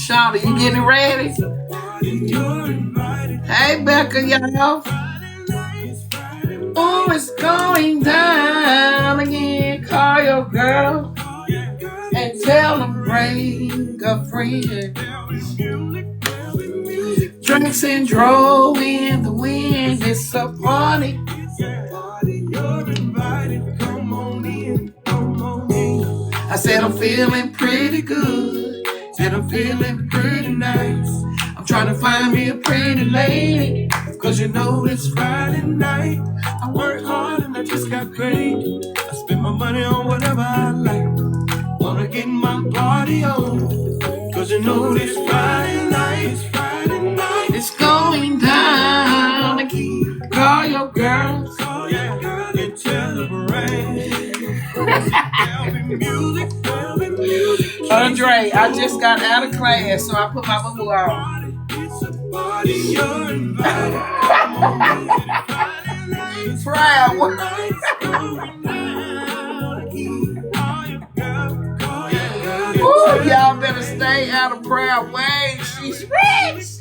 Shauna, you getting ready? Hey, Becca, y'all. Oh, it's going down again. Call your girl and tell them bring a friend. Drinks and drove in the wind. It's a party. I said I'm feeling pretty good. Said I'm feeling pretty nice. I'm trying to find me a pretty lady, cause you know it's Friday night. I work hard and I just got paid. I spend my money on whatever I like. Wanna get my party on, cause you know it's Friday night. It's going down again. Call your girls. Call your girl and tell them Andre, I just got out of class, so I put my boo on. Proud. Ooh, y'all better stay out of Proud way. She's rich.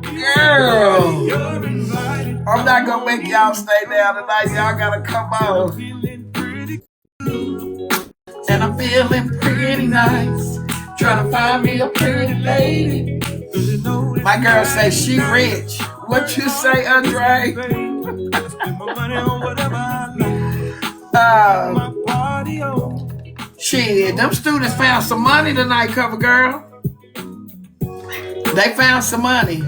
Girl, I'm not gonna make y'all stay down tonight. Y'all gotta come on. And I'm feeling pretty nice. Trying to find me a pretty lady. My girl say she rich. What you say, Andre? Shit, them students found some money tonight, cover girl. They found some money.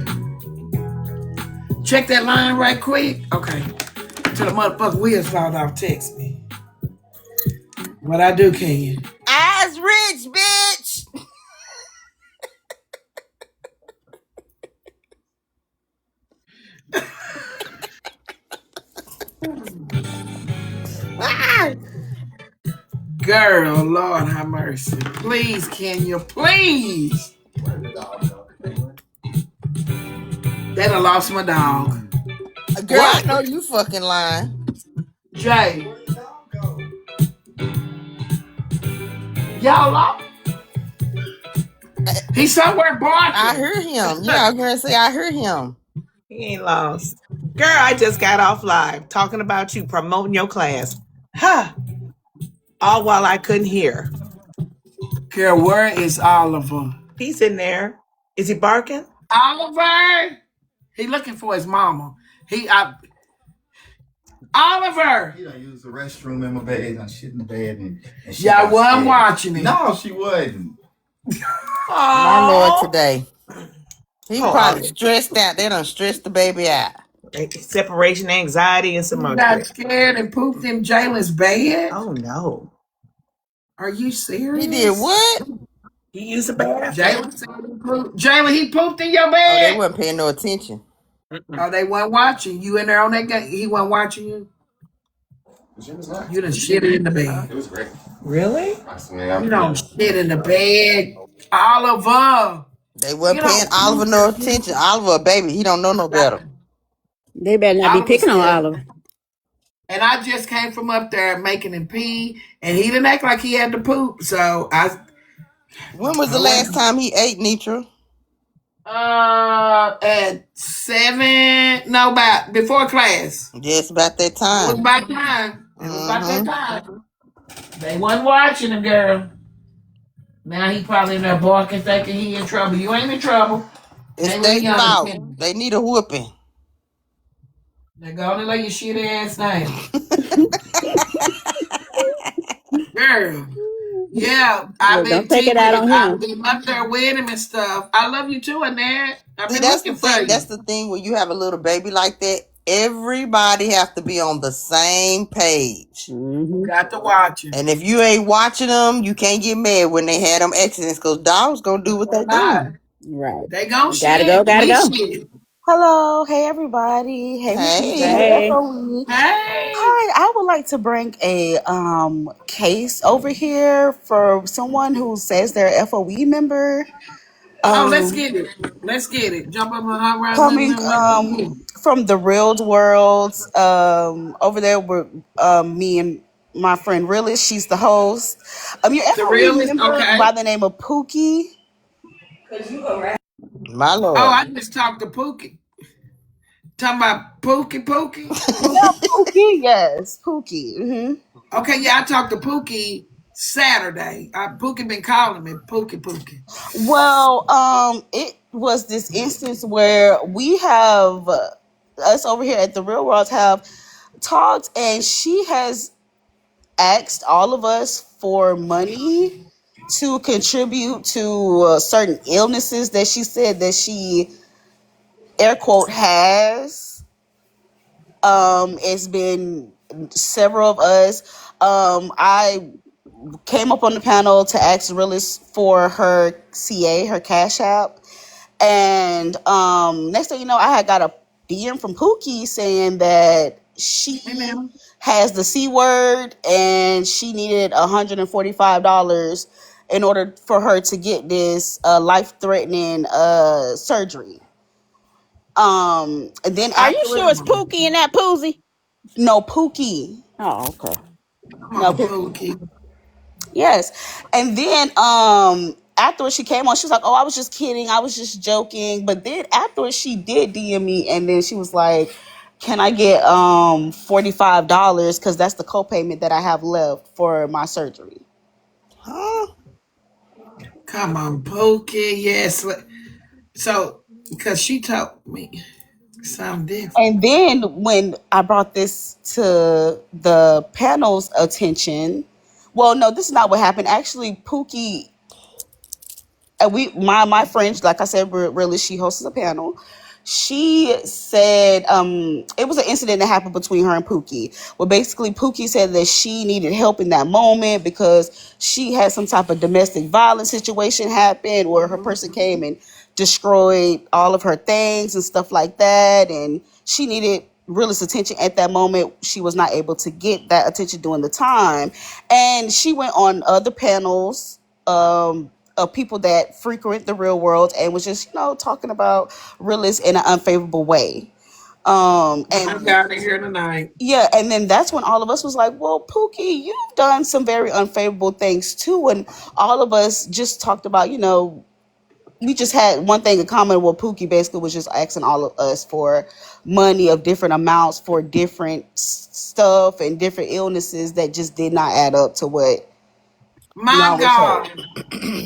Check that line right quick. Okay. Till the motherfucker wheels fall off, text me. What I do, can you? I's rich, bitch. Girl, Lord have mercy. Please, can you? Please. They done lost my dog. Girl, what? I know you fucking lying. Jay. Y'all lost? He's somewhere barking. I heard him. Yeah, I was gonna say I heard him. He ain't lost. Girl, I just got off live talking about you, promoting your class. Huh. All while I couldn't hear. Girl, where is Oliver? He's in there. Is he barking? Oliver! He looking for his mama. Oliver! He done used the restroom in my bed and shit in the bed. And y'all wasn't watching it. No, she wasn't. My Lord today. He probably stressed out. They done stressed the baby out. Separation anxiety and some other. Got scared and pooped in Jalen's bed? Oh, no. Are you serious? He did what? He used a bath. Jalen, he pooped in your bed? Oh, they wasn't paying no attention. Oh, they weren't watching. You in there on that game? He wasn't watching you? You done shit in the bed. It was great. Really? You don't shit in the bed. Oliver. They wasn't paying Oliver no attention. Oliver a baby. He don't know no better. They better not be picking on Oliver. And I just came from up there making him pee, and he didn't act like he had to poop. So When was the last time he ate, Netra? At 7. No, before class. Yes, about that time. It was about time. It was about that time. They wasn't watching him, girl. Now he probably in there barking, thinking he in trouble. You ain't in trouble. It's their fault. They need a whooping. They're going to lay your shit ass down. Girl. Yeah. Don't take it out on him. I've been up there with him and stuff. I love you too, Annette. That's the thing when you have a little baby like that. Everybody have to be on the same page. Mm-hmm. Got to watch it. And if you ain't watching them, you can't get mad when they had them accidents because dogs gonna do what they do. Right. They gonna shit. Gotta go. Shit. Hello, hey everybody. Hey. Hey. Hi, I would like to bring a case over here for someone who says they're a FOE member. Let's get it. Jump up on our coming from the real world over there with me and My friend Realist, she's the host. Your The FOE realest? member Okay. by the name of Pookie. My Oh, lord. I just talked to Pookie. Talking about Pookie. Yeah, Pookie. Pookie. Yes, Pookie. Okay, yeah, I talked to Pookie Saturday. Pookie been calling me Pookie. Well, it was this instance where we have us over here at the Real World have talked, and she has asked all of us for money to contribute to certain illnesses that she said that she air quote has. It's been several of us. I came up on the panel to ask Realist for her CA, her Cash App. And next thing you know, I had got a DM from Pookie saying that Hey, she man. has the C word and she needed $145 in order for her to get this life threatening surgery. And then Are you afterwards, sure it's Pookie and that Poozy? no, Pookie. Oh, okay. Come No, on, Pookie. Pookie. Yes. And then afterwards she came on, she was like, "Oh, I was just kidding. I was just joking." But then afterwards she did DM me and then she was like, "Can I get $45 cuz that's the copayment that I have left for my surgery." Huh? Come on, Pookie. Yes. So, because she told me something different. And then when I brought this to the panel's attention, well, no, this is not what happened. Actually, Pookie, my friend, like I said, really, she hosts a panel. She said it was an incident that happened between her and Pookie. Well, basically, Pookie said that she needed help in that moment because she had some type of domestic violence situation happen where her person came and destroyed all of her things and stuff like that, and she needed realist attention at that moment. She was not able to get that attention during the time, and she went on other panels of people that frequent the real world and was just talking about realists in an unfavorable way. My And God, in here tonight. yeah, and then that's when all of us was like, "Well, Pookie, you've done some very unfavorable things too." And all of us just talked about, we just had one thing in common. Where Pookie basically was just asking all of us for money of different amounts for different stuff and different illnesses that just did not add up to what My beyond was told. God.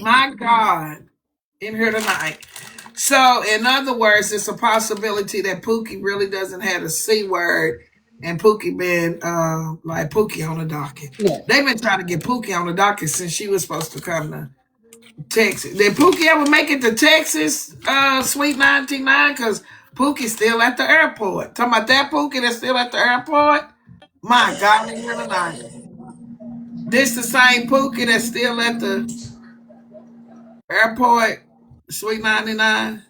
My God. In here tonight. So, in other words, it's a possibility that Pookie really doesn't have a C word and Pookie been like Pookie on the docket. Yeah. They've been trying to get Pookie on the docket since she was supposed to come to Texas. Did Pookie ever make it to Texas, Sweet 99? Because Pookie's still at the airport. Talking about that Pookie that's still at the airport? My God, in here tonight. This the same Pookie that's still at the airport, Sweet 99?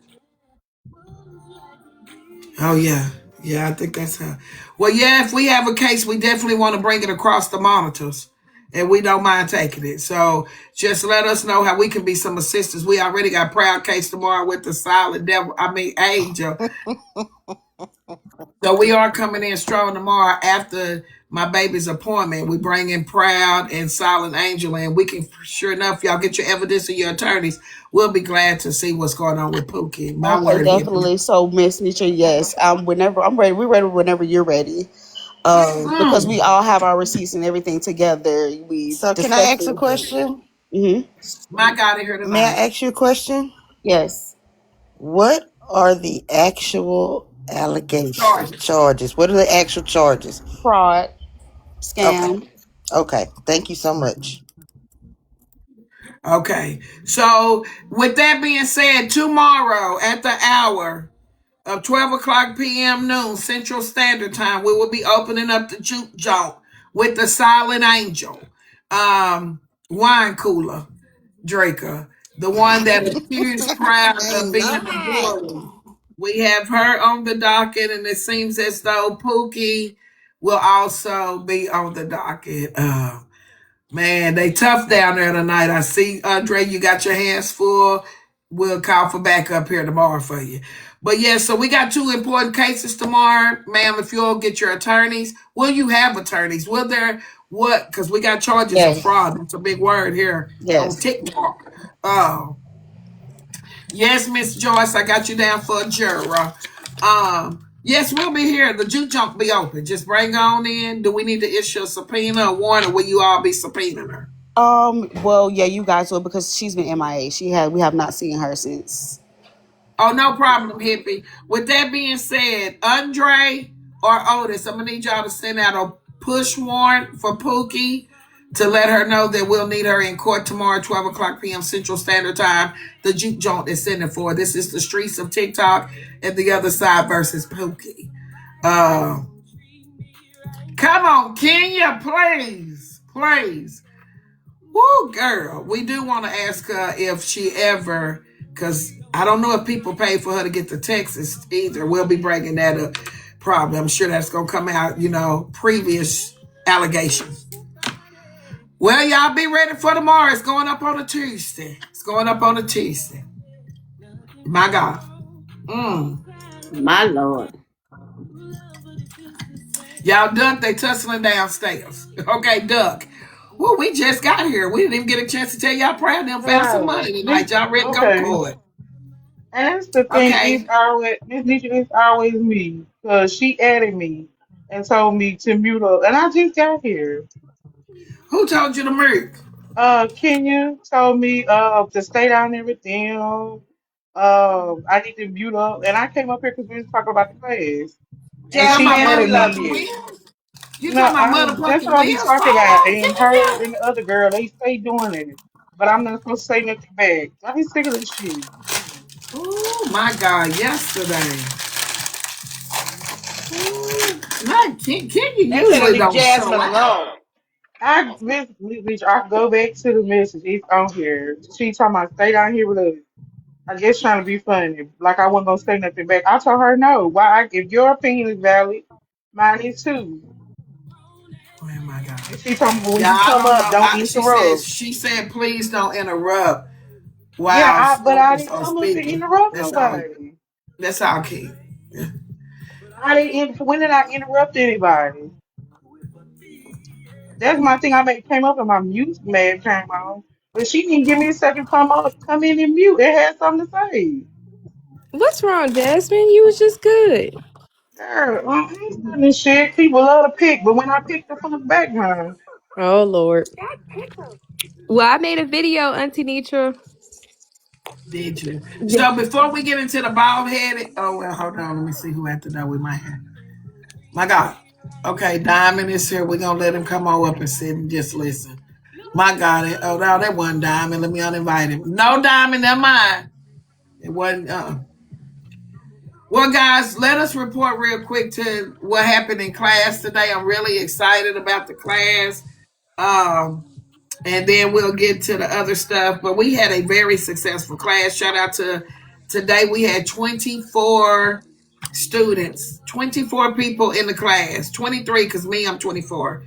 Oh, yeah. Yeah, I think that's her. Well, yeah, if we have a case, we definitely want to bring it across the monitors. And we don't mind taking it. So just let us know how we can be some assistance. We already got Proud Case tomorrow with the silent devil. Angel. So we are coming in strong tomorrow after my baby's appointment. We bring in Proud and Silent Angel, and we can, sure enough, y'all get your evidence and your attorneys. We'll be glad to see what's going on with Pookie. My Okay, word here. definitely. So, Miss Netra, yes, whenever I'm ready, we're ready whenever you're ready. Because we all have our receipts and everything together. We So can I discussed ask a everything. question? My God, here May tonight. I ask you a question? Yes, What are the actual allegations, Charges. charges? What are the actual charges? fraud, Okay. scam. Okay. Thank you so much. Okay. So with that being said, tomorrow at the hour of 12 o'clock p.m. noon Central Standard Time, we will be opening up the juke joint with the Silent Angel wine cooler Draker, the one that accused Proud of being a bully. We have her on the docket, and it seems as though Pookie will also be on the docket. Man, they tough down there tonight. I see, Andre, you got your hands full. We'll call for backup here tomorrow for you. But yeah, so we got two important cases tomorrow. Ma'am, if you'll get your attorneys, will you have attorneys? what? Because we got charges of Yes. fraud. That's a big word here on Yes. TikTok. Oh, yes, Miss Joyce, I got you down for a juror. Yes, we'll be here. The juke junk be open. Just bring on in. Do we need to issue a subpoena or warrant, or will you all be subpoenaing her? Well, yeah, you guys will because she's been MIA. We have not seen her since. Oh, no problem, hippie. With that being said, Andre or Otis, I'm gonna need y'all to send out a push warrant for Pookie to let her know that we'll need her in court tomorrow, 12 o'clock p.m. Central Standard Time. The juke joint is sending for. This is the streets of TikTok and the other side versus Pookie. Uh, Come on, Kenya, please, please. Woo, girl. We do want to ask her if she ever, because I don't know if people pay for her to get to Texas either. We'll be bringing that up. Probably. I'm sure that's going to come out, previous allegations. Well, y'all be ready for tomorrow. It's going up on a Tuesday. It's going up on a Tuesday. My God. My Lord. Y'all duck, they tussling downstairs. Okay, duck. Well, we just got here. We didn't even get a chance to tell y'all proud them found some Right. money tonight. Y'all ready to go Okay. for it. And that's the thing. It's Okay. always Miss Nisha. It's always me because she added me and told me to mute up, and I just got here. Who told you to move? Kenya told me to stay down there with them. I need to mute up, and I came up here because we was talking about the class, You and talking she about Jasmine, we added love motherfucking me. you. wheels? You No, talking about that's motherfucking what I be wheels talking fall about. off, And her Kenya? and the other girl, they stay doing it, but I'm not supposed to say nothing back. I be sick of this shit. Oh my God, yesterday. Ooh, not Kenya They better usually leave don't Jasmine show out. alone. I go back to the message. It's on here. She talking about stay down here with us. I guess trying to be funny. Like I wasn't gonna say nothing back. I told her no. If your opinion is valid, mine is too. Oh my God. And she told me when Yeah, you I come don't up, know. don't She said interrupt. please don't interrupt Yeah, while but I folks didn't are come up to speaking. interrupt That's all. nobody. That's all, key. I didn't. When did I interrupt anybody? That's my thing. Came up and my mute man came on, but she didn't give me a second to come in and mute. It had something to say. What's wrong, Jasmine? You was just good. Girl, I ain't studying this shit. People love to pick, but when I pick the fuck back, man, Oh Lord. Well, I made a video, Auntie Netra. Did you? Yeah. So before we get into the bald headed, oh well, hold on. Let me see who at the door with my hair. My God. Okay, Diamond is here. We're gonna let him come on up and sit and just listen. My God. Oh no, that wasn't Diamond. Let me uninvite him. No, Diamond, never mind. It wasn't. Well, guys, let us report real quick to what happened in class today. I'm really excited about the class. Um, and then we'll get to the other stuff. But we had a very successful class. Shout out to today. We had 24 students, 24 people in the class, 23 because me, I'm 24,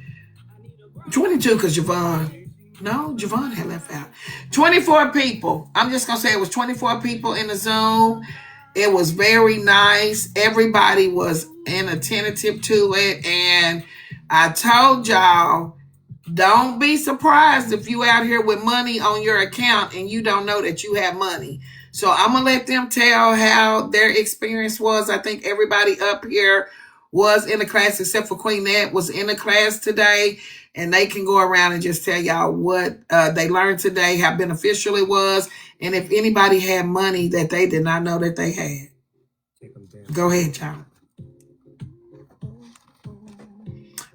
22 because Javon. No, Javon had left out. 24 people. I'm just going to say it was 24 people in the Zoom. It was very nice. Everybody was inattentive to it. And I told y'all, don't be surprised if you out here with money on your account and you don't know that you have money. So I'm gonna let them tell how their experience was. I think everybody up here was in the class except for Queen Net was in the class today, and they can go around and just tell y'all what they learned today, how beneficial it was, and if anybody had money that they did not know that they had. Go ahead, y'all.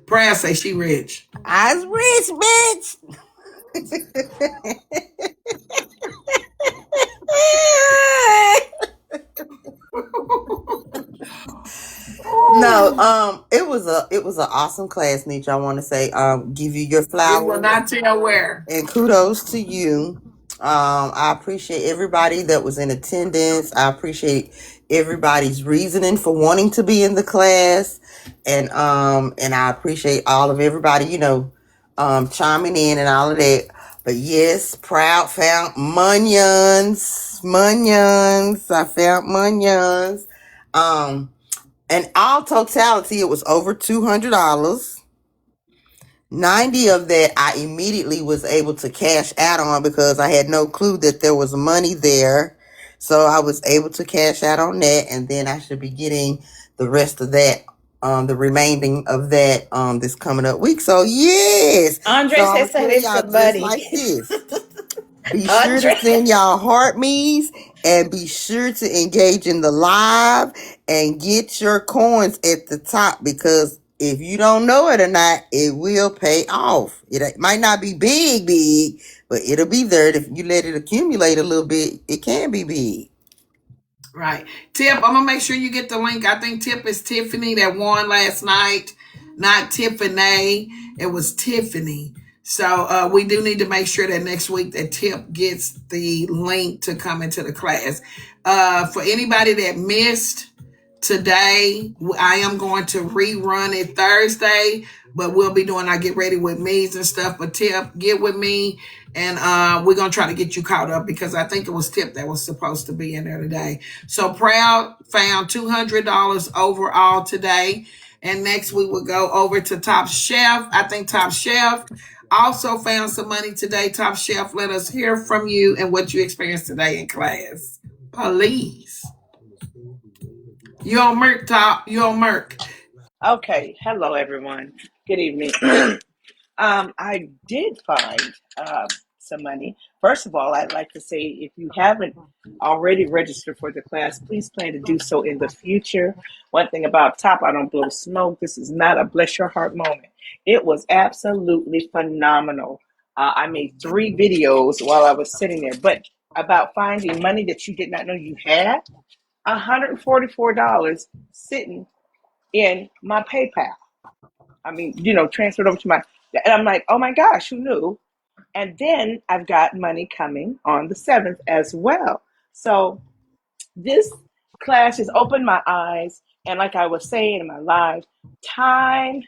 Prayer say she rich. I's rich, bitch. No, it was an awesome class, Nietzsche. I want to say, give you your We will flowers not tell where. and kudos to you. I appreciate everybody that was in attendance. I appreciate everybody's reasoning for wanting to be in the class, and I appreciate all of everybody, chiming in and all of that. But yes, proud found munions. I found munions. In all totality, it was over $200. 90 of that I immediately was able to cash out on because I had no clue that there was money there. So I was able to cash out on that, and then I should be getting the rest of that, the remaining of that, this coming up week. So yes. Andre So I'm said gonna send tell him y'all some just money. like this. Be sure to Andre. send y'all heart me's and be sure to engage in the live and get your coins at the top, because if you don't know it or not, it will pay off. It might not be big, but it'll be there. If you let it accumulate a little bit, it can be big. Right. Tip, I'm gonna make sure you get the link. I think Tip is Tiffany that won last night. Not Tiffany. It was Tiffany. So we do need to make sure that next week that Tip gets the link to come into the class. For anybody that missed today, I am going to rerun it Thursday, but we'll be doing our get ready with me's and stuff. But Tip, get with me, and we're gonna try to get you caught up, because I think it was Tip that was supposed to be in there today. So Proud found $200 overall today, and next we will go over to Top Chef. I think Top Chef also found some money today. Top Chef, let us hear from you and what you experienced today in class, please. You on Merc Top? You on Merc? Okay, hello everyone. Good evening. I did find some money. First of all, I'd like to say if you haven't already registered for the class, please plan to do so in the future. One thing about Top, I don't blow smoke. This is not a bless your heart moment. It was absolutely phenomenal. I made 3 videos while I was sitting there, but about finding money that you did not know you had, $144 sitting in my PayPal. I mean, transferred over to my, and I'm like, oh my gosh, who knew? And then I've got money coming on the 7th as well. So this class has opened my eyes. And like I was saying in my live, time,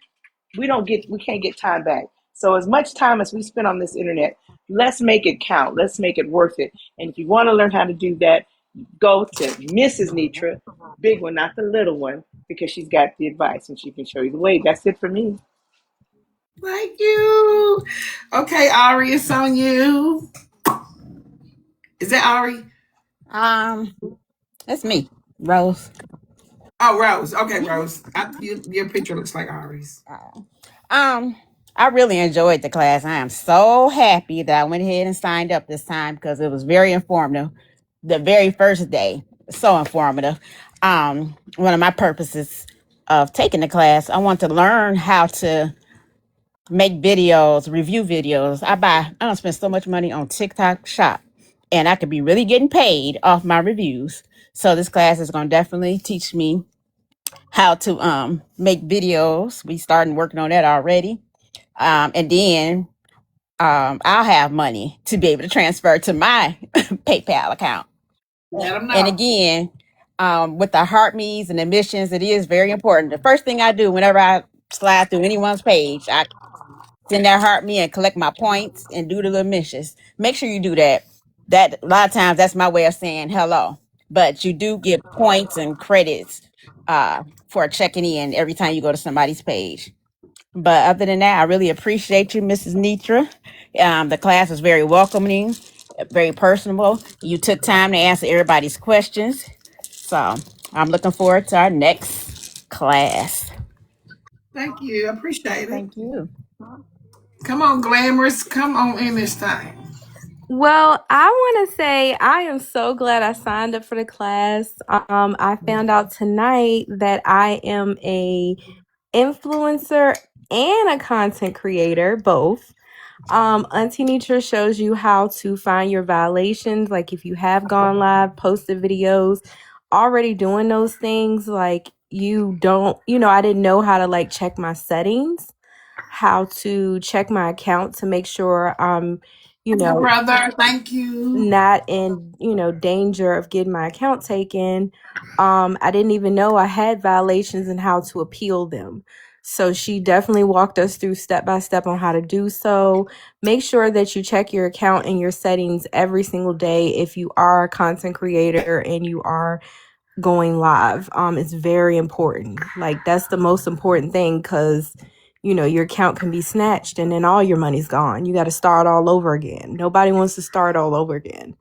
we can't get time back. So as much time as we spend on this internet, let's make it count. Let's make it worth it. And if you want to learn how to do that, go to Mrs. Netra, big one, not the little one, because she's got the advice and she can show you the way. That's it for me. Thank you. Okay, Ari, it's on you. Is that Ari? That's me, Rose. Oh, Rose. Okay, Rose. Your picture looks like Ari's. Um, I really enjoyed the class. I am so happy that I went ahead and signed up this time because it was very informative. The very first day, so informative. One of my purposes of taking the class, I want to learn how to make videos, review videos. I don't spend so much money on TikTok Shop, and I could be really getting paid off my reviews. So this class is going to definitely teach me how to make videos. We started working on that already. And then I'll have money to be able to transfer to my PayPal account. Let them And know. again, with the heart me's and admissions, it is very important. The first thing I do whenever I slide through anyone's page, I send that heart me and collect my points and do the little missions. Make sure you do that. That a lot of times that's my way of saying hello. But you do get points and credits for checking in every time you go to somebody's page. But other than that, I really appreciate you, Mrs. Netra. The class was very welcoming, very personable. You took time to answer everybody's questions. So I'm looking forward to our next class. Thank you. I appreciate it. Thank you. Come on, Glamorous. Come on in this thing. Well, I want to say I am so glad I signed up for the class. I found out tonight that I am a influencer and a content creator, both. Auntie Nitra shows you how to find your violations. Like if you have gone live, posted videos, already doing those things, like you don't, I didn't know how to like check my settings, how to check my account to make sure you Thank you, know, brother. Thank you. not in, danger of getting my account taken. I didn't even know I had violations and how to appeal them. So she definitely walked us through step by step on how to do so. Make sure that you check your account and your settings every single day if you are a content creator and you are going live. It's very important. Like that's the most important thing, because your account can be snatched and then all your money's gone. You got to start all over again. Nobody wants to start all over again.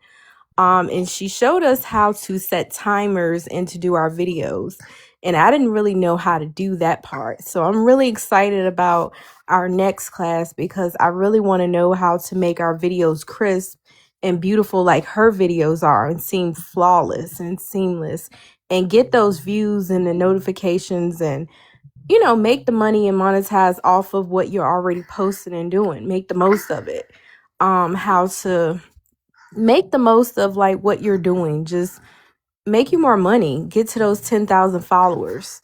And she showed us how to set timers and to do our videos. And I didn't really know how to do that part. So I'm really excited about our next class because I really want to know how to make our videos crisp and beautiful like her videos are and seem flawless and seamless and get those views and the notifications and make the money and monetize off of what you're already posting and doing. Make the most of it. How to make the most of like what you're doing. Just make you more money, get to those 10,000 followers.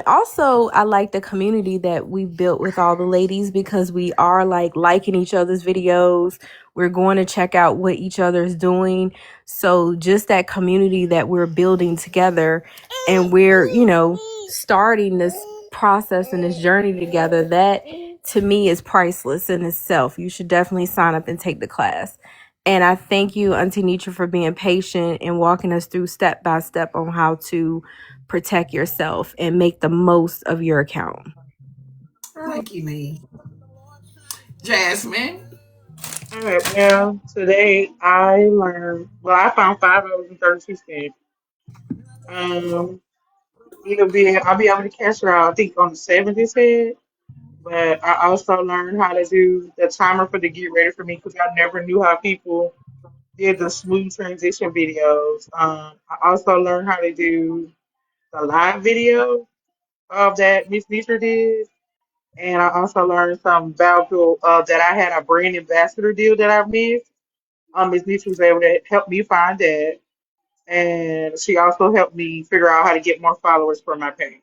Also, I like the community that we've built with all the ladies because we are like liking each other's videos. We're going to check out what each other is doing. So just that community that we're building together, and we're, starting this process and this journey together, that to me is priceless in itself. You should definitely sign up and take the class. And I thank you, Auntie Netra, for being patient and walking us through step by step on how to protect yourself and make the most of your account. Thank you, me. Jasmine. All right, well, today I learned, well, I found $5 and 32 cents. Um, I'll be able to cash her out, I think on the 7th, it said. But I also learned how to do the timer for the get ready for me because I never knew how people did the smooth transition videos. I also learned how to do the live video of that Miss Nisha did. And I also learned some about that I had a brand ambassador deal that I missed. Miss Nisha was able to help me find that. And she also helped me figure out how to get more followers for my page.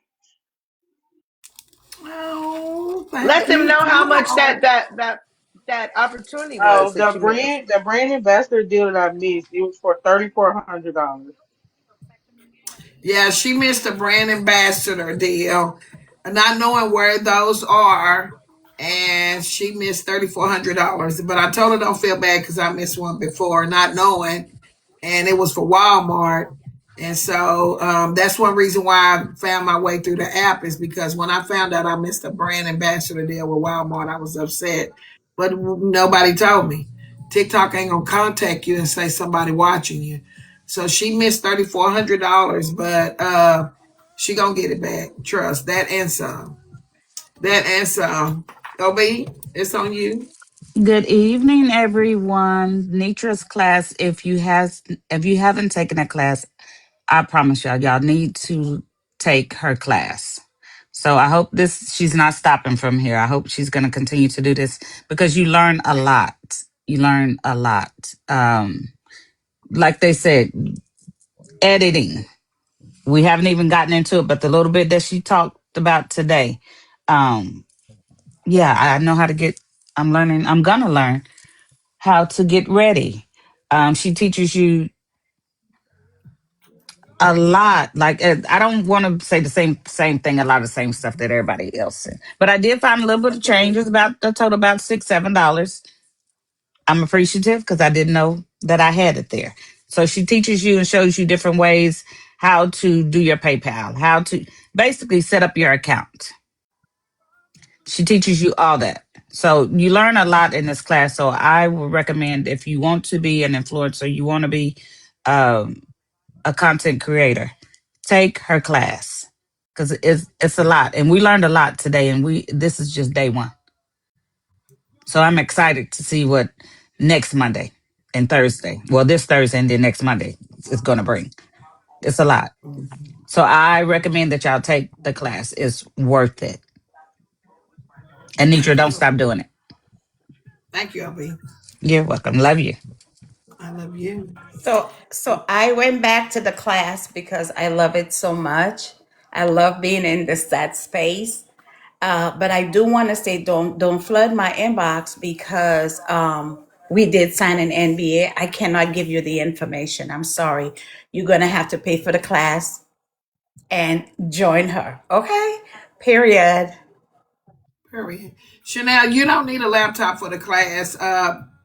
Oh, Let thank them you. know how Come much on. that opportunity was Oh, that you missed. the brand ambassador deal that I missed, it was for $3,400. Yeah, she missed the brand ambassador deal, not knowing where those are, and she missed $3,400. But I told her don't feel bad because I missed one before, not knowing, and it was for Walmart. And so that's one reason why I found my way through the app is because when I found out I missed a brand ambassador deal with Walmart, I was upset. But nobody told me. TikTok ain't gonna contact you and say somebody watching you. So she missed $3,400, but she gonna get it back. Trust that and some. That and some. OB, it's on you. Good evening, everyone. Nitra's class. If you haven't taken a class, I promise y'all need to take her class. So I hope she's not stopping from here. I hope she's going to continue to do this because you learn a lot. You learn a lot. Like they said, editing. We haven't even gotten into it, but the little bit that she talked about today, um, yeah, I know how to get. I'm learning. I'm gonna learn how to get ready. She teaches you a lot. Like I don't want to say the same thing, a lot of the same stuff that everybody else said, but I did find a little bit of change. It was about a total about $6-7. I'm appreciative because I didn't know that I had it there. So she teaches you and shows you different ways how to do your PayPal, how to basically set up your account. She teaches you all that. So you learn a lot in this class. So I would recommend if you want to be an influencer, you want to be um, a content creator, take her class because it's a lot, and we learned a lot today. And this is just day one. So I'm excited to see what next Monday and Thursday, well, this Thursday and then next Monday is going to bring. It's a lot. So I recommend that y'all take the class. It's worth it. And Nitra, Thank don't you. stop doing it. Thank you, OB. You're welcome. Love you. I love you. So I went back to the class because I love it so much. I love being in this that space. But I do want to say don't flood my inbox because we did sign an NBA. I cannot give you the information. I'm sorry. You're gonna have to pay for the class and join her. Okay? Period. Period. Chanel, you don't need a laptop for the class.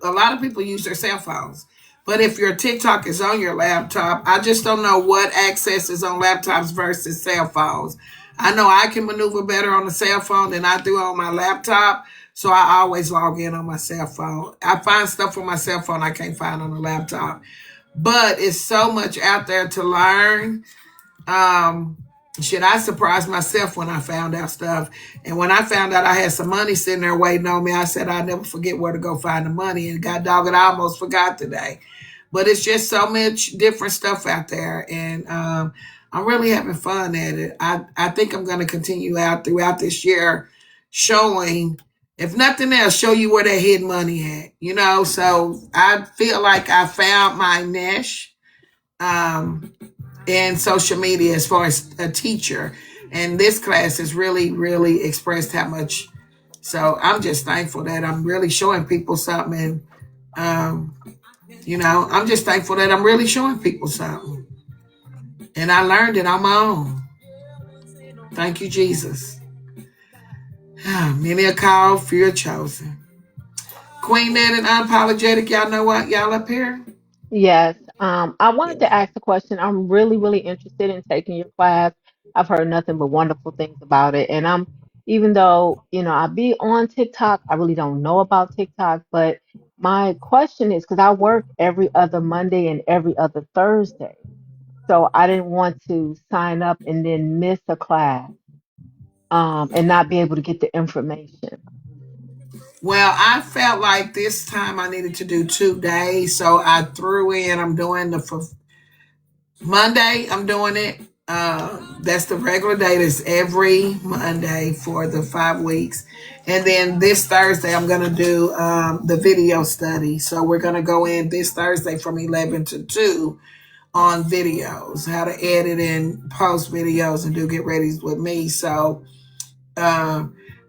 A lot of people use their cell phones. But if your TikTok is on your laptop, I just don't know what access is on laptops versus cell phones. I know I can maneuver better on the cell phone than I do on my laptop. So I always log in on my cell phone. I find stuff on my cell phone I can't find on the laptop. But it's so much out there to learn. Um, Shit, I surprised myself when I found out stuff. And when I found out I had some money sitting there waiting on me, I said I'll never forget where to go find the money. And God dog it, I almost forgot today. But it's just so much different stuff out there. And I'm really having fun at it. I think I'm going to continue out throughout this year showing, if nothing else, show you where that hidden money at. You know, so I feel like I found my niche. In social media as far as a teacher. And this class has really, really expressed how much. So I'm just thankful that I'm really showing people something. Um, I'm just thankful that I'm really showing people something. And I learned it on my own. Thank you, Jesus. Many a call, few chosen. Queen Net and Unapologetic, y'all know what? Y'all up here? Yes. I wanted to ask a question. I'm really, really interested in taking your class. I've heard nothing but wonderful things about it. And even though, I be on TikTok, I really don't know about TikTok. But my question is, because I work every other Monday and every other Thursday. So I didn't want to sign up and then miss a class, and not be able to get the information. Well, I felt like this time I needed to do 2 days. So I threw in, I'm doing the Monday, I'm doing it. That's the regular day. That's every Monday for the 5 weeks. And then this Thursday, I'm going to do the video study. So we're going to go in this Thursday from 11 to 2 on videos, how to edit and post videos and do get ready with me. So,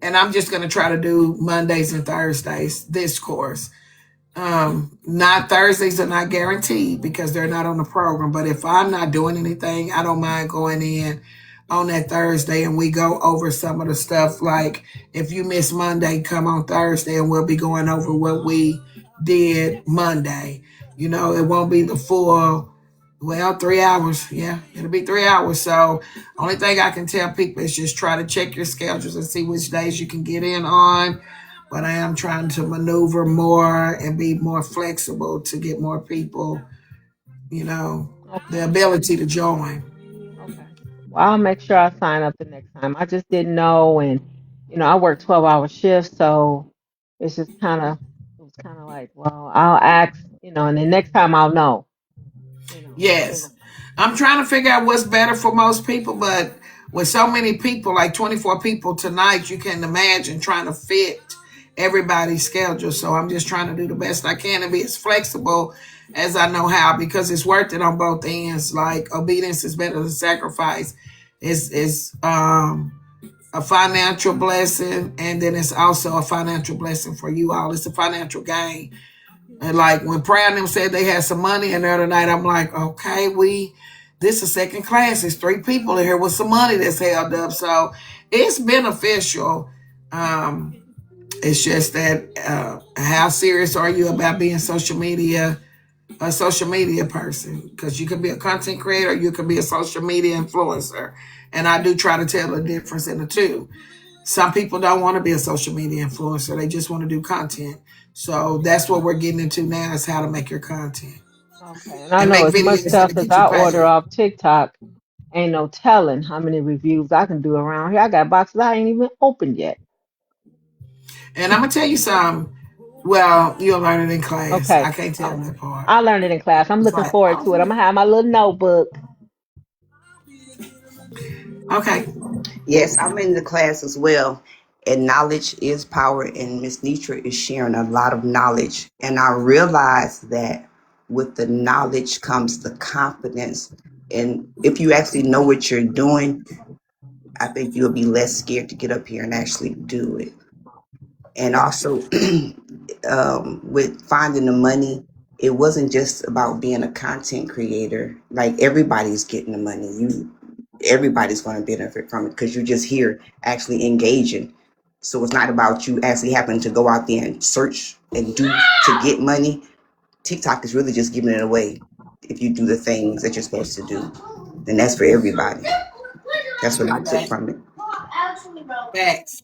and I'm just going to try to do Mondays and Thursdays, this course. Not Thursdays are not guaranteed because they're not on the program. But if I'm not doing anything, I don't mind going in on that Thursday and we go over some of the stuff. Like if you miss Monday, come on Thursday and we'll be going over what we did Monday. It won't be the full, 3 hours. Yeah, it'll be 3 hours. So only thing I can tell people is just try to check your schedules and see which days you can get in on, but I am trying to maneuver more and be more flexible to get more people, the Okay. ability to join. Okay. Well, I'll make sure I sign up the next time. I just didn't know, and I work 12-hour shifts, so it's just it was kind of like, well, I'll ask, and then next time I'll know, you know. Yes. I'm trying to figure out what's better for most people, but with so many people, like 24 people tonight, you can imagine trying to fit everybody's schedule. So I'm just trying to do the best I can and be as flexible as I know how because it's worth it on both ends. Like obedience is better than sacrifice. It's a financial blessing, and then it's also a financial blessing for you all. It's a financial gain. And like when Prayer and them said they had some money in there tonight, I'm like, okay, this is second class. There's 3 people in here with some money that's held up. So it's beneficial. It's just that how serious are you about being a social media person? Because you can be a content creator, you can be a social media influencer. And I do try to tell the difference in the two. Some people don't want to be a social media influencer. They just want to do content. So that's what we're getting into now is how to make your content Okay. And I and know make as much videos that'll stuff as get you I order paid. off TikTok, ain't no telling how many reviews I can do around here. I got boxes I ain't even opened yet. And I'm going to tell you something. Well, you'll learn it in class. Okay. I can't tell Okay. that part. I learned it in class. I'm It's looking like, forward to it. I'm gonna have my little notebook. okay. Yes, I'm in the class as well. And knowledge is power. And Miss Netra is sharing a lot of knowledge. And I realize that with the knowledge comes the confidence. And if you actually know what you're doing, I think you'll be less scared to get up here and actually do it. And also, with finding the money, it wasn't just about being a content creator. Like everybody's getting the money. Everybody's going to benefit from it because you're just here actually engaging. So it's not about you actually having to go out there and search and do to get money. TikTok is really just giving it away if you do the things that you're supposed to do. And that's for everybody. That's what I took Okay. from it. Facts.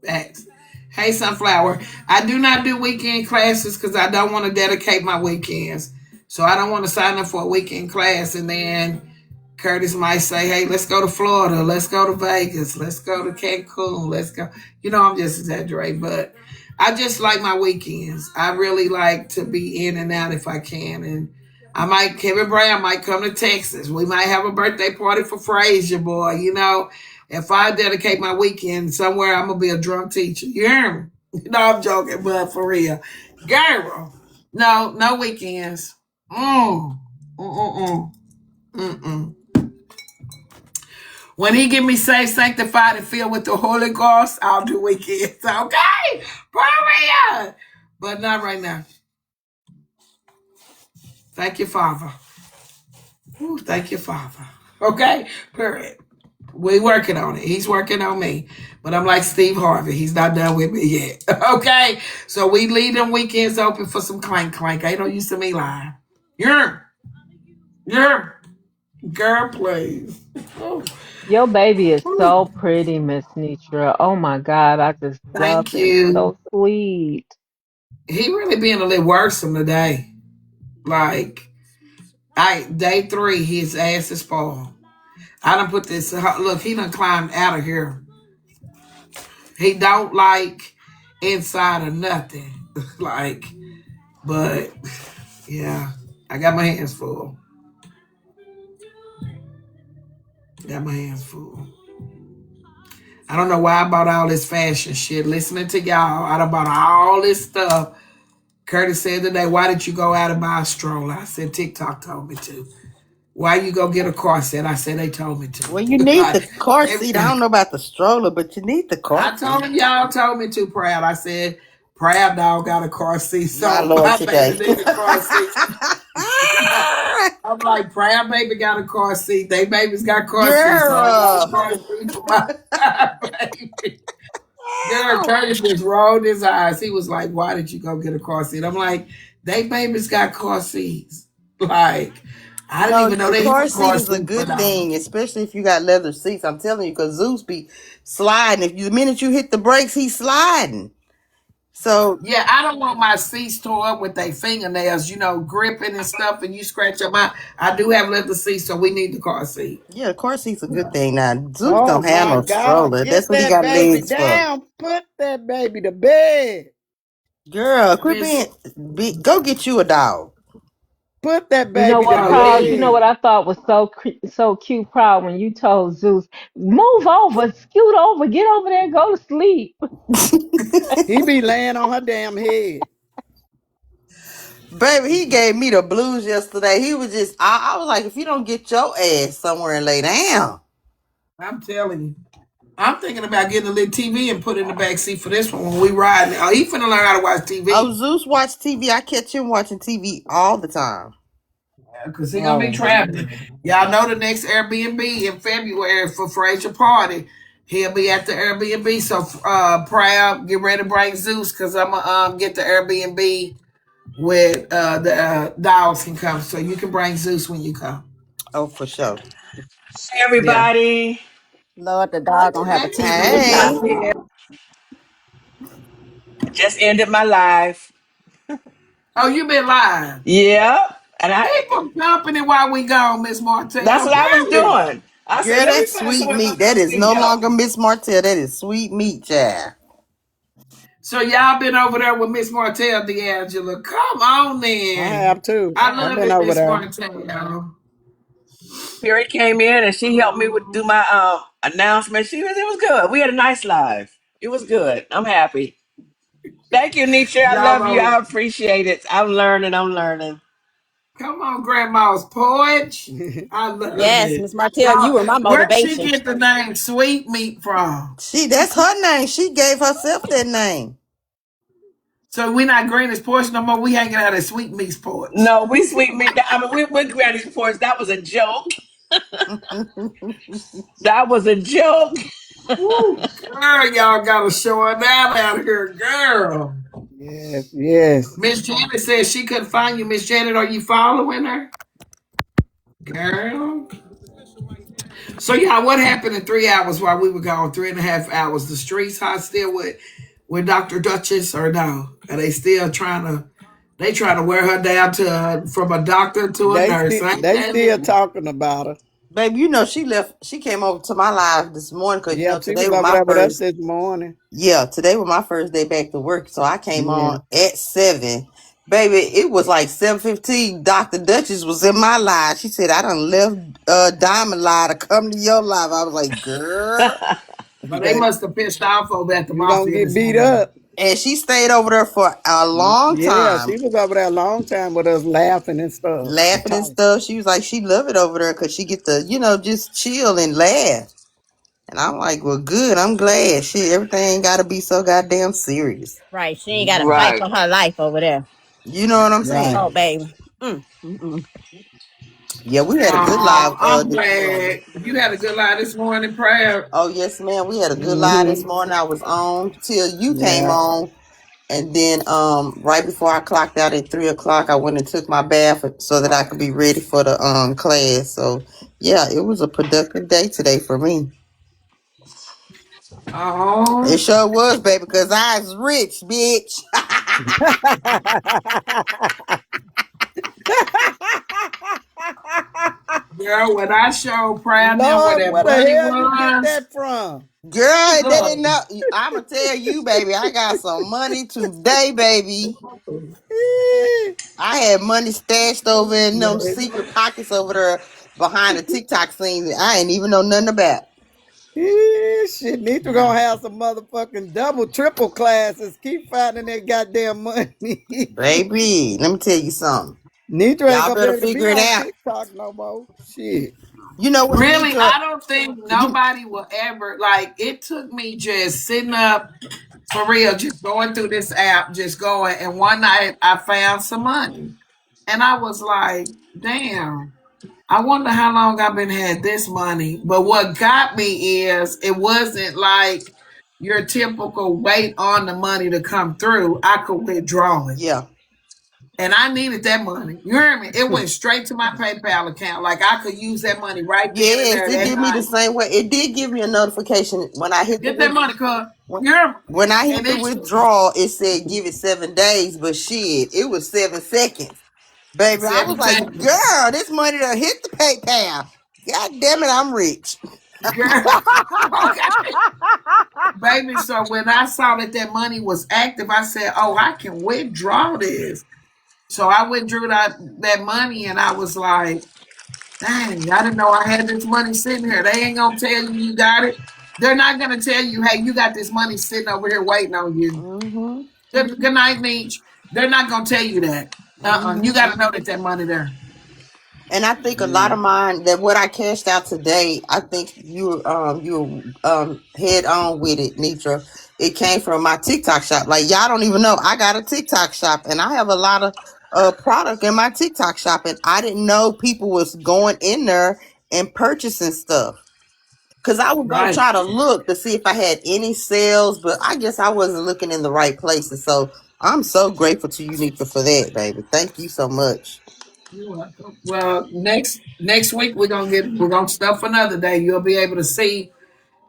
Facts. Hey, Sunflower. I do not do weekend classes because I don't want to dedicate my weekends. So I don't want to sign up for a weekend class and then Curtis might say, hey, let's go to Florida. Let's go to Vegas. Let's go to Cancun. Let's go. I'm just exaggerating, but I just like my weekends. I really like to be in and out if I can. And Kevin Brown might come to Texas. We might have a birthday party for Frazier, boy. If I dedicate my weekend somewhere, I'm going to be a drunk teacher. You hear me? I'm joking, but for real. Girl, no weekends. Mm, mm, mm, mm, mm. When he give me saved, sanctified, and filled with the Holy Ghost, I'll do weekends. Okay? Maria. But not right now. Thank you, Father. Ooh, thank you, Father. Okay? Period. We working on it. He's working on me. But I'm like Steve Harvey. He's not done with me yet. Okay? So we leave them weekends open for some clank clank. Ain't no use to me lying. Yeah. Yeah. Girl, please. Oh, Your baby is so pretty, Miss Netra. Oh my God, I just love thank him. He's you. so sweet. He really being a little worrisome today. Like, day 3, his ass is spoiled. I done put this. Look, he done climbed out of here. He don't like inside of nothing. Like, but yeah, I got my hands full. Got my hands full. I don't know why I bought all this fashion shit. Listening to y'all, I done bought all this stuff. Curtis said today, why did you go out and buy a stroller? I said, TikTok told me to. Why you go get a car set? I said, they told me to. Well, you need Like, the car seat. I don't know about the stroller, but you need the car I told seat. him y'all told me to, Proud. I said, Proud dog got a car seat, My so Lord, my baby today. need a car seat. I'm like, Proud baby got a car seat. They babies got car seats, so I got a Girl. car seat for my baby. Girl, Curtis just rolled his eyes. He was like, why did you go get a car seat? I'm like, they babies got car seats. Like, I didn't No, even know the they car had seat car is a seats for good dogs. thing, especially if you got leather seats. I'm telling you, because Zeus be sliding. The minute you hit the brakes, he's sliding. So, Yeah, I don't want my seats tore up with their fingernails, gripping and stuff, and you scratch them out. I do have leather seats, so we need the car seat. yeah, the car seat's a good thing. Now, Zeus Oh don't have my no God. stroller. That's Get what he that got baby legs for. down. Put that baby to bed. Girl, quit Miss, go get you a dog. Put that You know baby to what, oh, Proud? You know he, what bed. I thought was so cute, Proud, when you told Zeus, move over, scoot over, get over there, and go to sleep. He be laying on her damn head. Baby, he gave me the blues yesterday. He was just, I was like, if you don't get your ass somewhere and lay down. I'm telling you. I'm thinking about getting a little TV and put it in the back seat for this one when we ride. Oh, he finna learn how to watch Oh, TV. Zeus watch TV. I catch him watching TV all the time. Because he gonna be Oh traveling. man. Y'all know the next Airbnb in February for Fraser party. He'll be at the Airbnb. So Proud, get ready to bring Zeus because I'm gonna get the Airbnb with the dogs can come. So you can bring Zeus when you come. Oh, for sure. Hey, Yeah. everybody. Lord, the Hi, dog gonna have a Janae. TV Hey. show. Yeah, just ended my live. Oh, you been live. Yeah, and Keep them company while we go, Miss that's Martell. what I was Period. doing. I said, Girl, let me that's find sweet somewhere my meat. That is company no go. longer Miss Martell. That is sweet meat, child. So y'all been over there with Miss Martell D'Angela. Come on I then. have too. I I've love been it, over Miss there. Martell. Perry came in and she helped me with do my announcement. It was good. We had a nice live. It was good. I'm happy. Thank you, Nietzsche. I Y'all love you. know. I appreciate it. I'm learning. I'm learning. Come on, Grandma's Porch. I love Yes, it. Miss Martell, you Y'all, were my where'd she motivation. get the name Sweet Meat from? That's her name. She gave herself that name. So we not Granny's Porch no more. We hanging out at Sweet Meat's Porch. No, we sweet me. I mean, we're Granny's porch. That was a joke. That was a joke. Woo, girl, y'all gotta show her that out here, girl. Yes, yes. Miss Janet said she couldn't find you. Miss Janet, are you following her? Girl. So yeah, what happened in 3 hours while we were gone? 3.5 hours. The streets hot still with Dr. Duchess or no? Are they still trying to? They trying to wear her down to from a doctor to a nurse. Ain't They that still it? talking about her. Baby, you know she left. She came over to my live this morning because you Yeah, know she today was was over my there with us first. this morning. Yeah, today was my first day back to work, so I came Yeah. on at 7. Baby, it was like 7:15. Dr. Duchess was in my live. She said, I done left Diamond Live to come to your live. I was like, girl. But they Baby, must have pissed off over at the you gonna mafia get this beat morning. up. And she stayed over there for a long Yeah, time, she was over there a long time with us laughing and stuff. And laughing and talking. stuff. She was like, she love it over there because she get to, just chill and laugh. And I'm like, well, good. I'm glad. Shit, everything ain't got to be so goddamn serious. Right. She ain't got to fight Right. for her life over there. You know what I'm Right. Oh, saying? baby. Mm. Yeah, we had a good live Oh, I'm this morning. glad you had a good lie this morning, prayer. Oh yes, ma'am. We had a good live this Hmm. morning. I was on till you came Yeah. on, and then right before I clocked out at 3 o'clock, I went and took my bath so that I could be ready for the class. So yeah, it was a productive day today for me. It Oh, sure was, baby, because I was rich, bitch. girl, when I showed prayer now where Lord, that where the money hell you get was, that from? Girl, they didn't look, know. I'ma tell you, baby. I got some money today, baby. I had money stashed over in them secret pockets over there behind the TikTok scene that I ain't even know nothing about. Shit, Netra gonna have some motherfucking double, triple classes. Keep finding that goddamn money. Baby, let me tell you something. Netra ain't Y'all gonna be better able to be figure it on out. TikTok no more. Shit. You know what, really, Nitra? I don't think You nobody will ever like. It took me just sitting up for real, just going through this app, just going. And one night I found some money, and I was like, "Damn." I wonder how long I've been had this money. But what got me is it wasn't like your typical wait on the money to come through. I could withdraw it. yeah. And I needed that money. You hear me? It went straight to my PayPal account. Like I could use that money right then and Yes, there it that did me the night. same way. It did give me a notification when I hit the Get that money, cuz. when, You hear me? when I hit And the it withdrawal, it said give it 7 days, but shit, it was 7 seconds. Baby, I was 7 like, seconds. girl, this money done hit the PayPal. God damn it, I'm rich. Girl. Okay. Baby, so when I saw that that money was active, I said, oh, I can withdraw this. So I withdrew that money and I was like, dang, I didn't know I had this money sitting here. They ain't gonna tell you you got it. They're not gonna tell you, hey, you got this money sitting over here waiting on you. Mm-hmm. Good night, Meech. They're not gonna tell you that. You Mm-hmm. gotta know that that money there. And I think a lot Yeah. of mine that what I cashed out today, I think you head on with it, Nitra. It came from my TikTok shop. Like y'all don't even know I got a TikTok shop and I have a lot of product in my TikTok shop and I didn't know people was going in there and purchasing stuff. Cause I was gonna Right. try to look to see if I had any sales, but I guess I wasn't looking in the right places. So I'm so grateful to you, Nitra, for that, baby. Thank you so much. You're welcome. Well, next week we're gonna stuff another day. You'll be able to see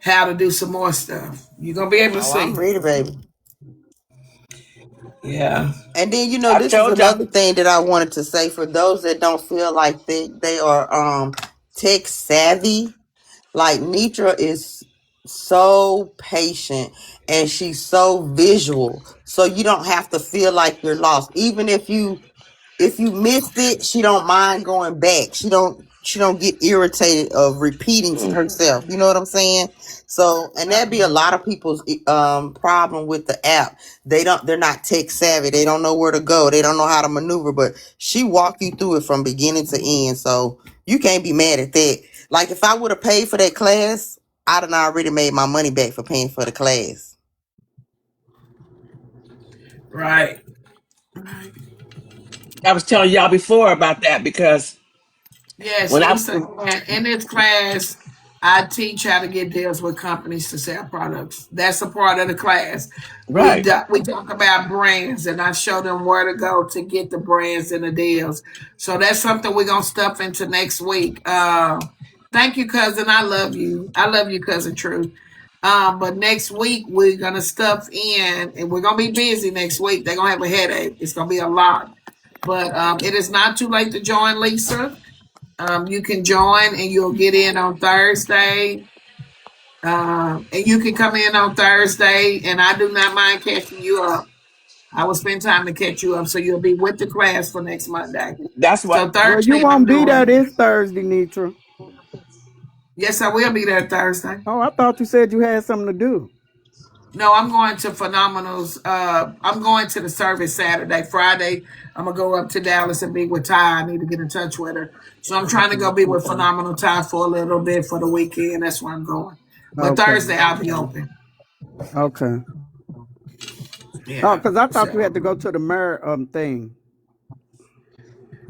how to do some more stuff. You're gonna be able to Oh, I'm see. ready, baby. Yeah. And then I this is told y'all. another thing that I wanted to say for those that don't feel like they are tech savvy. Like Nitra is so patient and she's so visual, so you don't have to feel like you're lost. Even if you missed it, she don't mind going back. She don't get irritated of repeating herself. You know what I'm saying? So, and that'd be a lot of people's problem with the app. They're not tech savvy. They don't know where to go. They don't know how to maneuver, but she walked you through it from beginning to end. So you can't be mad at that. Like if I would have paid for that class, I'd have already made my money back for paying for the class. Right. Right. I was telling y'all before about that because Yes, when I Lisa. And in this class, I teach how to get deals with companies to sell products. That's a part of the class. right. We talk about brands, and I show them where to go to get the brands and the deals. So that's something we're gonna stuff into next week. Thank you, cousin. I love you. I love you, cousin True. But next week we're gonna stuff in, and we're gonna be busy next week. They're gonna have a headache. It's gonna be a lot. But it is not too late to join, Lisa. You can join, and you'll get in on Thursday. And you can come in on Thursday, and I do not mind catching you up. I will spend time to catch you up, so you'll be with the class for next Monday. That's what. So Well, you Thursday, I'm won't be there doing. this Thursday, Netra. Yes, I will be there Thursday. Oh, I thought you said you had something to do. No, I'm going to Phenomenals. I'm going to the service Saturday. Friday, I'm gonna go up to Dallas and be with Ty. I need to get in touch with her. So I'm trying to go be with Okay. Phenomenal Ty for a little bit for the weekend. That's where I'm going. But Okay. Thursday I'll be open. Okay. Oh, Yeah. because I thought you So had to go to the mayor thing.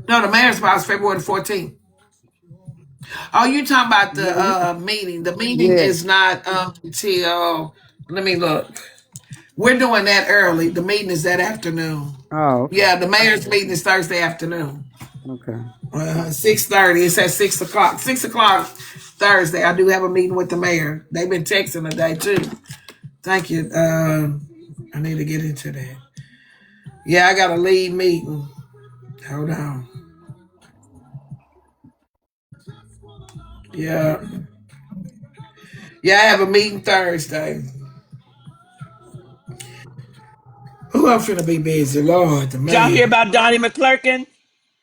no, the mayor's ball is February the 14th. Oh, you talking about the No, you. meeting? The meeting Yeah. is not until. Let me look. We're doing that early. The meeting is that afternoon. Oh, okay. Yeah, the mayor's meeting is Thursday afternoon. Okay. 6:30. It's at 6 o'clock. 6 o'clock Thursday. I do have a meeting with the mayor. They've been texting today too. Thank you. I need to get into that. Yeah, I got a lead meeting. Hold on. Yeah. Yeah, I have a meeting Thursday. Who I'm finna be busy? Lord, the Did y'all hear mayor. about Donnie McClurkin,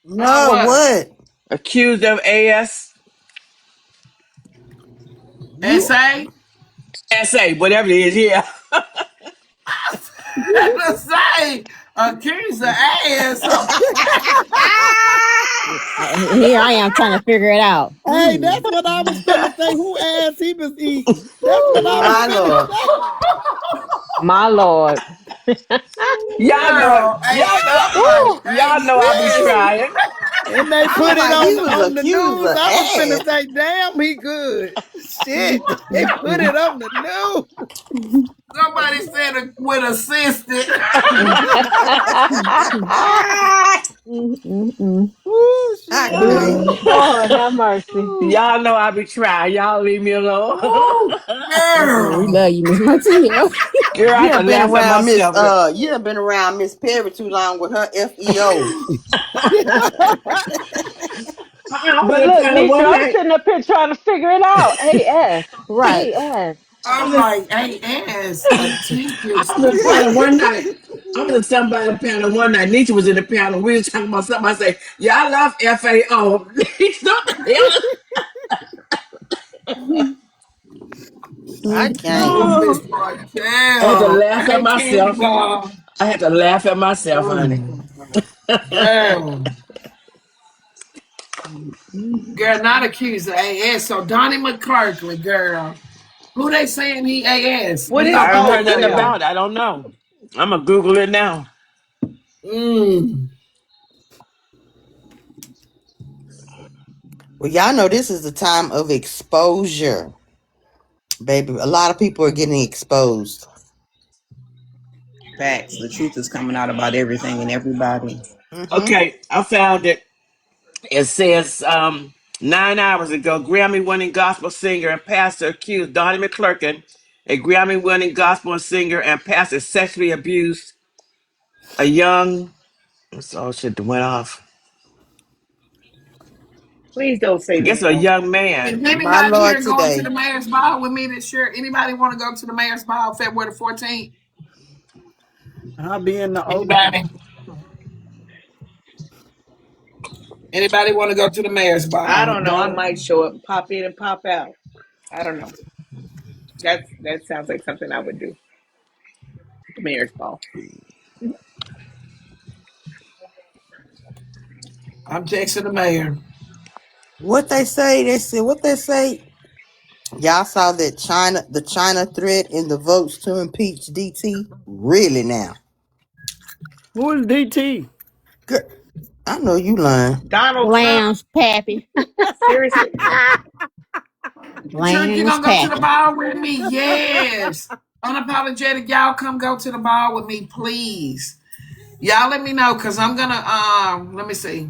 No, What? what? accused of AS, You SA? SA, whatever it is? Yeah. To say, accuse the ass. Here I am trying to figure it out. Hey, Hmm. that's what I was finna say. Who ass he was eating? That's what I was my finna lord. say. My Lord. Y'all know it. Girl, I'm like, Woo! Y'all know I be listen. trying. And they I'm put it like, he was on the accused news. of I was finna ass. say, damn, he good. Shit, they put it on the news. Somebody said with assistant. Ooh, I shit. can't. Lord have mercy. Y'all know I be trying. Y'all leave me alone. Ooh, We girl. love you, Miss Martino. Girl, I You done can been laugh at around Miss myself. Girl. you done been around Miss Perry too long with her FEO. I was But in look, Atlanta Nitra, one I'm night. sitting up here trying to figure it out. Hey, S. Right. Hey, S. I I'm was in, like, hey, ass, I attention. was in Atlanta one night. I was in somebody's panel one night. Nietzsche was in the panel. We was talking about something. I say, yeah, I love FAO. Nietzsche, what the hell? I can't. Oh, Oh, Miss I had to Martell. laugh at Hey, myself. Kendra. I had to laugh at myself, honey. Mm, girl. Girl, not accused of AS. So Donnie McClurkin, girl. Who they saying he AS? I You know, haven't oh, heard nothing well. about it. I don't know. I'm going to Google it now. Mm. Well, y'all know this is the time of exposure, baby. A lot of people are getting exposed. Facts. The truth is coming out about everything and everybody. Mm-hmm. Okay, I found it. It says 9 hours ago, Grammy winning gospel singer and pastor accused Donnie McClurkin, a Grammy winning gospel singer and pastor, sexually abused a young. Oh, shit, went off. Please don't say I guess that. a young Is man. My anybody Lord here going to today. the mayor's ball with me this year? Anybody want to go to the mayor's ball February the 14th? I'll be in the open. Anybody? Anybody want to go to the mayor's I ball? don't know. I Don't. might show up, pop in, and pop out. I don't know. That sounds like something I would do. The mayor's ball. I'm texting the mayor. What they say? They said what they say. Y'all saw that the China threat in the votes to impeach DT. Really now? Who is DT? Good. I know you lying. Donald Trump. Lamb's Pappy. Seriously. Sure, you Lamb's gonna go to the Pappy. ball with me? Yes. Unapologetic, y'all come go to the ball with me, please. Y'all let me know because I'm gonna let me see.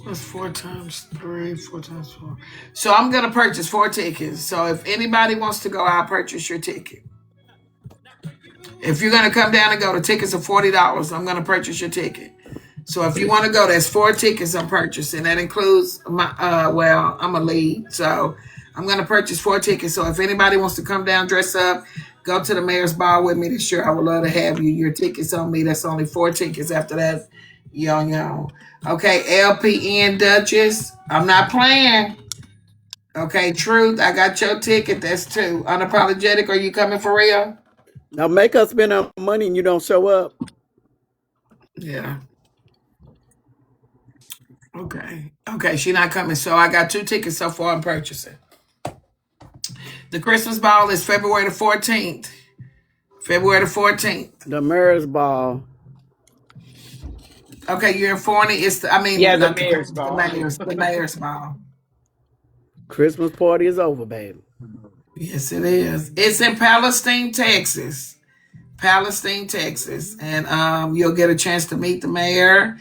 What's 4 times 3? 4 times 4. So I'm gonna purchase 4 tickets. So if anybody wants to go, I'll purchase your ticket. If you're gonna come down and go, the tickets are $40. I'm gonna purchase your ticket. So if you want to go, there's 4 tickets I'm purchasing. That includes my well, I'm a lead, so I'm gonna purchase 4 tickets. So if anybody wants to come down, dress up, go to the mayor's ball with me this year, I would love to have you. Your tickets on me. That's only 4 tickets. After that, yo. Okay, LPN Duchess. I'm not playing. Okay, Truth. I got your ticket. That's 2. Unapologetic. Are you coming for real? Now make us spend our money and you don't show up. Yeah. Okay. Okay, she not coming. So I got 2 tickets so far I'm purchasing. The Christmas ball is February the 14th. February the 14th. The mayor's ball. Okay, you're in Forney. It's the, I mean Yeah, the not the mayor's Christmas, ball. the mayor's ball. Christmas party is over, baby. Yes, it is. It's in Palestine, Texas. Palestine, Texas. And you'll get a chance to meet the mayor,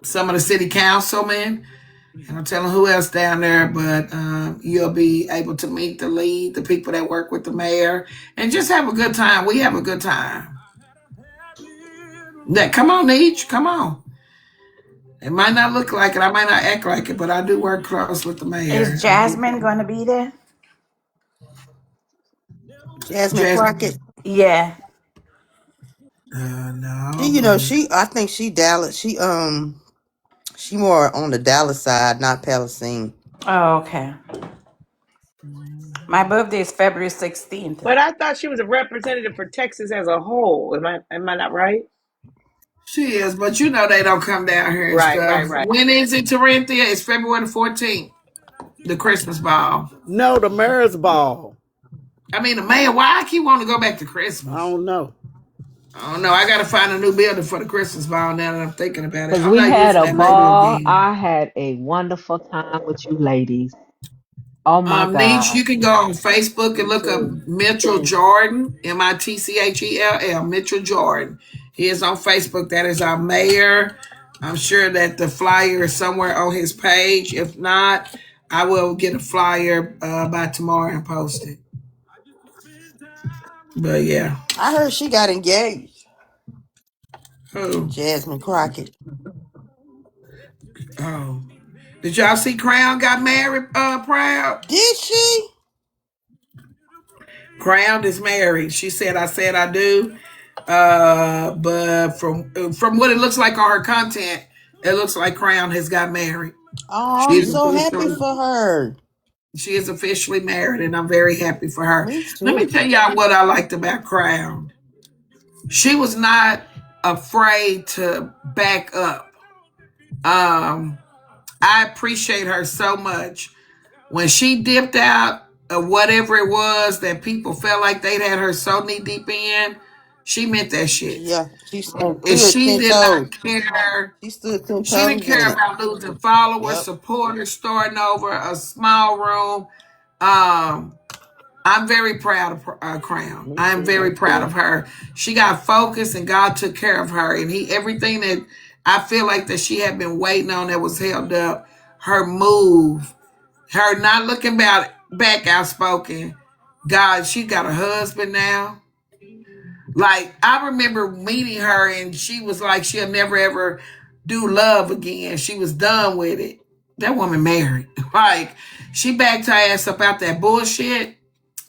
some of the city councilmen. And I'm telling who else down there, but you'll be able to meet the lead, the people that work with the mayor, and just have a good time. We have a good time. Now, come on, Neach, come on. It might not look like it, I might not act like it, but I do work close with the mayor. Is Jasmine going to be there? Jasmine Jasmine, Crockett. Yeah. no, She, but I think she Dallas. She more on the Dallas side, not Palestine. Oh, okay. My birthday is February 16th. But I thought she was a representative for Texas as a whole. Am I not right? she is. But you know they don't come down here and Right, stuff. right, right. When is it, Tarenthia? It's February the 14th, the Christmas ball. No, the mayor's ball. I mean, the mayor, why I keep wanting to go back to I Christmas? don't know. I don't know. I got to find a new building for the Christmas ball now that I'm thinking about it. Because I'm we not had using a that label ball. again. I had a wonderful time with you ladies. Oh my Niche, God. you can go on Facebook and Me look up too. Mitchell Jordan, Mittchell, Mitchell Jordan. He is on Facebook. That is our mayor. I'm sure that the flyer is somewhere on his page. If not, I will get a flyer by tomorrow and post it. But yeah. I heard she got engaged. Who? Jasmine Crockett. Oh. Did y'all see Crown got married proud? Did she? Crown is married. She said, I said I do. But from what it looks like on her content, it looks like Crown has got married. Oh, She I'm is so happy officially for her. she is officially married, and I'm very happy for her. Me Let me too. tell y'all what I liked about Crown. She was not afraid to back up. I appreciate her so much. When she dipped out of whatever it was that people felt like they'd had her so knee deep in, she meant that shit. Yeah, she And stood she 10 did not toes. care. She stood 10 She didn't toes in care it. about losing followers, Yep. supporters, starting over a small room. Um, I'm very proud of Crown. Me I'm too. very proud of her. She got focused, and God took care of her. And everything that I feel like that she had been waiting on that was held up, her move, her not looking back outspoken. God, she got a husband now. Like, I remember meeting her and she was like, she'll never ever do love again. She was done with it. That woman married. Like, she backed her ass up out that bullshit,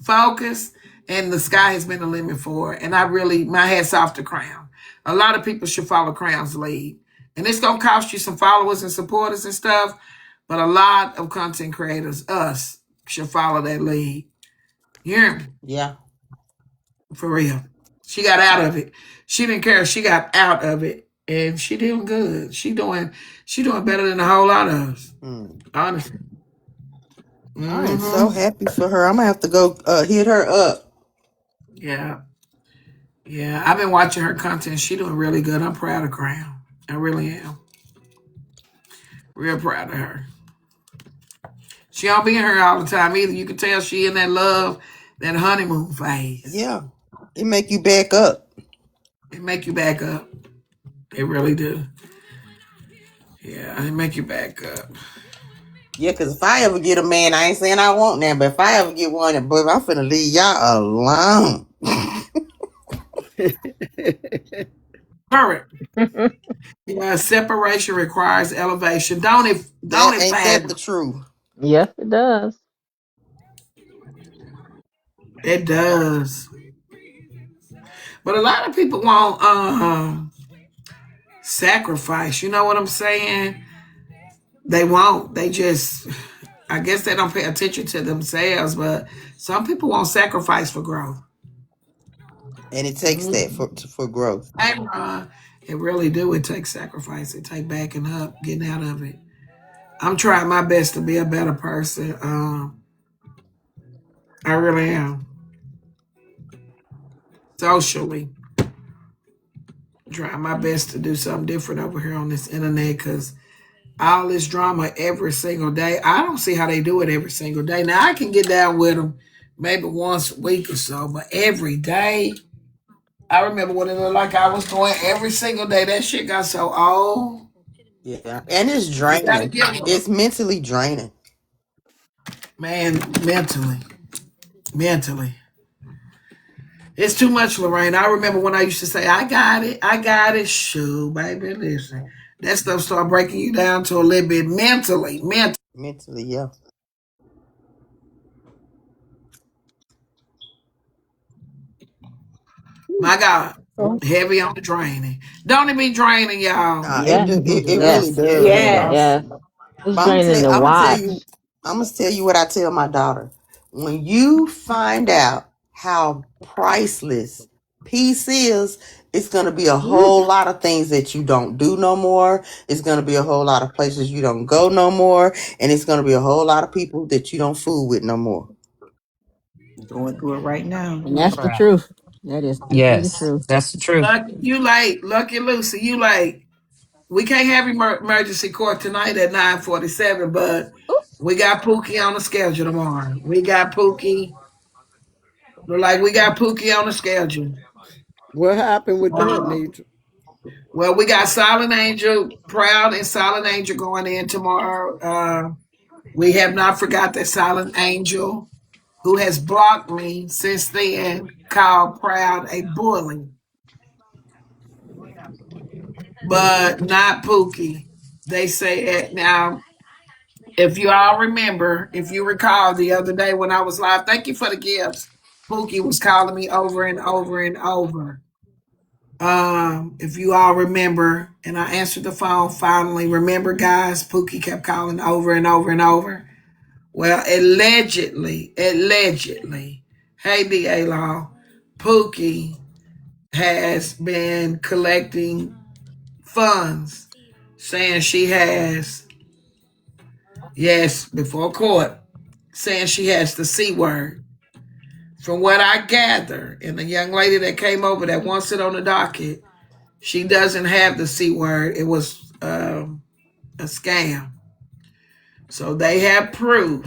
focus, and the sky has been the limit for her. And I really, my hat's off to Crown. A lot of people should follow Crown's lead. And it's going to cost you some followers and supporters and stuff, but a lot of content creators, us, should follow that lead. You hear me? Yeah. For real. She got out of it. She didn't care. She got out of it. And she doing good. She doing better than a whole lot of us. Mm. Honestly. I am so Mm-hmm. happy for her. I'm going to have to go hit her up. Yeah. Yeah. I've been watching her content. She doing really good. I'm proud of Crown. I really am. Real proud of her. She don't be in here all the time either. You can tell she in that love, that honeymoon phase. Yeah. It make you back up. It make you back up. It really do. Yeah, I make you back up. Yeah, because if I ever get a man, I ain't saying I want that, but if I ever get one, boy, I'm finna leave y'all alone. Correct. Yeah, separation requires elevation. Don't it? Don't That it, ain't that the Fab? truth. Yes, it does. It does. But a lot of people won't sacrifice. You know what I'm saying? They won't. They just, I guess they don't pay attention to themselves. But some people won't sacrifice for growth. And it takes that Mhm. for growth. Hey, Ron, it really do. It takes sacrifice. It take backing up, getting out of it. I'm trying my best to be a better person. I really am. Socially, trying my best to do something different over here on this internet because all this drama every single day. I don't see how they do it every single day. Now I can get down with them maybe once a week or so, but every day. I remember when it looked like I was going every single day. That shit got so old. Yeah. And it's You gotta draining. give them, It's mentally draining. man, mentally. It's too much, Lorraine. I remember when I used to say, I got it. Shoo, baby, listen. That stuff started breaking you down to a little bit mentally. Mentally, yeah. My God, heavy on the draining. Don't it be draining, y'all? Nah, Yeah. it really Yes. does, man. Yes. Yes. It's But draining to watch. I'm gonna tell you what I tell my daughter. When you find out how priceless peace is, it's gonna be a Woo. whole lot of things that you don't do no more. It's gonna be a whole lot of places you don't go no more, and it's gonna be a whole lot of people that you don't fool with no more. Going through it right now. And that's the truth. That is definitely the Yes, truth. that's the truth. Lucky, you late. Lucky Lucy, you late. We can't have emergency court tonight at 9:47, but we got Pookie on the schedule tomorrow. We got Pookie. Look like we got Pookie on the schedule. What happened with that, Uh, Netra? well, we got Silent Angel, Proud and Silent Angel going in tomorrow. We have not forgot that Silent Angel, who has blocked me since then, called Proud a bully, but not Pookie. They say it now. If you all remember, if you recall the other day when I was live, thank you for the gifts. Pookie was calling me over and over and over. If you all remember, and I answered the phone finally. Remember, guys, Pookie kept calling over and over and over. Well, allegedly, hey DA Law, Pookie has been collecting funds, saying she has, yes, before court, saying she has the C word. From what I gather, and the young lady that came over that wants it on the docket, she doesn't have the C word. It was a scam. So they have proof.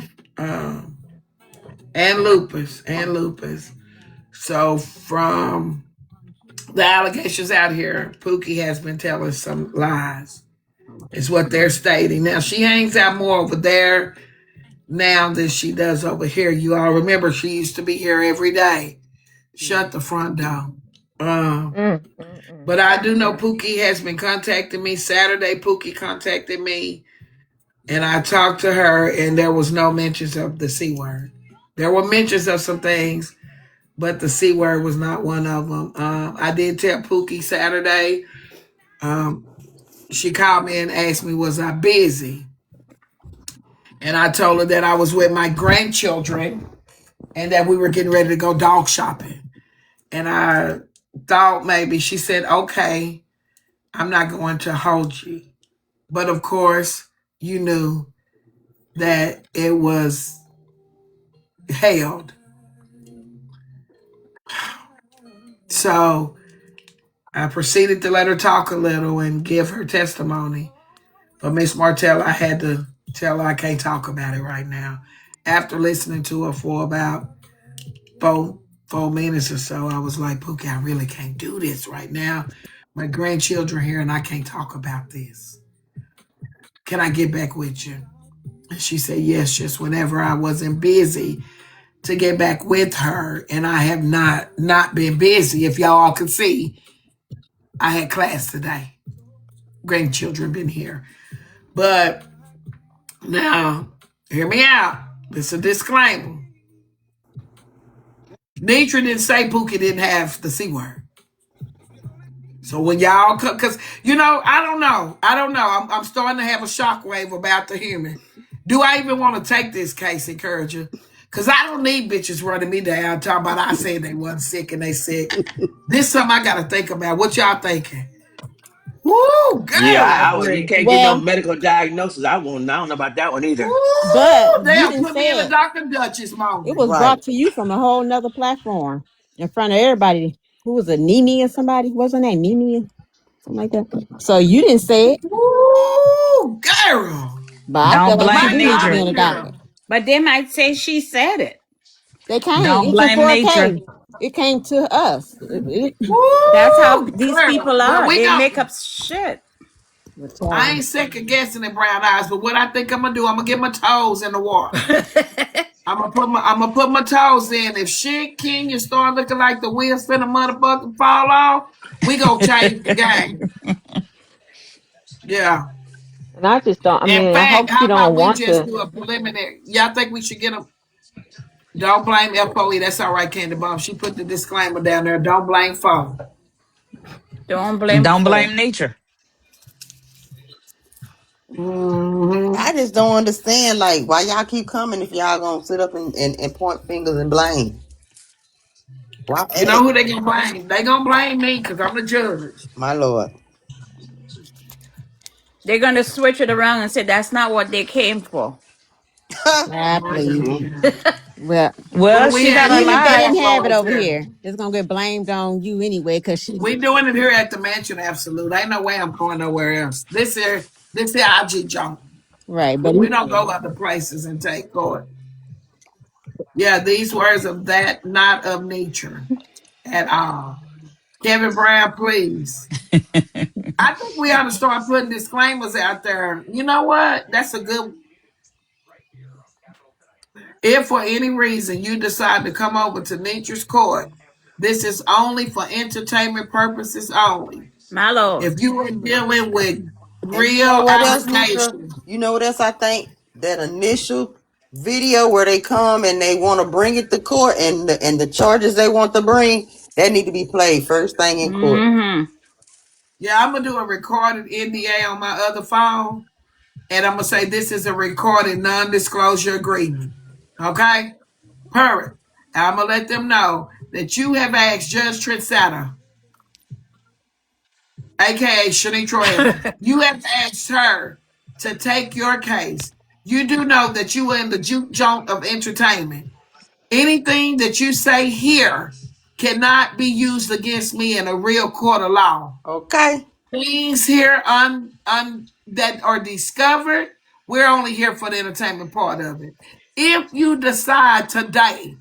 And lupus. So from the allegations out here, Pookie has been telling some lies. Is what they're stating. Now she hangs out more over there now than she does over here. You all remember she used to be here every day. Shut the front door. Um, Mm, mm, mm. but I do know Pookie has been contacting me. Saturday, Pookie contacted me, and I talked to her, and there was no mentions of the C word. There were mentions of some things, but the C word was not one of them. I did tell Pookie Saturday. Um, she called me and asked me, was I busy? And I told her that I was with my grandchildren and that we were getting ready to go dog shopping. And I thought maybe she said, okay, I'm not going to hold you. But of course, you knew that it was held. So I proceeded to let her talk a little and give her testimony. But Miss Martell, I had to tell her I can't talk about it right now. After listening to her for about four minutes or so, I was like, Pookie, I really can't do this right now. My grandchildren here and I can't talk about this. Can I get back with you? And she said, yes, just whenever I wasn't busy to get back with her. And I have not been busy. If y'all all could see, I had class today. Grandchildren been here. But now, hear me out. This is a disclaimer. Netra didn't say Pookie didn't have the C word. So when y'all come, because, I don't know. I'm starting to have a shockwave about the human. Do I even want to take this case, Encourager? Because I don't need bitches running me down talking about I said they wasn't sick and they sick. This is something I got to think about. What y'all thinking? Woo, Yeah, girl. you agree. can't get no Well, medical diagnosis. I don't know about that one either. but Woo, you they'll didn't put me in say a it. Dr. Duchess It moment. was Right. brought to you from a whole nother platform in front of everybody. Who was it? Nene or somebody? Wasn't that Nene? Something like that. So you didn't say it, Woo, girl. but I felt Don't like she blame My did God, nature. being a doctor. girl. But they might say she said it. They came. Don't It's in blame nature. 4K. It came to us. That's how Woo, these girl. people Well, are. we They go. make up shit. I ain't second guessing in brown eyes, but what I think I'm gonna do, I'm gonna get my toes in the water. I'm gonna put my toes in. If shit Kenya start looking like the wheels finna motherfucking fall off, we gonna change the game. Yeah. And I just don't. I In mean, I fact, hope she how don't about we want just to. do a preliminary? Y'all think we should get them? Don't blame FOE. That's all right, Candy Bomb. She put the disclaimer down there. Don't blame phone. Don't blame Don't for. blame nature. Mm-hmm. I just don't understand, like, why y'all keep coming if y'all gonna sit up and point fingers and blame. Why You know act? who they gonna blame? They gonna blame me because I'm the judge. My Lord. They're gonna switch it around and say that's not what they came for. Ah, My please. God. Mm. Well, Well, Well, we she got had a even if these they lie. didn't bad have it boys over here. here, it's gonna get blamed on you anyway. Cause she, We doing it here at the mansion, absolute. Ain't no way I'm going nowhere else. This here IG junk. right? But We don't go other places and take court. Yeah, these words of that, not of nature at all. Kevin Brown, please. I think we ought to start putting disclaimers out there. You know what? That's a good. If for any reason you decide to come over to Nature's Court, this is only for entertainment purposes only. My lord. If you are dealing with And you know real what else, Nitra? allegations, You know what else I think? That initial video where they come and they want to bring it to court and the charges they want to bring, that need to be played first thing in court. Mm-hmm. yeah, I'm gonna do a recorded NDA on my other phone, and I'm gonna say this is a recorded non-disclosure agreement. Okay, perfect. I'm gonna let them know that you have asked Judge Trinsetta, aka Shanique Troy, you have asked her to take your case. You do know that you are in the juke joint of entertainment. Anything that you say here cannot be used against me in a real court of law. Okay? Things here that are discovered, we're only here for the entertainment part of it. If you decide today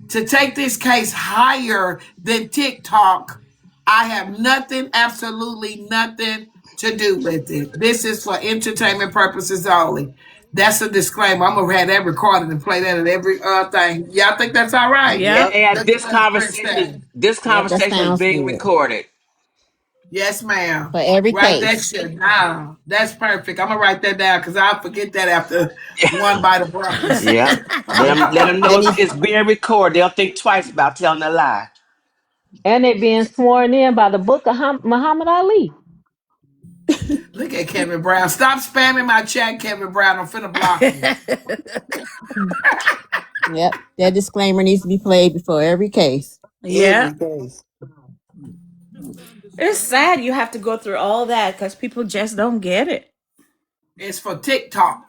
to take this case higher than TikTok, I have nothing, absolutely nothing to do with it. This is for entertainment purposes only. That's a disclaimer. I'm gonna have that recorded and play that at every thing. Y'all think that's all right? Yep. Yep. And Let's this let it conversation is stand. this yep, that conversation is sounds being good recorded. Yes, ma'am. for every Write that case. shit down. That's perfect. I'm gonna write that down because I'll forget that after one bite of breakfast. Yeah. Let them know And it's, if it's being recorded. They'll think twice about telling a lie. And it being sworn in by the book of Muhammad Ali. Look at Kevin Brown. Stop spamming my chat, Kevin Brown. I'm finna block you. Yep, that disclaimer needs to be played before every case. Yeah. every case. It's sad you have to go through all that because people just don't get it. It's for TikTok.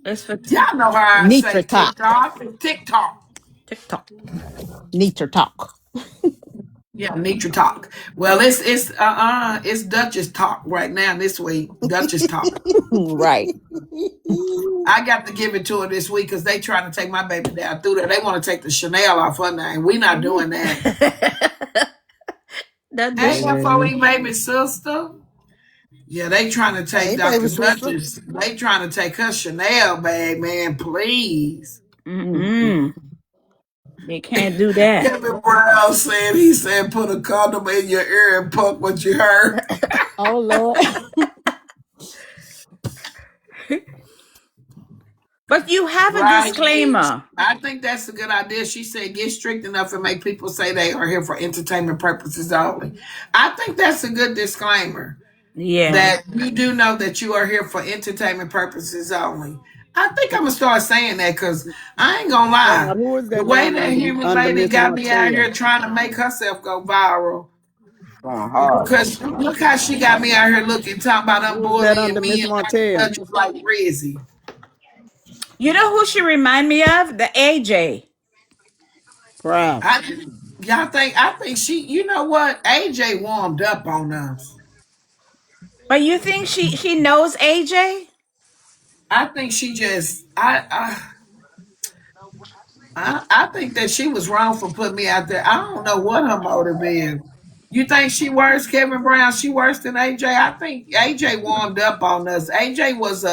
It's for Y'all know how I say Nitra talk. TikTok. TikTok. TikTok. Nitra talk. Yeah, Netra talk. Well, it's Duchess talk right now this week. Duchess talk. Right. I got to give it to her this week because they trying to take my baby down through there. They want to take the Chanel off her name. We not doing that. That Hey, this FOE baby sister. Yeah, they trying to take Hey, baby Dr. sister. Duchess. They trying to take her Chanel bag, man. Please. Mm-mm. They can't do that. Kevin Brown said he said put a condom in your ear and pump what you heard. Oh Lord. But you have a Right, Mitch. disclaimer. I think that's a good idea. She said get strict enough and make people say they are here for entertainment purposes only. I think that's a good disclaimer. Yeah. That you do know that you are here for entertainment purposes only. I think I'm gonna start saying that because I ain't gonna lie. Rob, who is The that way down that human under lady Miss got me out here Martell? trying to make herself go viral. Going hard. Because look how she got me out here looking, talking about I'm Who is that bullying under me Miss and Dr. Martell? Dutch was like Rizzy. You know who she remind me of? The AJ. Crap. I I think she, you know what? AJ warmed up on us. But you think she knows AJ? I think she just I think that she was wrong for putting me out there. I don't know what her motive is. You think she worse, Kevin Brown? She worse than AJ? I think AJ warmed up on us. AJ was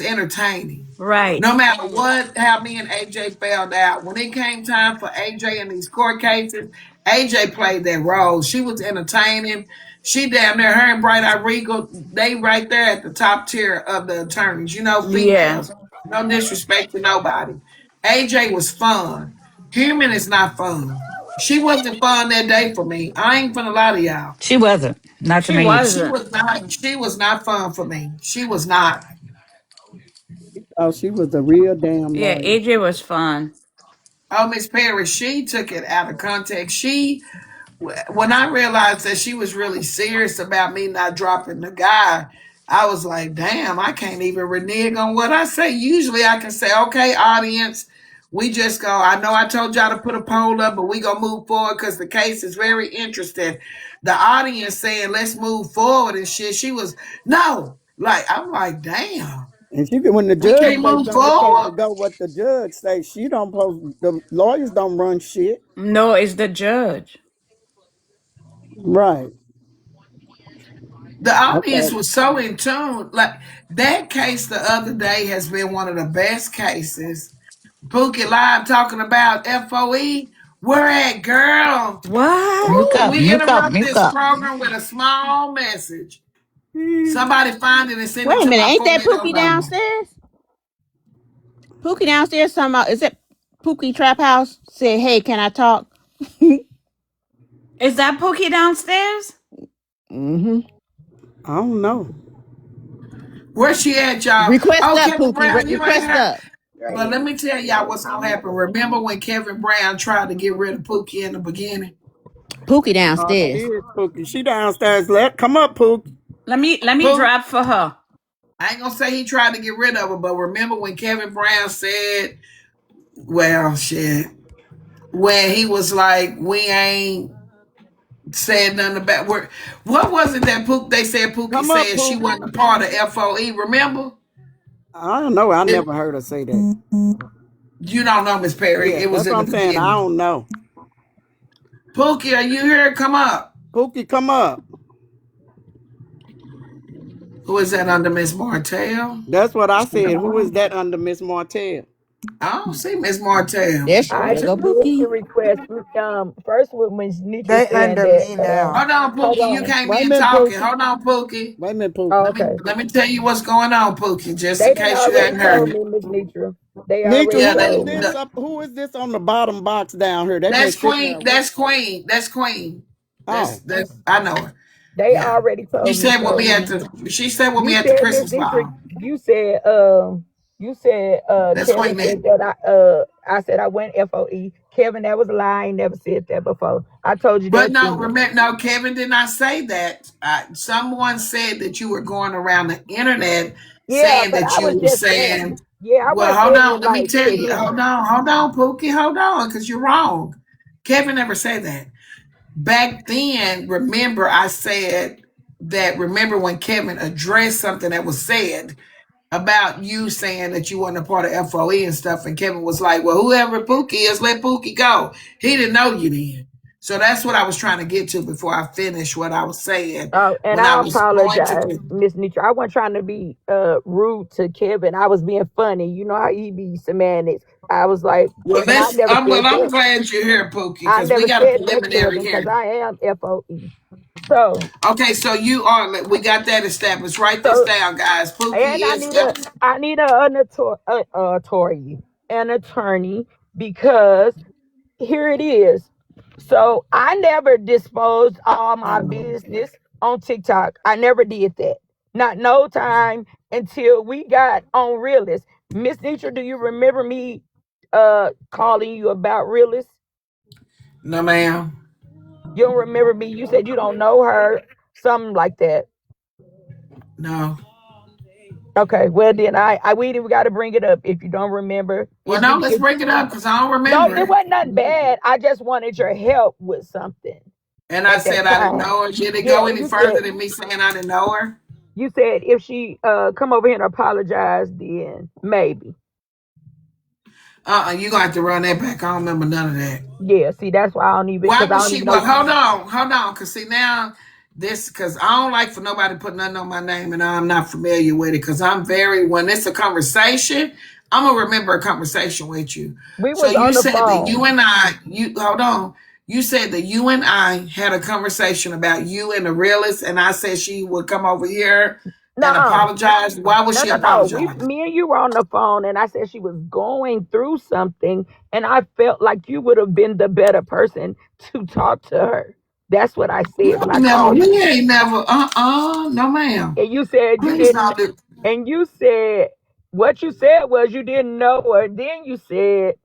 entertaining. Right. No matter what, how me and AJ found out. When it came time for AJ in these court cases, AJ played that role. She was entertaining. She damn near her and Bright Eye Regal, they right there at the top tier of the attorneys. You know, Yeah. females. No disrespect to nobody. AJ was fun. Human is not fun. She wasn't fun that day for me. I ain't gonna lie to y'all. She wasn't. Not to She me either. She wasn't. was not. She was not fun for me. She was not. Oh, she was a real damn Yeah, lawyer. AJ was fun. Oh, Miss Perry, she took it out of context. When I realized that she was really serious about me not dropping the guy, I was like, damn, I can't even renege on what I say. Usually I can say, okay, audience, we just go, I know I told y'all to put a poll up, but we gonna move forward because the case is very interesting. The audience saying, let's move forward and shit. She was, no. Like, I'm like, damn, And she could, when the we judge can't say move something, it's supposed to forward. go what the judge say. She don't post. The lawyers don't run shit. No, it's the judge. Right. The I audience thought, was so in tune. Like that case the other day has been one of the best cases. Pookie Live talking about FOE. Where at, girl? What? Mute Ooh, up, we mute up, interrupt mute this up. program with a small message. Somebody find it and send it Wait a to minute. my Ain't that 480 Pookie number. downstairs? Pookie downstairs talking about, is it Pookie Trap House? Said, hey, can I talk? Is that Pookie downstairs? mm-hmm. I don't know. Where she at, y'all? Request Oh, up, Kevin Pookie. Brown, you ain't Request heard. up. Right But here. let me tell y'all what's gonna happen. Remember when Kevin Brown tried to get rid of Pookie in the beginning? Pookie It downstairs. is Pookie. She downstairs. Let come up, Pookie. Let me Pookie, drop for her. I ain't gonna say he tried to get rid of her, but remember when Kevin Brown said, well, shit, when he was like, we ain't said nothing about what was it that they said Pookie Come up, said she Pookie. wasn't a part of FOE, remember? I don't know. I It, never heard her say that. you don't know, Miss Perry. Yeah, It was that's in what the I'm saying. I beginning. don't know. Pookie, are you here? Come up. Pookie, come up. Who is that under Miss Martell? That's what I said. Who is that under Miss Martell? I don't see Miss Martell. There I go did the Pookie. request. First with Miss Nitra They saying under that. me now. Hold on, Hold Pookie. You on. came Wait a in minute, talking. Pookie. Hold on, Pookie. Wait a minute, Pookie. Oh, Let me okay. let me tell you what's going on, Pookie, just They in didn't case you already hadn't told heard. me, Miss Nitra. They Nitra, already Yeah, who is told me. this up? Who is this on the bottom box down here? They been that's sitting Queen. there. That's Queen. That's Queen. Oh, That's I know her. They Yeah. already She told me. said with So me at the she said with me you at the said, Miss Christmas Nitra, ball. you said That's Kevin Queen Net. said that I said I went FOE. Kevin, that was a lie. I ain't never said that before. I told you But that no, too. remember, no, Kevin did not say that. Someone said that you were going around the internet Yeah, saying but that I was you were just saying. saying, Yeah, I well, wasn't hold saying on, it let me like tell to you. him. Hold on, Pookie, hold on, because you're wrong. Kevin never said that. Back then, remember, I said that, remember when Kevin addressed something that was said about you saying that you weren't a part of FOE and stuff, and Kevin was like, well, whoever Pookie is, let Pookie go. He didn't know you then. So that's what I was trying to get to before I finished what I was saying And when I I was going apologize, to. Miss Netra. I wasn't trying to be rude to Kevin. I was being funny. You know how he be semantics. I was like, Well, and I never well, said I'm that. glad you're here, Pookie, I because we never got a said that, preliminary Kevin, because here. I am FOE. So, Okay, so you are. We got that established. Write this so, down, guys. and Pookie is I need an attorney, because here it is. So I never disposed all my business on TikTok. I never did that. Not no time until we got on Realist. Miss Nitra, do you remember me calling you about Realist? no, ma'am. You don't remember me? You said you don't know her, something like that. No. Okay, well then I we even got to bring it up if you don't remember. Well, no. Let's bring it up because I don't No, remember it it. wasn't nothing bad. I just wanted your help with something And I at that said I didn't time. know her. Did it Yeah, go any further than me saying I didn't know her? you said if she come over here and apologize, then maybe. You gonna have to run that back. I don't remember none of that. Yeah, see, that's why I don't even, Why because I would don't she? even know Well, you. hold on, because see now this because I don't like for nobody to put nothing on my name and I'm not familiar with it because I'm very when it's a conversation, I'm gonna remember a conversation with you. We So was you on the said that phone. you and I, you hold on. You said that you and I had a conversation about you and the realist, and I said she would come over here and No, apologize. Why would no, she no, no. apologize? Me and you were on the phone, and I said she was going through something, and I felt like you would have been the better person to talk to her. That's what I said when I called you. We ain't never, no, ma'am. And you said you Please didn't, don't do. and you said what you said was you didn't know her. Then you said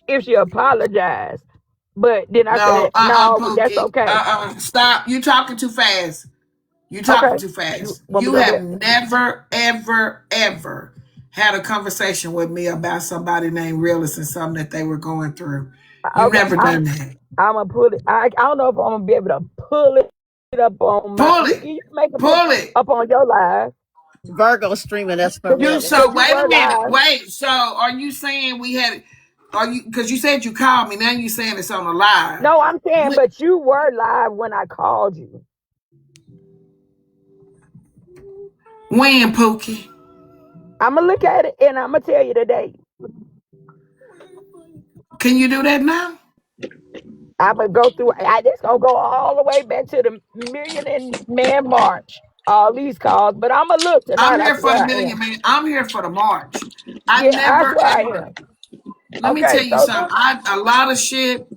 if she apologized. But then I No, said, no, that's Pookie. okay. Stop. You talking too fast. You talking Okay. too You fast. want me You to go have back? never, ever, ever had a conversation with me about somebody named Realist and something that they were going through. You've Okay. never done that. I'm gonna pull it. I don't know if I'm gonna be able to pull it up on my. Pull You it. can make a put Pull it. up on your live Virgo streaming us from You realist. so because you wait a were minute. live. Wait. So are you saying we had are you because you said you called me, now you saying it's on a live. No, I'm saying, When, but you were live when I called you. when Pookie? I'm gonna look at it and I'm gonna tell you the date. Can you do that now? I'm gonna go through. It's gonna go all the way back to the Million and Man March. All these calls, but I'm gonna look I'm tonight. I here for the swear I million, am. man. I'm here for the march. I Yeah, I never swear I ever. am. Let me tell Okay, you so something. look. I a lot of shit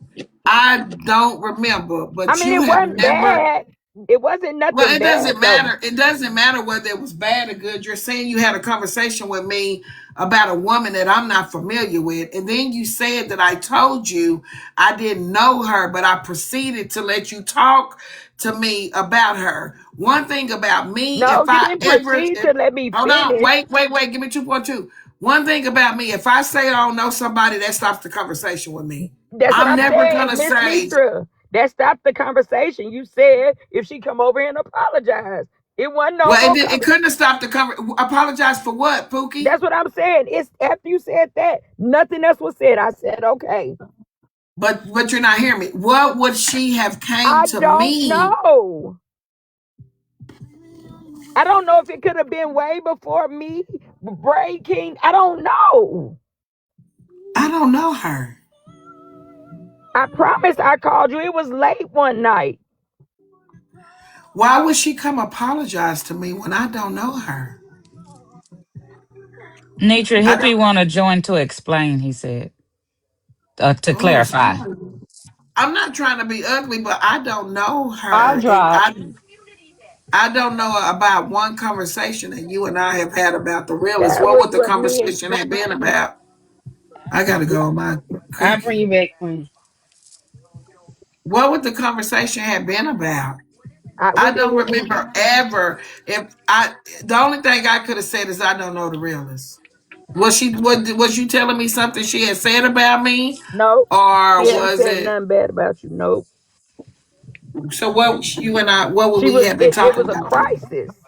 I don't remember, I but mean, you it have wasn't never. bad. It wasn't Well, nothing it bad doesn't though. matter. It doesn't matter whether it was bad or good. You're saying you had a conversation with me about a woman that I'm not familiar with. And then you said that I told you I didn't know her, but I proceeded to let you talk to me about her. One thing about me, No, if you I didn't ever, proceed to let me hold on, finish. wait, give me 2.2. One thing about me, if I say I don't know somebody, that stops the conversation with me. That's what I'm I'm never saying, gonna Miss say, Nitra. That stopped the conversation. You said if she come over here and apologize, it wasn't no well, more it conversation. couldn't have stopped the conversation. Apologize for what, Pookie? That's what I'm saying. It's after you said that, nothing else was said. I said, okay. But you're not hearing me. What would she have came I to don't me? know. I don't know if it could have been way before me breaking. I don't know. I don't know her. I promise I called you. It was late one night. Why would she come apologize to me when I don't know her? Nature I Hippie don't. want to join to explain, he said, to Oh, clarify. I'm not trying to be ugly, but I don't know I'll her, and drop. I don't know about one conversation that you and I have had about the realest. That What was would the what me and conversation have been about? I gotta go on my I'll bring cookie. you back, Queen. What would the conversation have been about? we I don't didn't. remember ever. If I, the only thing I could have said is I don't know the realness. Was you telling me something she had said about me, Nope. or She hadn't was said it? nothing bad about you. Nope. So what you and I? What would She we was. have been It talking was a about then? crisis,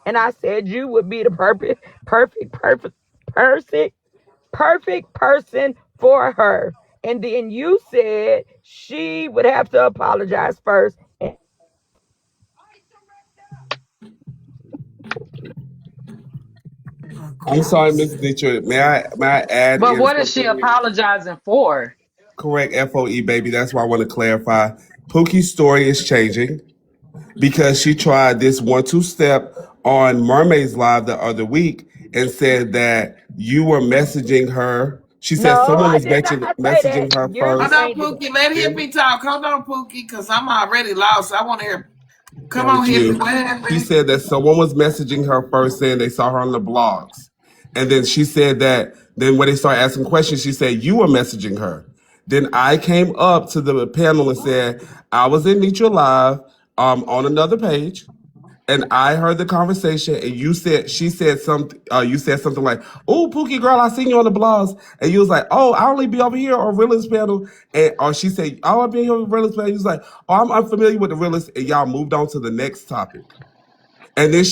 and I said you would be the perfect person for her. And then you said she would have to apologize first. I'm sorry, Miss Netra. May I add But in what is she something? apologizing for? Correct, FOE baby. That's why I want to clarify. Pookie's story is changing because she tried this 1-2 step on Mermaid's Live the other week and said that you were messaging her. She said No, someone I was did not say that. messaging her You're Hold first. on, changing it. Pookie. Let Then Hippie talk. Hold on, Pookie, because I'm already lost. I want to hear. Come on, thank Hippie. you. What She happened? said that someone was messaging her first saying they saw her on the blogs. And then she said that then when they started asking questions, she said you were messaging her. Then I came up to the panel and said, I was in Neutral Live on another page. And I heard the conversation, and she said something. You said something like, "Oh, Pookie girl, I seen you on the blogs," and you was like, "Oh, I only be over here on realist panel," and or she said, "Oh, I be here on realist panel." You was like, "Oh, I'm unfamiliar with the realist," and y'all moved on to the next topic. And then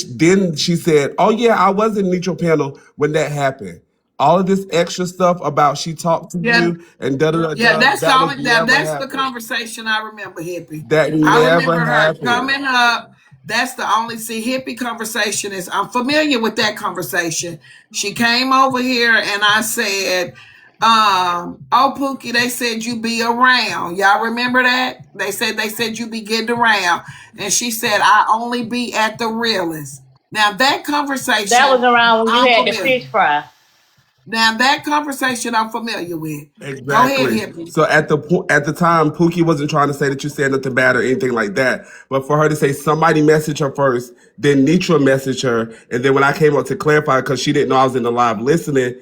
she said, "Oh yeah, I was in neutral panel when that happened." All of this extra stuff about she talked to Yeah, you and da da da yeah. da. That's the That was only that. never That's the happened. conversation I remember, Hippie. That I never remember her happened. coming up. That's the only Hippie conversation is. I'm familiar with that conversation. She came over here and I said, "Oh Pookie, they said you be around. Y'all remember that? They said you be getting around." And she said, "I only be at the realest." Now that That was conversation, around when you I'm had the familiar. fish fry. Now that conversation I'm familiar with. Go ahead, Exactly. Hippie. So at the time, Pookie wasn't trying to say that you said nothing bad or anything like that. But for her to say somebody messaged her first, then Netra messaged her, and then when I came up to clarify because she didn't know I was in the live listening,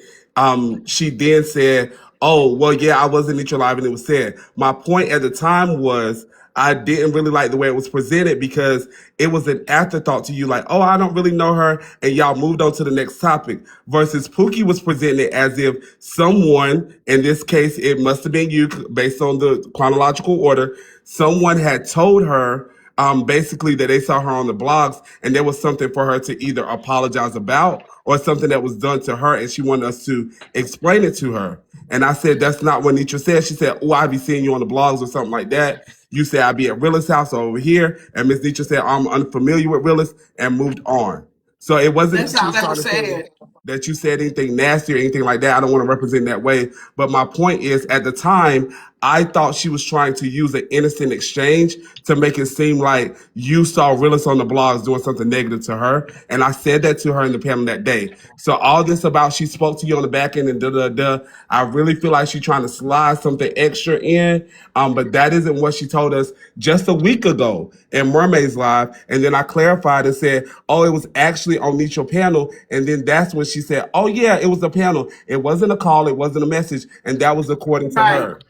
she then said, "Oh, well, yeah, I was in Netra live, and it was said." My point at the time was I didn't really like the way it was presented because it was an afterthought to you, like, oh, I don't really know her, and y'all moved on to the next topic. Versus Pookie was presented as if someone, in this case, it must have been you, based on the chronological order, someone had told her basically that they saw her on the blogs, and there was something for her to either apologize about or something that was done to her, and she wanted us to explain it to her. And I said, that's not what Nitra said. She said, oh, I be seeing you on the blogs or something like that. You said, I be at Realist house or over here. And Miss Nitra said, I'm unfamiliar with Realist and moved on. So it wasn't That's that she all was that trying was to say said. that you said anything nasty or anything like that. I don't want to represent that way. But my point is, at the time, I thought she was trying to use an innocent exchange to make it seem like you saw Realist on the blogs doing something negative to her. And I said that to her in the panel that day. So all this about she spoke to you on the back end and da da da, I really feel like she's trying to slide something extra in. But that isn't what she told us just a week ago in Mermaid's Live. And then I clarified and said, oh, it was actually on Neutral Panel. And then that's when she said, oh, yeah, it was a panel. It wasn't a call. It wasn't a message. And that was according to Right, her.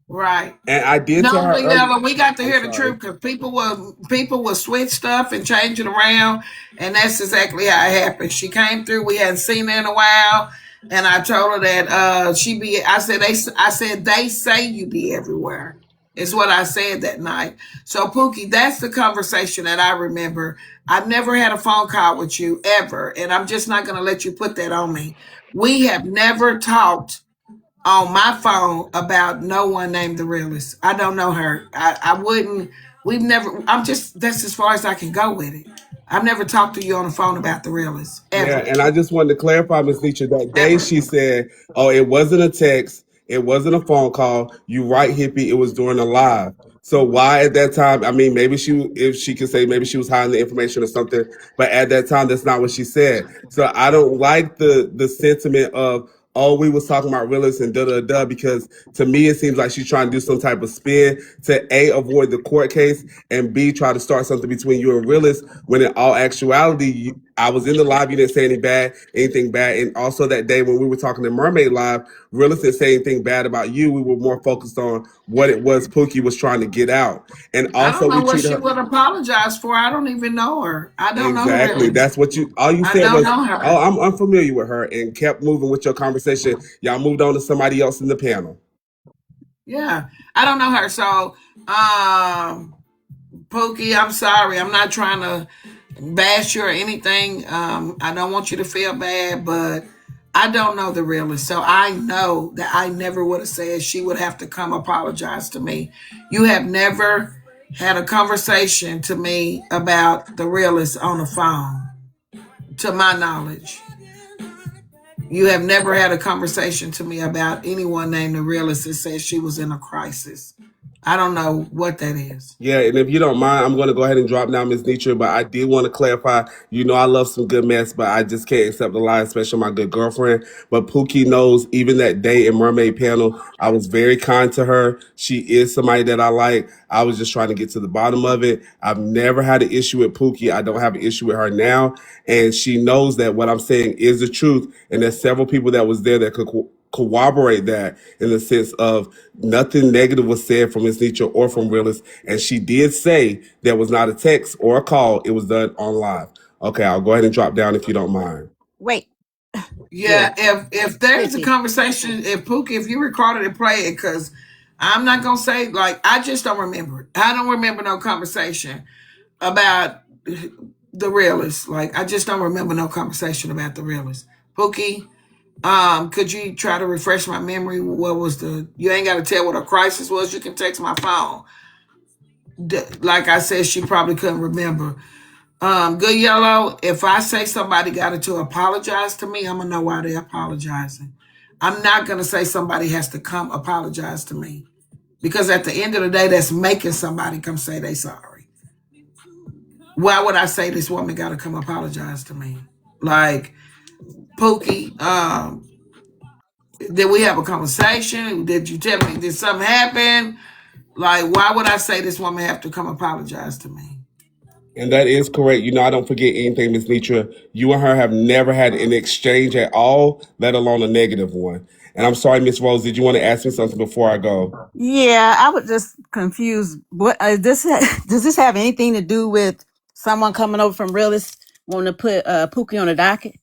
right. And I did tell No, her earlier. Nella, we got to I'm hear the sorry. truth because people will switch stuff and change it around, and that's exactly how it happened. She came through. We hadn't seen her in a while, and I told her that she be. I said they say you be everywhere. Is what I said that night. So Pookie, that's the conversation that I remember. I've never had a phone call with you ever, and I'm just not going to let you put that on me. We have never talked on my phone about no one named the realist. I don't know her. I wouldn't. We've never. I'm just. That's as far as I can go with it. I've never talked to you on the phone about the realist Yeah, ever, and I just wanted to clarify, Miss Nietzsche, that day ever. she said, oh, it wasn't a text, it wasn't a phone call. You right, hippie, it was during a live. So why at that time? I mean, maybe if she could say maybe she was hiding the information or something, but at that time, that's not what she said. So I don't like the sentiment of, oh, we was talking about realists and da da da, because to me it seems like she's trying to do some type of spin to A, avoid the court case, and B, try to start something between you and realists, when in all actuality, I was in the live, you didn't say anything bad. And also that day when we were talking to Mermaid Live, realists didn't say anything bad about you. We were more focused on what it was Pookie was trying to get out. And I don't also know we what treated she her. would apologize for. I don't even know her. I don't know the Exactly. realist. That's what all you I said don't was, know oh, her. I'm unfamiliar with her, and kept moving with your conversation. Y'all moved on to somebody else in the panel. Yeah, I don't know her. So, Pookie, I'm sorry. I'm not trying to bash you or anything. I don't want you to feel bad, but I don't know the realist, so I know that I never would have said she would have to come apologize to me. You have never had a conversation to me about the realist on the phone, to my knowledge. You have never had a conversation to me about anyone named the realist that said she was in a crisis. I don't know what that is. Yeah, and if you don't mind, I'm going to go ahead and drop down Miss Netra, but I did want to clarify. You know, I love some good mess, but I just can't accept the lie, especially my good girlfriend. But Pookie knows even that day in Mermaid panel, I was very kind to her. She is somebody that I like. I was just trying to get to the bottom of it. I've never had an issue with Pookie. I don't have an issue with her now. And she knows that what I'm saying is the truth. And there's several people that was there that could corroborate that in the sense of nothing negative was said from Miss Nietzsche or from Realist. And she did say there was not a text or a call. It was done on live. Okay, I'll go ahead and drop down if you don't mind. Wait. Yeah, Yeah. if there's a Listen. conversation, if Pookie, if you recorded it, play it, because I'm not gonna say like I just don't remember it. I don't remember no conversation about the realist. Like I just don't remember no conversation about the realist. Pookie, could you try to refresh my memory? What was the? You ain't got to tell what a crisis was. You can text my phone. Like I said, she probably couldn't remember. Good Yellow. If I say somebody got it to apologize to me, I'm gonna know why they're apologizing. I'm not gonna say somebody has to come apologize to me because at the end of the day, that's making somebody come say they sorry. Why would I say this woman got to come apologize to me? Like Pookie, did we have a conversation? Did you tell me did something happen? Like, why would I say this woman have to come apologize to me? And that is correct. You know, I don't forget anything, Miss Nitra. You and her have never had an exchange at all, let alone a negative one. And I'm sorry, Miss Rose, did you want to ask me something before I go? Yeah, I was just confused. What this does this have anything to do with someone coming over from Realist wanting to put Pookie on the docket?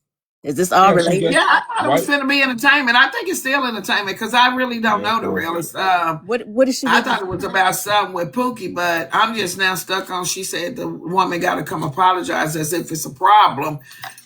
Is this all Yeah, she related? just Yeah, I thought it was right. going to be entertainment. I think it's still entertainment because I really don't Yeah, of know the course. realist. What does she I want? thought it was about something with Pookie, but I'm just now stuck on. She said the woman got to come apologize as if it's a problem,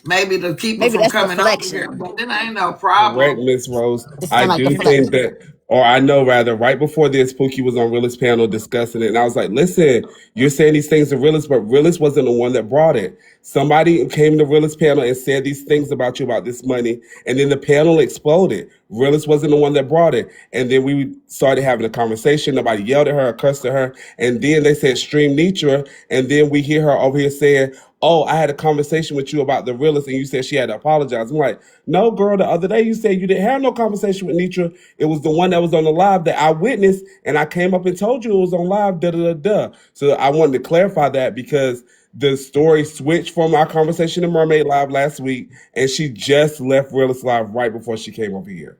maybe to keep her Maybe from that's coming over deflection. here. But then ain't no Correct, problem. Miss Rose. It I sounds like do think deflection. that, or I know rather, right before this, Pookie was on Realist panel discussing it, and I was like, "Listen, you're saying these things to Realist, but Realist wasn't the one that brought it. Somebody came to Realist panel and said these things about you about this money, and then the panel exploded. Realist wasn't the one that brought it, and then we started having a conversation. Nobody yelled at her or cussed at her, and then they said stream Nitra, and then we hear her over here saying." Oh, I had a conversation with you about the realist and you said she had to apologize. I'm like, no, girl, the other day you said you didn't have no conversation with Nitra. It was the one that was on the live that I witnessed and I came up and told you it was on live, da da da da. So I wanted to clarify that because the story switched from our conversation in Mermaid Live last week and she just left Realist Live right before she came over here.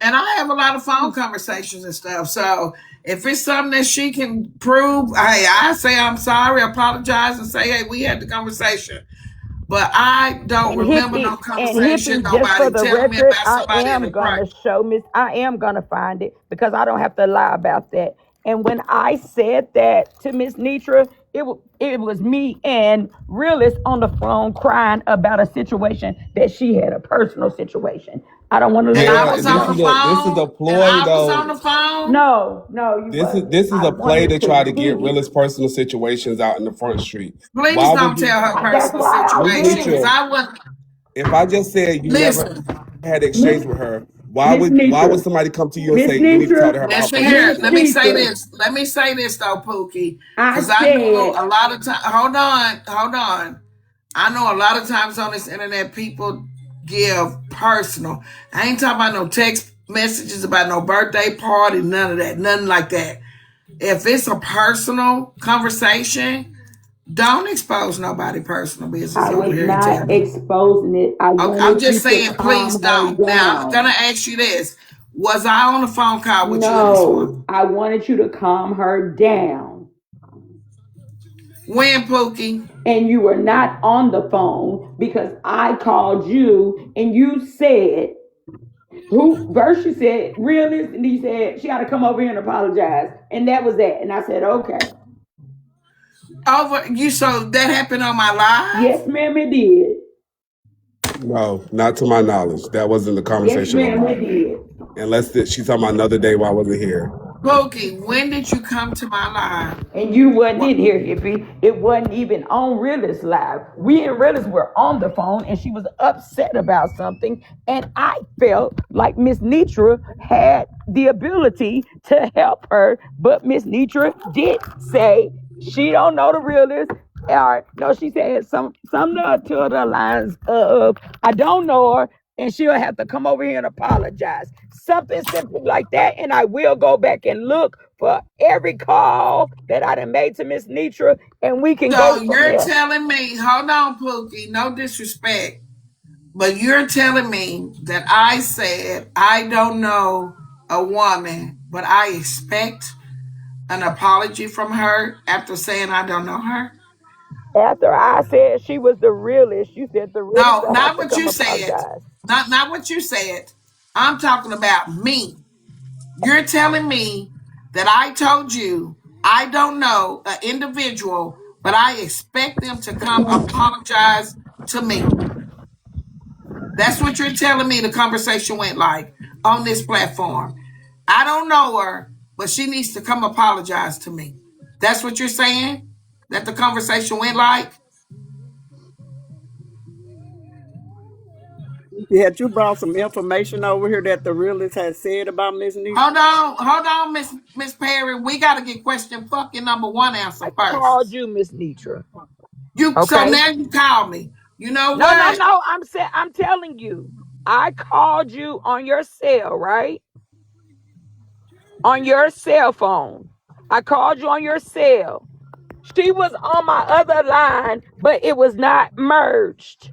And I have a lot of phone conversations and stuff. So if it's something that she can prove, hey, I say I'm sorry, apologize, and say, hey, we had the conversation. But I don't And remember no hippie, and conversation, hippie, just for nobody the telling me record, about I somebody in am the gonna crisis. show Miss. I am gonna find it because I don't have to lie about that. And when I said that to Miss Nitra, it was me and Realist on the phone crying about a situation that she had, a personal situation. I don't want to And live I Yeah, like was this on is the that. phone, a and ploy I was on though. the phone. No, no, you wasn't. This is I a play wanted to to try to get see. realist personal situations out in the front street. Please Why would don't you, tell her That's personal why I Miss situation because did it. Nietzsche? I was If I just said you never listen. had exchange Miss with her, Miss why would Nitra, somebody come to you and Miss say you need to talk to Nitra, her about her Listen personal here. Miss Let me situation? say Nitra. this. Let me say this though, Pookie, I because I know said, a lot of time. Hold on. I know a lot of times on this internet, people give personal. I ain't talking about no text messages about no birthday party, none of that, nothing like that. If it's a personal conversation, don't expose nobody' personal business I over was here and tell not me. exposing it. I Okay, I'm wanted you just to saying, please calm her don't. Now, I'm gonna down. ask you this: was I on the phone call with you and this No, woman? I wanted you to calm her down. When, Pookie? And you were not on the phone because I called you and you said, who first you said realist, and you said she got to come over here and apologize. And that was that. And I said, okay. Over you, so that happened on my live. Yes, ma'am, it did. No, not to my knowledge. That wasn't the Yes, conversation ma'am, we online. did. Unless she's talking about another day while I wasn't here. Pookie, when did you come to my live? And you wasn't What? in here, hippie. It wasn't even on Realist Live. We and Realist were on the phone, and she was upset about something. And I felt like Miss Netra had the ability to help her, but Miss Netra did say she don't know the Realist. Or no, she said some to the lines of I don't know her, and she'll have to come over here and apologize. Something simple like that, and I will go back and look for every call that I done made to Miss Netra, and we can So go from you're there. telling me, hold on, Pookie, no disrespect, but you're telling me that I said I don't know a woman, but I expect an apology from her after saying I don't know her? After I said she was the realest, you said the realest No, will have not to what come you said. apologize. Not what you said. I'm talking about me. You're telling me that I told you I don't know an individual, but I expect them to come apologize to me. That's what you're telling me the conversation went like on this platform. I don't know her, but she needs to come apologize to me. That's what you're saying? That the conversation went like? Had you brought some information over here that the realist had said about Miss Nietzsche? Hold on, Miss Perry. We gotta get question fucking number one answer I first. called you Miss Netra. You so Okay? now you call me. You know No, no, what? no. I'm telling you. I called you on your cell, right? On your cell phone. I called you on your cell. She was on my other line, but it was not merged.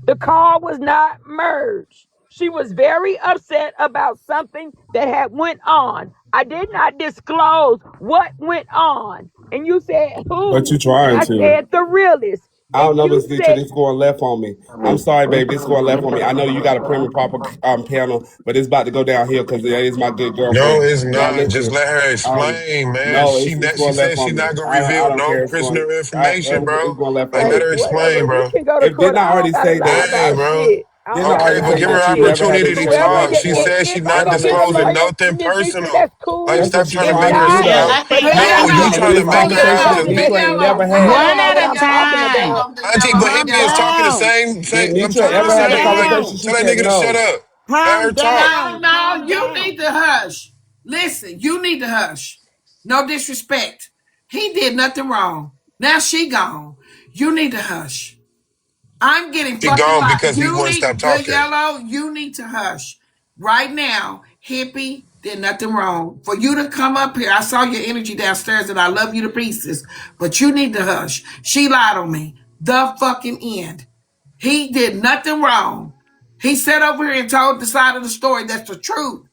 The call was not merged. She was very upset about something that had went on. I did not disclose what went on. And you said But you who? And trying I to. said the realest. I don't And know, you Miss Dietrich, said this going left on me. I'm sorry, baby, this going left on me. I know you got a prim and proper panel, but it's about to go downhill because that is my good No, girlfriend. it's Now not. Just listen, let her um, explain, man. no, She it's she going left said she on me. not gonna I reveal don't no care. personal information, It's bro. going left on Like, let me. hey, her explain, whatever. We bro. can go to court. Didn't I I already don't gotta say lie that? Dang, about bro. shit. I don't Didn't I gotta Okay, already lie well, say give about her that an you shit. never had a opportunity to chance Whoever not talk. to you She call said me? she That not don't make disclosing sense. nothing Miss Nietzsche, personal. that's cool. Like, That's stop what you're trying to Then make trying to her do, why though. sound. I then think why No, Hell am that's you I no. But trying this to make her Hell sound no. as conversation, big. Nitra Hell ain't no. never Hell had. don't one know at what a no. I'm talking We time. about. gonna do Auntie, never but heard Hippie that is talking the before. Down, same. Nitra I'm ever just had calm the saying, like, conversation, down, she tell that said nigga to shut no. up. Let her calm talk. No, down, no. calm You need down. to hush. Listen, you need to hush. No disrespect. He did nothing wrong. Now she gone. You need to hush. I'm getting She fucking gone loud. because he You wouldn't stop need good talking. yellow. You need to hush right now. Hippie did nothing wrong. For you to come up here, I saw your energy downstairs, and I love you to pieces. But you need to hush. She lied on me. The fucking end. He did nothing wrong. He sat over here and told the side of the story that's the truth.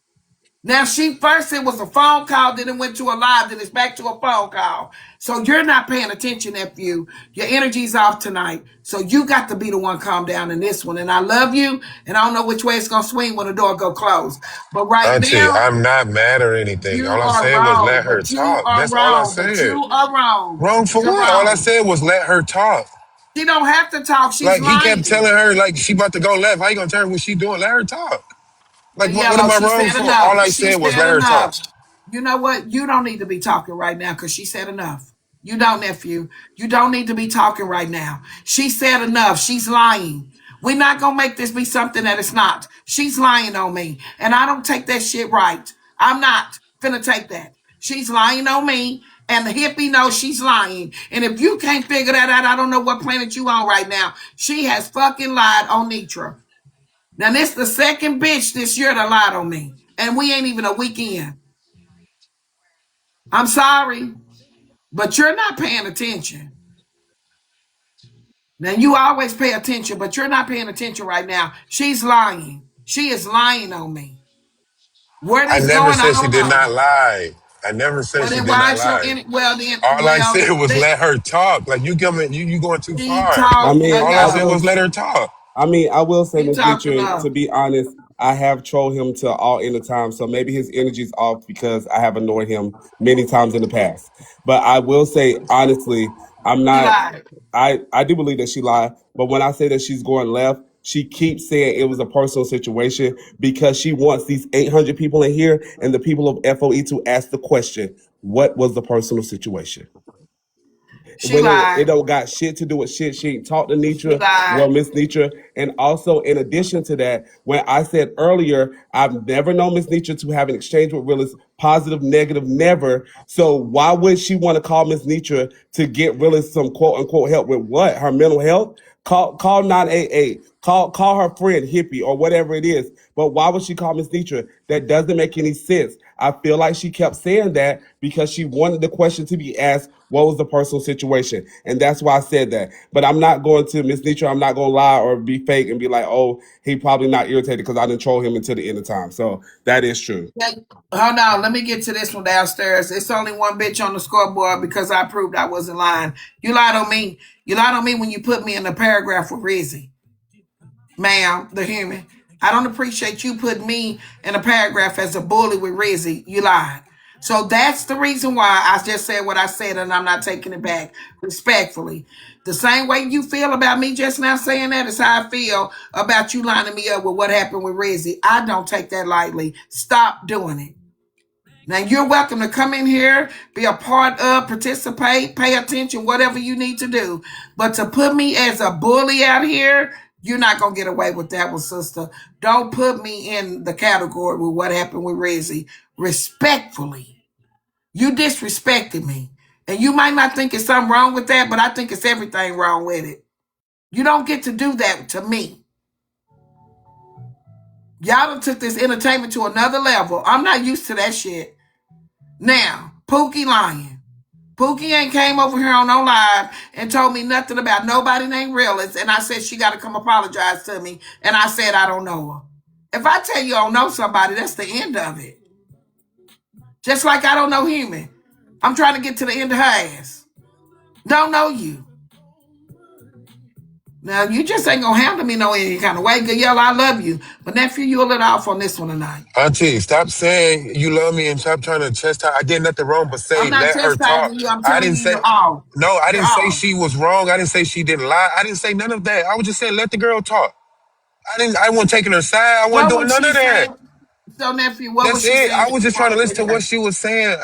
Now she first it was a phone call, then it went to a live, then it's back to a phone call. So you're not paying attention, nephew. Your energy's off tonight. So you got to be the one calm down in this one. And I love you, and I don't know which way it's gonna swing when the door go closed. But right Auntie, now, I'm not mad or anything. you All I are said was wrong. let her But you talk. are That's all I wrong. But said. you are wrong. Wrong for You're what? All I wrong. said was let her talk. She don't have to talk. She's Like, he kept lying. telling her, like, she about to go left. How you gonna tell her what she doing? Let her talk. Like, But what am yellow, I she wrong said for? All enough. I She said was let said her talk. enough. You know what? You don't need to be talking right now because she said enough. You don't, nephew. You don't need to be talking right now. She said enough. She's lying. We're not going to make this be something that it's not. She's lying on me. And I don't take that shit right. I'm not finna take that. She's lying on me. And the hippie knows she's lying. And if you can't figure that out, I don't know what planet you on right now. She has fucking lied on Netra. Now this the second bitch this year that lied on me. And we ain't even a weekend. I'm sorry, but you're not paying attention. Now you always pay attention, but you're not paying attention right now. She's lying. She is lying on me. Where I this never going, I said she don't did know. not lie. I never said Well she then did why not is your lie. well then All I well said was they, let her talk. Like, you going too she far. I talked mean, All I I said enough. was will. let her talk. I will say, She Miss talked Dietrich, enough. to be honest, I have trolled him to all end of time. So maybe his energy's off because I have annoyed him many times in the past. But I will say, honestly, I'm She not. lied. I do believe that she lied, but when I say that she's going left, she keeps saying it was a personal situation because she wants these 800 people in here and the people of FOE to ask the question, what was the personal situation? She When it lied. don't got shit to do with shit. She ain't talked to She Netra, well, lied. Miss Netra. And also, in addition to that, when I said earlier, I've never known Miss Netra to have an exchange with Willis, positive, negative, never. So why would she want to call Miss Netra to get Willis some quote unquote help with what? Her mental health? Call 988. Call her friend Hippie or whatever it is. But why would she call Miss Netra? That doesn't make any sense. I feel like she kept saying that because she wanted the question to be asked, what was the personal situation? And that's why I said that. But I'm not going to Miss Netra, I'm not gonna lie or be fake and be like, oh, he probably not irritated because I didn't troll him until the end of time. So that is true. Hey, hold on, let me get to this one downstairs. It's only one bitch on the scoreboard because I proved I wasn't lying. You lied on me. You lied on me when you put me in the paragraph with Rizzy. Ma'am, the human. I don't appreciate you putting me in a paragraph as a bully with Rizzy. You lied. So that's the reason why I just said what I said and I'm not taking it back respectfully. The same way you feel about me just now saying that is how I feel about you lining me up with what happened with Rizzy. I don't take that lightly. Stop doing it. Now you're welcome to come in here, be a part of, participate, pay attention, whatever you need to do. But to put me as a bully out here, you're not gonna get away with that one, sister. Don't put me in the category with what happened with Rizzy. Respectfully, you disrespected me, and you might not think it's something wrong with that, but I think it's everything wrong with it. You don't get to do that to me. Y'all done took this entertainment to another level. I'm not used to that shit. Now, Pookie lying. Pookie ain't came over here on no live and told me nothing about nobody named Realist. And I said she got to come apologize to me. And I said I don't know her. If I tell you I don't know somebody, that's the end of it. Just like I don't know Human. I'm trying to get to the end of her ass. Don't know you. Now, you just ain't going to handle me no any kind of way. Good yell, I love you. But nephew, you a little off on this one tonight. Auntie, stop saying you love me and stop trying to chastise. I did nothing wrong but I'm say not let her talk. chastising you. I'm I telling didn't you say you're off. no. I You're didn't say off. she was wrong. I didn't say she didn't lie. I didn't say none of that. I was just saying let the girl talk. I didn't. I wasn't taking her side. I wasn't What doing would none she of that. say? So, nephew, what was That's she it. saying I that was you just trying to wanted to listen to what hear? she was saying,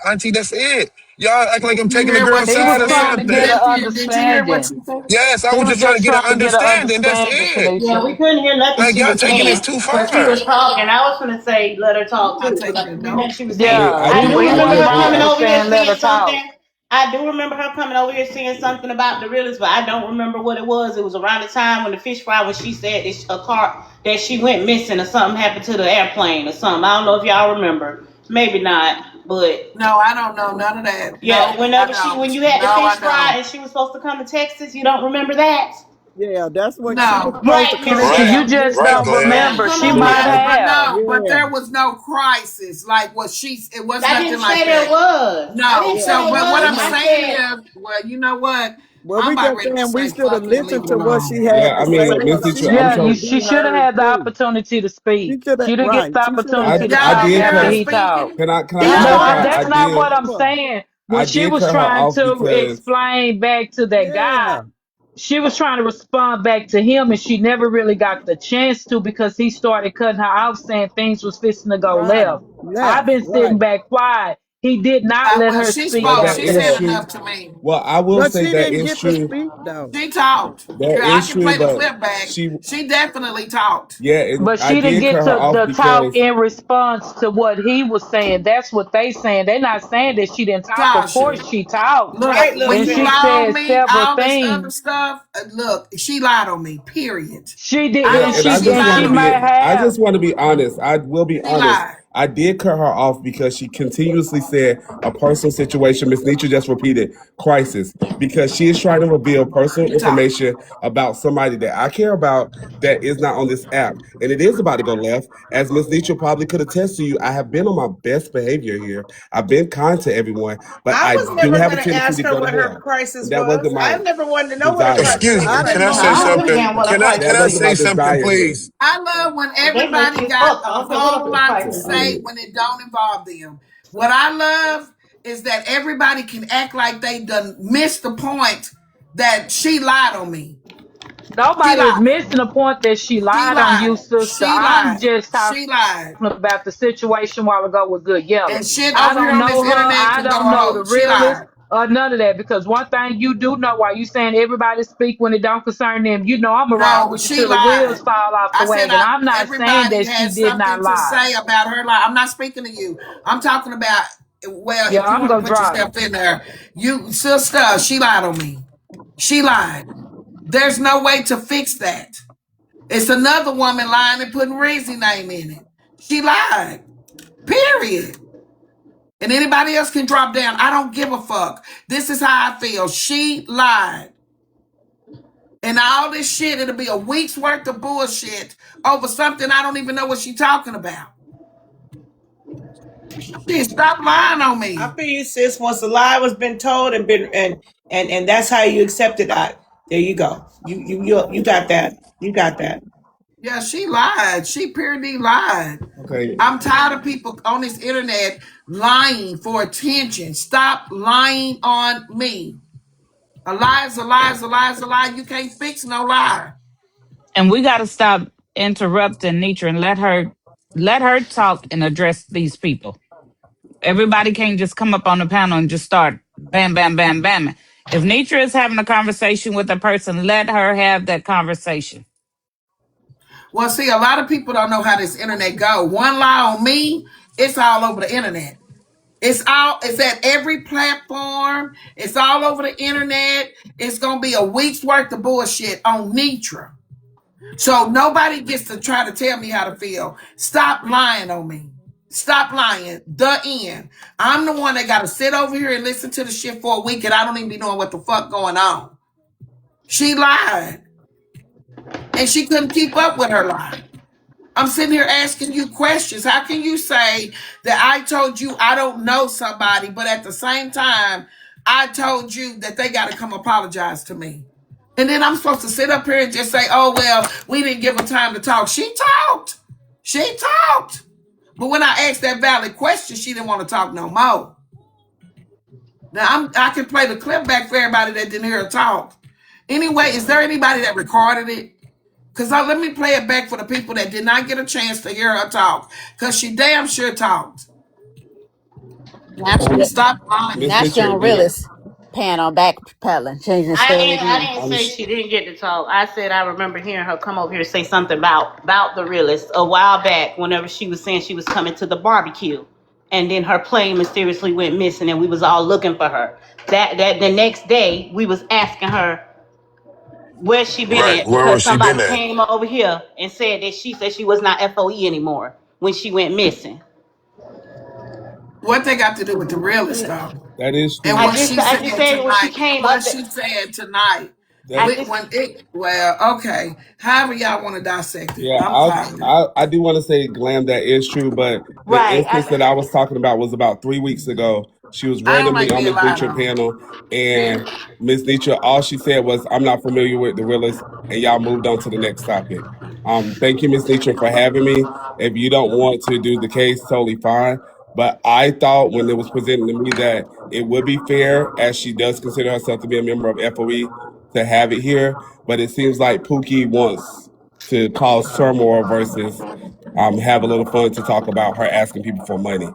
Auntie. That's it. Y'all act like Did I'm you taking the hear what girl's she He was side or trying said? to get something. an Nephew, did you hear what understanding. she said? Yes, I He was was just trying to just get an trying to get an understanding. That's understanding, it. Yeah, Kanisha. we couldn't hear nothing Like she y'all was taking this saying too because she was far. talking. I was gonna say let her I'm talk too not because I taking it, couldn't hear nothing no. she was I saying. mean, Yeah, I I he do do he I remember do wasn't her agree. wrong coming for over here saying let saying her talk. something. I do remember her coming over here saying something about the realest, but I don't remember what it was. It was around the time when the fish fry when she said this, a car that she went missing or something happened to the airplane or something. I don't know if y'all remember. Maybe not, but No, I don't know none of that. yeah, No, I when don't. you had the No, I fish fry don't. and she was supposed to come to Texas, you don't remember that? Yeah, that's what she was No. supposed to Right, Miss come Kanisha, back you Right, and Shell. get just right, don't back with Yeah, Glenn. remember. her. come She on, Miss might Yeah, Shell. but have. no, but Yeah, there was no crisis like what she, it was I nothing didn't like say there that. was. I No. didn't yeah. say So, there but what was. I'm We I saying said is, well, you know what? well, I'm we about just ready to saying we say should have fuck it and listened leave it to what she alone. had Yeah, to I say mean, Miss because Nietzsche, she I'm Yeah, wanted to you. so She be should have heard had the too. opportunity to She speak. should have She didn't get right. the She should have opportunity had to the I Y'all talk didn't did hear after her cut. he talked. speaking. Can I Y'all She No, didn't should hear have clarify? her that's I had not did what I'm the saying. I What she did was cut her trying off to because explain back to that guy, yeah, she was trying to respond back to him, and she never really got the chance to because he started cutting her off, saying things was fixing to go right. left. I've Left, been right. sitting back quiet. He did not let Well, her she speak well spoke. that She after is said that. true. enough to me. Well, I will But say she that didn't is get to true. speak though. She talked. That Girl, I is can true, play the but clip back. she She definitely talked. yeah, and But I she didn't did get cut her to off the talk because in response to what he was saying. That's what they saying. They're not saying that she didn't talk. Of Tasha, course she talked. look, Right, little when And you she sis. lie on said me, several all this other things. stuff, look, she lied on me, period. She did I yeah, and don't and think I she she just and want lied she to on be might me. I have. just want to be honest. I will be She honest. lied. I did cut her off because she continuously said a personal situation. Miss Nietzsche just repeated crisis because she is trying to reveal personal She talked. information about somebody that I care about that is not on this app. And it is about to go left. As Miss Nietzsche probably could attest to you, I have been on my best behavior here. I've been kind to everyone, but I I was do never have a going to tendency ask to her go to what her hell. crisis And that was. wasn't my I never wanted to know what her desire. crisis Excuse was. I me. I Can didn't I just know say wanted to I know don't give what a something? she damn was what her saying. That crisis Can I wasn't is. my say something, desire here. please? I love when Well, they everybody messy as got fuck. I a don't care what whole her lot to crisis say is. when it don't involve them. What I love is that everybody can act like they done missed the point that she lied on me. She Nobody is lied. missing the point that she She lied on you, lied. sister. She I'm lied. just talking She lied. about the situation while ago with Good And Yellow. shit I over here don't on this know her. internet I can go don't a know hoe. the She realist lied. or none of that. Because one thing you do know, while you saying everybody speak when it don't concern them, you know I'm around No, with you she till the wheels lied. fall off the I said wagon. I'm not saying everybody that she has did not something to lie. say about her lie. I'm not speaking to you. I'm talking about, well, Yeah, if you I'm want to gonna put drop. yourself in there, you sister, she lied on me. She lied. There's no way to fix that. It's another woman lying and putting Rizzy's name in it. She lied. Period. And anybody else can drop down. I don't give a fuck. This is how I feel. She lied. And all this shit, it'll be a week's worth of bullshit over something I don't even know what she's talking about. Shit, stop lying on I me. feel you, sis. Once the lie was been told and been and that's how you accept it. There you go. You got that. You got that. Yeah, she lied. She purely lied. Okay. I'm tired of people on this internet lying for attention. Stop lying on me. A lie is a lie is a lie is a lie. You can't fix no lie. And we got to stop interrupting Nitra and let her talk and address these people. Everybody can't just come up on the panel and just start bam, bam, bam, bam. If Nitra is having a conversation with a person, let her have that conversation. Well, see, a lot of people don't know how this internet go. One lie on me, it's all over the internet. It's at every platform. It's all over the internet. It's gonna be a week's worth of bullshit on Netra. So nobody gets to try to tell me how to feel. Stop lying on me. Stop lying. The end. I'm the one that gotta sit over here and listen to the shit for a week and I don't even be knowing what the fuck going on. She lied. And she couldn't keep up with her lie. I'm sitting here asking you questions. How can you say that I told you I don't know somebody, but at the same time, I told you that they got to come apologize to me? And then I'm supposed to sit up here and just say, oh, well, we didn't give her time to talk. She talked. She talked. But when I asked that valid question, she didn't want to talk no more. Now, I can play the clip back for everybody that didn't hear her talk. Anyway, is there anybody that recorded it? Because let me play it back for the people that did not get a chance to hear her talk. Because she damn sure talked. Now she, Stop now lying. she on realist panel backpedaling, changing the story I again. didn't say she didn't get to talk. I said I remember hearing her come over here say something about the realist a while back. Whenever she was saying she was coming to the barbecue, and then her plane mysteriously went missing, and we was all looking for her. That the next day we was asking her where she been Right. at Where because was she been somebody at? came over here and said that she said she was not FOE anymore when she went missing. What they got to do with the realest though? That is And true. I just said when she came what up she said tonight. I That just Well, okay. However y'all want to dissect it. yeah, I'm fine. I do want to say, Glam, that is true, but the right. instance that I was talking about was about 3 weeks ago. She was I don't randomly like on being Miss lied Nietzsche on. panel, and Miss Nietzsche, all she said was, "I'm not familiar with the realist," and y'all moved on to the next topic. Thank you, Miss Nietzsche, for having me. If you don't want to do the case, totally fine. But I thought when it was presented to me that it would be fair, as she does consider herself to be a member of FOE, to have it here. But it seems like Pookie wants to cause turmoil versus have a little fun to talk about her asking people for money.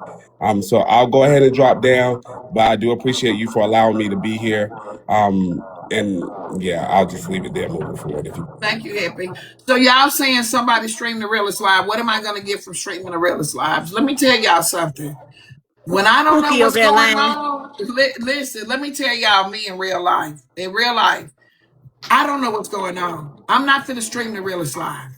So I'll go ahead and drop down, but I do appreciate you for allowing me to be here. And yeah, I'll just leave it there moving forward. If you Thank you, Happy. So y'all saying somebody stream the realest live. What am I gonna get from streaming the realest lives? Let me tell y'all something. When I don't know Pookie over what's there going lying. on, listen, let me tell y'all me in real life. In real life, I don't know what's going on. I'm not finna stream the realest live.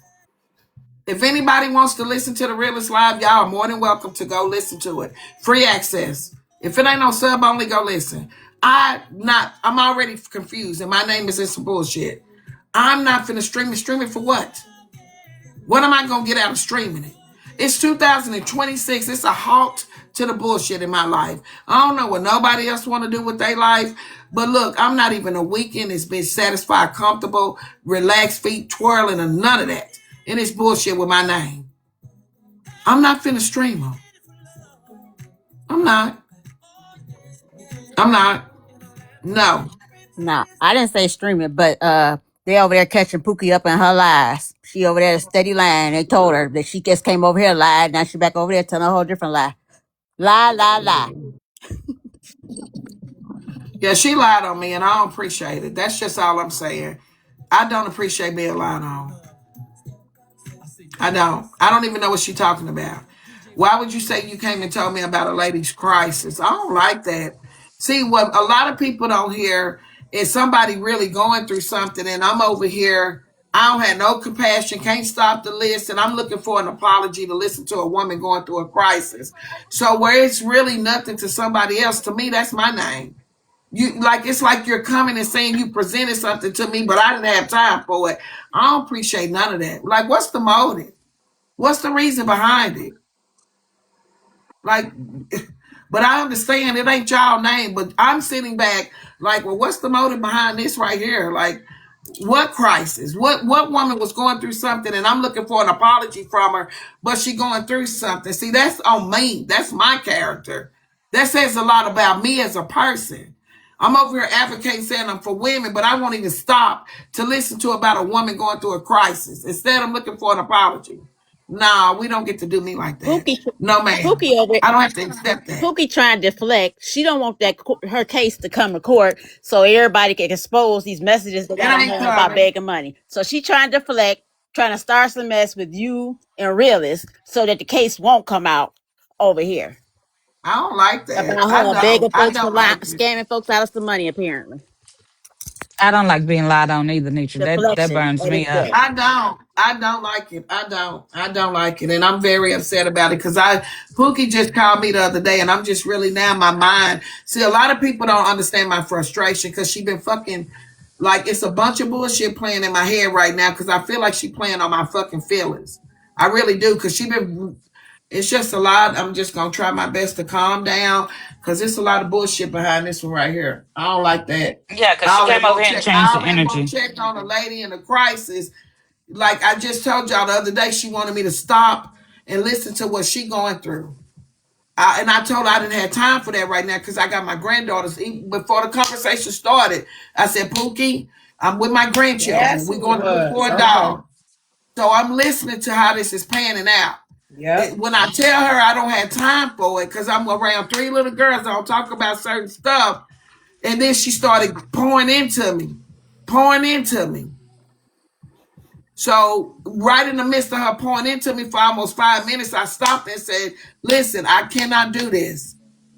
If anybody wants to listen to the realest live, y'all are more than welcome to go listen to it. Free access. If it ain't on sub only, go listen. I'm already confused, and my name is in some bullshit. I'm not finna stream it. Stream it for what? What am I gonna get out of streaming it? It's 2026. It's a halt to the bullshit in my life. I don't know what nobody else want to do with their life, but look, I'm not even a week in this bitch satisfied, comfortable, relaxed, feet twirling, or none of that. And it's bullshit with my name. I'm not finna stream them. I'm not. I'm not. No. No, I didn't say streaming, but they over there catching Pookie up in her lies. She over there steady lying. They told her that she just came over here lied. Now she back over there telling a whole different lie. Lie, lie, lie. Yeah, she lied on me and I don't appreciate it. That's just all I'm saying. I don't appreciate being lied on. I don't. I don't even know what she's talking about. Why would you say you came and told me about a lady's crisis? I don't like that. See, what a lot of people don't hear is somebody really going through something, and I'm over here. I don't have no compassion, can't stop the list, and I'm looking for an apology to listen to a woman going through a crisis. So where it's really nothing to somebody else, to me, that's my name. You like it's like you're coming and saying you presented something to me, but I didn't have time for it. I don't appreciate none of that. Like, what's the motive? What's the reason behind it? Like, but I understand it ain't y'all name, but I'm sitting back like, well, what's the motive behind this right here? Like, what crisis? What woman was going through something and I'm looking for an apology from her, but she going through something. See, that's on me. That's my character. That says a lot about me as a person. I'm over here advocating saying I'm for women, but I won't even stop to listen to about a woman going through a crisis. Instead, I'm looking for an apology. No, we don't get to do me like that. Pookie, No, ma'am. Pookie over I don't have to accept that. Pookie trying to deflect. She don't want that her case to come to court so everybody can expose these messages they It got on ain't her about coming. begging money. So she trying to deflect, trying to start some mess with you and Realist so that the case won't come out over here I don't like that. about her begging I folks for don't like it. scamming folks out of some money. Apparently, I don't like being lied on either, Nitra. That deflection burns at me its up. best. I don't like it. I don't like it. And I'm very upset about it because Pookie just called me the other day and I'm just really now my mind. See, a lot of people don't understand my frustration because she been fucking like it's a bunch of bullshit playing in my head right now because I feel like she playing on my fucking feelings. I really do because she been it's just a lot. I'm just gonna try my best to calm down because it's a lot of bullshit behind this one right here. I don't like that. Yeah, because she came over here and changed the All that won't energy. check on a lady in a crisis. Like I just told y'all the other day, she wanted me to stop and listen to what she going through. And I told her I didn't have time for that right now because I got my granddaughters. Even before the conversation started, I said, Pookie, I'm with my grandchildren. That's We're who it going to look was. for a Okay. dog. So I'm listening to how this is panning out. Yep. When I tell her I don't have time for it because I'm around three little girls, I don't talk about certain stuff. And then she started pouring into me, pouring into me. So right in the midst of her pouring into me for almost 5 minutes, I stopped and said, listen, I cannot do this.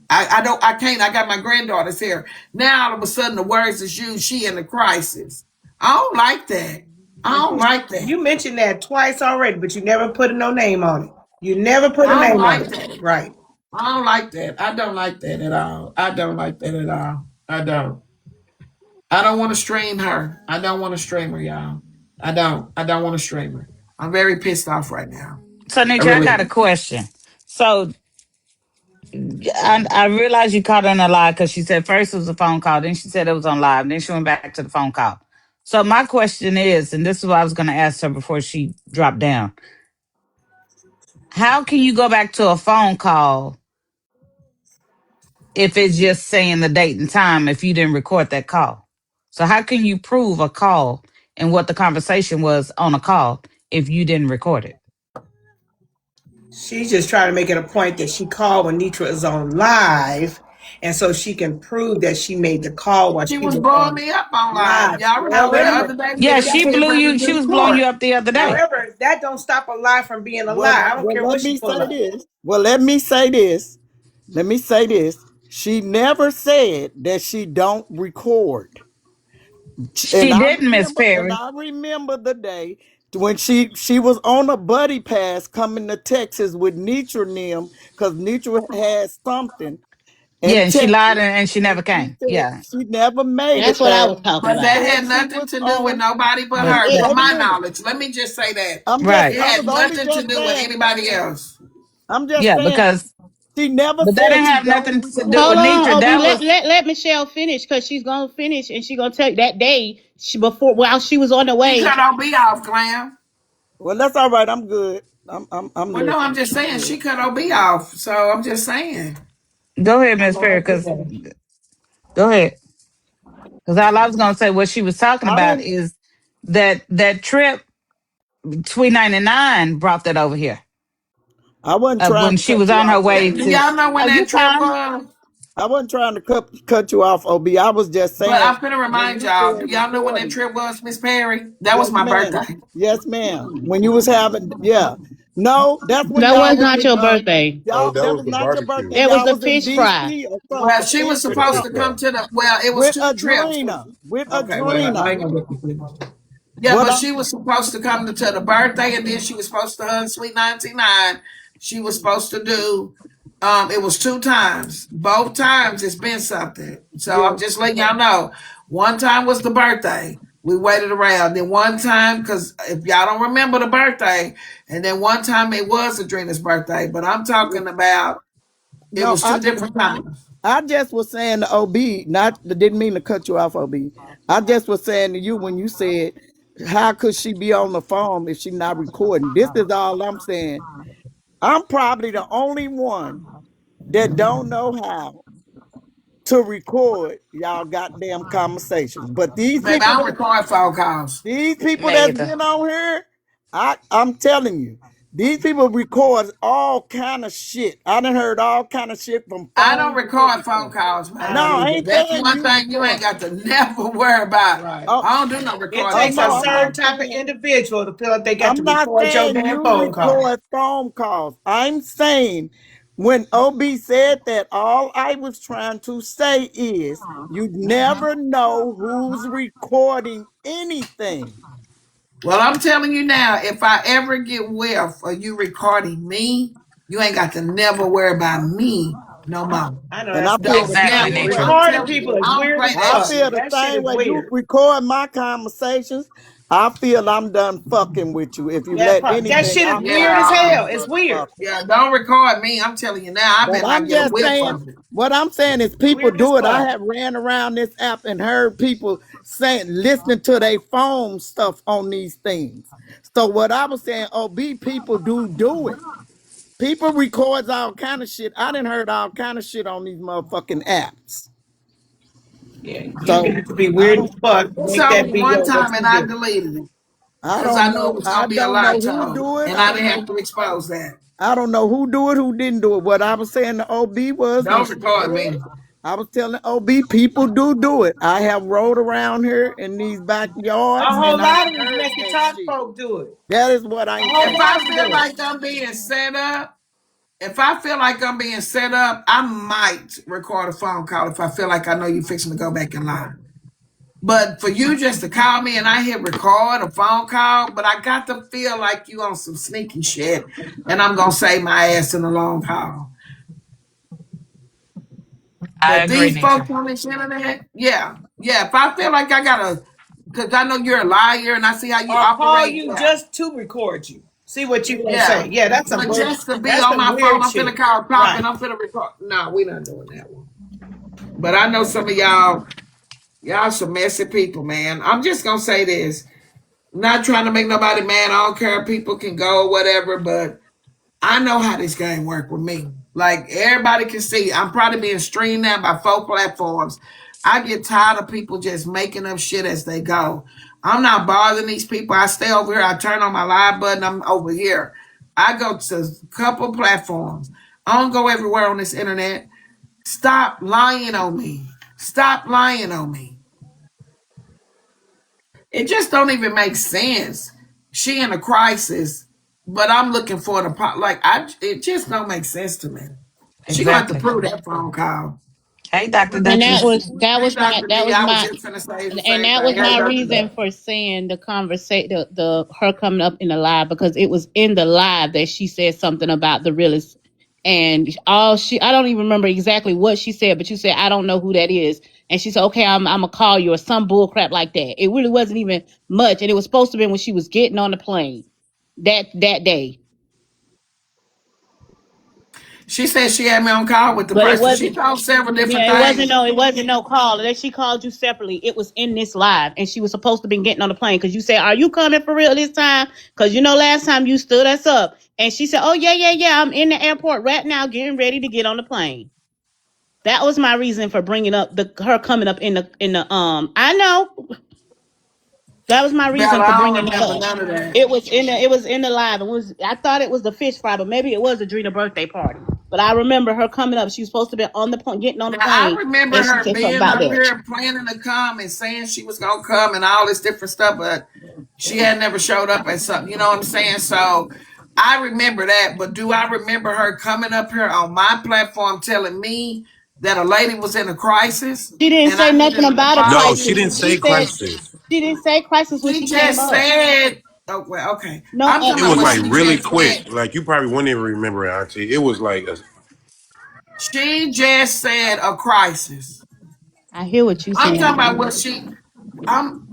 I can't. I got my granddaughters here. Now all of a sudden the words is used, she in the crisis. I don't like that. I But don't like that. you mentioned that twice already, but you never put no name on it. You never put a I don't name on like it. that. Right. I don't like that. I don't like that at all. I don't like that at all. I don't. I don't want to stream her. I don't want to stream her, y'all. I don't. I don't want to stream her. I'm very pissed off right now. So, I Nitra, I really got a am. question. So, I realized you caught her in a lie because she said first it was a phone call, then she said it was on live, then she went back to the phone call. So, my question is, and this is what I was going to ask her before she dropped down, how can you go back to a phone call if it's just saying the date and time if you didn't record that call? So, how can you prove a call and what the conversation was on a call if you didn't record it? She's just trying to make it a point that she called when Nitra is on live, and so she can prove that she made the call while She she was was blowing on me up on live. live. Y'all remember the However, other day we Yeah, didn't she get blew ready you. to She was blowing you record. up the other day. however, that don't stop a lie from being a lie. I don't Well, care let what she me pull say up. this. Well, let me say this. Let me say this. She never said that she don't record. She didn't, Miss And Perry. I remember the day when she was on a buddy pass coming to Texas with Nitra and them because Nitra had something Yeah, in and she lied Texas, and she and never she came. said Yeah, she never made That's it what I there. was talking But about. that And had she nothing was to do with on. nobody but but her, Wait to a my minute. knowledge. Let me just say that. right. It I had was only nothing to just do with saying. anybody else. I'm just Yeah, saying. because She never but that said didn't she have don't nothing to do Hold with record. on, Nitra. Ob. That Let, was let let Michelle finish because she's gonna finish and she's gonna tell that day she before while she was on the She way. cut OB off, Clam. Well, that's all right. I'm good. I'm Well, no, I'm listening. just I'm saying good. she cut OB off. So I'm just saying. go ahead, I'm Miss gonna Perry, let you because finish. Go ahead. Because all I was gonna say, what she was talking I about didn't. is that trip. Sweet 99 brought that over here I wasn't trying when to she cut was you on off, her way OB. Do to. y'all know when Oh, that you trip fine? was? I wasn't trying to cut you off, OB. I was just But saying I'm finna when remind you y'all. Do said y'all know when that recording. trip was, Miss Perry? That was Yes, my ma'am. birthday. Yes, ma'am. When you was having, yeah. No, that's when That y'all was was not in your birthday. Oh, y'all. that That was was the not your barbecue. birthday. That was Y'all the was in fish fry. DC or Well, something, a she was fish For the supposed fry fish to fry. come to the. Well, it was with two trips. Adrena. With Okay, well, I Adrena. ain't gonna look at you. Yeah, What but I'm she was supposed to come to the birthday, and then she was supposed to hug Sweet 99. She was supposed to do. It was two times. Both times it's been something. So yeah. I'm just letting y'all know. One time was the birthday. We waited around. Then one time, because if y'all don't remember the birthday, and then one time it was Adrena's birthday. But I'm talking about it No, was two different times. I just was saying to OB, not didn't mean to cut you off, OB. I just was saying to you when you said, how could she be on the phone if she not recording? This is all I'm saying. I'm probably the only one that don't know how to record y'all goddamn conversations. But Baby, I don't record phone calls. these people Me that's either. been on here, I'm telling you, these people record all kind of shit. I done heard all kind of shit from I don't phones and record phone everything. calls, I No, don't baby. I either. ain't That's saying one you thing you record. ain't got to never worry about. Right. Oh, I don't do no It recording oh of takes a no, phone I'm calls. not certain type of saying. individual to feel like they got to I'm not record your saying damn you phone call. record phone calls. I'm saying when OB said that, all I was trying to say is you never know who's recording anything. Well, I'm telling you now, if I ever get whiff of you recording me, you ain't got to never worry about me no more. I know And I that's feel right. the Don't Exactly, same never. way. Netra. I'm Recording telling people you, is I don't weird play as that I fuck. feel shit. the That shit same is way. You weird. record my conversations. I feel I'm done fucking with you. If you let That anything shit is out my weird as mouth, Yeah, hell. I'm It's done weird. fucking. yeah. Don't record me. I'm telling you now. I But better not I'm get a just whiff saying, of it. what I'm saying is people Weird as do it. I fuck. have ran around this app and heard people saying, listening to their phone stuff on these things. So what I was saying, people do it. People records all kind of shit. I done heard all kind of shit on these motherfucking apps. Yeah, you So need to be I weird as don't, fuck. It's Make that only be one your what time, and you I do. deleted it I because don't I knew it know. was I gonna be a don't know lie who to, do it. and I I don't didn't know. have to expose that. I don't know who do it, who didn't do it. What I was saying to OB was when Don't she record said, me. I was telling OB people do it. I have rode around here in these A backyards whole and I lot of done these heard Mexican that talk shit. folk do it. That is what A I'm whole If saying. I lot of them feel do it. like I'm being set up, if I feel like I'm being set up, I might record a phone call if I feel like I know you fixing to go back and lie. But for you just to call me and I hit record a phone call, but I got to feel like you on some sneaky shit, and I'm gonna save my ass in a long haul. I But agree, these Netra. folks on this internet, yeah, yeah. If I feel like I gotta, because I know you're a liar and I see how you Or call operate, you yeah, just to record you. See what you gonna yeah. say. Yeah, But just to be that's on some my phone, weird I'm finna shit. call pop and Right. I'm finna record. No, we not doing that one. But I know some of y'all some messy people, man. I'm just gonna say this. Not trying to make nobody mad. I don't care if people can go or whatever, but I know how this game work with me. Like everybody can see, I'm probably being streamed now by 4 platforms. I get tired of people just making up shit as they go. I'm not bothering these people. I stay over here. I turn on my live button. I'm over here. I go to a couple platforms. I don't go everywhere on this internet. Stop lying on me. Stop lying on me. It just don't even make sense. She in a crisis, but I'm looking for the like it just don't make sense to me. She gonna have to Exactly. prove that phone call. Hey, Dr. And that Duchess. was that Hey, was my Dr. that D, was I was my just gonna say the and same that thing. was Hey, my Dr. D. reason for saying the conversation, the her coming up in the live, because it was in the live that she said something about the realest, and all she I don't even remember exactly what she said, but you said I don't know who that is, and she said okay, I'm gonna call you or some bull crap like that. It really wasn't even much, and it was supposed to be when she was getting on the plane that day. She said she had me on call with the But it person. She wasn't. told several different Yeah, it wasn't things. no. It wasn't no call. That she called you separately. It was in this live, and she was supposed to be getting on the plane because you said, "Are you coming for real this time?" Because you know last time you stood us up, and she said, "Oh yeah, yeah, yeah. I'm in the airport right now, getting ready to get on the plane." That was my reason for bringing up the her coming up in the. I know that was my Bella, reason for I bringing don't it remember up. none of that. It was in the live. It was I thought it was the fish fry, but maybe it was Adrena birthday party. But I remember her coming up. She was supposed to be on the plane, getting on the Now I plane, remember and she her said something being about up that. here planning to come and saying she was gonna come and all this different stuff, but she had never showed up at something. You know what I'm saying? So I remember that, but do I remember her coming up here on my platform telling me that a lady was in a crisis She didn't and say I nothing needed an about a No, apology? she crisis. didn't say crisis. She didn't say crisis when She she came just up. said, "Oh well, okay." No, I'm talking It about was what like she really just said. quick. Like you probably wouldn't even remember it, Auntie. It was like She just said a crisis. I hear what you I'm talking saying. about what she. I'm.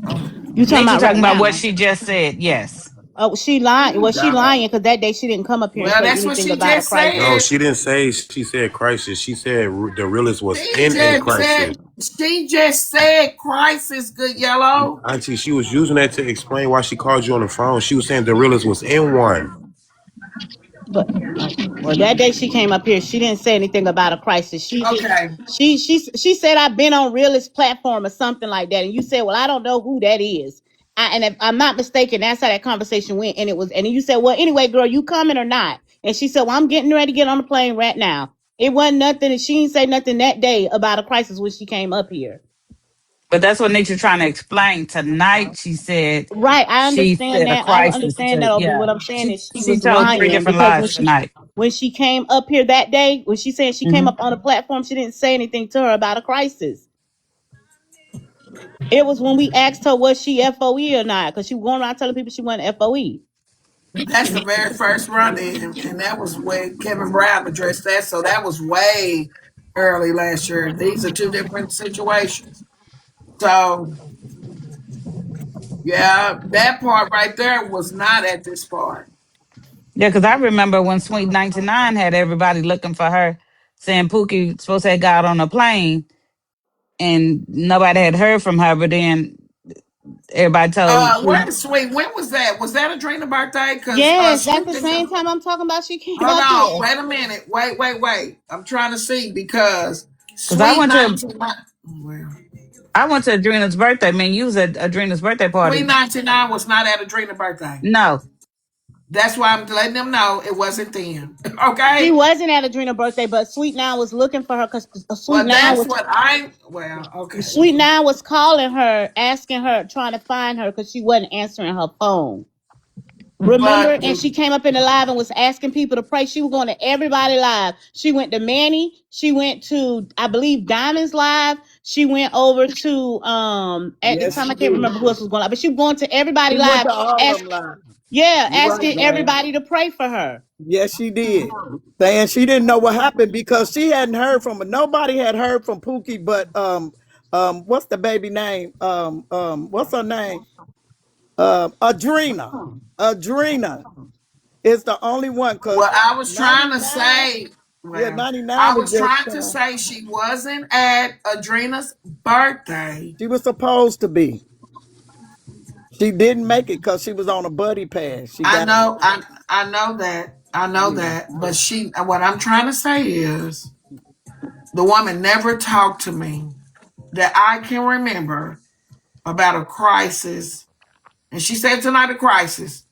You talking Nitra about right talking about what now? she just said. Yes. Oh, she lying. Well, she God. lying because that day she didn't come up here and Well, say that's what anything she about a just crisis. no, said. she didn't say she said crisis. She said the realist was She in a just crisis. said. She just said crisis. Good yellow. Auntie, she was using that to explain why she called you on the phone. She was saying the realist was in one. But okay, well, that day she came up here, she didn't say anything about a crisis. She just Okay, she said I've been on realist platform or something like that, and you said, well, I don't know who that is. And if I'm not mistaken, that's how that conversation went. And it was, and you said, well, anyway, girl, you coming or not? And she said, well, I'm getting ready to get on the plane right now. It wasn't nothing, and she didn't say nothing that day about a crisis when she came up here. But that's what Nitra trying to explain. Tonight Right, I she understand said a that. I crisis understand that, to Obi. yeah. What I'm saying is she She was told three lying different because lies tonight. when she came up here that day, when she said she came Hmm. up on the platform, she didn't say anything to her about a crisis. It was when we asked her was she FOE or not, because she was going around telling people she wasn't FOE. that's the very first run in, and that was when Kevin Brown addressed that. So that was way early last year. These are two different situations. So yeah, that part right there was not at this part. Yeah, because I remember when Sweet 99 had everybody looking for her, saying Pookie supposed to have got on a plane and nobody had heard from her, but then everybody told Sweet. Where's Sweet? When was that? Was that Adrena's birthday? Because Yes, that's Sweet the just same time I'm talking about she came hold up on. here. Wait a minute. Wait. I'm trying to see because Because I Sweet went to 99. Well, I went to Adrena's birthday. I mean, you was at Adrena's birthday Sweet party. 99 was not at Adrena's birthday. No, That's why I'm letting them know it wasn't them. She Okay? wasn't at Adrena birthday, but Sweet Now was looking for her because Well, that's what I. Well, okay. Sweet Now was calling her, asking her, trying to find her because she wasn't answering her phone. Remember? But And she came up in the live and was asking people to pray. She was going to everybody live. She went to Manny. She went to, I believe, Diamond's live. She went over to at the Yes, time she I can't did. remember who else was going live, but she was going to everybody She went live. to all of Ask, them live. yeah, You right, asking man. everybody to pray for her. Yes, she did. Saying she didn't know what happened because she hadn't heard from nobody had heard from Pookie but what's the baby name? What's her name? Adrena. Adrena is the only one because what I was trying to 99, say, yeah, well, 99 I was was just trying to say she wasn't at Adrena's birthday. she was supposed to be. She didn't make it because she was on a buddy pass. She I got know, I know that. I know yeah. that. But what I'm trying to say is the woman never talked to me that I can remember about a crisis. And she said tonight a crisis.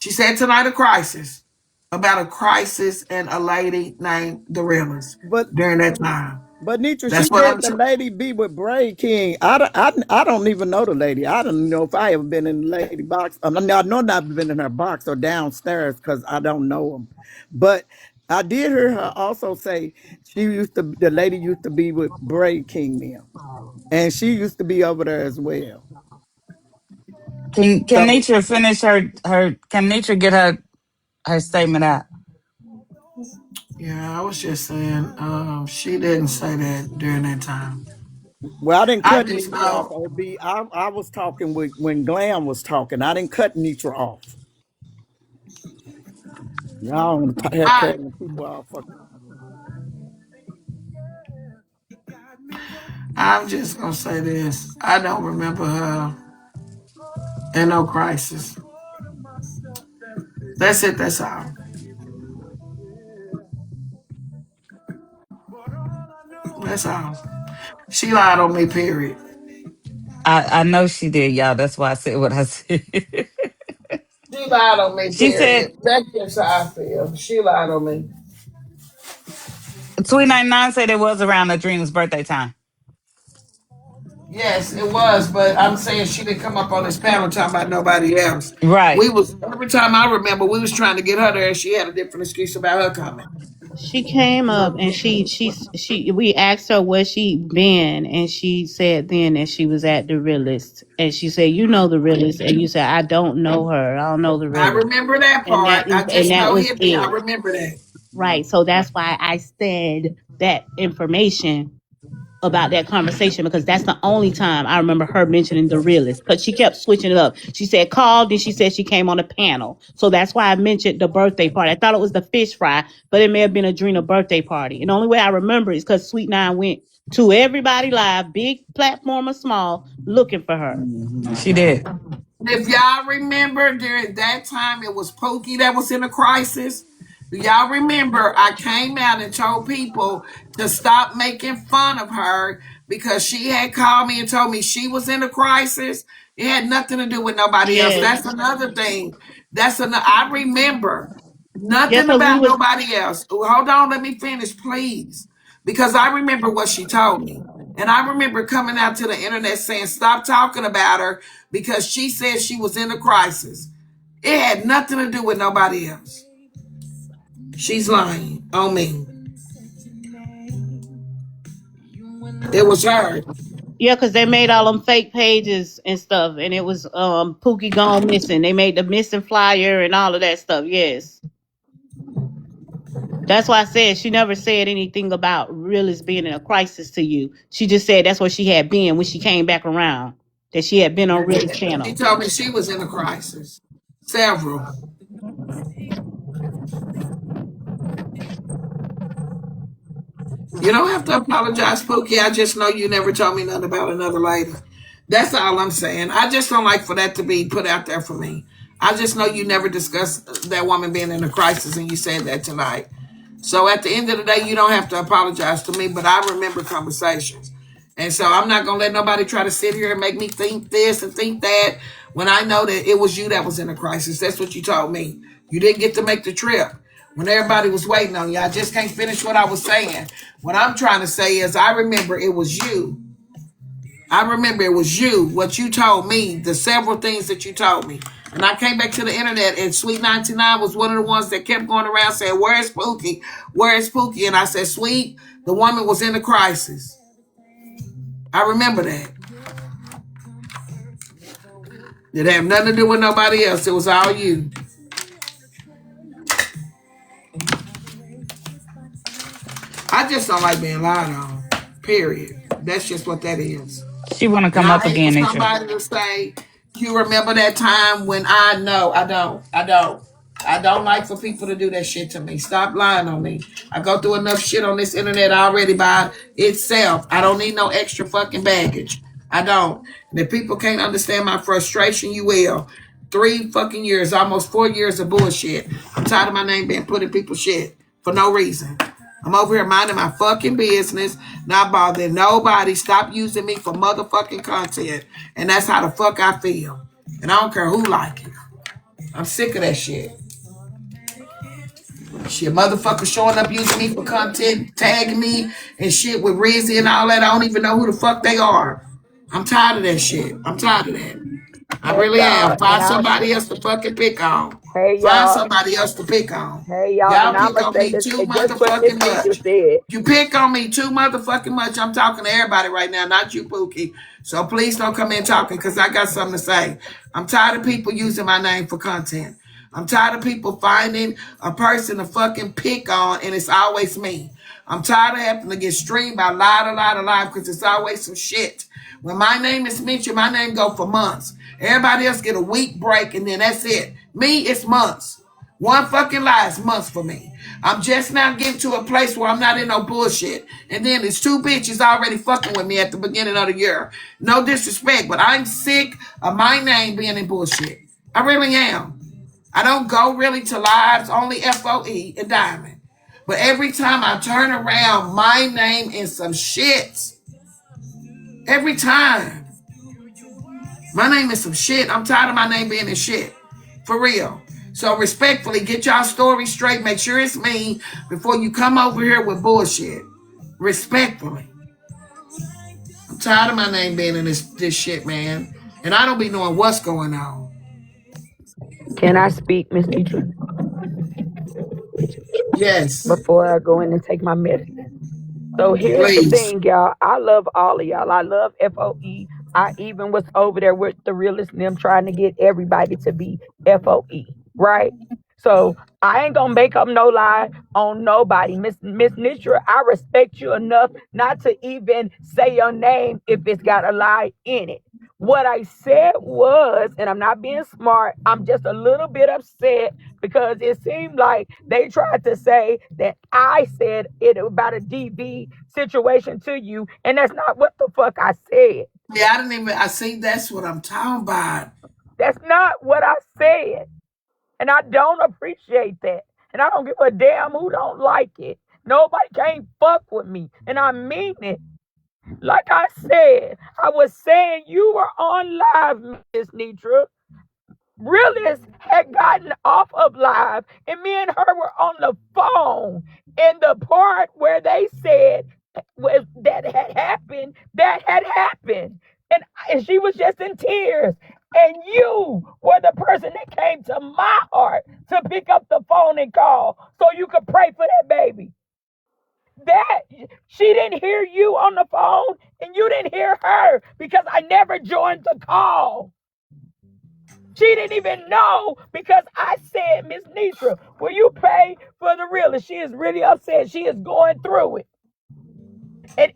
She said tonight a crisis about a crisis and a lady named the Rivers But during that time. But Nitra, she That's what said I'm the trying. lady be with Bray King. I don't even know the lady. I don't know if I ever been in the lady box. I know not been in her box or downstairs because I don't know them. But I did hear her also say the lady used to be with Bray King now. And she used to be over there as well. can So, Nitra finish her? Can Nitra get her statement out? Yeah, I was just saying, she didn't say that during that time. well, I didn't I cut just Nitra off, know. OB. I was talking with when Glam was talking. I didn't cut Nitra off. Y'all want to have I cutting people off. I'm just gonna say this. I don't remember her in no crisis. That's it. That's all. That's all. She lied on me, period. I know she did, y'all. That's why I said what I said. She lied on me, She said, period. That's just how I feel. She lied on me. Sweet 99 said it was around Adrena's birthday time. Yes, it was, but I'm saying she didn't come up on this panel talking about nobody else. Right. We was every time I remember we was trying to get her there, she had a different excuse about her coming. She came up and she we asked her where she been, and she said then that she was at the realist, and she said, you know the realist, and you said, I don't know her, I don't know the I realist. remember that And part. I just that know was hippie. I it. remember that. Right. So that's why I said that information about that conversation, because that's the only time I remember her mentioning the realist, because she kept switching it up. She said called, then she said she came on a panel. So that's why I mentioned the birthday party. I thought it was the fish fry, but it may have been a Drina birthday party. And the only way I remember is because Sweet Nine went to Everybody Live, big platform or small, looking for her. She did. If y'all remember during that time, it was Pookie that was in a crisis. Do y'all remember I came out and told people to stop making fun of her because she had called me and told me she was in a crisis? It had nothing to do with nobody else. That's Yes. another thing. That's another. I remember Yeah, nothing because we about was nobody else. Hold on, let me finish, please, because I remember what she told me. And I remember coming out to the internet saying, stop talking about her because she said she was in a crisis. It had nothing to do with nobody else. She's lying on me. It was her. yeah, because they made all them fake pages and stuff, and it was Pookie gone missing. They made the missing flyer and all of that stuff. Yes. That's why I said she never said anything about Realist being in a crisis to you. She just said that's where she had been when she came back around. That she had been on Realist She channel. told me she was in a crisis. Several. You don't have to apologize, Pookie. I just know you never told me nothing about another lady. That's all I'm saying. I just don't like for that to be put out there for me. I just know you never discussed that woman being in a crisis and you said that tonight. So at the end of the day, you don't have to apologize to me, but I remember conversations. And so I'm not going to let nobody try to sit here and make me think this and think that when I know that it was you that was in a crisis. That's what you told me. You didn't get to make the trip when everybody was waiting on you. I just can't finish what I was saying. What I'm trying to say is I remember it was you. I remember it was you, what you told me, the several things that you told me. And I came back to the internet, and Sweet 99 was one of the ones that kept going around saying, where's Pookie? Where's Pookie? And I said, Sweet, the woman was in a crisis. I remember that. It had nothing to do with nobody else. It was all you. I just don't like being lied on. Period. That's just what that is. She want to And come I up hate for again, Netra. somebody to say, you remember that time when I know. I don't. I don't. I don't like for people to do that shit to me. Stop lying on me. I go through enough shit on this internet already by itself. I don't need no extra fucking baggage. I don't. And if people can't understand my frustration, you will. 3 fucking years, almost 4 years of bullshit. I'm tired of my name being put in people's shit for no reason. I'm over here minding my fucking business, not bothering nobody. Stop using me for motherfucking content. And that's how the fuck I feel. And I don't care who like it. I'm sick of that shit. Shit, motherfuckers showing up using me for content, tagging me and shit with Rizzy and all that. I don't even know who the fuck they are. I'm tired of that shit. I'm tired of that. I Hey really y'all, am. and Find somebody else to fucking pick on. hey Find y'all, somebody else to pick on. hey y'all, Y'all and I'm pick gonna on say me this too just what Miss motherfucking Nisha much. said. You pick on me too motherfucking much. I'm talking to everybody right now, not you, Pookie. So please don't come in talking because I got something to say. I'm tired of people using my name for content. I'm tired of people finding a person to fucking pick on and it's always me. I'm tired of having to get streamed by a lot because it's always some shit. When my name is mentioned, my name go for months. Everybody else get a week break and then that's it. Me, it's months. One fucking lie is months for me. I'm just now getting to a place where I'm not in no bullshit. And then there's 2 bitches already fucking with me at the beginning of the year. No disrespect, but I'm sick of my name being in bullshit. I really am. I don't go really to lives, only FOE and Diamond. But every time I turn around, my name in some shit. Every time. My name is some shit. I'm tired of my name being in shit. For real. So respectfully, get y'all story straight. Make sure it's me before you come over here with bullshit. Respectfully. I'm tired of my name being in this shit, man. And I don't be knowing what's going on. Can I speak, Miss Netra, Yes. before I go in and take my medicine? So here's the Please. thing, y'all. I love all of y'all. I love FOE. I even was over there with the realest and them trying to get everybody to be FOE, right? So I ain't gonna make up no lie on nobody. Miss Nitra, I respect you enough not to even say your name if it's got a lie in it. What I said was, and I'm not being smart, I'm just a little bit upset because it seemed like they tried to say that I said it about a DV situation to you, and that's not what the fuck I said. Yeah, I see that's what I'm talking about. That's not what I said. And I don't appreciate that. And I don't give a damn who don't like it. Nobody can't fuck with me. And I mean it. Like I said, I was saying you were on live, Miss Netra. Realist had gotten off of live, and me and her were on the phone. And the part where they said that had happened. And she was just in tears. And you were the person that came to my heart to pick up the phone and call so you could pray for that baby. That she didn't hear you on the phone and you didn't hear her because I never joined the call. She didn't even know because I said, Miss Netra, will you pay for the realist? She is really upset. She is going through it. I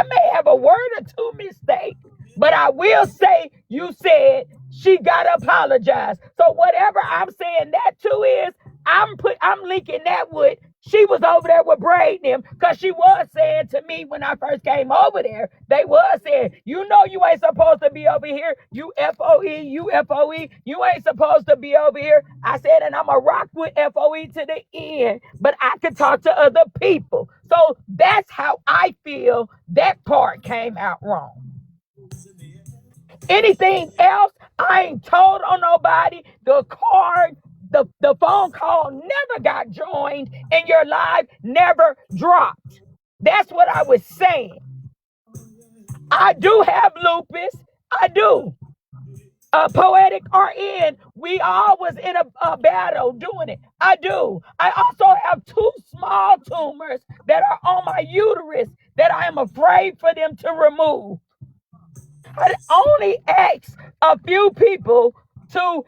may have a word or two mistake, but I will say you said she gotta apologize. So whatever I'm saying that to is, I'm linking that with she was over there with Braden him because she was saying to me when I first came over there, they was saying, you know you ain't supposed to be over here. You FOE, you ain't supposed to be over here. I said, and I'm a rock with FOE to the end, but I could talk to other people. So that's how I feel that part came out wrong. Anything else, I ain't told on nobody. The card, the phone call never got joined, and your live never dropped. That's what I was saying. I do have lupus. I do. Poetic RN, we all was in a battle doing it. I do. I also have 2 small tumors that are on my uterus that I am afraid for them to remove. I only asked a few people to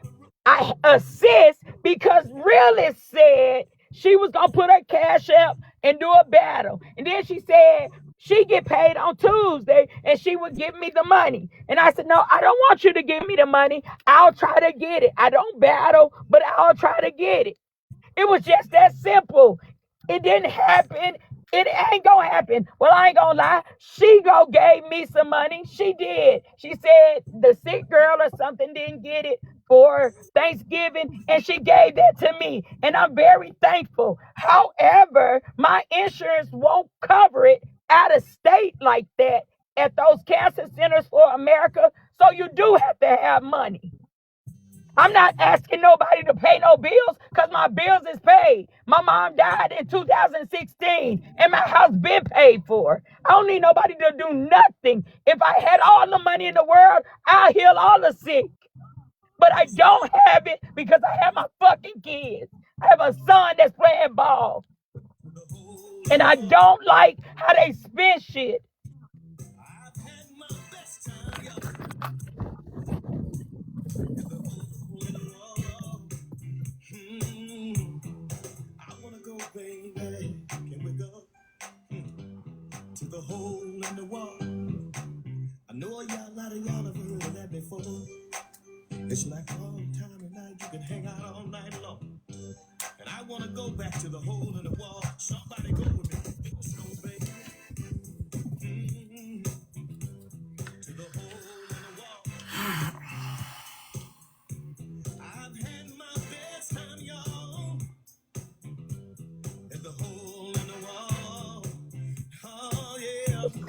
assist because Realist said she was gonna put her cash up and do a battle, and then she said she get paid on Tuesday and she would give me the money. And I said, no, I don't want you to give me the money. I'll try to get it. I don't battle, but I'll try to get it. It was just that simple. It didn't happen. It ain't gonna happen. Well, I ain't gonna lie. She gave me some money. She did. She said the sick girl or something didn't get it for Thanksgiving, and she gave that to me. And I'm very thankful. However, my insurance won't cover it out of state like that at those cancer centers for America. So you do have to have money. I'm not asking nobody to pay no bills because my bills is paid. My mom died in 2016 and my house been paid for. I don't need nobody to do nothing. If I had all the money in the world, I'll heal all the sick. But I don't have it because I have my fucking kids. I have a son that's playing ball. And I don't like how they spend shit. I wanna go, baby. Can we go to the hole in the wall? I know a lot of y'all have heard of that before. It's like a long time tonight. You can hang out all night long. And I wanna go back to the hole in the wall. Somebody go with me. Let's go, baby. To the hole in the wall. I've had my best time, y'all.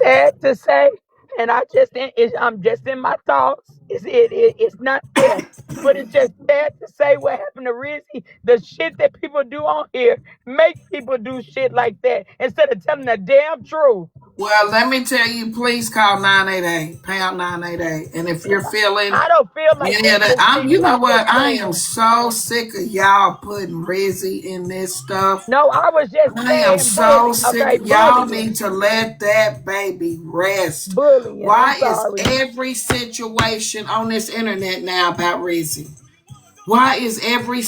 sad to say, and I'm just in my thoughts. It's not fair, but it's just sad to say what happened to Rizzy. The shit that people do on here make people do shit like that instead of telling the damn truth. Well, let me tell you, please call 988, pound 988. And if you're feeling I don't feel like any that, of that, Miss you Nietzsche. know I'm what? just I am saying. so sick of y'all putting Rizzy in this stuff. No, I was just I am saying so bully. sick. Okay, Y'all bullying, need to let that baby rest. bullying. I'm Why is sorry. every situation on this internet now about Rizzy? Why is every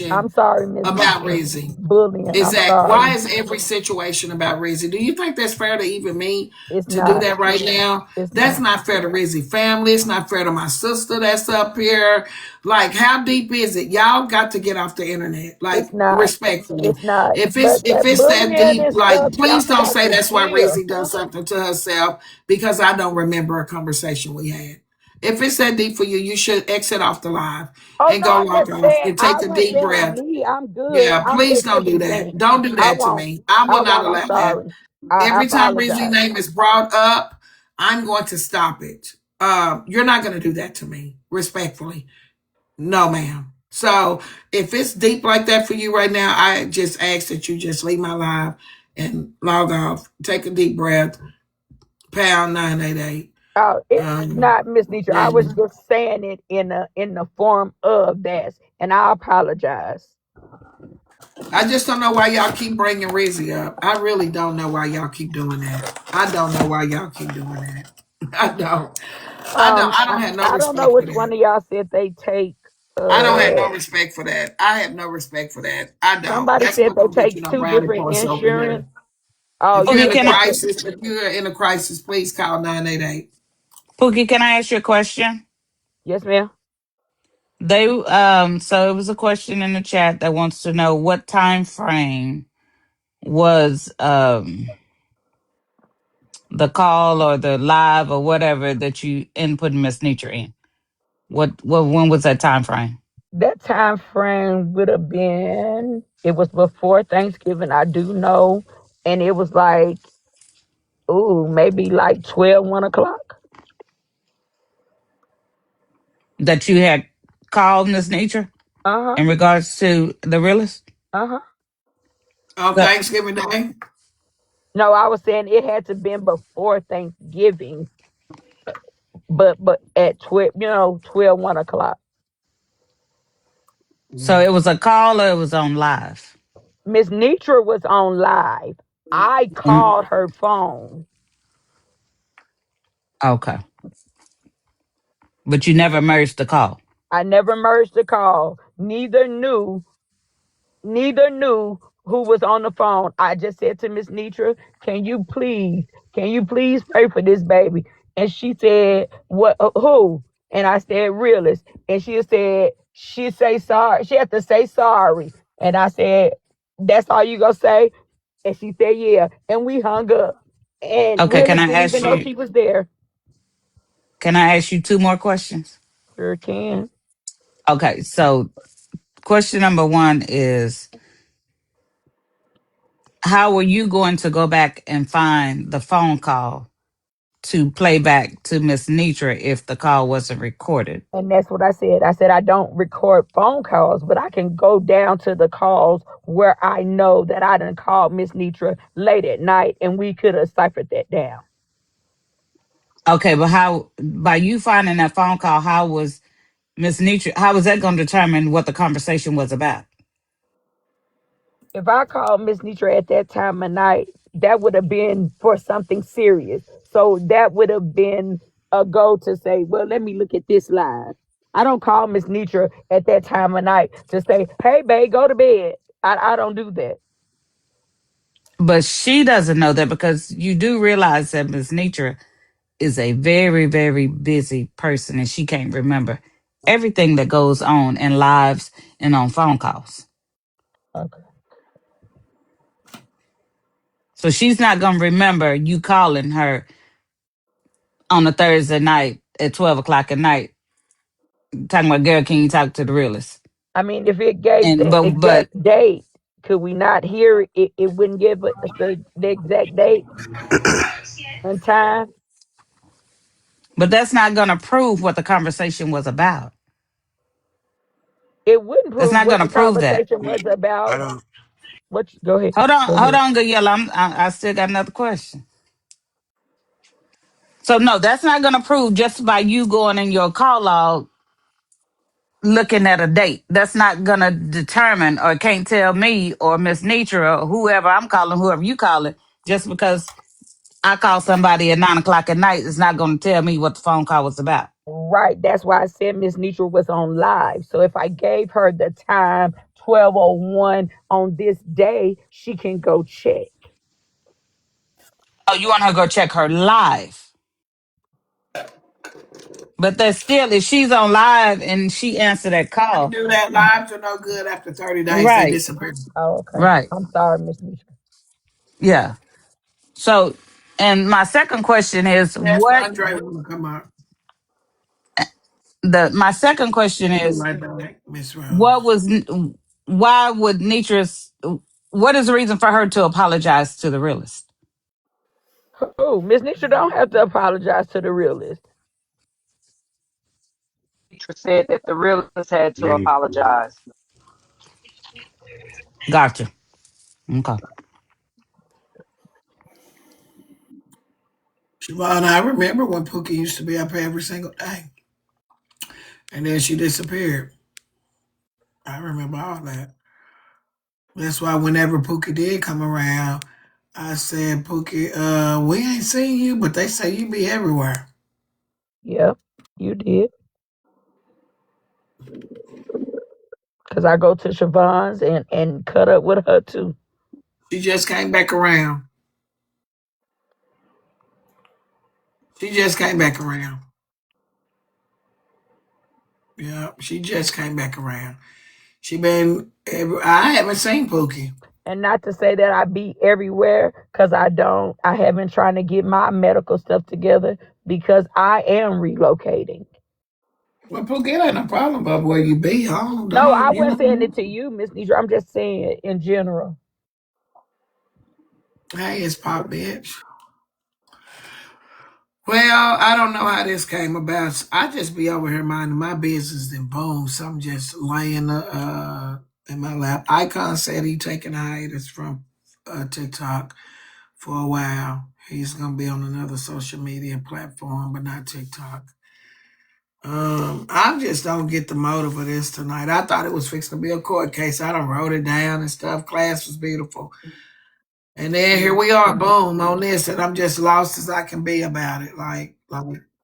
I'm situation sorry, Miss about Nietzsche. Rizzy? Bullying. I'm Exactly. Why sorry. is every situation about Rizzy? Do you think that's fair to even me It's to do not. that right now? It's That's not. not fair to Rizzy family. It's not fair to my sister that's up here. Like, how deep is it? Y'all got to get off the internet. Like, It's not. respectfully. It's not. If it's But if that it's that bullying deep, and like, stuff, y'all please don't got say to that's why chill. Rizzy does something to herself because I don't remember a conversation we had. If it's that deep for you, you should exit off the live Oh and no, go I'm log just off saying. and I take a wasn't deep saying breath. me. I'm good. Yeah, I'm please just don't do simply that. saying. Don't do I that to won't. me. I I will not won't. I'm allow that. sorry. I Every time Rizzy's apologize. name is brought up, I'm going to stop it. You're not going to do that to me, respectfully. No, ma'am. So if it's deep like that for you right now, I just ask that you just leave my live and log off. Take a deep breath. Pound 988. It's Um, not Miss Nietzsche. I was and just saying it in the form of that, and I apologize. I just don't know why y'all keep bringing Rizzy up. I really don't know why y'all keep doing that. I don't know why y'all keep doing that. I don't. I don't. I I, don't have no I don't know respect for which one that. of y'all said they take. I don't have Uh, no respect for that. I have no respect for that. I don't. somebody That's said not they gonna get take you no two brownie different points over insurance. here. Oh, If you're you in Pookie, a can I interested? crisis, if you're in a crisis, please call 988. Pookie, can I ask you a question? Yes, ma'am. They so it was a question in the chat that wants to know what time frame was the call or the live or whatever that you input Miss Nature in. What when was that time frame? That time frame would have been. It was before Thanksgiving. I do know, and it was like, ooh, maybe like 12, 1 o'clock. That you had called Miss Nature Uh huh. in regards to the realist? Uh huh. On So, Thanksgiving Day. No, I was saying it had to been before Thanksgiving, but at 12, 12, 1 o'clock. so it was a call or it was on live? Miss Netra was on live. I Mm, called her phone. okay. But you never merged the call. I never merged the call. Neither knew who was on the phone. I just said to Miss Netra, can you please pray for this baby? And she said, what, who? And I said, realist. And she say sorry. She had to say sorry. And I said, that's all you gonna say? And she said, yeah. And we hung up. And Okay, realist didn't even know she was there. can I ask you two more questions? Sure can. Okay, so question number one is how were you going to go back and find the phone call to play back to Miss Nitra if the call wasn't recorded? And that's what I said. I said, I don't record phone calls, but I can go down to the calls where I know that I done called Miss Netra late at night and we could have ciphered that down. Okay, but how by you finding that phone call, how was Miss Nitra, how was that going to determine what the conversation was about? If I called Miss Netra at that time of night, that would have been for something serious. So that would have been a go to say, well, let me look at this live. I don't call Miss Netra at that time of night to say, hey, babe, go to bed. I don't do that. But she doesn't know that because you do realize that Miss Nitra is a very, very busy person and she can't remember everything that goes on in lives and on phone calls. Okay. So she's not going to remember you calling her on a Thursday night at 12 o'clock at night talking about, girl, can you talk to the realist? I mean, if it gave And, the but, exact date, Could we not hear it? It wouldn't give us the exact date and time. But that's not going to prove what the conversation was about. It wouldn't That's prove not what going the to prove that. conversation was I about. don't. Go ahead. Go Hold ahead. on, good yellow. I still got another question. So no, that's not going to prove just by you going in your call log looking at a date. That's not going to determine or can't tell me or Miss Netra or whoever I'm calling, whoever you call it, just because I call somebody at 9 o'clock at night, it's not going to tell me what the phone call was about. Right. That's why I said Miss Neutral was on live. So if I gave her the time 12:01 on this day, she can go check. Oh, you want her to go check her live. But that's still, if she's on live and she answered that I call. do that. Lives are no good after 30 days. They Right, disappear. Oh, okay. right. I'm sorry, Miss Neutral. Yeah. So, and my second question is Yes, what Andre will come out. my second question Be is right back, Miss what Rose. was, why would Nitra's, what is the reason for her to apologize to the realist? Oh, Miss Neutral don't have to apologize to the realist. Teacher said that the realtors had to Meaning, apologize. Gotcha. Okay. Siobhan, I remember when Pookie used to be up here every single day. And then she disappeared. I remember all that. That's why whenever Pookie did come around, I said, Pookie, we ain't seen you, but they say you be everywhere. Yep, you did. Because I go to Siobhan's and cut up with her too. She just came back around. She just came back around. Yeah, she just came back around. I haven't seen Pookie. And not to say that I be everywhere, because I don't. I haven't trying to get my medical stuff together because I am relocating. Well, Pookie, it ain't no problem about where you be. Oh, No, I don't, you wasn't saying it know. to you, Miss Nisha. I'm just saying it in general. Hey, it's Pop, bitch. Well, I don't know how this came about. I just be over here minding my business, then boom, something just laying in my lap. Icon said he taking a hiatus from TikTok for a while. He's gonna be on another social media platform, but not TikTok. I just don't get the motive of this tonight. I thought it was fixing to be a court case. I done wrote it down and stuff. Class was beautiful. And then here we are, boom, on this, and I'm just lost as I can be about it. Like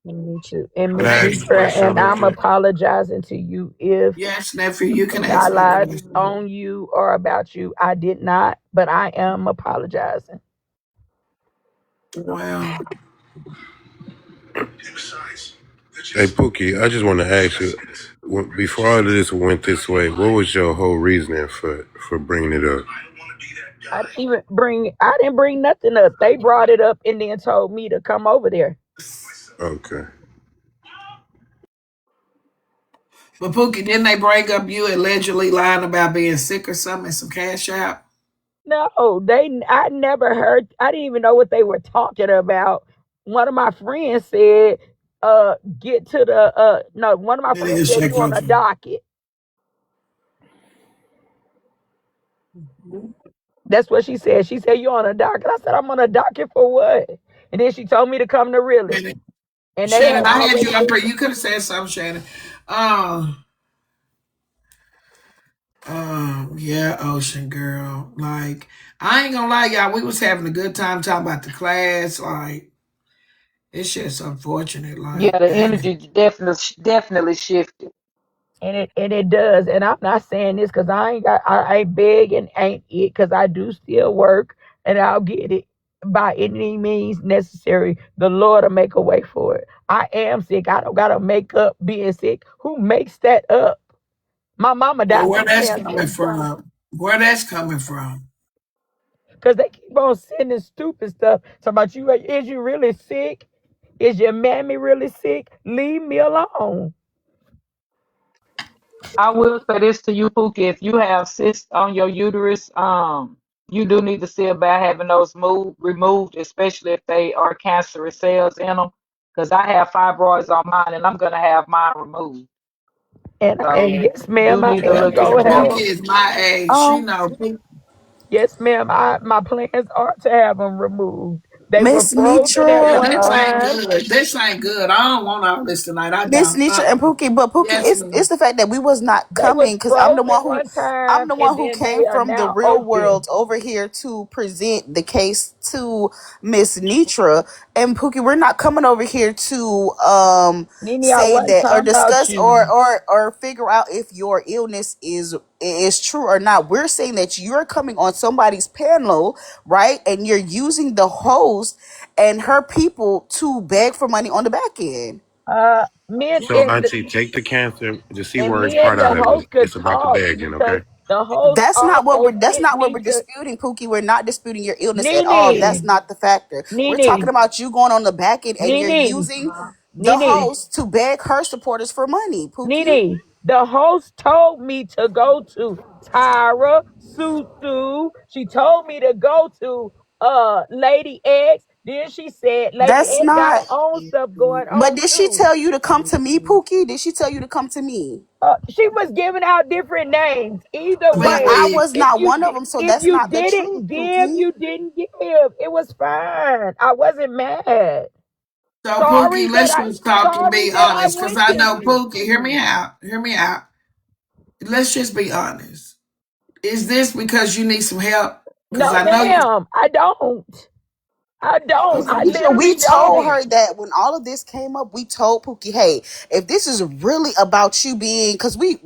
Me too. And can Miss I hey, ask you a Nisha, question and real I'm quick? apologizing to you if yes, nephew, you can I ask me the lied question. on you or about you. I did not, but I am apologizing. Well, Hey, Pookie, I just want to ask you, before all of this went this way, what was your whole reasoning for bringing it up? I didn't bring nothing up. They brought it up and then told me to come over there. Okay. but Pookie, didn't they bring up you allegedly lying about being sick or something and some cash out? No, I never heard. I didn't even know what they were talking about. One of my friends said, get to the no, one of my That friends is said Shake you on a Function. docket. That's what she said. She said you on a docket. I said I'm on a docket for what? And then she told me to come to realist. Shannon, And they Shannon, had I had already you up here. You could have said something, Shannon. Uh, yeah, Ocean Girl. Like, I ain't gonna lie, y'all. We was having a good time talking about the class. Like, it's just unfortunate. Yeah, Like, the dang. energy definitely shifted. and it does. And I'm not saying this because I ain't big and ain't it because I do still work and I'll get it by any means necessary. The Lord will make a way for it. I am sick. I don't gotta make up being sick. Who makes that up? My mama Well, died where from that's coming cancer. from? Where that's coming from? Because they keep on sending stupid stuff. Talking about you, is you really sick? Is your mammy really sick? Leave me alone. I will say this to you, Pookie. If you have cysts on your uterus, you do need to see about having those removed, especially if they are cancerous cells in them. Because I have fibroids on mine, and I'm gonna have mine removed. And And yes, yes, ma'am, I ma'am, am I Pookie, gonna am have Pookie them. is my age. She Um, know. yes, ma'am, my plans are to have them removed. They were Miss frozen at Yeah, Nitra, one this ain't time. good. This ain't good. I don't want all this tonight. I Miss don't. Nitra and Pookie, but Pookie, Yes, it's ma'am. the fact that we was not They was coming because frozen one I'm time, the one and who then came they are from the now real open. world over here to present the case to Miss Nitra and Pookie. We're not coming over here to Nene, I say wasn't that or talking about discuss you. or figure out if your illness is true or not. We're saying that you're coming on somebody's panel, right? And you're using the host and her people to beg for money on the back end. Men So, in Auntie, take the cancer, the C and words me and part the out of it. host could It's about the talk begging, because okay? the host also That's sent not what me we're to disputing, Pookie. We're not disputing your illness at all. That's Nene, not the factor. We're talking Nene, about you going on the back end and you're Nene, using the Nene, host to beg her supporters for money, Pookie. Nene. The host told me to go to Tyra, Susu. She told me to go to Lady X. Then she said Lady That's X got not. her own stuff going But on did she too. tell you to come to me, Pookie? Did she tell you to come to me? She was giving out different names. Either But way, I Please. was not one of them, so if that's you not the truth, didn't give, Pookie. you didn't give. It was fine. I wasn't mad. So Pookie, let's I just talk and sorry be that I honest, because went I to know you. Pookie. Hear me out. Hear me out. Let's just be honest. Is this because you need some help? Because No, I know you. ma'am, I don't. I don't. Miss I Nisha, we literally told don't. her that when all of this came up, we told Pookie, hey, if this is really about you being, because we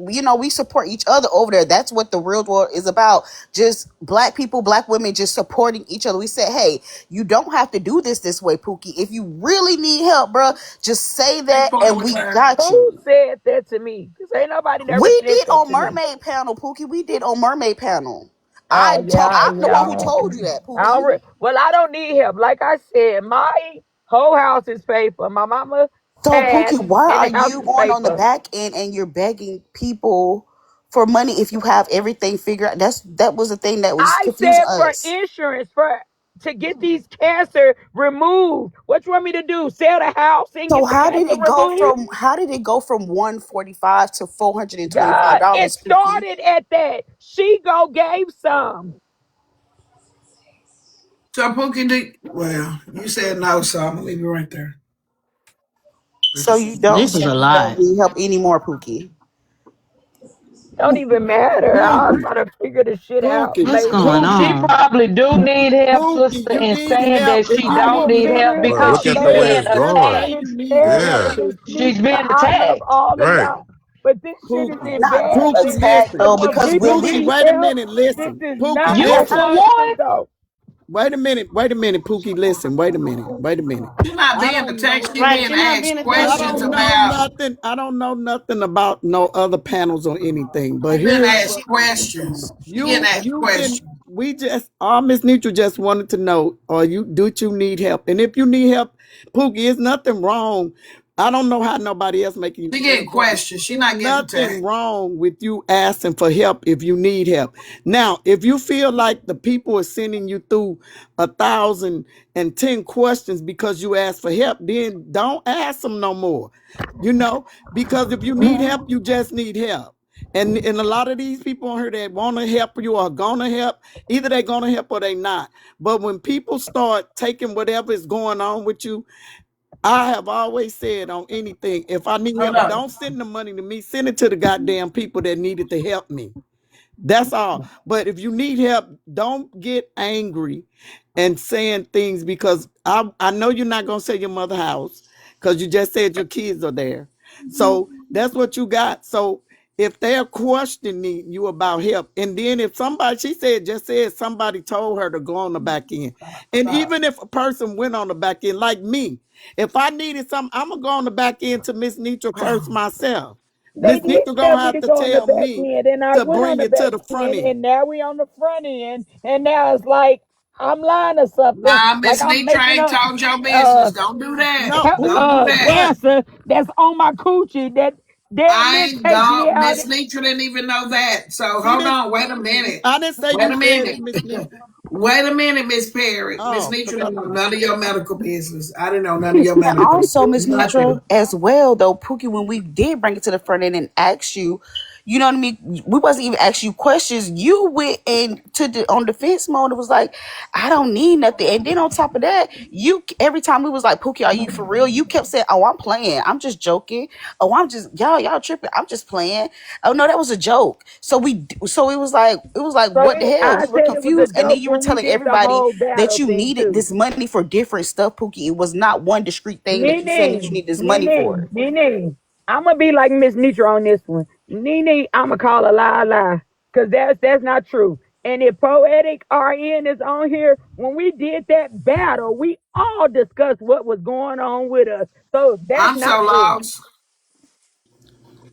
support each other over there. That's what the real world is about. Just black people, black women, just supporting each other. We said, hey, you don't have to do this way, Pookie. If you really need help, bro, just say Take that, part and with we her. got Who you. said that to me? Because ain't nobody never We said did that on to me. Mermaid Panel, Pookie. We did on Mermaid Panel. Oh yeah, I'm the one yeah. who told you that, I Pookie. don't well, I don't need help. Like I said, my whole house is paid for. My mama So, passed, Pookie, why and are the house you is going paid on the for. back end and you're begging people for money if you have everything figured out? That was the thing that was I confusing said for us. insurance for to get these cancer removed. What you want me to do? Sell the house and So get the cancer removed? how did it go from 145 to God, it $425, Pookie? started at that. She go gave some. So Pookie, well, you said no, so I'm gonna leave it right there. So This is a you don't lot. need help anymore, Pookie. Don't even matter. I'm Pookie, gonna figure the shit out Pookie, What's later. going Pookie, She on? probably do need help, Pookie, sister, you and need saying help that if she you don't need need help. help Bro, because look I'm at the way she's saying it's everybody going. being need help. Yeah, embarrassed. So She's Pookie, being I love Pookie, all of right. y'all, but this shit is Pookie, Not being Pookie, embarrassing. attacked listen. though, For because people women Pookie, need wait a help, minute, this listen. is Pookie, not You what listen. for happens one? though. Wait a minute, Pookie, listen. Wait a minute. She's not I being don't know. attacked. She Right, being you're not asked being I attacked, questions don't Pookie. know about. nothing. I don't know nothing about no other panels or anything. But She been here's asked what questions. She getting asked you've been. questions. We just Miss Neutral just wanted to know, do you need help? And if you need help, Pookie, there's nothing wrong. I don't know how nobody else making you She feel, getting but questions. She there's not getting nothing attacked. wrong with you asking for help if you need help. Now, if you feel like the people are sending you through 1,010 questions because you asked for help, then don't ask them no more. Because if you need help, you just need help. And a lot of these people on here that want to help you are gonna help. Either they're gonna help or they not. But when people start taking whatever is going on with you, I have always said on anything, if I need Hold help, on. don't send the money to me. Send it to the goddamn people that needed to help me. That's all. But if you need help, don't get angry and saying things because I know you're not gonna say your mother house because you just said your kids are there. So that's what you got. So if they're questioning you about help, and then if somebody, she said somebody told her to go on the back end. And Stop. even if a person went on the back end, like me, if I needed something, I'm gonna go on the back end to Miss Nitra first myself. They Miss did Nitra tell gonna me have to to go on the tell back me end, and I to went on bring the it to back the front end, end. and now we on the front end, and now it's like I'm lying or something, Nah, like Miss I'm Nitra making ain't up. told your Uh, business. Don't do that. No, who? Don't do that. What? Cancer that's on my coochie that Damn, I Miss ain't takes me gone. out. Miss Nitra didn't even know that. So She hold didn't. on. Wait a minute. I didn't say Wait you a said it, minute. Miss Nick. Wait a minute, Miss Perry. Miss Oh, Nitra because I didn't know was. none of your medical business. I didn't know none of your And medical. also, Miss Netra, Nothing. as well, though, Pookie, when we did bring it to the front end and ask you, you know what I mean? We wasn't even asking you questions. You went into the on defense mode. It was like, I don't need nothing. And then on top of that, you every time we was like, Pookie, are you for real? You kept saying, oh, I'm playing. I'm just joking. Oh, I'm just y'all tripping. I'm just playing. Oh no, that was a joke. So it was like, So what the hell? I We were said it was a confused. And then joke you were when we telling did the everybody whole that battle you thing needed too. this money for different stuff, Pookie. It was not one discrete thing that you said that you Nene, need this money for. Nene. I'm gonna be like Miss Nitra on this one. Nene, I'm gonna call a lie, cause that's not true. And if Poetic RN is on here, when we did that battle, we all discussed what was going on with us. So that's I'm not so true. lost.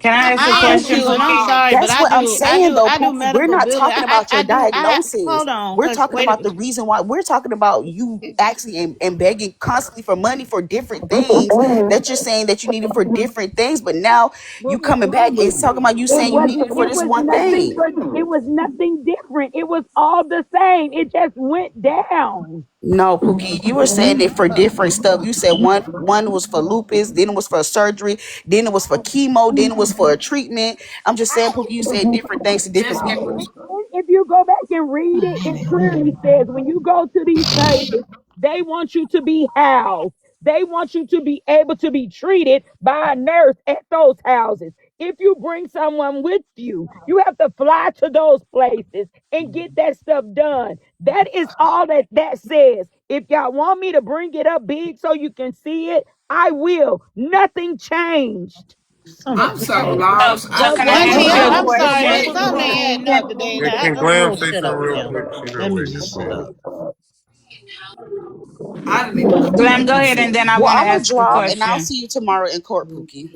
Can I ask a I am I'm question, too, and I'm Pookie? lost. sorry, but That's what I'm saying though, I do Pookie. We're medical not billing. talking about your I do I have diagnosis. hold on, We're cause talking wait a about the reason why we're talking about you asking and begging constantly for money for different things that you're saying that you need it for different things, but now you What was coming back wrong and with it's it? talking about you It saying you was need it for it this was one nothing thing. for it was nothing different. It was all the same. It just went down. No, Pookie, you were saying it for different stuff. You said one was for lupus, then it was for surgery, then it was for chemo, then it was for a treatment. I'm just saying, Pookie, you said different things to different Just people. And if you go back and read it, it clearly says when you go to these places, they want you to be housed. They want you to be able to be treated by a nurse at those houses. If you bring someone with you, you have to fly to those places and get that stuff done. That is all that says. If y'all want me to bring it up big so you can see it, I will. Nothing changed. son of I'm a so bitch. lost. So Well, can I I one ask don't a thing know question? I'm what to sorry, say. something ain't adding up today. Yeah, Now can I'm Glam gonna say shut something up real now. quick? She Let been me waiting just for shut it. up. I didn't even know what Glam, go to ahead, say. and then I Well, want to I'm gonna ask a drop and I'll question. see you tomorrow in court, Pookie.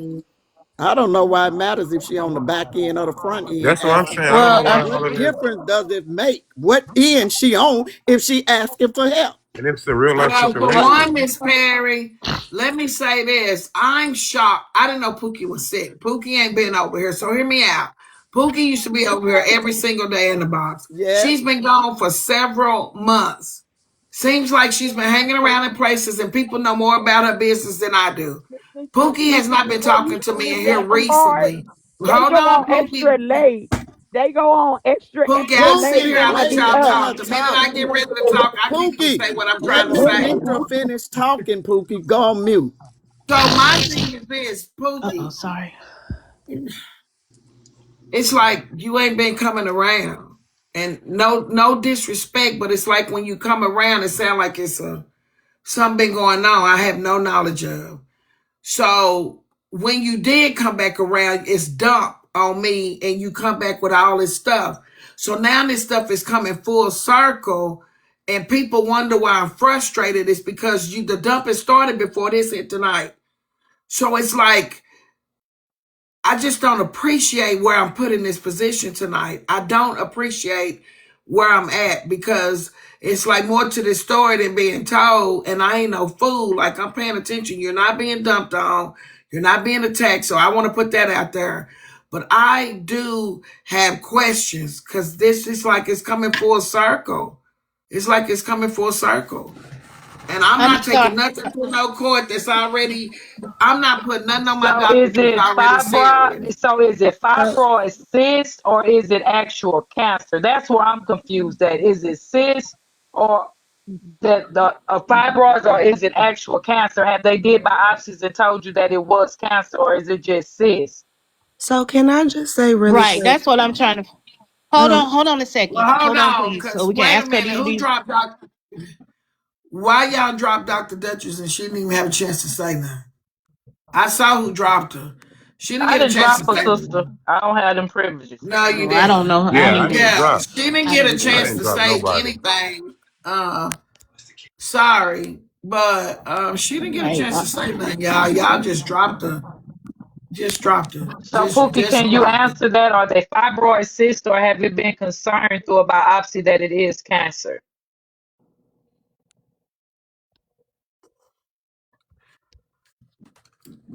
I don't know why it matters if she on the back end or the front end That's what I'm asking saying. for I don't know Well, help. why What all of this. difference does it make? What end she on if she asking for help? And it's a real life Well, for situation. one, Miss Perry, let me say this. I'm shocked. I didn't know Pookie was sick. Pookie ain't been over here, so hear me out. Pookie used to be over here every single day in the box. Yes. She's been gone for several months. Seems like she's been hanging around in places and people know more about her business than I do. Pookie has not been Before you talking to me in finish here that part, recently. they Hold go on, on extra Pookie. late. They go on Pookie, extra I'll sit late here Pookie, and when I let let be y'all up. Nitra talk. The minute talk. I get ready to talk, I can't even Pookie, say what I'm let trying to Miss say. Nitra finish talking, Pookie. Go on mute. So my thing is this, Uh-oh, Pookie. sorry. It's like you ain't been coming around, and no disrespect, but it's like when you come around, it sounds like it's something been going on. I have no knowledge of. So when you did come back around, it's dumped on me, and you come back with all this stuff. So now this stuff is coming full circle, and people wonder why I'm frustrated. It's because the dumping started before this hit tonight. So it's like I just don't appreciate where I'm put in this position tonight. I don't appreciate where I'm at because it's like more to this story than being told, and I ain't no fool. Like I'm paying attention. You're not being dumped on. You're not being attacked. So I want to put that out there. But I do have questions because this is like it's coming full circle. It's like it's coming full circle. And I'm I'm not sorry. taking nothing to no court that's already, I'm not putting nothing on my So docket is that's it already said fibroid? already. So is it Uh, fibroid cyst or is it actual cancer? That's where I'm confused at. Is it cyst or that the fibroids or is it actual cancer? Have they did biopsies and told you that it was cancer or is it just cyst? So can I just say really right, quick? that's what I'm trying to. Um, Hold on a second. Well, hold Hold on, on, please, so because we can wait a ask her minute. Who these. dropped Dr. Why y'all dropped Dr. Duchess and she didn't even have a chance to say nothing? I saw who dropped her. She didn't I get a didn't chance drop to a say sister. nothing. I don't have them privileges. No, you Oh, I don't didn't. know. I Yeah, I didn't do didn't it. Yeah, drop. she didn't I get didn't a do I it. chance didn't to drop say nobody. anything. Sorry, but she didn't get a Right. chance to say nothing, y'all. Y'all just dropped her. Just dropped her. So Pookie, Just can you dropped her. answer that? Are they fibroid cyst or have it been concerned through a biopsy that it is cancer?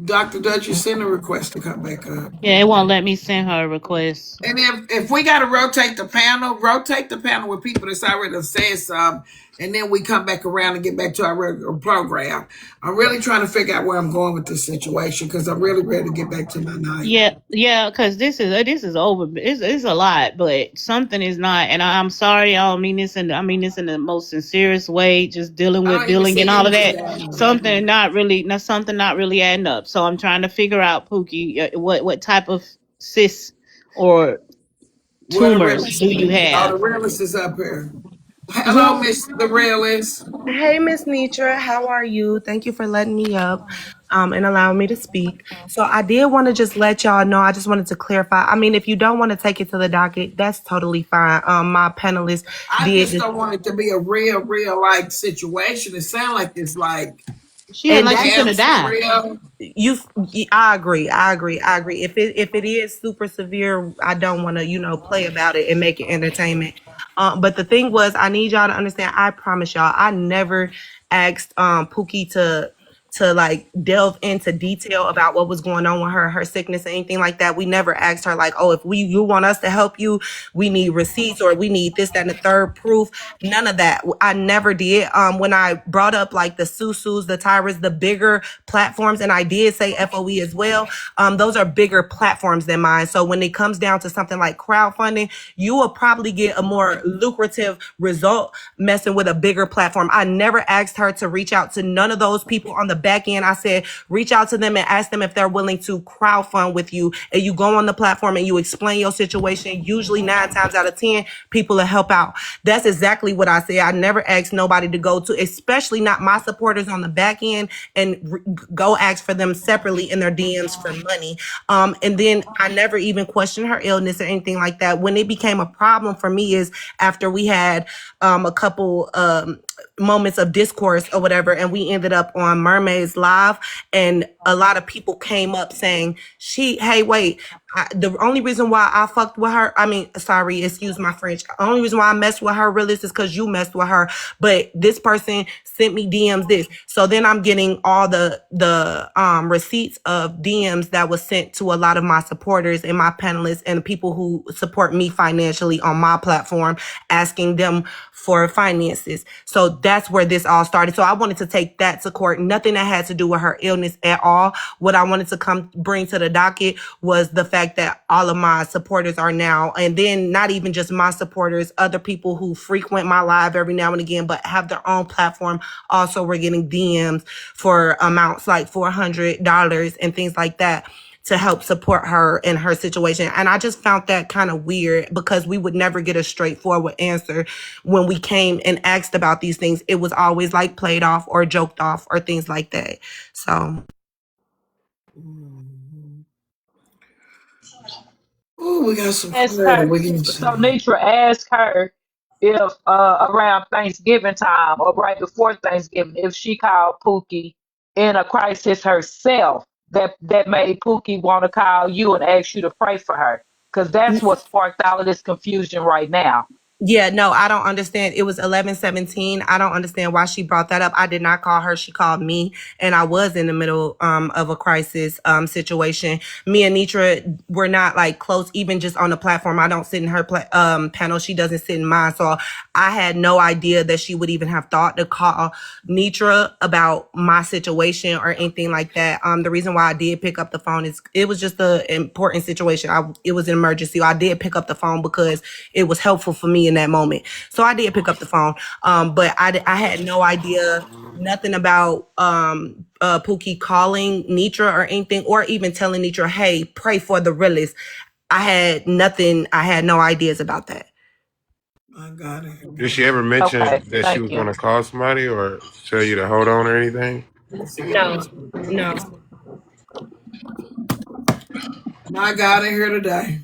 Dr. Dutch, you send a request to come back up. Yeah, it won't let me send her a request. And if we got to rotate the panel with people that's already said something, and then we come back around and get back to our regular program. I'm really trying to figure out where I'm going with this situation because I'm really ready to get back to my night. Yeah, because this is over. It's a lot, but something is not. And I'm sorry. I mean this in the most sincerest way. Just dealing I with don't even billing see and all of anything that. going on. Something not really adding up. So I'm trying to figure out, Pookie, what type of cyst or Where the tumors realist? do you Oh, have? the realist is up here. Hello, Yes. Miss the realist. Hey, Miss Netra, how are you? Thank you for letting me up and allowing me to speak. So I did want to just let y'all know. I just wanted to clarify. I mean, if you don't want to take it to the docket, that's totally fine. My panelists I just did, don't want it to be a real like situation. It sounds like it's like She act and like she that's finna cancer die. real. you. I agree. I agree. If it is super severe, I don't want to play about it and make it entertainment. But the thing was, I need y'all to understand. I promise y'all, I never asked Pookie to like delve into detail about what was going on with her sickness or anything like that. We never asked her like, oh, if you want us to help you, we need receipts or we need this, that, and the third proof. None of that. I never did. When I brought up like the Susus, the Tyras, the bigger platforms, and I did say FOE as well, those are bigger platforms than mine. So when it comes down to something like crowdfunding, you will probably get a more lucrative result messing with a bigger platform. I never asked her to reach out to none of those people on the back end. I said, reach out to them and ask them if they're willing to crowdfund with you. And you go on the platform and you explain your situation. Usually 9 times out of 10, people will help out. That's exactly what I said. I never asked nobody to go to, especially not my supporters on the back end, and go ask for them separately in their DMs for money. And then I never even questioned her illness or anything like that. When it became a problem for me is after we had a couple moments of discourse or whatever, and we ended up on Mermaids Live, and a lot of people came up saying, hey, wait, the only reason why I fucked with her, I mean, sorry, excuse my French. The only reason why I messed with her really is because you messed with her. But this person sent me DMs this. So then I'm getting all the receipts of DMs that was sent to a lot of my supporters and my panelists and people who support me financially on my platform, asking them for finances. So that's where this all started. So I wanted to take that to court. Nothing that had to do with her illness at all. What I wanted to come bring to the docket was the fact that all of my supporters are now, and then not even just my supporters, other people who frequent my live every now and again, but have their own platform. Also, we're getting DMs for amounts like $400 and things like that to help support her in her situation. And I just found that kind of weird because we would never get a straightforward answer when we came and asked about these things. It was always like played off or joked off or things like that. So Oh, we got some Ask Florida. her. We can So see. Nitra asked her if around Thanksgiving time or right before Thanksgiving, if she called Pookie in a crisis herself, that made Pookie want to call you and ask you to pray for her. Because that's what sparked all of this confusion right now. yeah, no, I don't understand. It was 11:17. I don't understand why she brought that up. I did not call her. She called me, and I was in the middle of a crisis situation. Me and Netra were not like close, even just on the platform. I don't sit in her panel. She doesn't sit in mine. So I had no idea that she would even have thought to call Netra about my situation or anything like that. The reason why I did pick up the phone is it was just an important situation. It was an emergency. I did pick up the phone because it was helpful for me in that moment. So I did pick up the phone. But I had no idea, nothing about Pookie calling Netra or anything, or even telling Netra, hey, pray for the realest. I had nothing. I had no ideas about that. I got it. Did she ever mention Okay, that she thank was you. going to call somebody or tell you to hold on or anything? Let's see how No, this no. works. My God, in here today.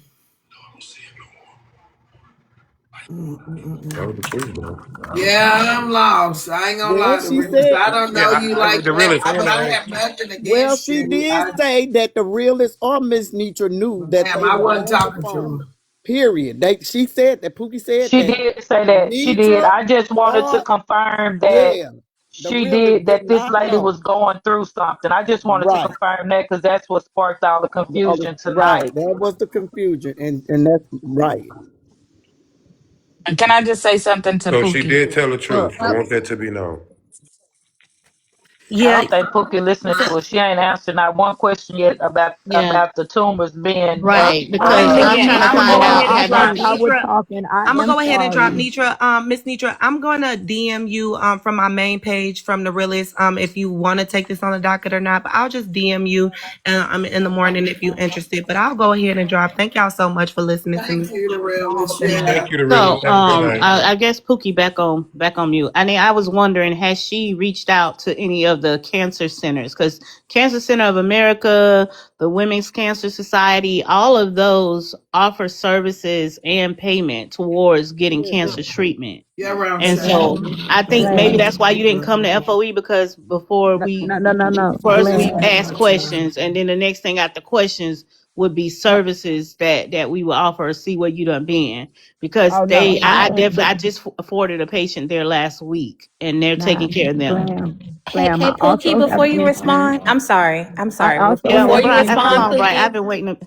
Tell the truth, though. Yeah, I'm lost. I ain't gonna Well, lie to she realist. said, I don't know Yeah, you like the that, realest and but the I A. have nothing well, against she you. did say that the realist or Miss Nitra knew that Ma'am, they I were wasn't on the talking to her. phone. Period. She said that Pookie said She that did say that. She did. Nitra I just wanted to or confirm that yeah. The She realist did did that this not lady know. was going through something. I just wanted to Right. confirm that because that's what sparked all the confusion Right. tonight. That was the confusion. And that's right. And can I just say something to So she Pookie? did tell the Well, truth. I want that to be known. I yeah, don't think Pookie listening so, to us. She ain't answered not one question yet yeah, about the tumors being right. I'm Because gonna I'm get. trying to I'm removed. gonna find go out ahead and have drop y'all. While I was Netra. talking, I I'm gonna am go ahead and drop sorry. Netra. Miss Netra, I'm gonna DM you from my main page from the realist if you want to take this on the docket or not. But I'll just DM you in the morning if you're interested. But I'll go ahead and drop. Thank y'all so much for listening to Thank me. you, the realist. Yeah. Thank you, the realest. So, Have a good night. I guess Pookie back on mute. I mean, I was wondering, has she reached out to any of the cancer centers? Because Cancer Center of America, the Women's Cancer Society, all of those offer services and payment towards getting cancer treatment. Yeah, around And so, seven. I think maybe Glam. that's why you didn't come to FOE because before No, we no, no, no, no. first we Glam. ask questions, and then the next thing after questions would be services that we would offer or see where you done been because Oh no, I I definitely but I just afforded a patient there last week and they're nah, taking care of them. glam. Hey, Glam. hey, I Pookie, also have before you insurance. respond, I'm sorry. I'm I sorry. also Yeah, Before have you come respond, on, insurance. Bright. I've Pookie, been waiting.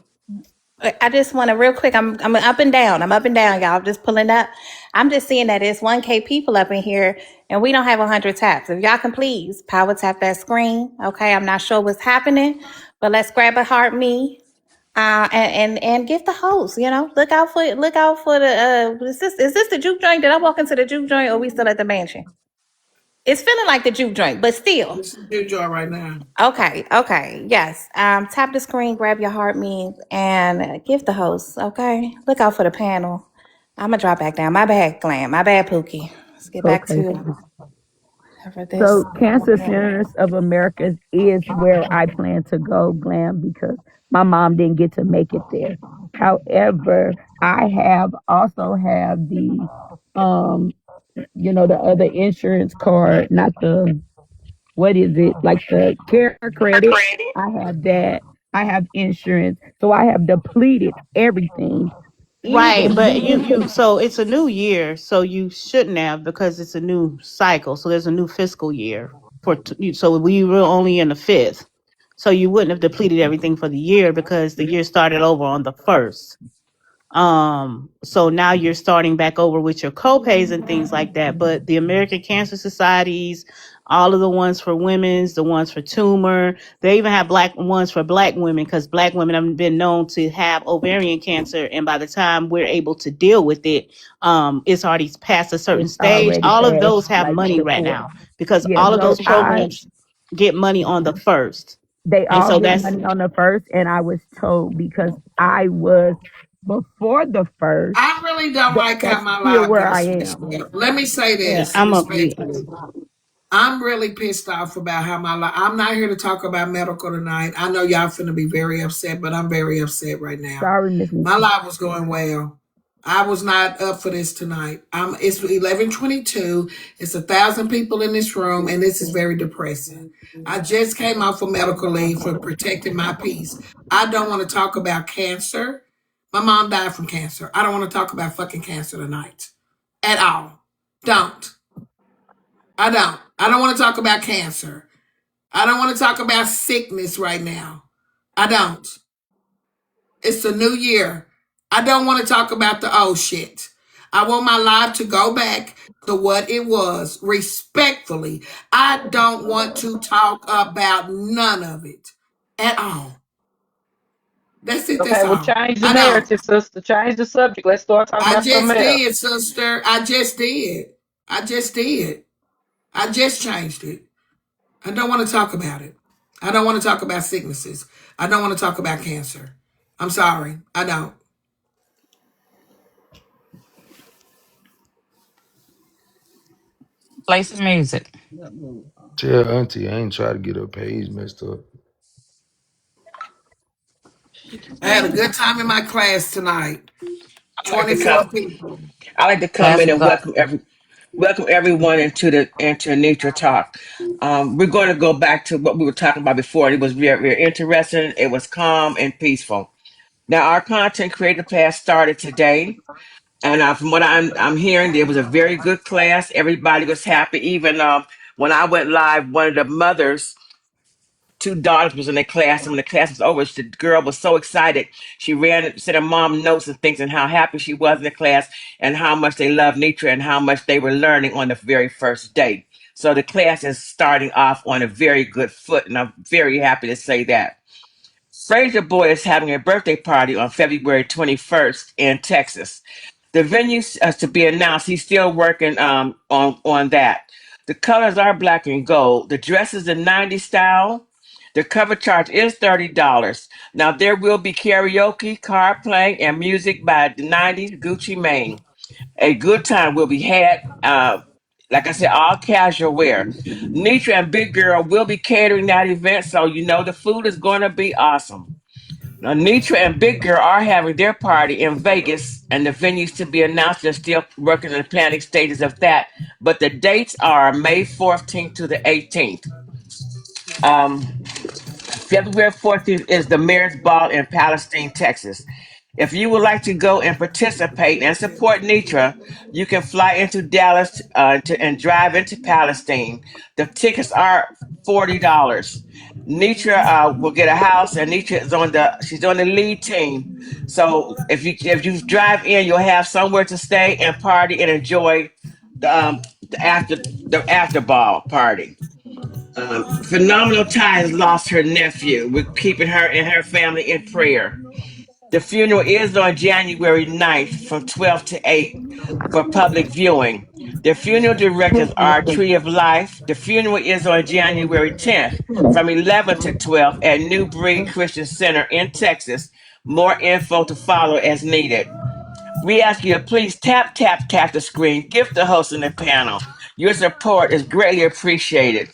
I just want to real quick. I'm up and down. I'm up and down, y'all. Just pulling up. I'm just seeing that it's 1K people up in here, and we don't have 100 taps. If y'all can please power tap that screen, okay? I'm not sure what's happening, but let's grab a heart me. And give the host, look out for the is this the juke joint? Did I walk into the juke joint or we still at the mansion? It's feeling like the juke joint, but still. This is your joy right now. Okay, yes. Tap the screen, grab your heart meat, and give the host. Okay, look out for the panel. I'm gonna drop back down. My bad, Glam. My bad, Pookie. Let's get back Okay. to whatever this. So Cancer Centers of America is where I plan to go, Glam, because my mom didn't get to make it there. However, I have also have the um the other insurance card, not the what is it, like the care credit. I have that. I have insurance. So I have depleted everything. Right, Even but being to so it's a new year, so you shouldn't have because it's a new cycle. So there's a new fiscal year so we were only in the fifth. So you wouldn't have depleted everything for the year because the year started over on the first. So now you're starting back over with your copays and things like that. But the American Cancer Societies, all of the ones for women's, the ones for tumor, they even have black ones for black women because black women have been known to have ovarian cancer. And by the time we're able to deal with it, it's already past a certain it's stage. already All of past those have like money right before. now because Yeah, all of so those programs get money on the first. they And all so get that's money on the first, and I was told because I was before the first, I really don't like how that's my still life where I gets am. messed up. Let me say yeah, this I'm a respectfully. I'm really pissed off about how my life. I'm not here to talk about medical tonight. I know y'all finna be very upset, but I'm very upset right now. Sorry, Miss My Nisha. life was going well. I was not up for this tonight. It's 11:22. It's 1,000 people in this room, and this is very depressing. I just came off of medical leave for protecting my peace. I don't want to talk about cancer. My mom died from cancer. I don't want to talk about fucking cancer tonight at all. Don't. I don't. I don't want to talk about cancer. I don't want to talk about sickness right now. I don't. It's a new year. I don't want to talk about the old shit. I want my life to go back to what it was, respectfully. I don't want to talk about none of it at all. That's it. That's Okay, well, all. change the I don't. narrative, sister. Change the subject. Let's start talking I about something just else. did, sister. I just did. I just did. I just changed it. I don't want to talk about it. I don't want to talk about sicknesses. I don't want to talk about cancer. I'm sorry. I don't. Play some music. Tell Auntie I ain't try to get her page messed up. She can I play had a music. good time in my class tonight. I like to 24 come. people. I like to come Class in was and awesome. welcome everyone into Nature Talk. We're going to go back to what we were talking about before. It was very interesting. It was calm and peaceful. Now our content creator class started today, and from what I'm hearing, it was a very good class. Everybody was happy. Even When I went live, one of the mothers, two daughters was in the class, and when the class was over, the girl was so excited. She ran and sent her mom notes and things, and how happy she was in the class, and how much they loved Nitra, and how much they were learning on the very first day. So the class is starting off on a very good foot, and I'm very happy to say that. Fraser Boy is having a birthday party on February 21st in Texas. The venue is to be announced. He's still working on that. The colors are black and gold. The dress is the 90s style. The cover charge is $30. Now there will be karaoke, card playing, and music by the 90s Gucci Mane. A good time will be had. Like I said, all casual wear. Nitra and Big Girl will be catering that event, so you know the food is going to be awesome. Now, Netra and Big Girl are having their party in Vegas, and the venues to be announced. They're still working in the planning stages of that, but the dates are May 14th to the 18th. Um, February 14th is the Mayor's Ball in Palestine, Texas. If you would like to go and participate and support Nitra, you can fly into Dallas and drive into Palestine. The tickets are $40. Nitra will get a house, and Nitra is she's on the lead team. So if you drive in, you'll have somewhere to stay and party and enjoy the after ball party. Phenomenal Ty has lost her nephew. We're keeping her and her family in prayer. The funeral is on January 9th from 12 to 8 for public viewing. The funeral directors are Tree of Life. The funeral is on January 10th from 11 to 12 at New Breed Christian Center in Texas. More info to follow as needed. We ask you to please tap the screen, gift the host and the panel. Your support is greatly appreciated.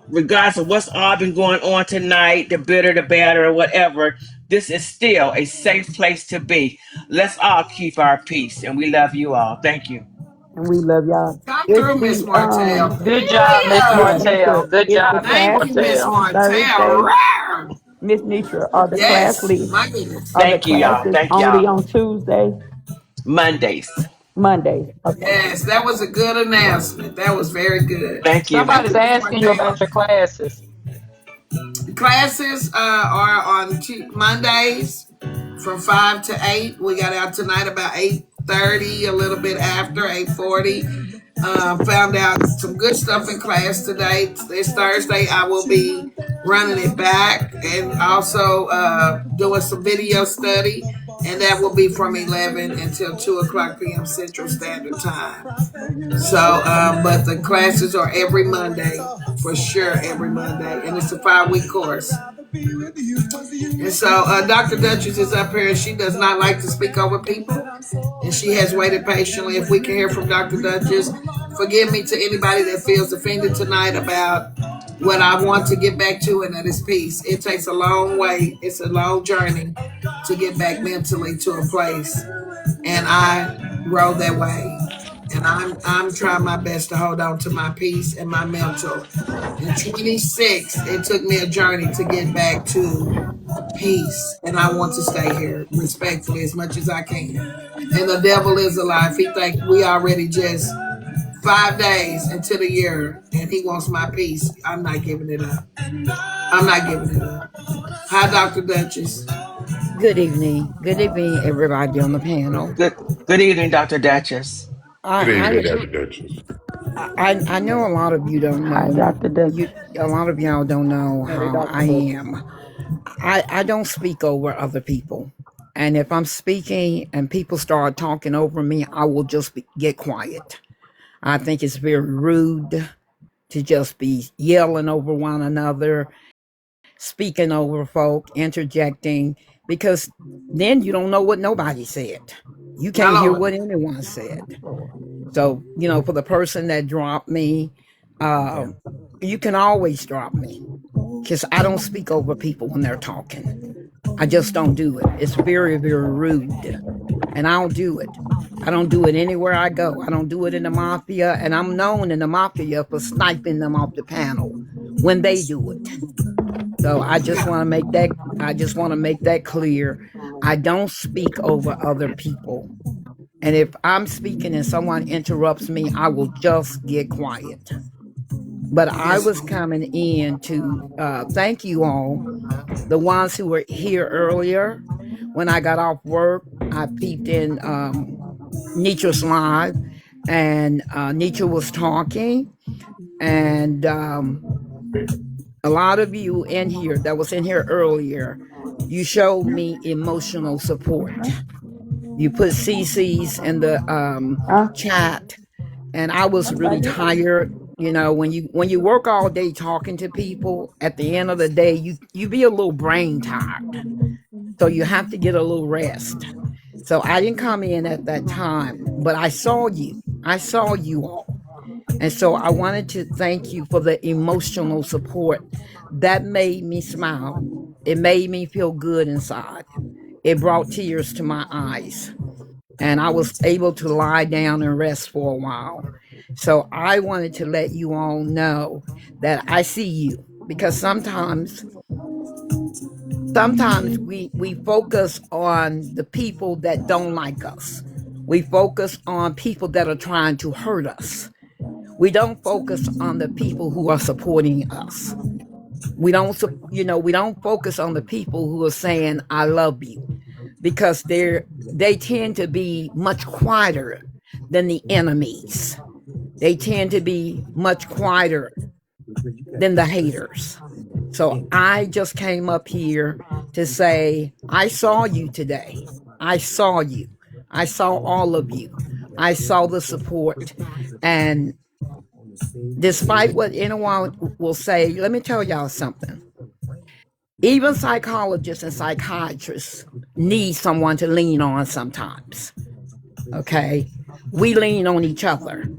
Regardless of what's all been going on tonight, the bitter, the bad, or whatever, this is still a safe place to be. Let's all keep our peace, and we love you all. Thank you. And we love y'all. Come It's through, Miss the Martell. Good job, Miss yeah, Yeah. Martell. Good it's the job, Miss Thank class you, is Miss Martell. on Martell. Thursday. Rawr. Miss Nitra, are the class Yes, leave? my goodness. Are the Thank you, y'all. classes Thank only y'all. on Tuesday, Mondays. Mondays? Okay. Yes, that was a good announcement. That was very good. Thank you. Thank Somebody's you, Miss asking you Martell. about your classes. Classes are on Mondays from 5 to 8. We got out tonight about 8:30, a little bit after 8:40. Found out some good stuff in class today. This Thursday, I will be running it back and also doing some video study, and that will be from 11 until 2 o'clock p.m. Central Standard Time. So, but the classes are every Monday, for sure, every Monday, and it's a 5-week course. And so, Dr. Duchess is up here, and she does not like to speak over people, and she has waited patiently. If we can hear from Dr. Duchess, forgive me to anybody that feels offended tonight about what I want to get back to, and that is peace. It takes a long way, it's a long journey to get back mentally to a place, and I rode that way. And I'm trying my best to hold on to my peace and my mental. In 26, it took me a journey to get back to peace, and I want to stay here respectfully as much as I can. And the devil is alive. He think we already just 5 days into the year, and he wants my peace. I'm not giving it up. I'm not giving it up. Hi, Dr. Duchess. Good evening. Good evening, everybody on the panel. Good Good evening, Dr. Duchess. Good evening, I Dr. Duchess. I know a lot of you don't Hi, know me. Dr. Dutch. You a lot of y'all don't know Mary how Dr. I Dutch. am. I don't speak over other people. And if I'm speaking and people start talking over me, I will just get quiet. I think it's very rude to just be yelling over one another, speaking over folk, interjecting, because then you don't know what nobody said. You My can't hear Lord. what anyone said. So, for the person that dropped me, um, you can always drop me because I don't speak over people when they're talking. I just don't do it. It's very, very rude. And I don't do it. I don't do it anywhere I go. I don't do it in the mafia. And I'm known in the mafia for sniping them off the panel when they do it. So I just want to make that clear. I don't speak over other people. And if I'm speaking and someone interrupts me, I will just get quiet. But I Yes, was ma'am. coming in to thank you all, the ones who were here earlier. When I got off work, I peeped in Nietzsche's live, and Nietzsche was talking, and a lot of you in here that was in here earlier, you showed me emotional support. You put CC's in the chat, and I was really tired. You know, when you work all day talking to people, at the end of the day, you be a little brain tired. So you have to get a little rest. So I didn't come in at that time, but I saw you. I saw you all. And so I wanted to thank you for the emotional support that made me smile. It made me feel good inside. It brought tears to my eyes, and I was able to lie down and rest for a while. So I wanted to let you all know that I see you, because sometimes we focus on the people that don't like us. We focus on people that are trying to hurt us. We don't focus on the people who are supporting us. We don't, we don't focus on the people who are saying I love you, because they tend to be much quieter than the enemies. They tend to be much quieter than the haters. So I just came up here to say, I saw you today. I saw you. I saw all of you. I saw the support. And despite what anyone will say, let me tell y'all something. Even psychologists and psychiatrists need someone to lean on sometimes. Okay. We lean on each other.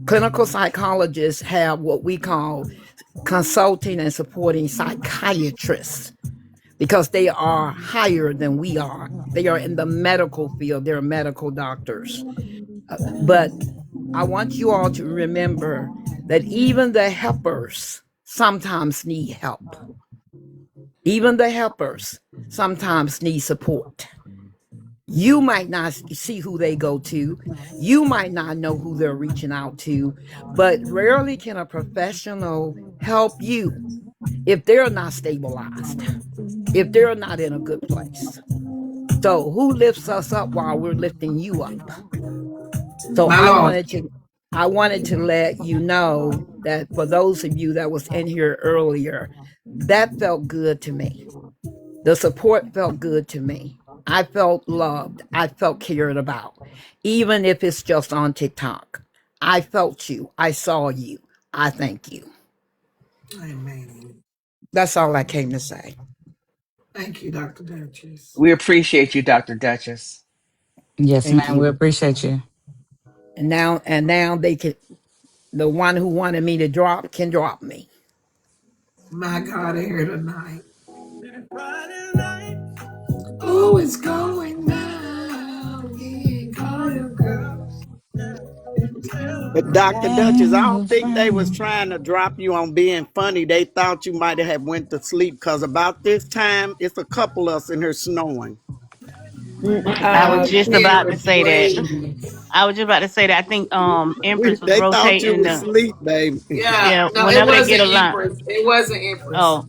Clinical psychologists have what we call consulting and supporting psychiatrists, because they are higher than we are. They are in the medical field, they're medical doctors. But I want you all to remember that even the helpers sometimes need help. Even the helpers sometimes need support. You might not see who they go to. You might not know who they're reaching out to, but rarely can a professional help you if they're not stabilized, if they're not in a good place. So who lifts us up while we're lifting you up? So My Lord. I wanted to let you know that for those of you that was in here earlier, that felt good to me. The support felt good to me. I felt loved. I felt cared about, even if it's just on TikTok. I felt you. I saw you. I thank you. Amen. That's all I came to say. Thank you, Dr. Duchess. We appreciate you, Dr. Duchess. Yes, Thank ma'am. We you. appreciate you. And now they can, the one who wanted me to drop can drop me. My God, here tonight. Friday night. Oh, it's going down. Yeah, call your girls. But I Dr. Duchess, I have don't a think they was friend. trying to drop you on being funny. They thought you might have went to sleep because about this time, it's a couple of us in here snoring. I was just about to Empress, say that. please. I was just about to say that. I think Empress was They thought you rotating was the asleep, baby. Yeah, yeah, no, it whenever they get wasn't a line. Empress. It wasn't Empress. Oh,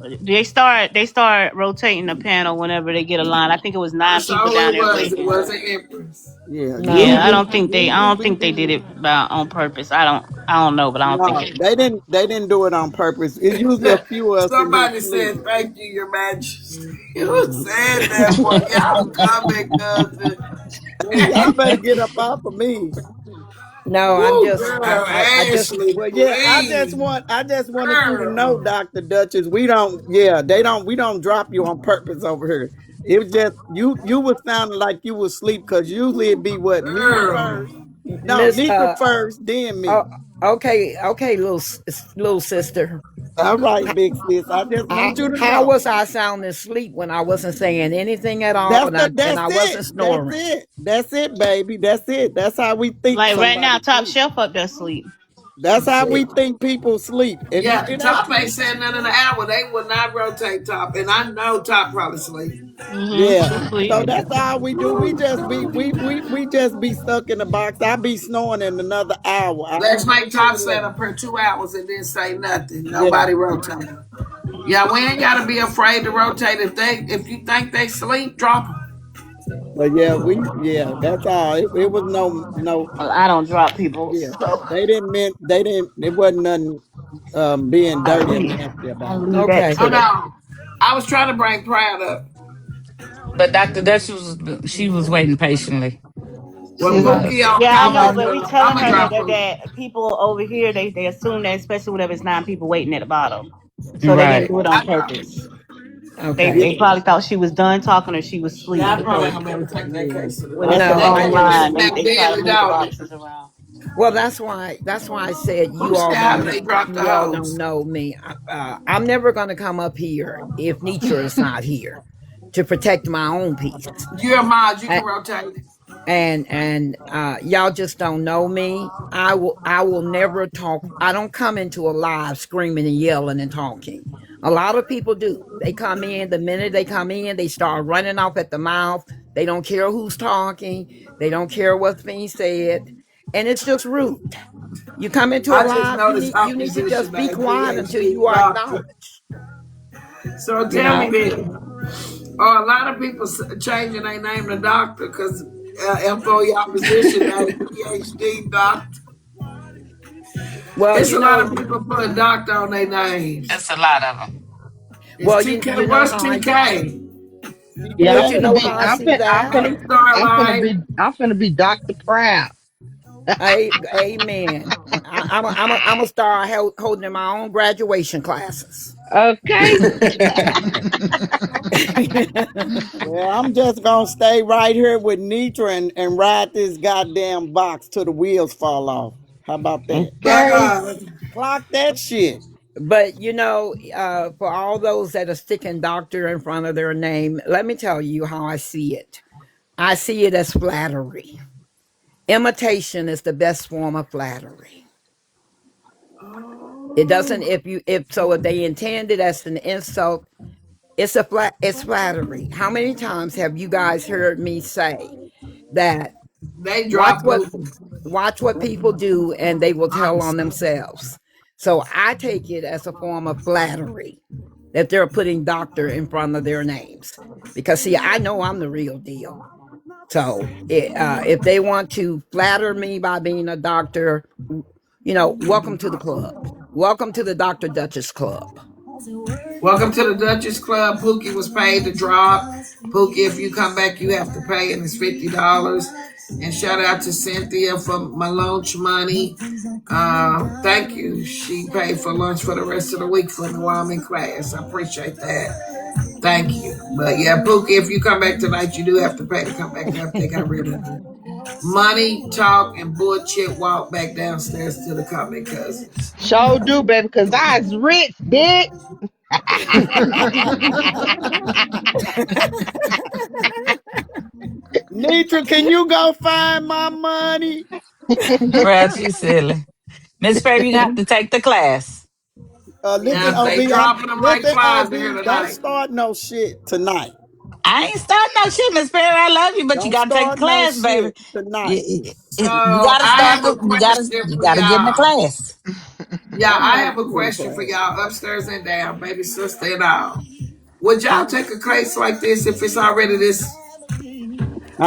they start rotating the panel whenever they get a line. I think it was nine That's people all down it there was. It waiting. wasn't Empress. Yeah, No. Yeah, I usually, don't think usually, they did it by on purpose. I don't know, but I don't think no, it. they didn't do it on purpose. It's usually a few of us in here Somebody asleep. said, "Thank you, Your Majesty." Who said that? Boy, y'all coming, cousin. Hey, y'all better get up off of me. No, I'm Woo, just girl, I just Ashley, Well, yeah, please, I just wanted you to know, girl. Dr. Duchess, we don't drop you on purpose over here. It was just you was sounding like you was asleep because usually it'd be what, me Girl. first? No, Miss Nika first, then oh, me. okay, little sister. All right, big sis. I just want you to How know. was I sounding asleep when I wasn't saying anything at all, and That's I it. wasn't That's snoring? it. That's it, baby. That's it. That's how we think Like right now, somebody Top sleep. Chef up there asleep. That's how See, we think people sleep. And Yeah, it ain't Top ain't said nothing in an hour. They will not rotate Top, and I know Top probably sleep. yeah. She sleep. So that's all we do. We just be stuck in the box. I be snoring in another hour. I Let's don't make say Top less. stand up for 2 hours and then say nothing. Yeah. Nobody rotate. Yeah, we ain't gotta be afraid to rotate. If you think they sleep, drop them. But yeah, that's all. It was no I don't drop people. yeah. So They didn't it wasn't nothing being I dirty or leave nasty I about it. leave that Okay. Oh to the no, I was trying to bring Proud up. But Dr. Dutch was she was waiting patiently. Well, She Pookie was. on yeah, I know, come, but we so I'm telling gonna her drop that, Pookie. people over here they assume that, especially whenever it's 9 people waiting at the bottom. So they didn't Right. do it on I drop purpose. Pookie. They Yeah, they probably thought she was done talking or she was Yeah, asleep I probably because ain't gonna be able to take that yeah. case to the when it's a doctor. no, They I long gonna just line, miss they that try to deadly move the dog. boxes around. well, that's why I said Who said they dropped the you all don't hose? know me. I'm never gonna come up here if Nitra is not here to protect my own peace. You're a mod, you can rotate. Y'all just don't know me. I will never talk. I don't come into a live screaming and yelling and talking. A lot of people do. They come in, the minute they come in, they start running off at the mouth. They don't care who's talking. They don't care what's being said, and it's just rude. You come into a I just live, you noticed need you need to opposition just be by quiet until you PhD are doctor. acknowledged. So You tell me know. this. Are a lot of people changing their name to doctor because employee opposition named PhD doctor? Well, It's a lot of people putting doctor on their names. That's a lot of them. It's well, TK. you know What's how I TK? TK Yeah, but I'm you ain't finna know be. how I nothing. see that. Hey, Starlight. I'm finna be Dr. Proud. Amen. I'm a star holding my own graduation classes. Okay. Well, I'm just gonna stay right here with Nitra and ride this goddamn box till the wheels fall off. How about that? My Okay. God. Clock that shit. But for all those that are sticking doctor in front of their name, let me tell you how I see it. I see it as flattery. Imitation is the best form of flattery. It doesn't Oh, if they intend it as an insult, it's flattery. How many times have you guys heard me say that they watch dropped what Pookie. watch what people do and they will tell on Honestly. themselves. So I take it as a form of flattery that they're putting doctor in front of their names. Because see, I know I'm the real deal. So if they want to flatter me by being a doctor, welcome to the club. Welcome to the Dr. Duchess Club. Welcome to the Duchess Club. Pookie was paid to drop. Pookie, if you come back, you have to pay, and it's $50. And shout out to Cynthia for my lunch money. Thank you. She paid for lunch for the rest of the week for me while I'm in class. I appreciate that. Thank you. But yeah, Pookie, if you come back tonight, you do have to pay to come back up. They got rid of you. Money, talk, and bullshit walk back downstairs to the comic cousins. Sure do, baby, because I's rich, bitch. Nitra, can you go find my money? Proud you silly. Miss Fair, you have to take the class. Listen, Yeah, they OB, dropping them like listen, flies OB, in here don't tonight. start no shit tonight. I ain't starting no shit, Miss Fair. I love you, but you Don't gotta take the start no class, baby. shit tonight. You So gotta I start have a the you gotta question you for gotta get in the y'all. class. Yeah, I'm I not have a getting in question for class. y'all upstairs and down, baby sister and all. Would y'all Huh? take a case like this if it's already this?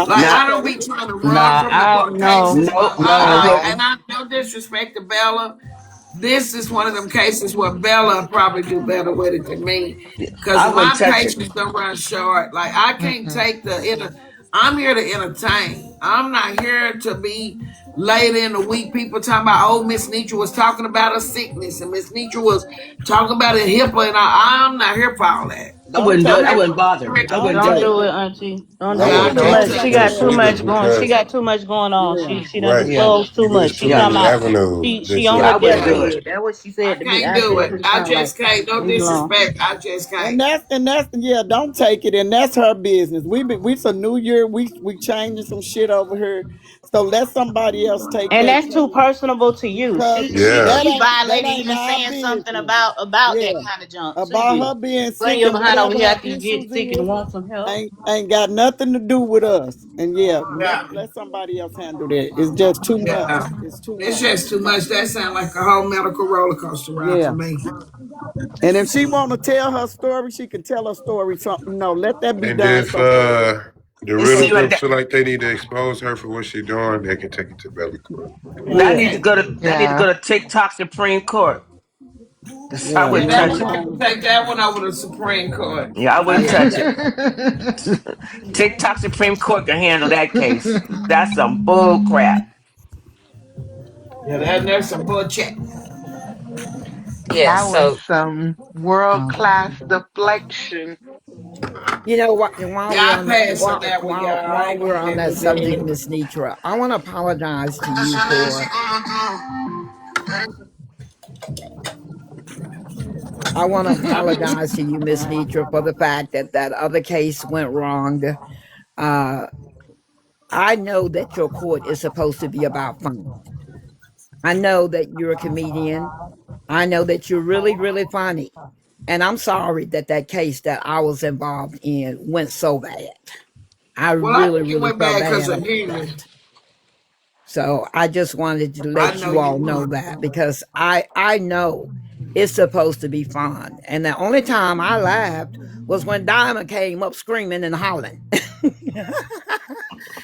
Like, No, I Okay. don't be trying to run Nah, from the I court no, cases, no, but no, I I no. like, wouldn't. and I no disrespect to Bella. This is one of them cases where Bella probably do better with it than me, because I wouldn't my touch it. patience don't run short. Like I can't Mm-mm. take the inner. I'm here to entertain. I'm not here to be later in the week. People talking about, oh, Miss Netra was talking about her sickness, and Miss Netra was talking about a HIPAA, and I'm not here for all that. I Don't wouldn't do I'm it. I take here. wouldn't bother. I'm here I to wouldn't Don't do it. do entertain. it, Auntie. Don't don't do Yeah, it I Yeah, too take can't much. don't She take it. got that. just too simply much going. She because got too much going on. Yeah. She done Yeah, right. disclosed too much. There's too She yeah. talking many about avenues she that you on Yeah, her I have to wouldn't do take. it. deathbed. That's what she I said to me. can't I do said it. to the I sound like, just can't. No leave it alone. disrespect. I just can't. And that's yeah, don't take it. And that's her business. We some new year, we changing some shit over here. So let somebody else take And that that's too chance. personable to you. Cause Yeah. She that violated ain't even our saying something business. about that Yeah. kind of junk to About you. her being Bring sick your and behind over whatever here her after you issues get sick and is, want some help. ain't got nothing to do with us. And yeah, Yeah, let somebody else handle that. It's just too much. yeah. It's too It's much. just too much. That sounds like a whole medical roller coaster ride for Yeah. me. And if she want to tell her story, she can tell her story. Something, no, let that be And done if somewhere else. the You see realest what don't feel like they need to expose her for what she doing, they can take it to belly court. that Yeah, need to go to that need to Yeah. go to TikTok Supreme Court. I yeah, Yeah, wouldn't that touch one it. need to take that one over to Supreme Court. Yeah, I wouldn't yeah. touch it. TikTok Supreme Court can handle that case. That's some bull crap. Yeah, there's some bullshit. Yeah. That was So some world um, class deflection. You know what? While Yeah, we're I on pass on that one, y'all. I while ain't we're gonna on get that with subject, that. Miss Netra, I want to apologize to you for. I want to apologize to you, Miss Netra, for the fact that that other case went wrong. Uh, I know that your court is supposed to be about fun. I know that you're a comedian. I know that you're really, really funny. And I'm sorry that that case that I was involved in went so bad. I Well, I really, think it really went felt bad because bad of about Henry. that. So I just wanted to I let know you you all know won. that because I know it's supposed to be fun. And the only time I laughed was when Diamond came up screaming and hollering.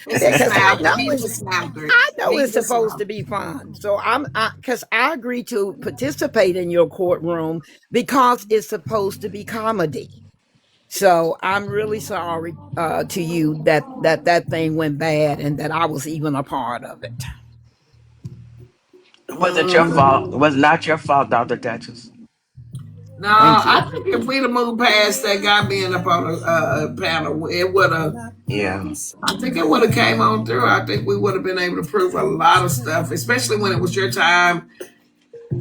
It's a Because snapper. He was snapping. I know He it's was supposed to snapping. be fun. So because I agreed to participate in your courtroom because it's supposed to be comedy. So I'm really sorry to you that thing went bad and that I was even a part of it. It wasn't your fault. It was not your fault, Dr. Duchess. No, Thank you. I think if we'd have moved past that guy being up on a panel, it would have. Yeah. I think it would have came on through. I think we would have been able to prove a lot of stuff, especially when it was your time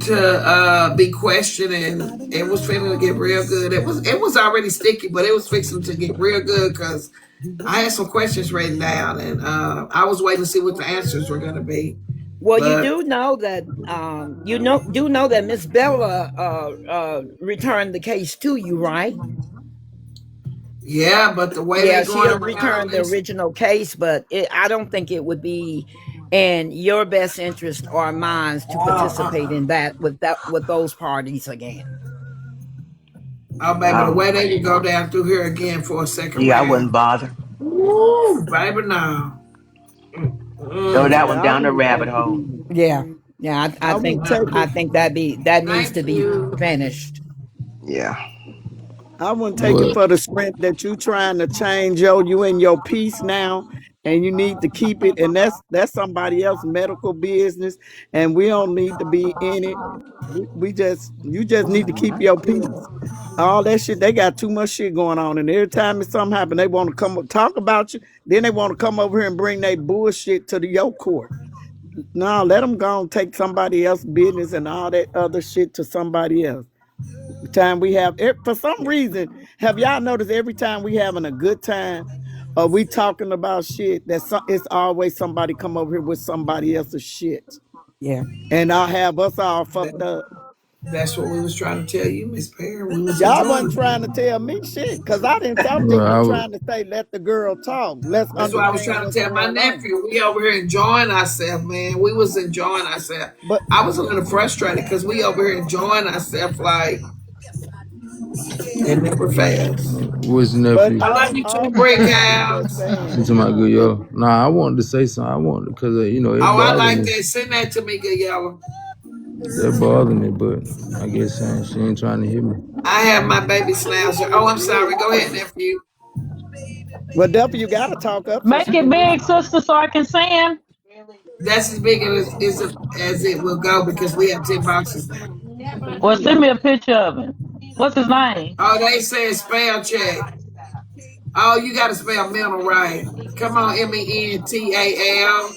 to be questioned, and it was fixing to get real good. It was already sticky, but it was fixing to get real good because I had some questions written down, and I was waiting to see what the answers were going to be. Well, you But do know that do know that Miss Bella returned the case to you, right? yeah, but the way Yeah, they she going around on returned the this, original case, but I don't think it would be in your best interest or mine to participate in that with those parties again. oh baby, the Um, way they can go down through here again for a second yeah, I wouldn't round. bother. Ooh, baby, no. Throw that Mm-mm. one Yeah, I down the wouldn't take rabbit it. hole. Yeah, yeah, I wouldn't take I it. think that needs to Thank be you. finished. Yeah. I wouldn't take it But for the strength that you trying to change you in your peace now, and you need to keep it. And that's somebody else's medical business, and we don't need to be in it. We just you just need to keep your peace. All that shit, they got too much shit going on, and every time something happen, they want to come talk about you. Then they want to come over here and bring their bullshit to the your court. No, let them go and take somebody else's business and all that other shit to somebody else. Time we have for some reason, have y'all noticed every time we having a good time or we talking about shit that it's always somebody come over here with somebody else's shit Yeah. and I'll have us all fucked That, up. that's what we was trying to tell you, Miss Perry. We was Y'all enjoying wasn't it. trying to tell me shit because I well, think you I would. trying to say let the girl talk. Let's That's what I was understand trying to what's tell my going on. nephew. We over here enjoying ourselves, man. We was enjoying ourselves. But I was a little frustrated because we over here enjoying ourselves like it never fails. What's but nephew? I love you too, Brick also I'm just House. You saying, talking about good yo? Nah, I wanted to say something. I wanted because it Oh, I bothered like me. that. Send that to me, good yellow. That bothered me, but I guess she ain't trying to hear me. I have my baby sloucher. Oh, I'm sorry. Go ahead, nephew. well, Duffy, you gotta talk up so Make she it can hear big, you. sister, so I can sing. That's as big as it will go because we have 10 boxes now. Well, send me a picture of it. What's his name? Oh, they said spell check. Oh, you got to spell mental right. Come on, Mental.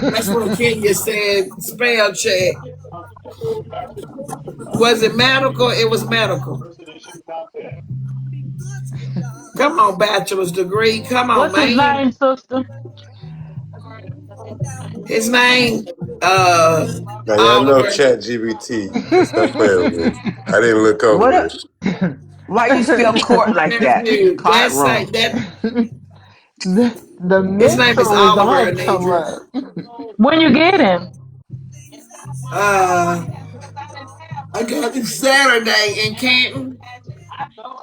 That's what Kenya said. Spell check. Was it medical? It was medical. Come on, bachelor's degree. Come on, What's his man. name, sister? His name, uh, Now y'all know Oliver. Chat GBT. Stop playing with me. I didn't look over What? this. Why you spell court like that? Nephew. Card That's wrong. like that. The His name is mental is Oliver off Anidra. somewhere. When you get him? Uh, I got him Saturday in Canton.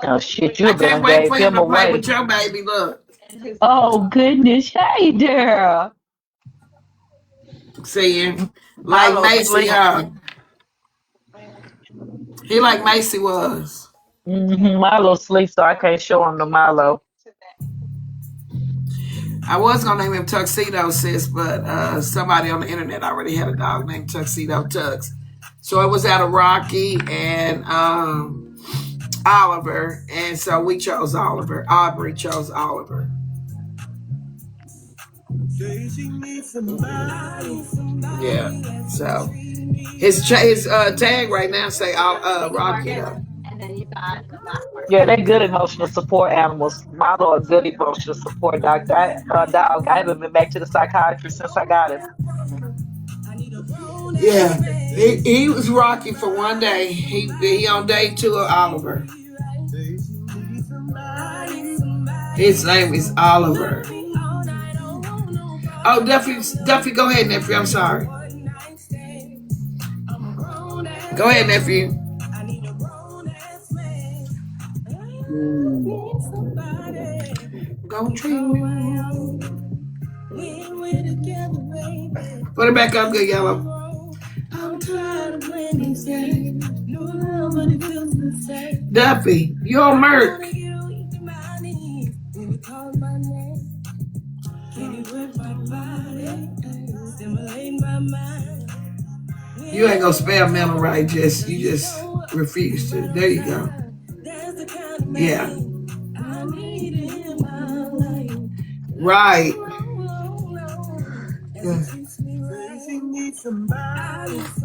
Oh shit, you I better can't wait gave for him him to play away. with your baby. Look, Oh goodness, hey there. seeing like Milo Macy. sleep. He like Macy was. Milo sleep, so I can't show him the Milo. I was gonna name him Tuxedo Sis, but somebody on the internet already had a dog named Tuxedo Tux. So it was out of Rocky and Oliver, and so we chose Oliver. Aubrey chose Oliver. Yeah. So his tag right now say Rocky though. Yeah, they're good emotional support animals. Milo a good emotional support dog. I haven't been back to the psychiatrist since I got him. Yeah, he was Rocky for one day. He on day two of Oliver. His name is Oliver. Oh, Duffy, go ahead, nephew. I'm sorry. Go ahead, nephew. Don't treat me wrong. Put it back up, good yellow. I'm tired of playing these games. No love, but it feels the same. Duffy, you're a merc. You ain't gonna spell mental right, you just refuse to. There you go. Yeah. Right. Yeah.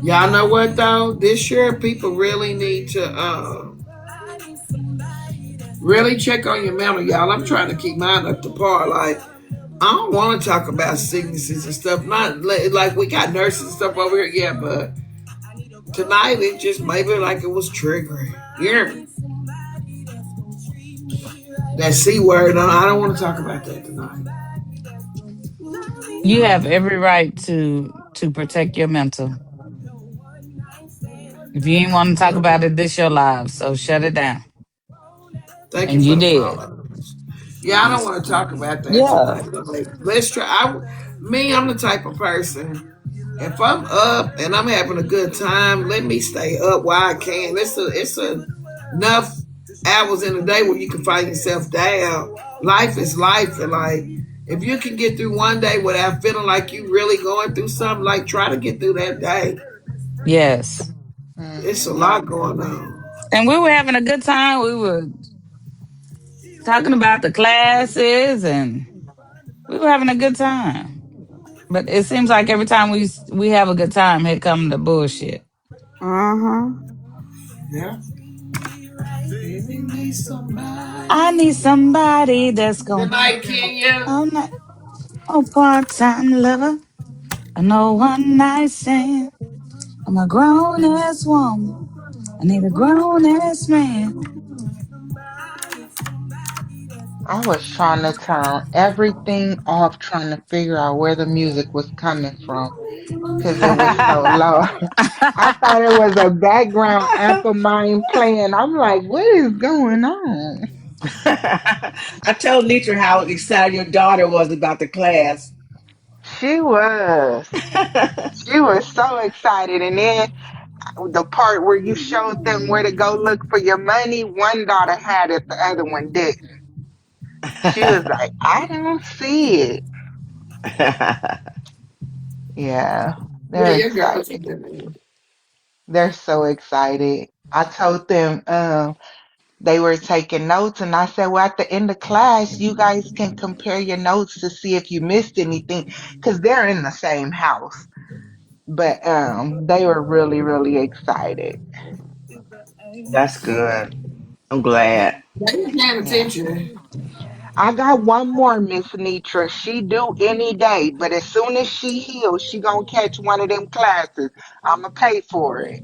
Y'all know what though? This year people really need to really check on your mental, y'all. I'm trying to keep mine up to par. Like, I don't want to talk about sicknesses and stuff. Not like we got nurses and stuff over here, yeah, but tonight it just maybe like it was triggering. Yeah. That C word, I don't want to talk about that tonight. You have every right to protect your mental. If you ain't want to talk about it, this your live. So shut it down. Thank you And for you the did. follow. Yeah, I don't want to talk about that Yeah. tonight. Like, let's try. I'm the type of person. If I'm up and I'm having a good time, let me stay up while I can. It's enough hours in a day where you can find yourself down. Life is life, and like if you can get through one day without feeling like you really going through something, like try to get through that day. Yes. It's a Hmm. lot going on. And we were having a good time. We were talking about the classes and we were having a good time. But it seems like every time we have a good time, here come the bullshit. Mm-hmm. Yeah. I need somebody that's Good going night, Kenya. all night. Oh, part-time lover. A no one night stand. I'm a grown ass woman. I need a grown ass man. I was trying to turn everything off, trying to figure out where the music was coming from because it was so low. I thought it was a background amp of mine playing. I'm like, what is going on? I told Netra how excited your daughter was about the class. She was. She was so excited. And then the part where you showed them where to go look for your money, one daughter had it, the other one didn't. She was like, I don't see it. Yeah, Yeah, they're your girls excited. are good. They're so excited. I told them they were taking notes, and I said, well, at the end of class, you guys can compare your notes to see if you missed anything, because they're in the same house. But they were really, really excited. That's good. I'm glad. They were paying Yeah. attention. I got one more, Miss Netra. She do any day, but as soon as she heals, she gonna catch one of them classes. I'ma pay for it.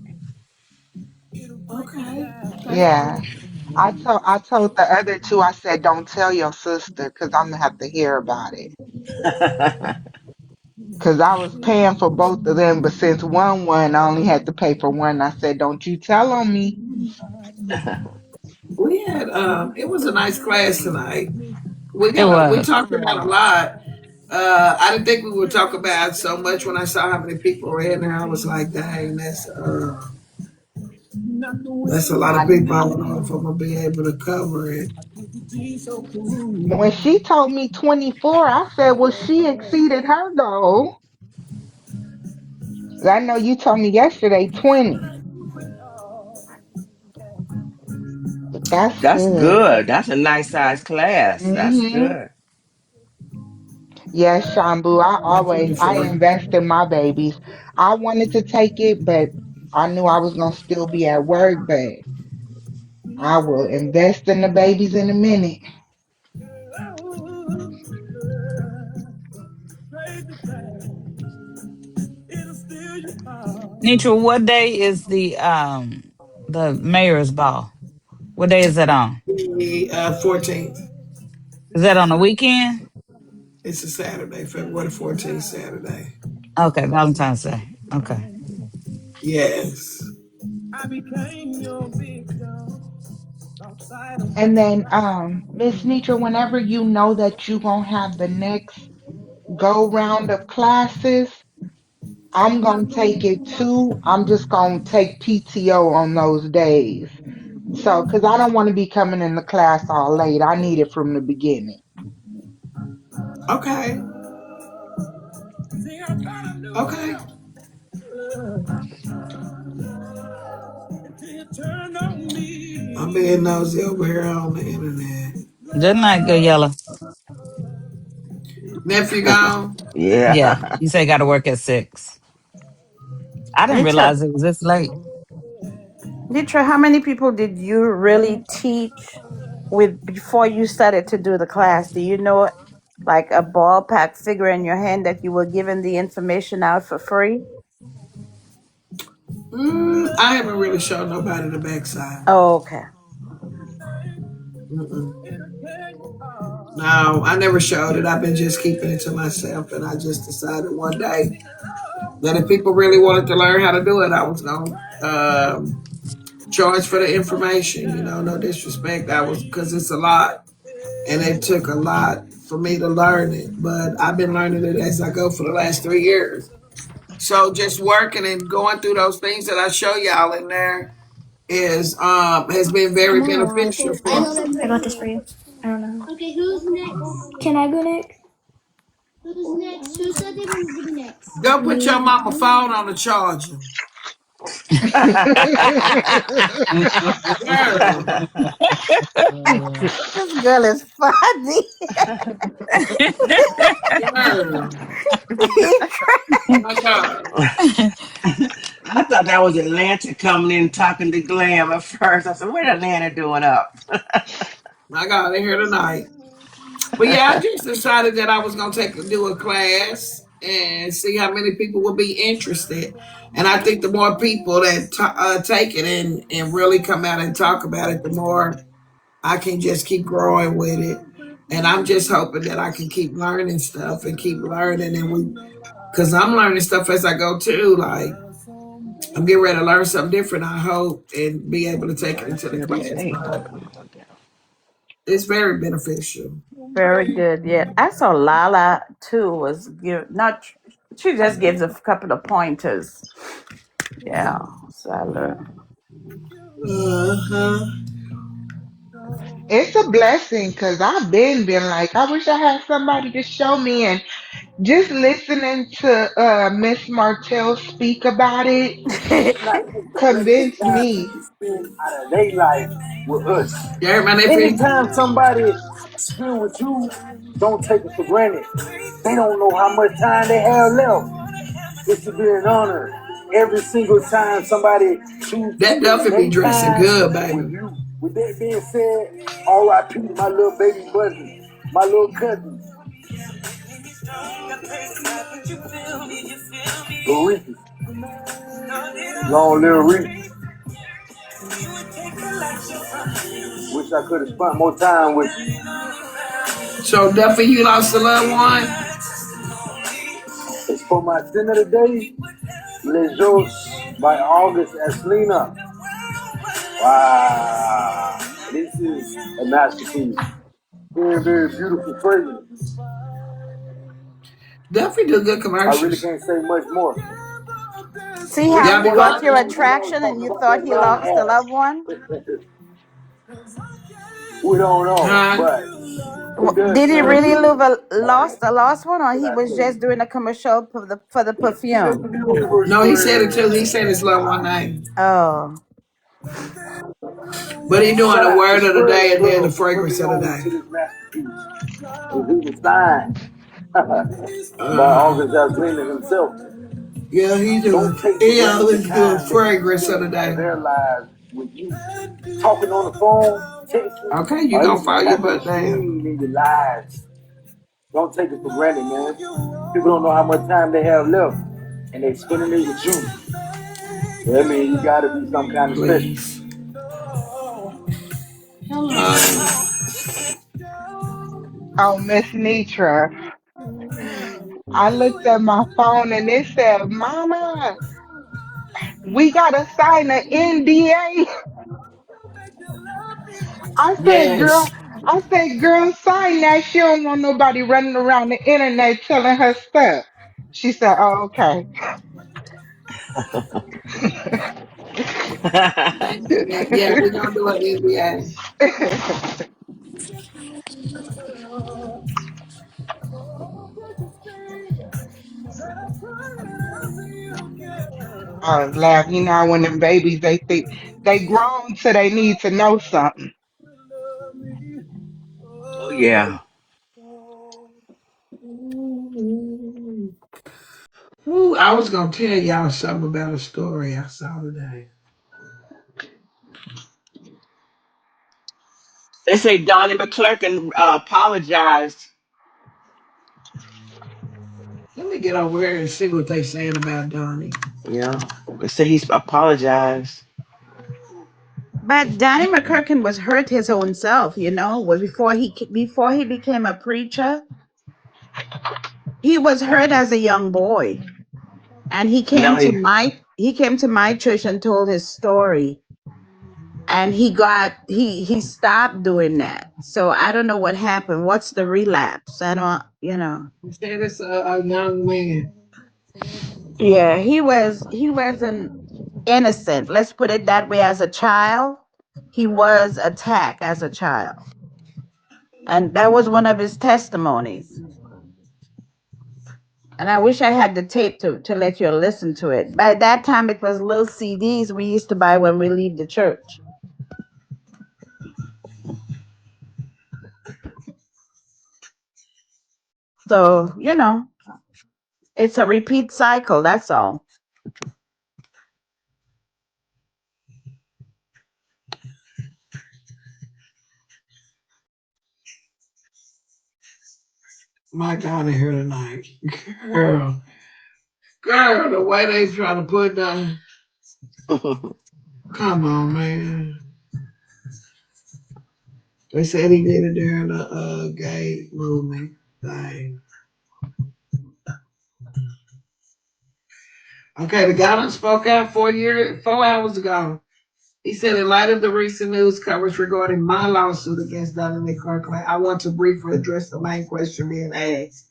Okay. Thank Yeah. you. I told the other two, I said, don't tell your sister, cause I'm gonna have to hear about it. Cause I was paying for both of them, but since one, I only had to pay for one. I said, don't you tell on me. We had it was a nice class tonight. It We was. talked about a lot. I didn't think we would talk about so much when I saw how many people were in there. I was like, dang, that's a lot of I people. I don't know if I'm gonna be able to cover it. When she told me 24, I said, well, she exceeded her goal. I know you told me yesterday 20, but that's That's good. good. That's a nice size class. That's Hmm. good. Yes, Shambu, Thank you, I Detroit. invest in my babies. I wanted to take it, but I knew I was going to still be at work, but I will invest in the babies in a minute. Nitra, what day is the mayor's ball? What day is that on? The 14th. Is that on the weekend? It's a Saturday, February 14th, Saturday. Okay, Valentine's Day. Okay. Yes. And then, Miss Nitra, whenever you know that you're going to have the next go round of classes, I'm going to take it too. I'm just going to take PTO on those days. So, because I don't want to be coming in the class all late. I need it from the beginning. Okay. Okay. I'm being nosy over here on the internet. Good night, good yellow. Nephew gone? Yeah. Yeah. You say got to work at 6. I didn't Nitra, realize it was this late. Nitra, how many people did you really teach with before you started to do the class? Do you know, like a ballpark figure in your hand that you were giving the information out for free? I haven't really shown nobody the backside. Oh, okay. Mm-mm. No, I never showed it. I've been just keeping it to myself, and I just decided one day that if people really wanted to learn how to do it, I was going to charge for the information. No disrespect. I was because it's a lot, and it took a lot for me to learn it. But I've been learning it as I go for the last 3 years. So just working and going through those things that I show y'all in there is has been very beneficial for me. I got this for you. I don't know. Okay, who's next? Can I go next? Who's next? Who said they wanted to be next? Go put your Me. mama phone on the charger. Girl, This girl is funny. girl. My God. I thought that was Atlanta coming in talking to Glam at first. I said, what Atlanta doing up? My God, they're here tonight. But yeah, I just decided that I was gonna do a class and see how many people would be interested. And I think the more people that take it and really come out and talk about it, the more I can just keep growing with it. And I'm just hoping that I can keep learning stuff and keep learning. Because I'm learning stuff as I go too. Like I'm getting ready to learn something different. I hope and be able to take it into the class. But it's very beneficial. Very good. Yeah, I saw Lala too. Was give not. She just gives a couple of pointers. Yeah, so I learned. Uh-huh. It's a blessing because I've been like, I wish I had somebody to show me. And just listening to Miss Martell speak about it Not just to let the convinced time me. people spend out of their life with us. You heard my nephew? Anytime somebody spend with you, don't take it for granted. They don't know how much time they have left. It should be an honor every single time somebody chooses to That spend Duffy be their dressing time good, with baby. you. With that being said, R.I.P. to my little baby cousin, my little cousin, Lil Long Lil Reese. Wish I could have spent more time with you. So definitely you lost a loved one. It's for my sin of the day, Les Jos by August Aslina. Wow. This is a masterpiece. Very, very beautiful fragrance. Definitely do good I really commercials. can't say much more. See Which how Y'all he be one got going, your album we on attraction and talking you about thought that he love lost a part? loved one? We don't know, huh? but he does Did he smell really good. lost the last one, or What he I was tell you? just doing a commercial for the Just the perfume? universe No, he said it too. He spread. said his loved one name. Oh, But he doing Shout the out to word of the Spread day and then the Love for putting fragrance me of the on day. to this masterpiece. And he was signed by Uh, August Alsina himself. yeah, he doing. Don't take for He granted the always doing time that they fragrance of spend the out of day. their lives with you. Talking on the phone, texting, Okay, you or gonna even follow your tapping the butt down. screen in your lives. Don't take it for granted, man. People don't know how much time they have left, and they spending it with you. So that means you gotta be some kind of special. Please. Um, Oh, Miss Netra, I looked at my phone and it said, Mama, we gotta sign an NDA. yes. I said, girl, sign that. She don't want nobody running around the internet telling her stuff. She said, oh, okay. Yeah, we gonna do an NBA. I was laughing. You know, when them babies, they think they grown, so they need to know something. Oh yeah. Ooh, I was gonna tell y'all something about a story I saw today. They say Donnie McClurkin apologized. Let me get over here and see what they saying about Donnie. Yeah. They say he's apologized. but Danny McCurkin was hurt his own self, before he became a preacher. He was hurt as a young boy, and Now he he came to my church and told his story, and he stopped doing that. So I don't know what happened. What's the relapse? I don't, He said it's a young man. Yeah, he was an innocent. Let's put it that way. As a child, he was attacked as a child, and that was one of his testimonies. And I wish I had the tape to let you listen to it. By that time, it was little CDs we used to buy when we leave the church. So it's a repeat cycle. That's all. My God, in here tonight. Girl. Girl, the way they trying to put down. Come on, man. They said he did it during the gay movement thing. Okay, the guy that spoke out 4 hours ago. He said, in light of the recent news coverage regarding my lawsuit against Dominic Kirkland, I want to briefly address the main question being asked.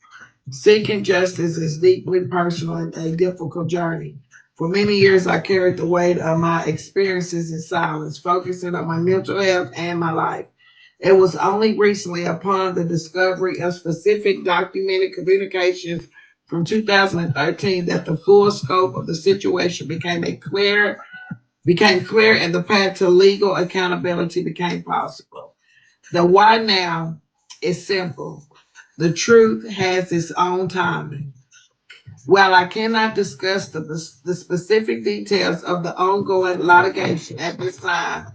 Seeking justice is deeply personal and a difficult journey. For many years, I carried the weight of my experiences in silence, focusing on my mental health and my life. It was only recently, upon the discovery of specific documented communications from 2013, that the full scope of the situation became clear and the path to legal accountability became possible. The why now is simple. The truth has its own timing. While I cannot discuss the specific details of the ongoing litigation at this time,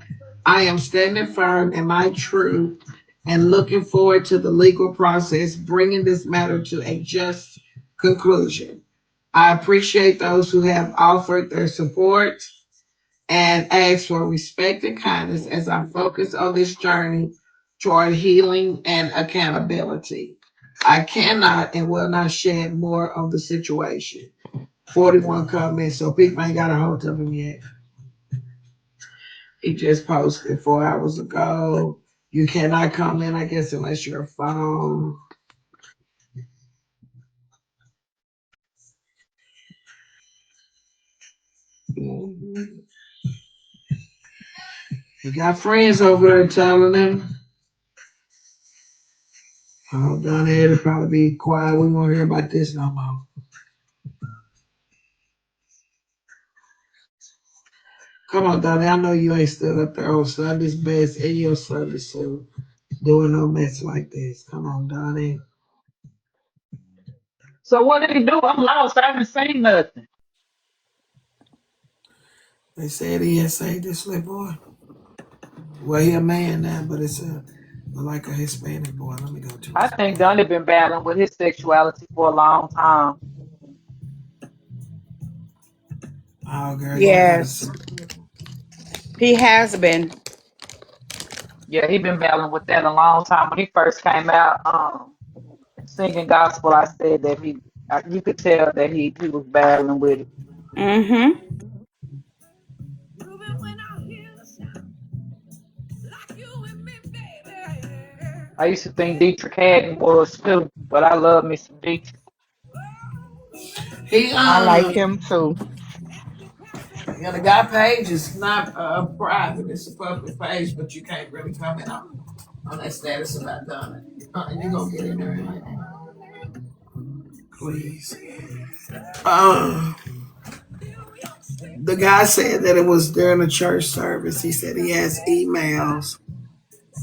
I am standing firm in my truth and looking forward to the legal process bringing this matter to a just conclusion. I appreciate those who have offered their support and ask for respect and kindness as I focus on this journey toward healing and accountability. I cannot and will not shed more of the situation. 41 comments, so people ain't got a hold of him yet. He just posted 4 hours ago. You cannot comment, I guess, unless you're a phone. Mhm. We got friends over there telling them, oh, down here to probably be quiet. We won't hear about this no more. Come on, Donnie. I know you ain't stood up there on Sunday's best in your Sunday suit doing no mess like this. Come on, Donnie. So what did he do? I'm lost. I haven't seen nothing. They said he had saved this little boy. Well, he a man now, but it's a like a Hispanic boy. Let me go to I his think page. Donnie been battling with his sexuality for a long time. Oh, girl, y'all gotta see. Yes, he has been. Yeah, he been battling with that a long time. When he first came out, singing gospel, I said that you could tell that he was battling with it. Mm-hmm. I used to think Dietrich Haddon was too, but I love me some Dietrich. He I like him too. yeah, the guy page is not private. It's a public page, but you can't really comment on that status about Donna. You gonna get in there, please. Uh, the guy said that it was during a church service. He said he has emails.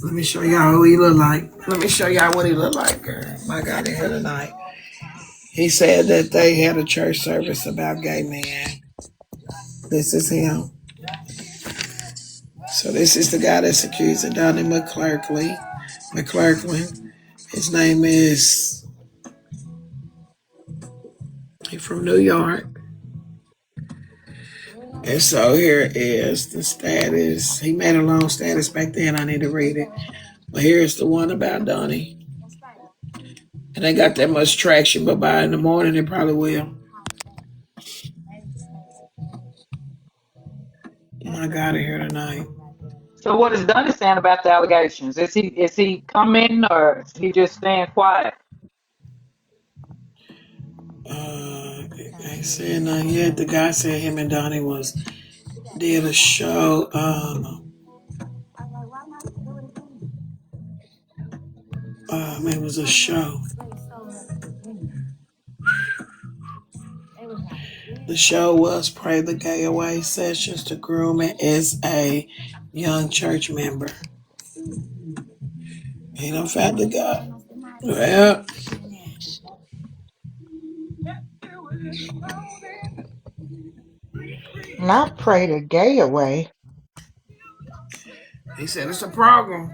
Let me show y'all who he look like. Let me show y'all what he look like, girl. My God, in here tonight. He said that they had a church service about gay men. This is him. So this is the guy that's accusing Donnie McClurklin. His name is, he from New York. And so here is the status. He made a long status back then. I need to read it. But here's the one about Donnie. And they got that much traction, but by in the morning it probably will. I got it here tonight. So what is Donnie saying about the allegations? Is he coming or is he just staying quiet? Ain't saying nothing yet. The guy said him and Donnie did a show. It was a show. The show was Pray the Gay Away Sessions to groom it as a young church member. He done found the guy. Well, Not pray the gay away. he said it's a problem.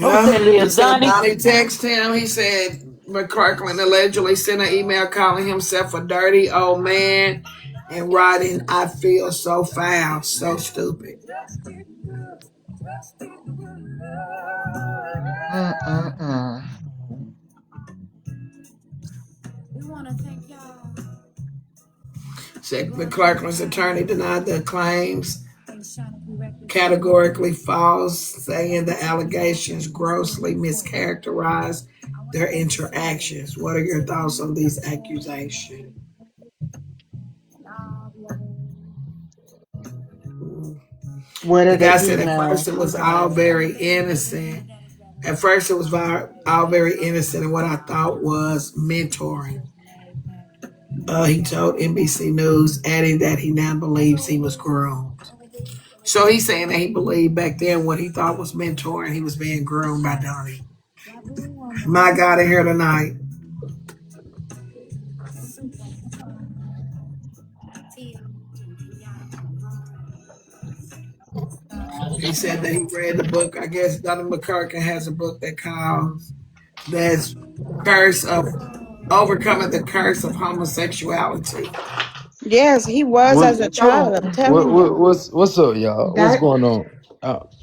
Who said Yeah, it he is? said Donnie? Donnie texted him. He said McCarkland allegedly sent an email calling himself a dirty old man and writing, I feel so foul, so stupid. Mm-mm-mm. Said McClarklin's attorney denied the claims, categorically false, saying the allegations grossly mischaracterized their interactions. What are your thoughts on these accusations? What The are the guy said at first emails? it was all very innocent. At first it was all very innocent, and what I thought was mentoring. He told NBC News, adding that he now believes he was groomed. So he's saying that he believed back then what he thought was mentoring, he was being groomed by Donnie. My God, in here tonight. He said that he read the book. I guess Donnie McClurkin has a book that calls that's curse of overcoming the curse of homosexuality. Yes, he was What as a So child. I'm telling you. what's up, y'all? What's that going on?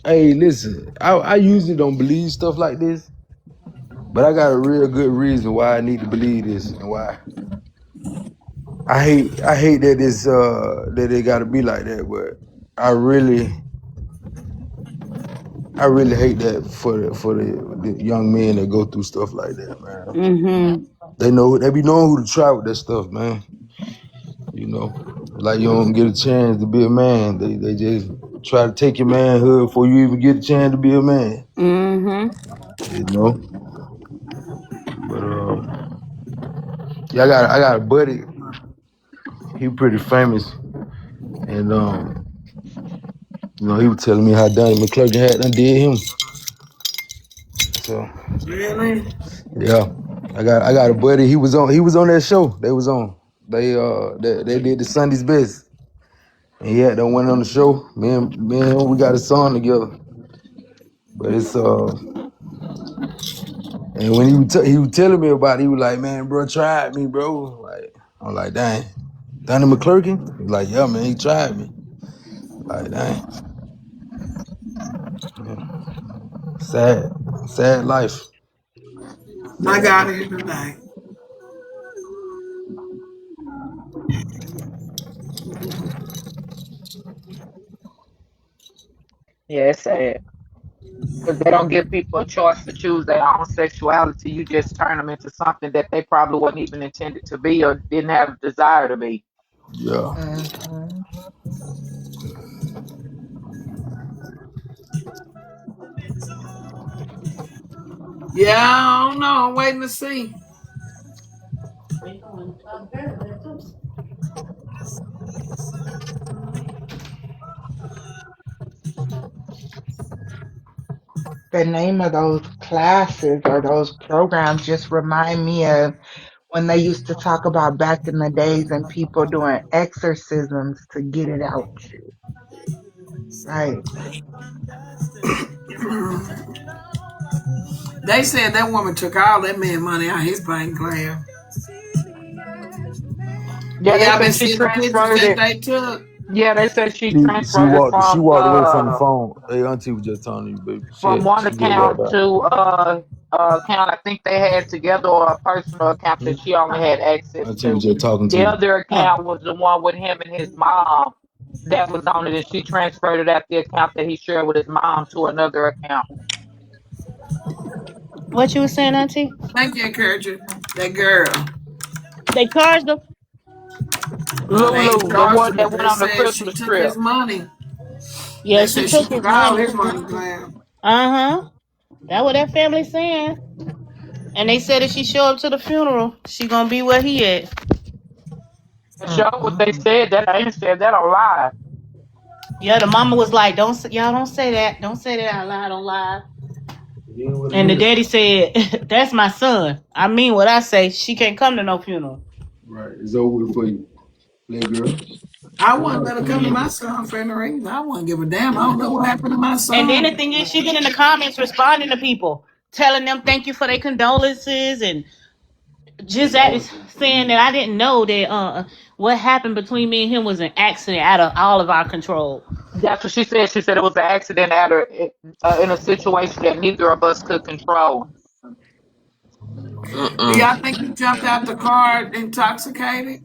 Hey, listen, I usually don't believe stuff like this, but I got a real good reason why I need to believe this and why I hate that it's that it got to be like that, but I really I really hate that for the young men that go through stuff like that, man. Mm-hmm. They be knowing who to try with that stuff, man. You know, like you don't get a chance to be a man. They just try to take your manhood before you even get a chance to be a man. Mm-hmm. You know, but yeah, I got a buddy. He pretty famous, and he was telling me how Donnie McClurkin had done did him. So Really? yeah, I got a buddy. He was on that show. They was on. They did the Sunday's Best, and he had done went on the show. Me and him, we got a song together. But it's and when he was telling me about it, he was like, man, bro, tried me, bro. Like I'm like, dang, Donnie McClurkin. He was like, yeah, man, he tried me. Like, dang, yeah. Sad life. My Sad God life. is tonight. Yeah, it's sad. Because they don't give people a choice to choose their own sexuality. You just turn them into something that they probably wasn't even intended to be or didn't have a desire to be. Yeah. mhm. Yeah, I don't know. I'm waiting to see. The name of those classes or those programs just remind me of when they used to talk about back in the days and people doing exorcisms to get it out you. Right. They said that woman took all that man money out his bank clear. Yeah, they Y'all been said she seeing the pictures transferred that it. they took? Yeah, they said she She transferred it walked. She from walked away from the phone. Hey, auntie was just telling you, baby. one She just walked account out. to account I think they had together or a personal account that she only had access Auntie was to. just talking to The you. other Oh, account was the one with him and his mom that was on it, and she transferred it at the account that he shared with his mom to another account. what you were saying, Auntie? Thank you, encourager. That girl. They charged them. They ain't Lulu, the one charging her. that went They on the said she Christmas took trip. his money. Yeah, They she said she took took his all money. his money, Glam. Uh-huh. That what that family saying. And they said if she show up to the funeral, she gonna be where he at. The show what they Mm-mm. said that I ain't said that on live. Yeah, the mama was like, y'all don't say that. Don't say that out loud on live. It is what it And the is. daddy said, that's my son. I mean what I say. She can't come to no funeral. Right. It's over with for you, little girl. I Ain't wouldn't nobody let her come to playing my with son funeral. I wouldn't give a damn. I don't know what happened to my And then the son. thing is, she been in the comments responding to people, telling them thank you for their condolences, and just saying that I didn't know that what happened between me and him was an accident out of all of our control. That's what she said. She said it was an accident at her in a situation that neither of us could control. Do y'all Mm-mm. think he jumped out the car intoxicated?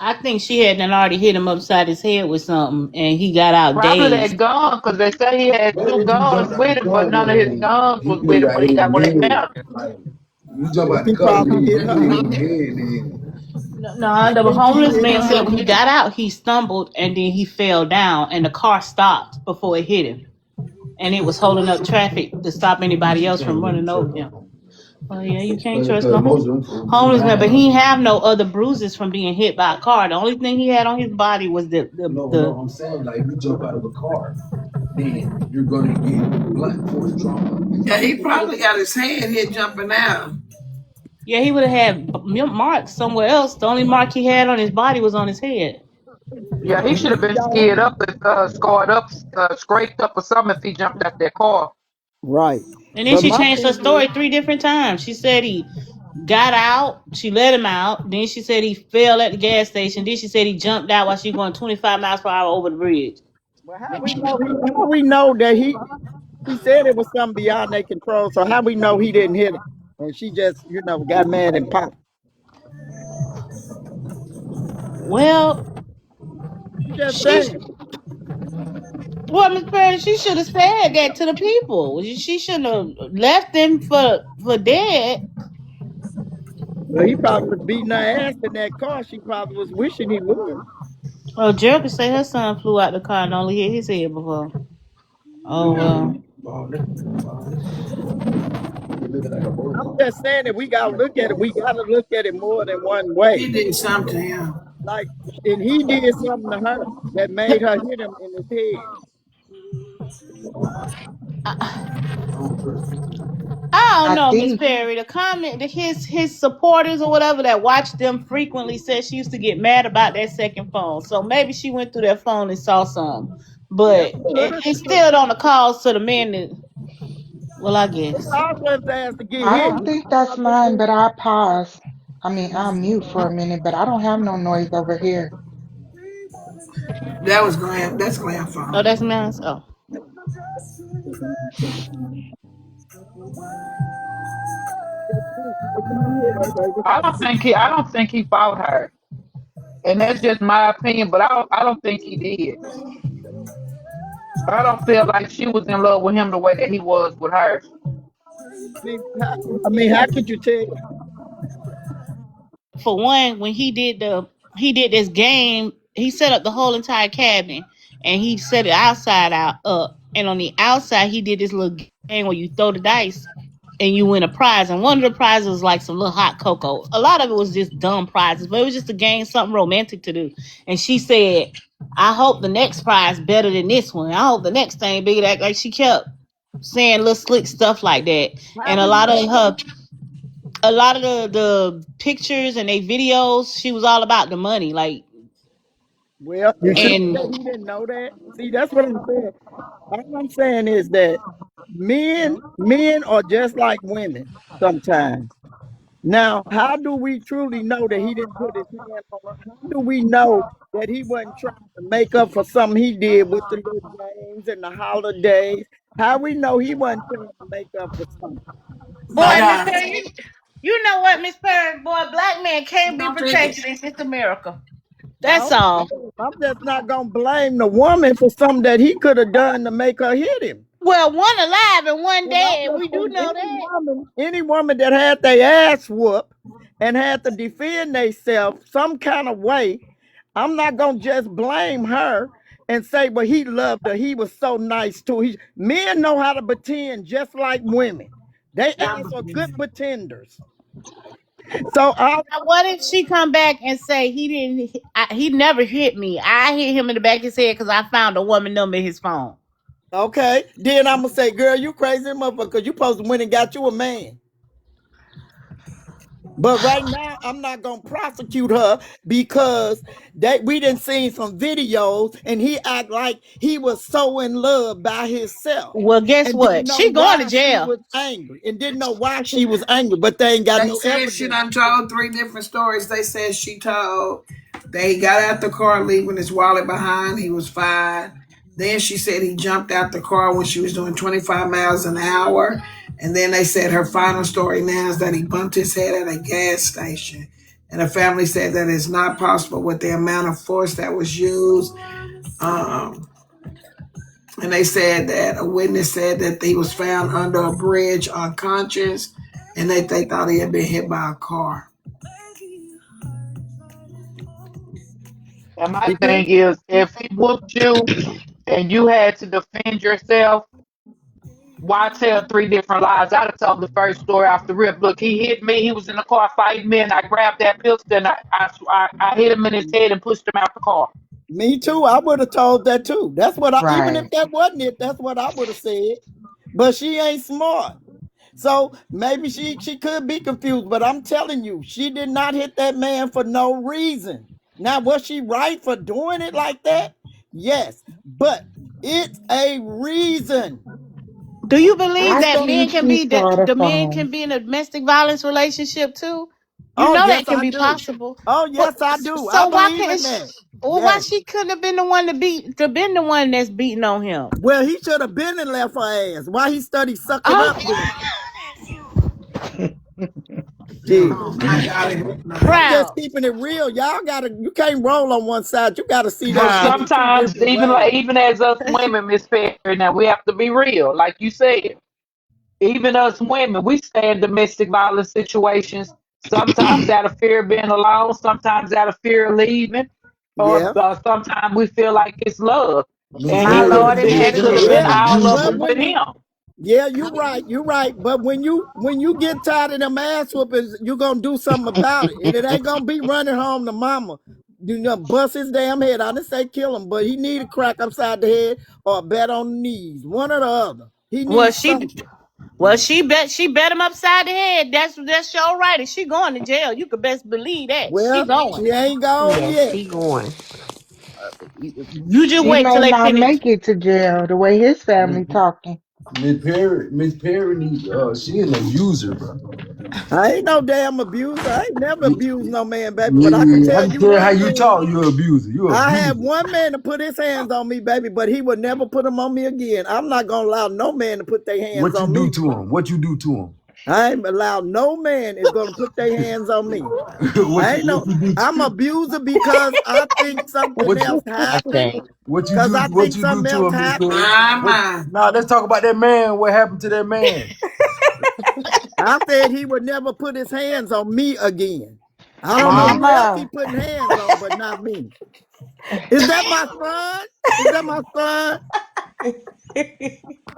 I think she had done already hit him upside his head with something, and he got out Probably dazed. that gun, because they say he had But two if you guns jumped out with the him, but car, none of his then guns he was could have with him got when he hit in got the when they head. found him. Like you jump out the He car, you probably get hit hit in her. the head, then No, I the think he homeless hit man said her. when he got out, he stumbled and then he fell down, and the car stopped before it hit him, and it was holding up traffic to stop anybody you else from can't really running over trust him. them. Oh yeah, you can't trust Because no most of them folks be homeless man, but lying. he ain't have no other bruises from being hit by a car. The only thing he had on his body was No, I'm saying like if you jump out of a car, then you're gonna get blunt force trauma. Yeah, he probably got his head hit jumping out. yeah, he would have had marks somewhere else. The only mark he had on his body was on his head. Yeah, he should have been Y'all, scared up, scarred up, scraped up or something if he jumped out that car. right. And then But she my changed her thing is, story 3 different times. She said he got out. She let him out. Then she said he fell at the gas station. Then she said he jumped out while she going 25 miles per hour over the bridge. well, how we know that he said it was something beyond their control. So how we know he didn't hit her? And she just, got mad and popped. Well, I'm just she saying. well, Miss Perry, she should have said that to the people. She shouldn't have left them for dead. Well, he probably was beating her ass in that car. She probably was wishing he would. Oh, Jerica say her son flew out the car and only hit his head before. Oh well. I'm just saying that we gotta look at it. We gotta look at it more than one He way. did something to him. Like, and he did something to her that made her hit him in his head. I don't I know, Miss think Perry. The comment, his supporters or whatever that watch them frequently said she used to get mad about that second phone. So maybe she went through that phone and saw some. Yeah, But it still don't the calls to the men that. Well, I it's guess. our ass to get I hit. don't think that's mine, but I pause. I mean, I'll mute for a minute, but I don't have no noise over here. That was Graham. That's Graham's Oh, phone. that's mine. Oh, I don't think he fought her, and that's just my opinion. But I don't think he did. I don't feel like she was in love with him the way that he was with her. How could you tell? for one, when he did this game, he set up the whole entire cabin, and he set it outside out up, and on the outside he did this little game where you throw the dice and you win a prize. And one of the prizes was like some little hot cocoa. A lot of it was just dumb prizes, but it was just a game, something romantic to do. And she said, "I hope the next prize better than this one. I hope the next thing bigger." That like she kept saying little slick stuff like that, How and we know? a lot of the pictures and they videos, she was all about the money, like Well, you think and that he didn't know that? See, that's what I'm saying. All I'm saying is that men are just like women sometimes. Now, how do we truly know that he didn't put his hand on her? How do we know that he wasn't trying to make up for something he did with the little games and the holidays? How we know he wasn't trying to make up for something? But boy, Miss Perry, you know what, Miss Perry, boy, black men can't be don't think it. protected in this America. I That's all. I'm just not gonna blame the woman for something that he could have done to make her hit him. Well, one alive and one And I'm dead. just We do saying, know that. any woman that had their ass whooped and had to defend themselves some kind of way, I'm not gonna just blame her and say, "Well, he loved her. He was so nice too." Men know how to pretend just like women. They ass are good pretenders. So I Now, what if she come back and say he never hit me. I hit him in the back of his head because I found a woman number in his phone. okay, then I'm gonna say, "Girl, you crazy motherfucker, because you supposed to went and got you a man." But right now, I'm not gonna prosecute her because we didn't see some videos and he act like he was so in love by himself Well, guess and didn't what? know She going to why she jail. was angry and didn't know why she was angry, but they ain't got They no said she evidence. done told 3 different stories. They said she told they got out the car leaving his wallet behind. He was fine. Then she said he jumped out the car when she was doing 25 miles an hour. And then they said her final story now is that he bumped his head at a gas station. And the family said that it's not possible with the amount of force that was used. Um, and they said that a witness said that he was found under a bridge unconscious, and they thought he had been hit by a car. And my You see? thing is, if he whooped you and you had to defend yourself, why tell 3 different lies? I'd have told the first story off the rip. Look, he hit me. He was in the car fighting me, and I grabbed that pistol and I hit him in his head and pushed him out the car. Me too. I would have told that too. That's what even if Right. that wasn't it, that's what I would have said. But she ain't smart. So maybe she could be confused, but I'm telling you, she did not hit that man for no reason. Now, was she right for doing it like that? Yes, but it's a reason. Do you believe I It's that go. think she saw the the men phone. can be in a domestic violence relationship too? You Oh know yes, that can I be do. possible. Oh But yes, I do. I so why believe couldn't in she, that. well, why Yes. she couldn't have been the one to been the one that's beating on him? Well, he should have been and left her ass. Why he study sucking up Oh, then? Shit. I got it. I'm just proud. keeping it real. Y'all gotta, you can't roll on one side. You gotta see that But shit Huh? in two sometimes, different ways. even as us women, Miss Perry, now we have to be real. Like you said, even us women, we stay in domestic violence situations. Sometimes out of fear of being alone, sometimes out of fear of leaving, or Yeah. sometimes we feel like it's love. Miss And My it could Perry, Lord have in been, it heaven, could Miss have been Well, Perry. all of but it abuser. with when him. you, yeah, you're right. But when you get tired of them ass whoopings, you gonna do something about it. And it ain't gonna be running home to mama. You know, bust his damn head. I didn't say kill him, but he need a crack upside the head or a bet on the knees. One or the other. He Well, needs she something. she bet him upside the head. That's your right. And she going to jail. You could best believe that. She Well, going. she ain't gone Yes, yet. she going. You just She wait till may they not finish. make it to jail the way his family talking. Miss Perry, she an abuser, bro. I ain't no damn abuser. I ain't never abused no man, baby. But I can Yeah, I tell can you tell how one you thing. talk. You're an abuser. You're an I had abuser. one man to put his hands on me, baby, but he would never put them on me again. I'm not gonna allow no man to put their hands What you on do me. to him? What you do to him? I ain't allowed no man is gonna put their hands on me. I ain't What no. you do? I'm abuser because I think something What else you I happened. can't. Cause I What think you do something to else him, Miss happened. Perry? My, What? my. Now let's talk about that man. What happened to that man? I said he would never put his hands on me again. I don't know who else he Mama. putting hands on, but not me. Is that my son? Is that my son?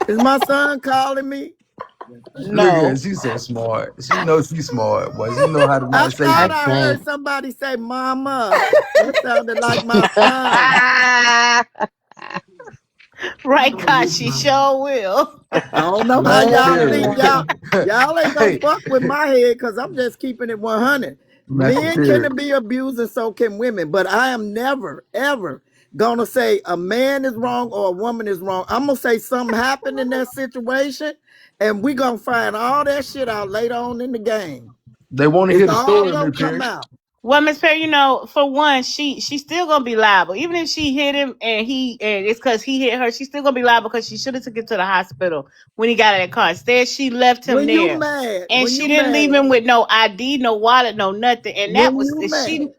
Is my son calling me? Look at her. No. She's so smart. She knows she's smart, but she know how to I not say thought I that. I heard can't. somebody say mama. That sounded like my son. Right, Kashi, sure will. I don't know how Master y'all Perry. think Man. y'all ain't gonna Hey, fuck with my head because I'm just keeping it 100. Master Men can Perry. be abused and so can women, but I am never ever gonna say a man is wrong or a woman is wrong. I'm gonna say something happened in that situation, and we gonna find all that shit out later on in the game. They want to hear It's the all story, gonna Miss come Perry. out. Well, Miss Perry, for one, she's still gonna be liable. Even if she hit him and it's because he hit her, she's still gonna be liable because she should have took him to the hospital when he got in that car. Instead, she left him When you there, mad, and when she you didn't leave mad, him with no ID, no wallet, no nothing. And that when was you mad,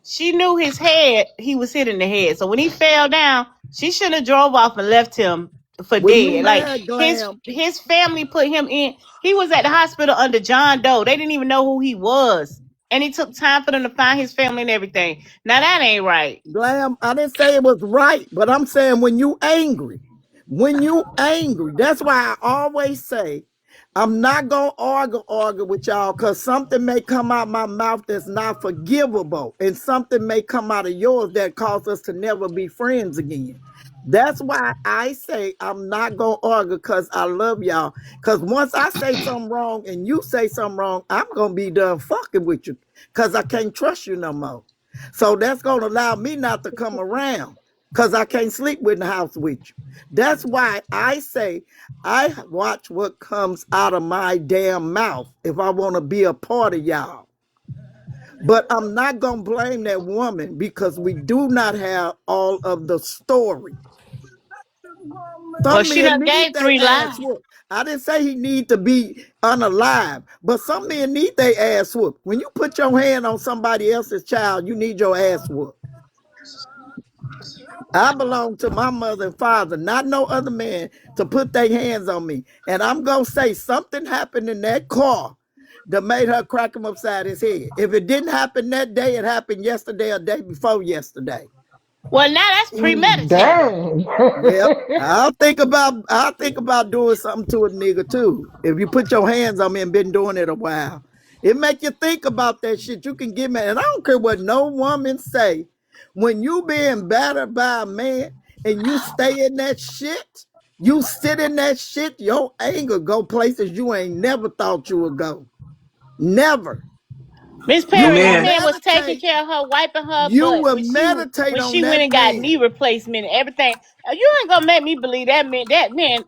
she knew his head. He was hit in the head. So when he fell down, she should have drove off and left him for when you dead. Like mad, Glam. his family put him in. He was at the hospital under John Doe. They didn't even know who he was. And it took time for them to find his family and everything. Now that ain't right. Glam, I didn't say it was right, but I'm saying when you angry, that's why I always say I'm not gonna argue with y'all because something may come out my mouth that's not forgivable, and something may come out of yours that cause us to never be friends again. That's why I say I'm not gonna argue because I love y'all. Because once I say something wrong and you say something wrong, I'm gonna be done fucking with you because I can't trust you no more. So that's going to allow me not to come around because I can't sleep in the house with you. That's why I say I watch what comes out of my damn mouth if I want to be a part of y'all. But I'm not going to blame that woman because we do not have all of the story. Well, Some she men done need gave their three ass lives. whooped. I didn't say he need to be unalive, but some men need their ass whooped. When you put your hand on somebody else's child, you need your ass whooped. I belong to my mother and father, not no other man to put their hands on me. And I'm going to say something happened in that car that made her crack him upside his head. If it didn't happen that day, it happened yesterday or day before yesterday. Well, now that's premeditated. Dang. Well, I'll think about doing something to a nigga too. If you put your hands on me and been doing it a while. It make you think about that shit. You can get mad. And I don't care what no woman say. When you being battered by a man and you stay in that shit, you sit in that shit, your anger go places you ain't never thought you would go. Never. Miss You Perry, will that Amen. man was taking meditate. care of her, wiping her You butt will meditate when on she went that and got man. knee replacement and everything. You ain't gonna make me believe that man. That man,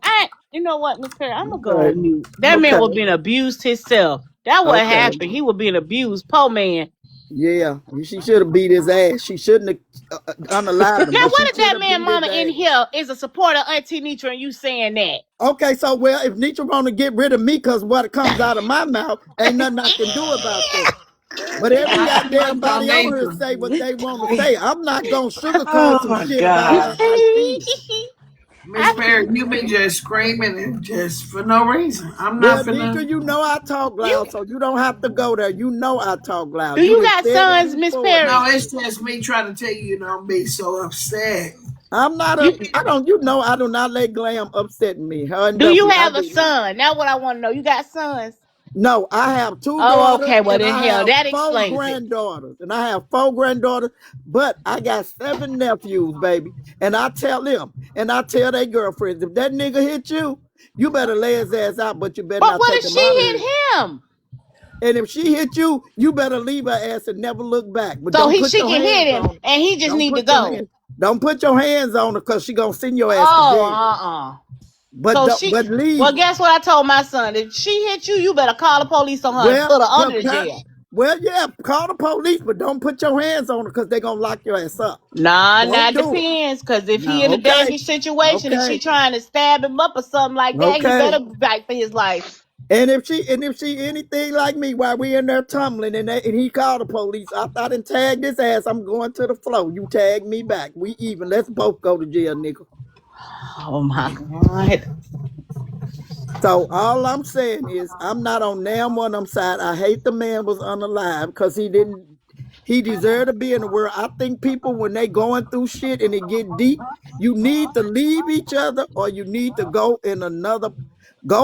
you know what, Miss Perry, I'm gonna go Okay. on mute. That man Okay. was being abused himself. That what Okay. happened. He was being abused. Poor man. Yeah. She should have beat his ass. She shouldn't have unalived him, Now, but what she if should that have man beat his mama in ass. here is a supporter of Auntie Nitra and you saying that? Okay, so well, if Nietzsche want to get rid of me because what comes out of my mouth, ain't nothing I can do about that. But every Not too much goddamn on body on here nature. say what they want to say. I'm not gonna sugarcoat Oh some my shit about God. how I feel. Miss I Perry, you be just screaming and just for no reason. I'm not Well, Deidre, finna. you know I talk you loud, so you don't have to go there. You know I talk do loud. You you done got said it sons, Miss before No, now. Perry? it's just me trying to tell you, don't be so upset. I'm not You up. I don't. You know I do not let glam upset me. Her and do you Duffy. I have a do. son? Now what I want to know. You got sons? No, I have two Oh, daughters okay. Well and then I hell, have that four explains it. granddaughters. And I have four granddaughters, but I got seven nephews, baby. And I tell them, and I tell their girlfriends, if that nigga hit you, you better lay his ass out, but you better But not what take if him out of she here. hit him? And if she hit you, you better leave her ass and never look back. But So don't he put she your can hit hands him on her. and he just Don't need to put your go. hands. Don't put your hands on her because she gonna send your ass to Oh, jail. But So don't, she but well leave her. guess what I told my son? If she hit you, you better call the police on her and Well, put her under the prepare. jail. Well, yeah, call the police, but don't put your hands on her because they're gonna lock your ass up. Nah, Don't that do it. depends. Cause if he in No, a okay. dangerous situation and Okay. she trying to stab him up or something like that, he Okay. better fight for his life. And if she anything like me while we in there tumbling and he called the police, I didn't tag this ass. I'm going to the floor. You tag me back. We even. Let's both go to jail, nigga. Oh my God. So all I'm saying is I'm not on damn one of them side. I hate the man was unalive because he deserved to be in the world. I think people when they going through shit and it get deep, you need to leave each other or you need to go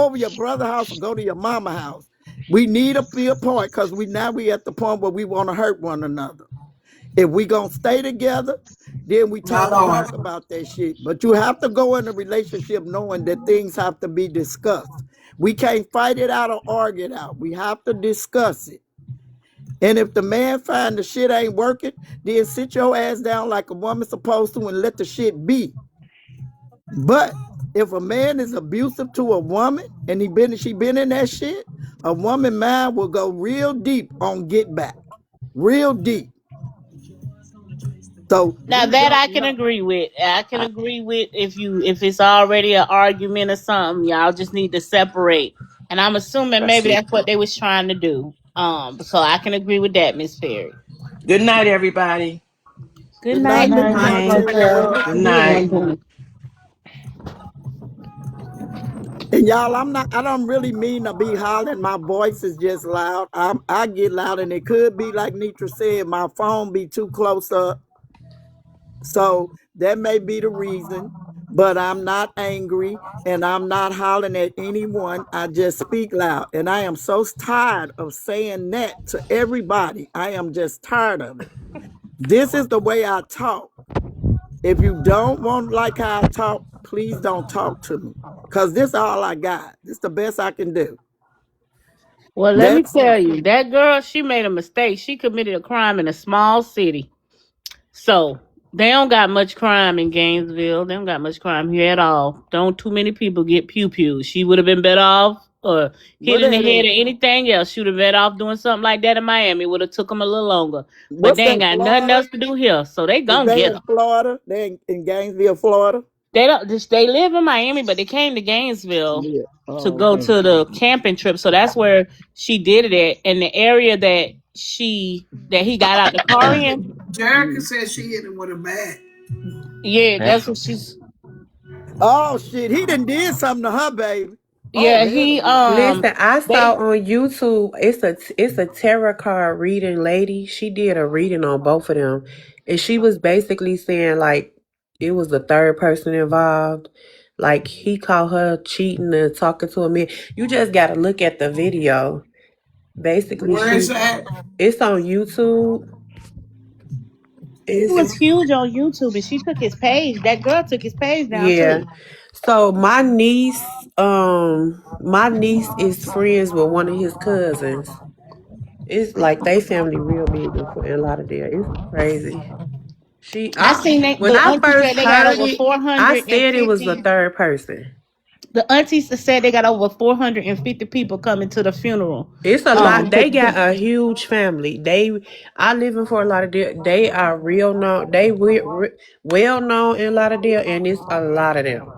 over your brother house or go to your mama house. We need to be apart because we at the point where we want to hurt one another. If we gonna stay together, then we My talk Lord. about that shit. But you have to go in a relationship knowing that things have to be discussed. We can't fight it out or argue it out. We have to discuss it. And if the man find the shit ain't working, then sit your ass down like a woman supposed to and let the shit be. But if a man is abusive to a woman and she been in that shit, a woman mind will go real deep on get back. Real deep. So Now we that don't I can know. agree with. I can agree with if it's already an argument or something, y'all just need to separate. And I'm assuming That's maybe it. that's what they was trying to do. So I can agree with that, Miss Perry. Good night, everybody. Good Good night, night, good Miss Night, Miss night. Monica. Mocha. Good night. And y'all, I don't really mean to be hollering. My voice is just loud. I get loud and it could be like Netra said, my phone be too close up. So that may be the reason, but I'm not angry and I'm not hollering at anyone. I just speak loud. And I am so tired of saying that to everybody. I am just tired of it. This is the way I talk. If you don't want like how I talk, please don't talk to me. Cause this all I got. This the best I can do. Well, let me That's tell simple. you, that girl, she made a mistake. She committed a crime in a small city. So they don't got much crime in Gainesville. They don't got much crime here at all. Don't too many people get pew pews. She would have been better off or hit What in the that head is? or anything else. She would have better off doing something like that in Miami. Would have took them a little longer. But What's they ain't that, got nothing Florida? else to do here. So they Is gonna they get in her. Florida? They in Gainesville, Florida? They don't just they live in Miami, but they came to Gainesville Yeah. to Oh, go okay. to the camping trip. So that's where she did it at. And the area that he got out the car in. Jerica Mm. said she hit him with a bat. Yeah, that's what Damn. she's Oh shit, he done did something to her, baby. Oh yeah, hell he yeah. Listen, I saw they on YouTube it's a tarot card reading lady. She did a reading on both of them, and she was basically saying like it was the third person involved. Like he caught her cheating and talking to a man. You just got to look at the video. Basically, Where is that? it's on YouTube. He It's was huge on YouTube, and she took his page. That girl took his page down yeah. too. So my niece is friends with one of his cousins. It's like they family real big in Lauderdale. It's crazy. I seen that When the I auntie first said they got heard over it, I said it was the 450. third person. The aunties said they got over 450 people coming to the funeral. It's a lot. They got The a huge family. I live in Fort Lauderdale. They are real known. They well known in Lauderdale, and it's a lot of them.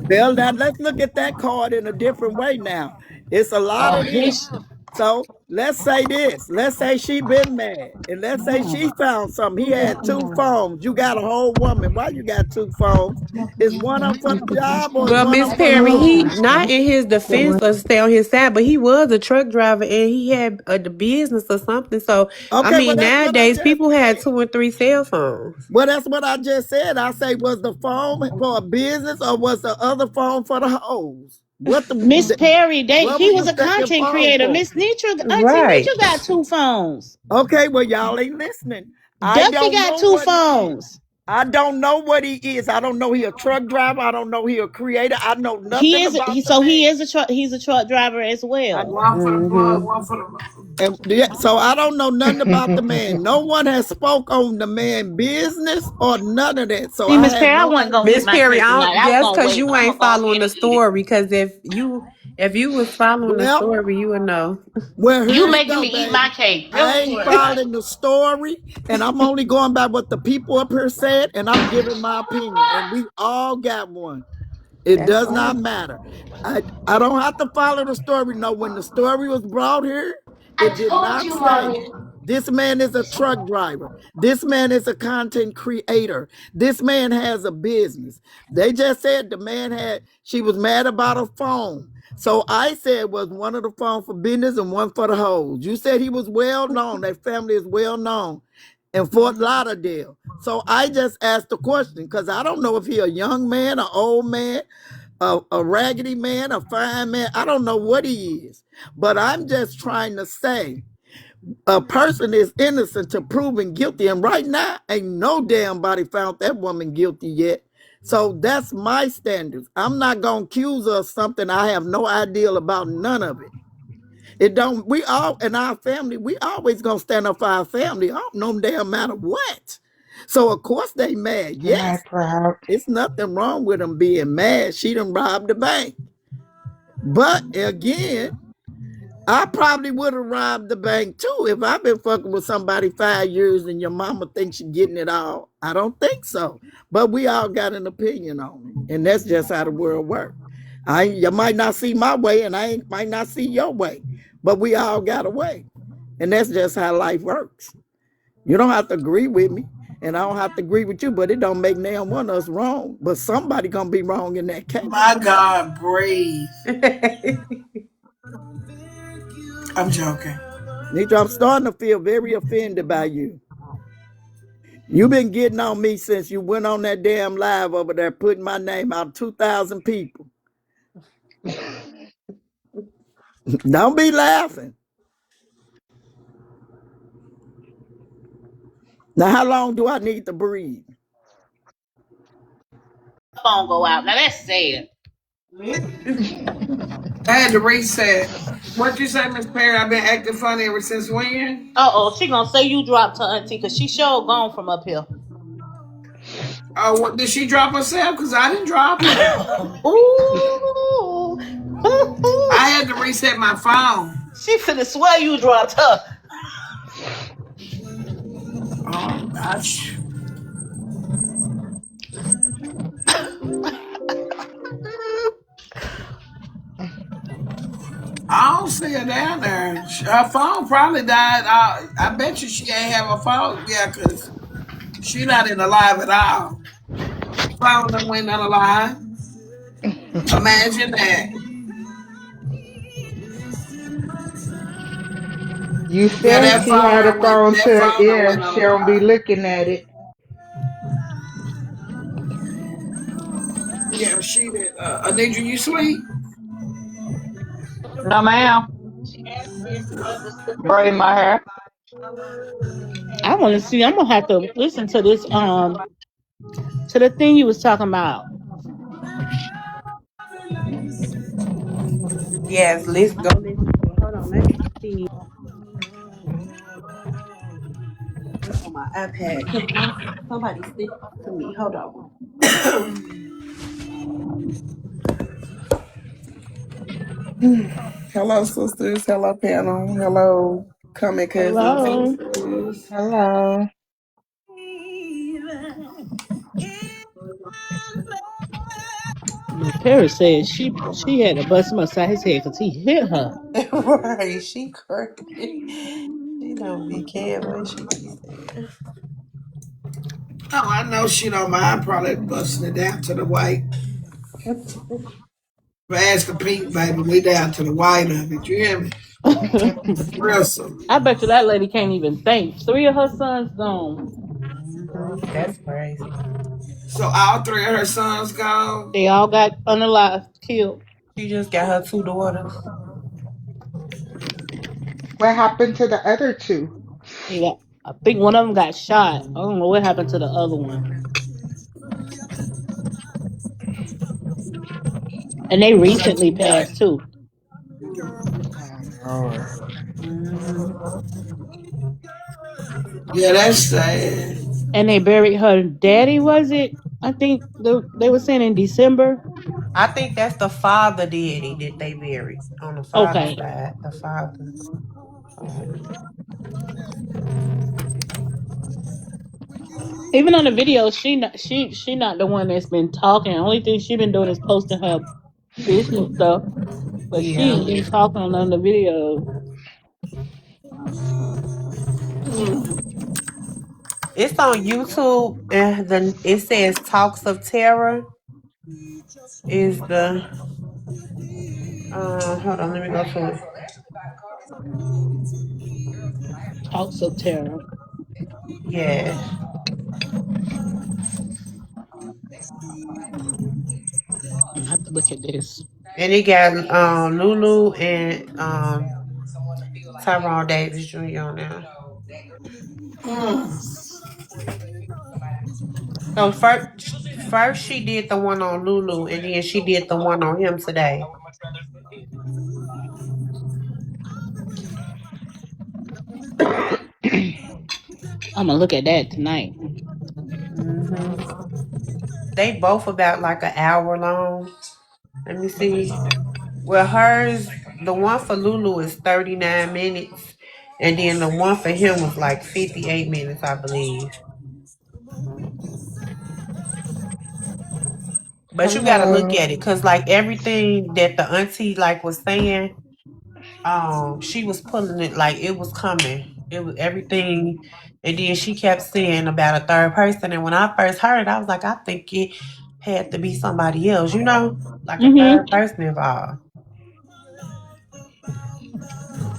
Well, now let's look at that card in a different way now. It's a lot oh of them. his So let's say this. Let's say she been mad. And let's say she found something. He had two phones. You got a whole woman. Why you got two phones? Is one of them for the job or is Well, one Miss of them for the Perry, he home? not in his defense or stay on his side, but he was a truck driver and he had the business or something. So, I Okay, well mean, that's what I nowadays just people had said. 2 and 3 cell phones. Well, that's what I just said. I say, was the phone for a business or was the other phone for the hoes? Miss Perry, What he was was the a second content phone creator. for? Miss Netra, Auntie Right. Netra got two phones. Okay, well, y'all ain't listening. I Duffy don't got know two what he is. phones. I don't know what he is. I don't know he a truck driver. I don't know he a creator. I know He nothing is about the so man. he is a truck. He's a truck driver as I, well. One for the plug, Mm-hmm. one for the. and yeah, so I don't know nothing about the man. No one has spoke on the man business or none of that. So See, I Miss have Perry, I no wasn't gonna idea. hit Miss my Perry, kryptonite. I was that's gonna because wait. you I'm ain't gonna go following ahead the and eat it. story. Because if you was following the Well, story, you would know. well, You here you making go, me eat my baby. cake. I Go ain't for it. following the story, and I'm only going by what the people up here said, and I'm giving my opinion. And we all got one. It That's does not fine. matter. I don't have to follow the story. No, when the story was brought here, I it did told not you, say mommy. this man is a truck driver. This man is a content creator. This man has a business. They just said the man she was mad about a phone. So I said was one of the phone for business and one for the hoes. You said he was well known. That family is well known in Fort Lauderdale. So I just asked the question because I don't know if he a young man, an old man, a raggedy man, a fine man. I don't know what he is, but I'm just trying to say a person is innocent to proven guilty. And right now, ain't no damn body found that woman guilty yet. So that's my standards. I'm not gonna accuse her of something I have no idea about none of it. It don't we all in our family, we always gonna stand up for our family. I don't know damn matter what. So of course they mad. Right, Yes, proud. it's nothing wrong with them being mad. She done robbed the bank. But again, I probably would have robbed the bank too if I've been fucking with somebody 5 years and your mama thinks you're getting it all. I don't think so. But we all got an opinion on it. And that's just how the world works. You might not see my way and might not see your way. But we all got a way. And that's just how life works. You don't have to agree with me. And I don't have to agree with you, but it don't make damn one of us wrong. But somebody gonna be wrong in that case. My God, breathe. I'm joking. Nitra, I'm starting to feel very offended by you. You've been getting on me since you went on that damn live over there, putting my name out 2,000 people. Don't be laughing. Now, how long do I need to breathe? Phone go out. Now that's sad. I had to reset. What you say, Miss Perry? I've been acting funny ever since when? She gonna say you dropped her auntie because she sure gone from up here. Oh, what did she drop herself? Because I didn't drop her. Ooh. I had to reset my phone. She finna swear you dropped her. Oh gosh. I don't see her down there. Her phone probably died. I bet you she ain't have a phone. Yeah, because she not in the live at all. Phone done went unalive. Imagine that. You Yeah, said that she phone had a done went. phone to That her phone done ear went and she don't be unalive. looking at it. Yeah, she did. Anitra, you sleep? No, ma'am. Braid my hair. I want to see. I'm gonna have to listen to this. To the thing you was talking about. Yes, let's go listen to it. Hold on, let me my iPad because somebody sent it to me. Hold on. Hello, sisters. Hello, panel. Hello, coming cousins. Hello. Sisters. Hello. Look, Paris said she had to bust him upside his head because he hit her. Right, she crazy. She don't be caring what she be saying. Oh, I know she don't mind probably busting it down to the white. Pass the pink, baby. We down to the white of it. You hear me? Grissom. I bet you that lady can't even think. Three of her sons gone. That's crazy. So all three of her sons gone. They all got unalive, killed. She just got her two daughters. What happened to the other two? They got, I think one of them got shot. I don't know what happened to the other one. And they recently passed too. Oh Lord. Mm-hmm. Yeah, that's sad. And they buried her daddy, was it? I think they were saying in December. I think that's the father daddy that they buried on the father Okay. side. The father. Even on the video, she not the one that's been talking. The only thing she been doing is posting her business stuff. But she Yeah. ain't been talking on the video. It's on YouTube and then it says Talks of Terror is the hold on, let me go to it. Talks of terror. Yeah. I have to look at this. And it got Lulu and Tyrone Davis Jr. on there. So first she did the one on Lulu and then she did the one on him today. I'm gonna look at that tonight. Hmm. They both about like an hour long. Let me see. Well, hers, the one for Lulu is 39 minutes, and then the one for him was like 58 minutes, I believe. But you got to look Hello. at it, cause like everything that the auntie like was saying, she was pulling it like it was coming. It was everything, and then she kept saying about a third person. And when I first heard it, I was like, I think it had to be somebody else, like a Mm-hmm. third person involved.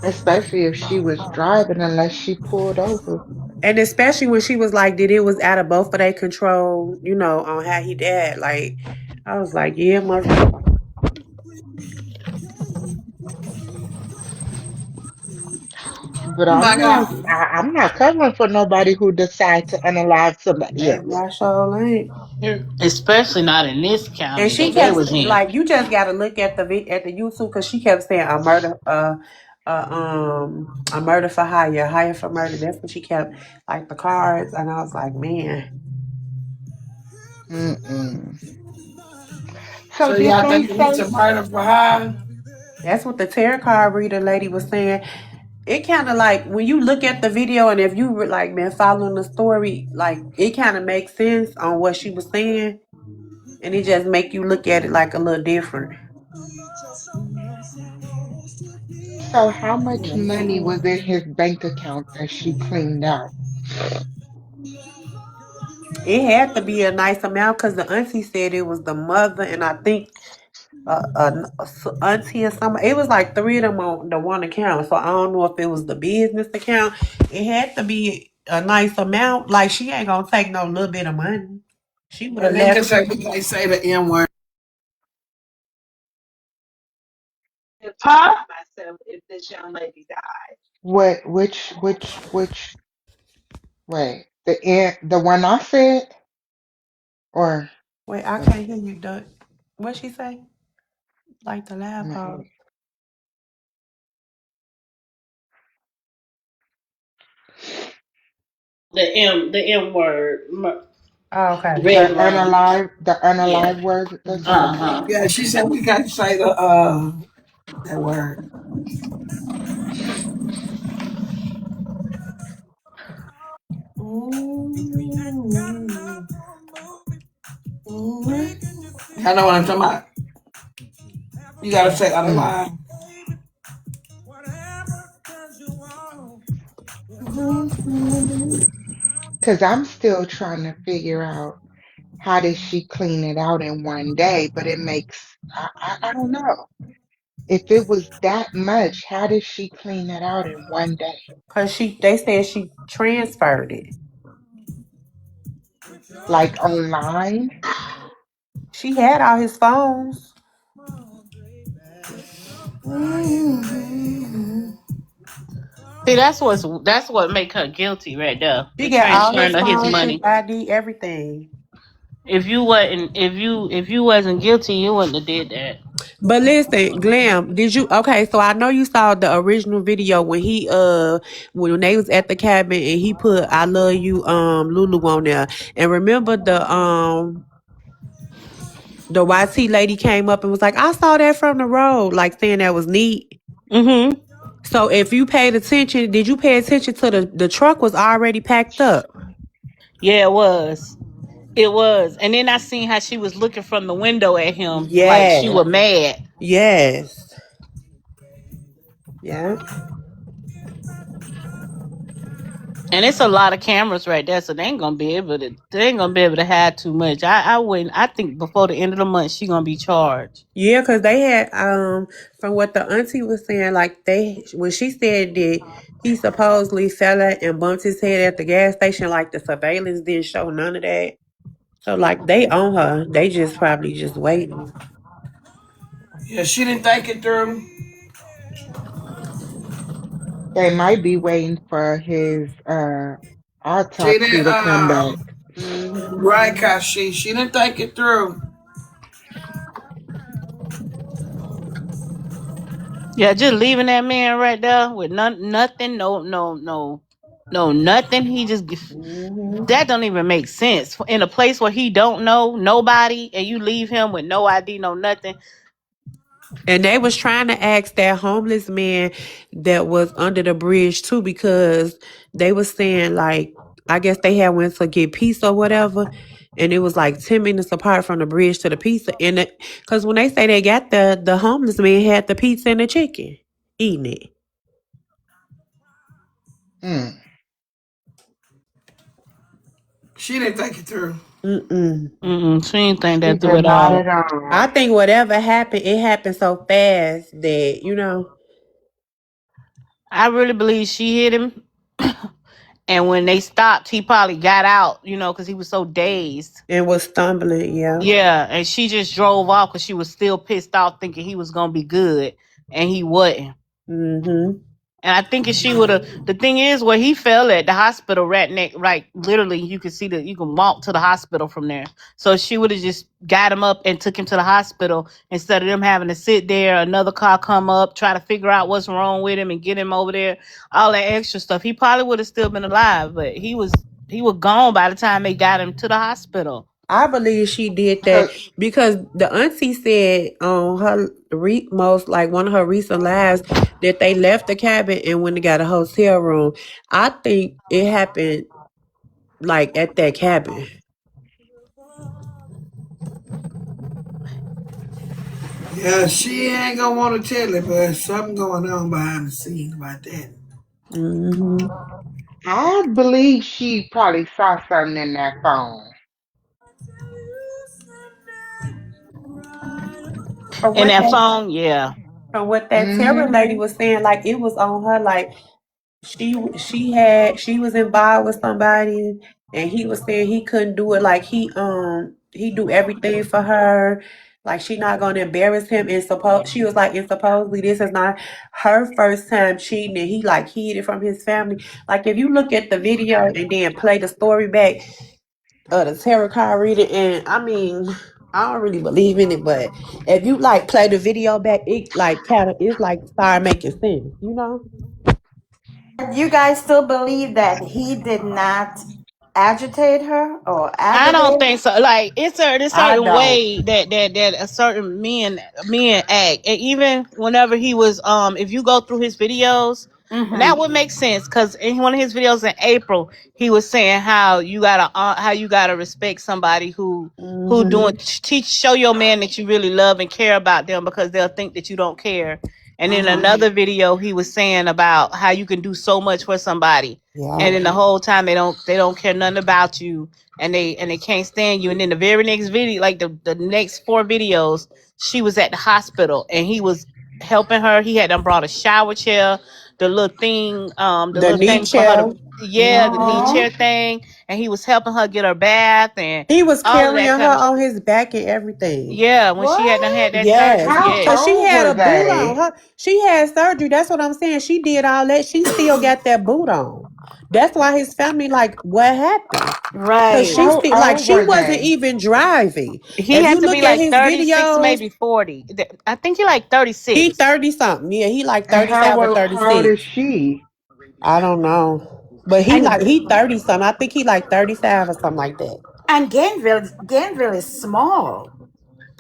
Especially if she was driving unless she pulled over. And especially when she was like that it was out of both of their control, on how he died. Like, I was like, yeah, must be. But Oh my God. I'm not covering for nobody who decides to unalive somebody Baby, else. I sure ain't. Especially not in this And county she that they kept was in. like, you just got to look at at the YouTube because she kept saying a murder for hire, hire for murder. That's what she kept like the cards, and I was like, man, Mm-mm. So So did y'all they think it's say? a murder for hire? that's what the tarot card reader lady was saying. It kind of like when you look at the video and if you were like been following the story, like it kind of makes sense on what she was saying, and it just make you look at it like a little different. So how much money was in his bank account that she cleaned out? It had to be a nice amount because the auntie said it was the mother and I think auntie or something. It was like three of them on the one account, so I don't know if it was the business account. It had to be a nice amount. Like she ain't gonna take no little bit of money. She would have And they can left. say they say the N word. Huh? What? Which? Wait, the one I said, or Wait, I let me can't hear you, Doug. What she say? Like the lab let hall. me. The M word. Oh, okay. Red rum. The Yeah. unalive word that you Uh said. huh. Yeah, she said we can't say the that word. Ooh. Ooh. I know what I'm talking about. You gotta say out of Mm. line. Cause I'm still trying to figure out how did she clean it out in one day, but it makes, I don't know. If it was that much, how did she clean it out in one day? Cause they said she transferred it. Like online? She had all his phones. See, that's what make her guilty right there. She The got all transferring his of his phones, his money. ID, everything. If you wasn't guilty, you wouldn't have did that. But listen, Glam, did you okay, so I know you saw the original video when when they was at the cabin and he put I love you Lulu on there. And remember the YT lady came up and was like, I saw that from the road, like saying that was neat. Mm-hmm. So if you paid attention, did you pay attention to the truck was already packed up? Yeah, it was. It was. And then I seen how she was looking from the window at him like she Yes. was mad. Yes. Yeah. And it's a lot of cameras right there, so they ain't gonna be able to hide too much. I wouldn't I think before the end of the month she gonna be charged. Yeah, because they had from what the auntie was saying, like they when she said that he supposedly fell out and bumped his head at the gas station, like the surveillance didn't show none of that. So like they own her. They just probably just waiting. Yeah, she didn't think it through. They might be waiting for his She autopsy didn't to come back. Hmm. right, cause she didn't think it through. Yeah, just leaving that man right there with nothing, no, nothing. Hmm. That don't even make sense. In a place where he don't know nobody, and you leave him with no ID, no nothing. And they was trying to ask that homeless man that was under the bridge too, because they was saying like I guess they had went to get pizza or whatever, and it was like 10 minutes apart from the bridge to the pizza. And because when they say they got the homeless man had the pizza and the chicken eating it. Mm. She didn't think it through. Mm-mm. She ain't think She that through did at not all. at all. I think whatever happened, it happened so fast that I really believe she hit him, and when they stopped, he probably got out. Because he was so dazed. and was stumbling. Yeah. Yeah, and she just drove off because she was still pissed off, thinking he was gonna be good, and he wasn't. Mm-hmm. And I think if she would have, the thing is, where he fell at the hospital, rat neck, right? Literally, you can see that you can walk to the hospital from there. So if she would have just got him up and took him to the hospital instead of them having to sit there, another car come up, try to figure out what's wrong with him and get him over there, all that extra stuff. He probably would have still been alive, but he was gone by the time they got him to the hospital. I believe she did that 'Cause because the auntie said on her most like one of her recent lives that they left the cabin and went and got a hotel room. I think it happened like at that cabin. Yeah, she ain't gonna want to tell it, but something going on behind the scenes about that. Hmm. I believe she probably saw something in that phone. From And what that that phone, yeah. from what that Terra Hmm. lady was saying, like it was on her, like she was involved with somebody and he was saying he couldn't do it, like he do everything for her, like she not gonna embarrass him, and suppose she was like, and supposedly this is not her first time cheating, and he like hid it from his family. Like if you look at the video and then play the story back of the tarot card reading, and I mean I don't really believe in it, but if you like play the video back, it like kind of it's like start making sense. You guys still believe that he did not agitate her or I don't aggravate? think so. Like it's a I certain don't. way that a certain men act, and even whenever he was if you go through his videos, and that Mm-hmm. would make sense because in one of his videos in April, he was saying how you gotta respect somebody who Mm-hmm. doing teach show your man that you really love and care about them because they'll think that you don't care. And in Mm-hmm. another video, he was saying about how you can do so much for somebody, Yeah. and then the whole time they don't care nothing about you, and they can't stand you. And then the very next video, like the next four videos, she was at the hospital and he was helping her. He had them brought a shower chair, the The little knee thing for her chair. to, yeah, the knee Oh. chair thing, and he was helping her get her bath and He was all of carrying that her kind of. on his back and everything. Yeah, when she had done What? had that surgery, Yes, How cause yes. she old had were a boot on they? her. She had surgery. That's what I'm saying. She did all that. She still got that boot on. That's why his family like, what happened? Cause Right. she How still like old she were wasn't they? even driving. He If had you to be look at like his 36, videos, maybe 40. I think he like he 36. 30 something. Yeah, he like And 35 or how old is 36. she? I don't know. But And he 30 something. I think he like 35 or something like that. and Gainesville is small.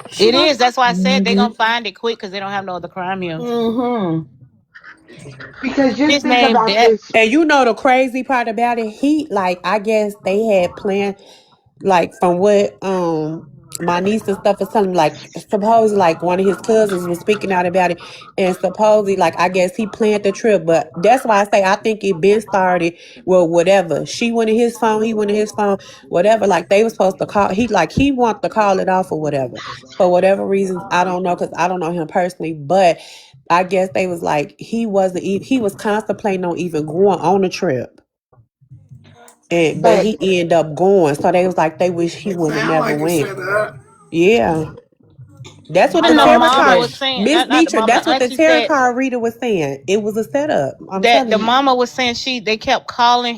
She It don't. is. That's why I said they Hmm. gonna find it quick because they don't have no other crime here. Mm-hmm. Because just His think name about that this. And you know the crazy part about it, he like I guess they had planned like from what my niece and stuff was telling me, like supposedly like one of his cousins was speaking out about it, and supposedly like I guess he planned the trip, but that's why I say I think it been started. Well, whatever, she went in his phone, he went in his phone, whatever, like they was supposed to call, he want to call it off or whatever, for whatever reasons I don't know, because I don't know him personally, but I guess they was like he was contemplating on even going on the trip, and but But he ended up going. So they was like they wish he It would have sound never like it's went. set up. Yeah, that's what I the and the know tarot mama card, was too. saying, Miss not the Netra. mama, That's the what the auntie tarot said card reader was saying. It was a setup. I'm that the telling you. mama was saying they kept calling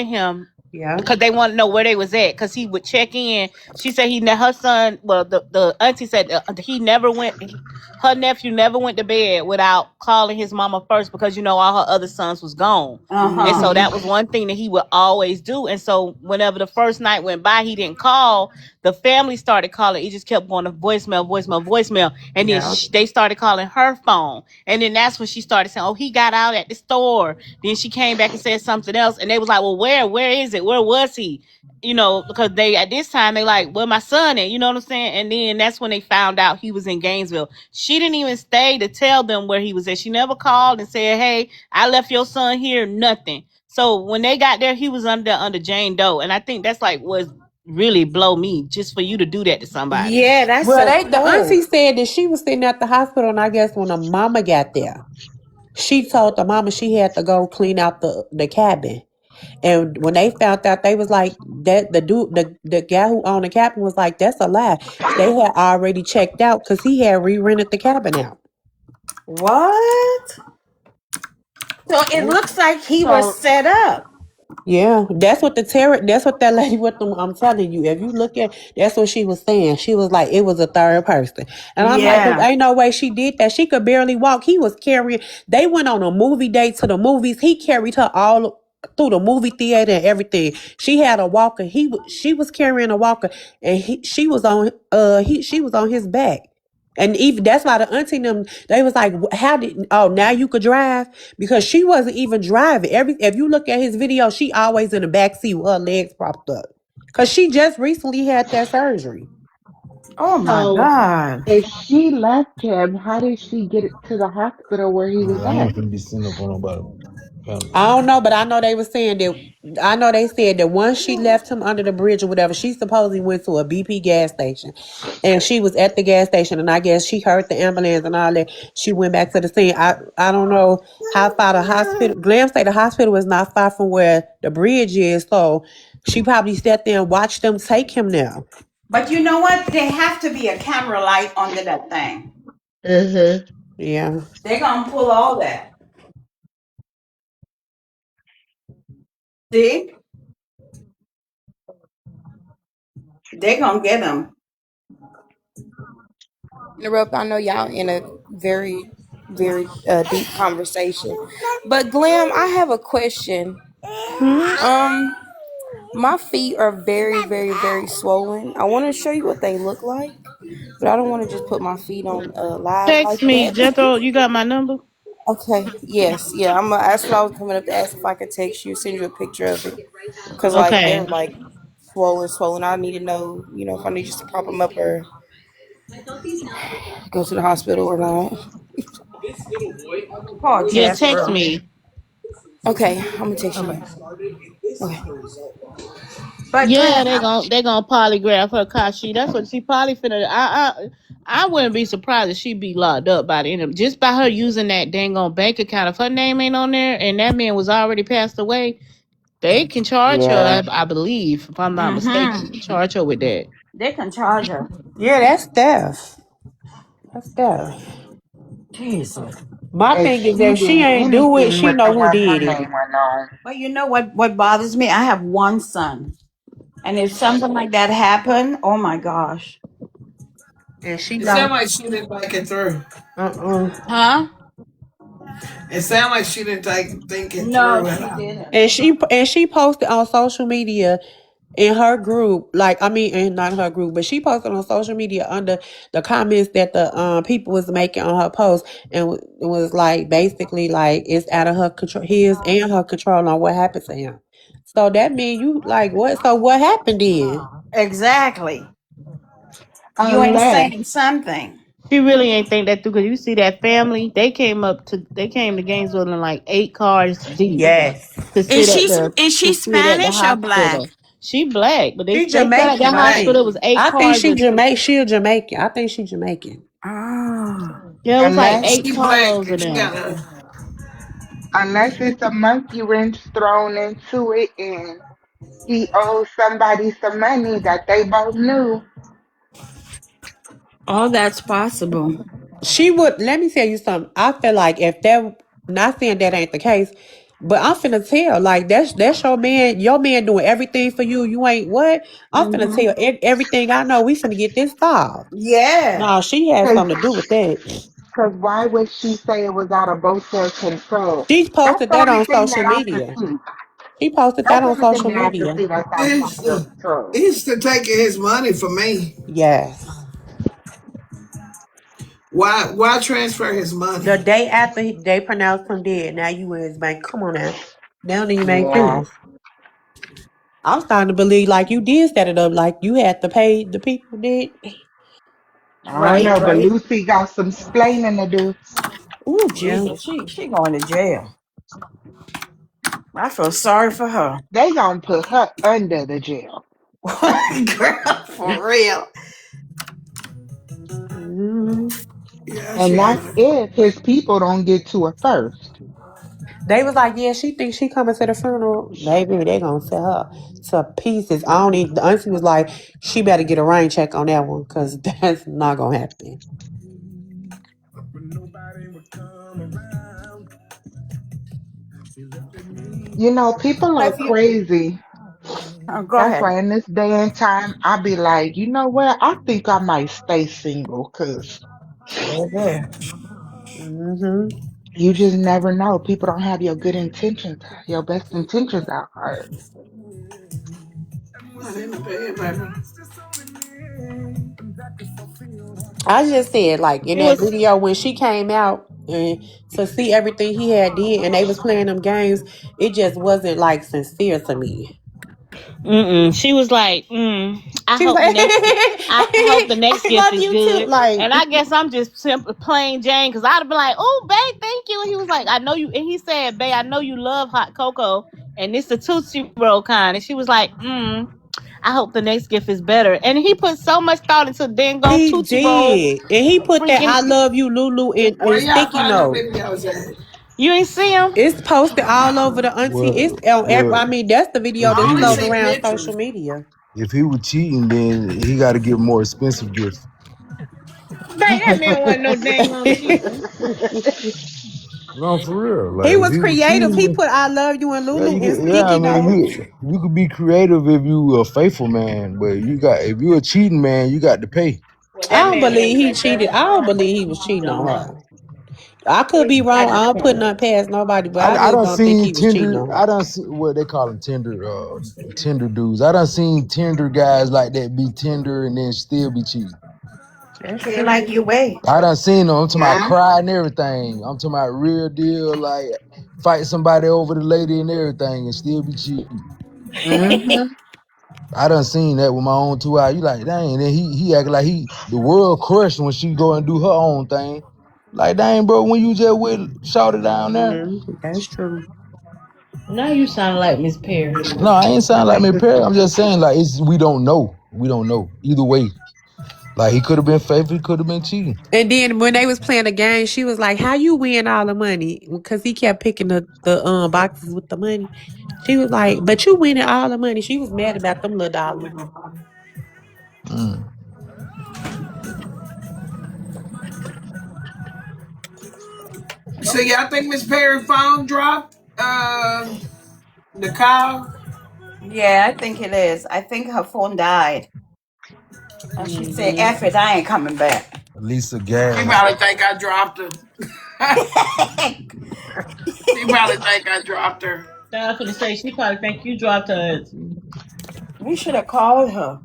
him Yeah. because they want to know where they was at because he would check in. She said her son, well, the auntie said he never went. Her nephew never went to bed without calling his mama first because all her other sons was gone. And Uh-huh. so Hmm. that was one thing that he would always do. And so whenever the first night went by, he didn't call. The family started calling. It just kept going to voicemail, voicemail, voicemail. And then Yeah. they started calling her phone. And then that's when she started saying, "Oh, he got out at the store." Then she came back and said something else. And they was like, "Well, where is it? Where was he?" Because they at this time they like, "Where my son at?" You know what I'm saying? And then that's when they found out he was in Gainesville. She didn't even stay to tell them where he was at. She never called and said, "Hey, I left your son here." Nothing. So when they got there, he was under Jane Doe, and I think that's like was really blow me just for you to do that to somebody. Yeah, that's Well, so the auntie cold. said that she was sitting at the hospital, and I guess when the mama got there, she told the mama she had to go clean out the cabin. And when they found out, they was like that the guy who owned the cabin was like, that's a lie. They had already checked out because he had re-rented the cabin out. What? So it Yeah. looks like he was so set up. Yeah, that's what that lady with them. I'm telling you, if you look at, that's what she was saying. She was like, it was a third person. And I'm like, cause Yeah. ain't no way she did that. She could barely walk. He was carrying, they went on a movie date to the movies. He carried her all through the movie theater and everything. She had a walker. She was carrying a walker and she was on his back. And even that's why the auntie and them, they was like, how did, oh, now you could drive? Because she wasn't even driving. If you look at his video, she always in the back seat with her legs propped up. Cause she just recently had that surgery. Oh my so God. if she left him, how did she get it to the hospital where he was Yeah, I'm at? not gonna be sitting up on nobody. Family. I don't know, but I know they were saying that. I know they said that once she left him under the bridge or whatever, she supposedly went to a BP gas station, and she was at the gas station, and I guess she heard the ambulance and all that. She went back to the scene. I don't know how far the hospital. Glam say the hospital is not far from where the bridge is, so she probably sat there and watched them take him now. But you know what? There have to be a camera light under that thing. Mm-hmm. Yeah. They're gonna pull all that. See? They're gonna get them. Interrupt. I know y'all in a very very deep conversation. But Glam, I have a question. Hmm? Um, my feet are very, very, very swollen. I want to show you what they look like, but I don't want to just put my feet on live like Text me, that. Jethro. You got my number? Okay. Yes. Yeah. That's what I was coming up to ask if I could text you, send you a picture of it, cause like Okay. they're like swollen, swollen. I need to know, if I need just to prop them up or go to the hospital or not. Poor Yeah, text Jethro. me. Okay, I'm gonna text you. Okay. Okay. But Yeah, Glenn, they gonna polygraph her Kashi. That's what she probably finna. I wouldn't be surprised if she be locked up by the end of just by her using that dang on bank account. If her name ain't on there and that man was already passed away, they can charge her. yeah. I believe, if I'm not Mm-hmm. mistaken, charge her with that. They can charge her. Yeah, that's theft. That's theft. Jesus. My If thing is she if she did ain't do it, anything she with know the who one her did it. name went on. But you know what bothers me? I have one son. And if something like that happened, oh my gosh. And she It sounds like, like she didn't think it through. uh-uh. Huh? It sounds like she didn't think it No, through at she all. didn't. And she posted on social media in her group, like I mean, and not her group, but she posted on social media under the comments that the people was making on her post, and it was like basically like it's out of her control, his and her control on what happened to him. So that mean you like what? So what happened then? Exactly. You ain't Unless, saying something. She really ain't think that through because you see that family. They came to Gainesville in like 8 cars deep Yes, to Is sit at she the is to she sit at the Spanish or hospital. black? She black, but she they said at She Jamaican, that I black. hospital think. it was eight I think cars she of Jamaican. She a Jamaican. I think she Jamaican. Oh. yeah, it was like unless, eight She black carloads of and she them. got a. unless it's a monkey wrench thrown into it and he owes somebody some money that they both knew. Oh, that's possible. She would let me tell you something. I feel like if that not saying that ain't the case, but I'm finna tell like that's your man doing everything for you. You ain't what? I'm finna Hmm. tell everything I know. We finna get this solved. Yeah. No, she had Cause, something to do with that. 'Cause why would she say it was out of both their control? She That's posted the that only on thing social that I can media. see. She posted that That's the on only thing social that I can media. see that's outside He's their to, control. he's to taking his money from me. Yes. Why transfer his The money? day after they pronounced him dead, now you in his bank. Come on now. That don't even make Yeah. sense. I'm starting to believe like you did set it up, like you had to pay the people did. I don't Right, know, but right. Lucy got some splaining to do. Ooh, Yeah. Jesus. She going to jail. I feel sorry for her. They gonna put her under the jail. Girl, for real. Mhm. Yeah, And she that's ain't. if his people don't get to her first. They was like, yeah, she thinks she coming to the funeral. Baby, they gonna set her to pieces. I don't even. The auntie was like, she better get a rain check on that one because that's not gonna happen. You know, people are If you crazy. go That's ahead. why in this day and time, I be like, you know what? I think I might stay single because Baby. Hmm. you just never know. People don't have your good intentions, your best intentions at heart. Not in the bed, baby. I just said, like in It that was video when she came out and to see everything he had did, and they was playing them games, it just wasn't like sincere to me. She was like, I She was hope the like, next I hope the next "I gift love is you too." good. Like, And I guess I'm just simple plain Jane because I'd have been like, oh babe, thank you. And he was like, I know you and he said, babe, I know you love hot cocoa and it's the Tootsie Roll kind. And she was like, I hope the next gift is better. And he put so much thought into the dang on he Tootsie Roll did, and he put that freaking "I love you, Lulu" Where in y'all sticky find them note. videos at? you ain't see him? It's posted all over the auntie. It's Well, on every. I well, mean, that's the video if I that he only was floating see around social pictures. media. if he was cheating, then he got to get more expensive gifts. Babe, that man wasn't no dang on cheating. No, for real. He Like if was he was creative. cheating, He then, put "I love you" and yeah, Lulu you in can. Yeah, I sticky mean, note. you could be creative if you a faithful man, but you got if you a cheating man, you got to pay. Well, I that don't man believe wasn't he no cheated. dang I don't on believe he was cheating on no. her. I could be wrong. I don't put nothing past nobody, but I I just done don't think seen he was cheating Tinder. on her. I done see what they call them Tinder dudes. I done seen Tinder guys like that be Tinder and then still be cheating. That's Feel true. like you wait. I done seen them. I'm talking about Yeah. cry and everything. I'm talking about real deal, like fight somebody over the lady and everything and still be cheating. Mm-hmm. I done seen that with my own two eyes. You like, dang, and then he acting like he the world crushed when she go and do her own thing. Like, dang, bro, when you just with shout it down there. That's true. Now you sound like Miss Perry. No, I ain't sound like me parent. I'm just saying, like, it's we don't know. We don't know. Either way. Like he could have been faithful, he could have been cheating. And then when they was playing the game, she was like, "How you win all the money?" Because he kept picking the boxes with the money. She was like, "But you winning all the money." She was mad about them little dollars. Mm. So y'all think Miss Perry phone dropped the call? Yeah, I think it is. I think her phone died. And she said, Hmm. F it, I ain't coming back. Lisa She Gas. probably think I dropped her. She probably think I dropped her. I was gonna say she probably think you dropped her. We should have called her.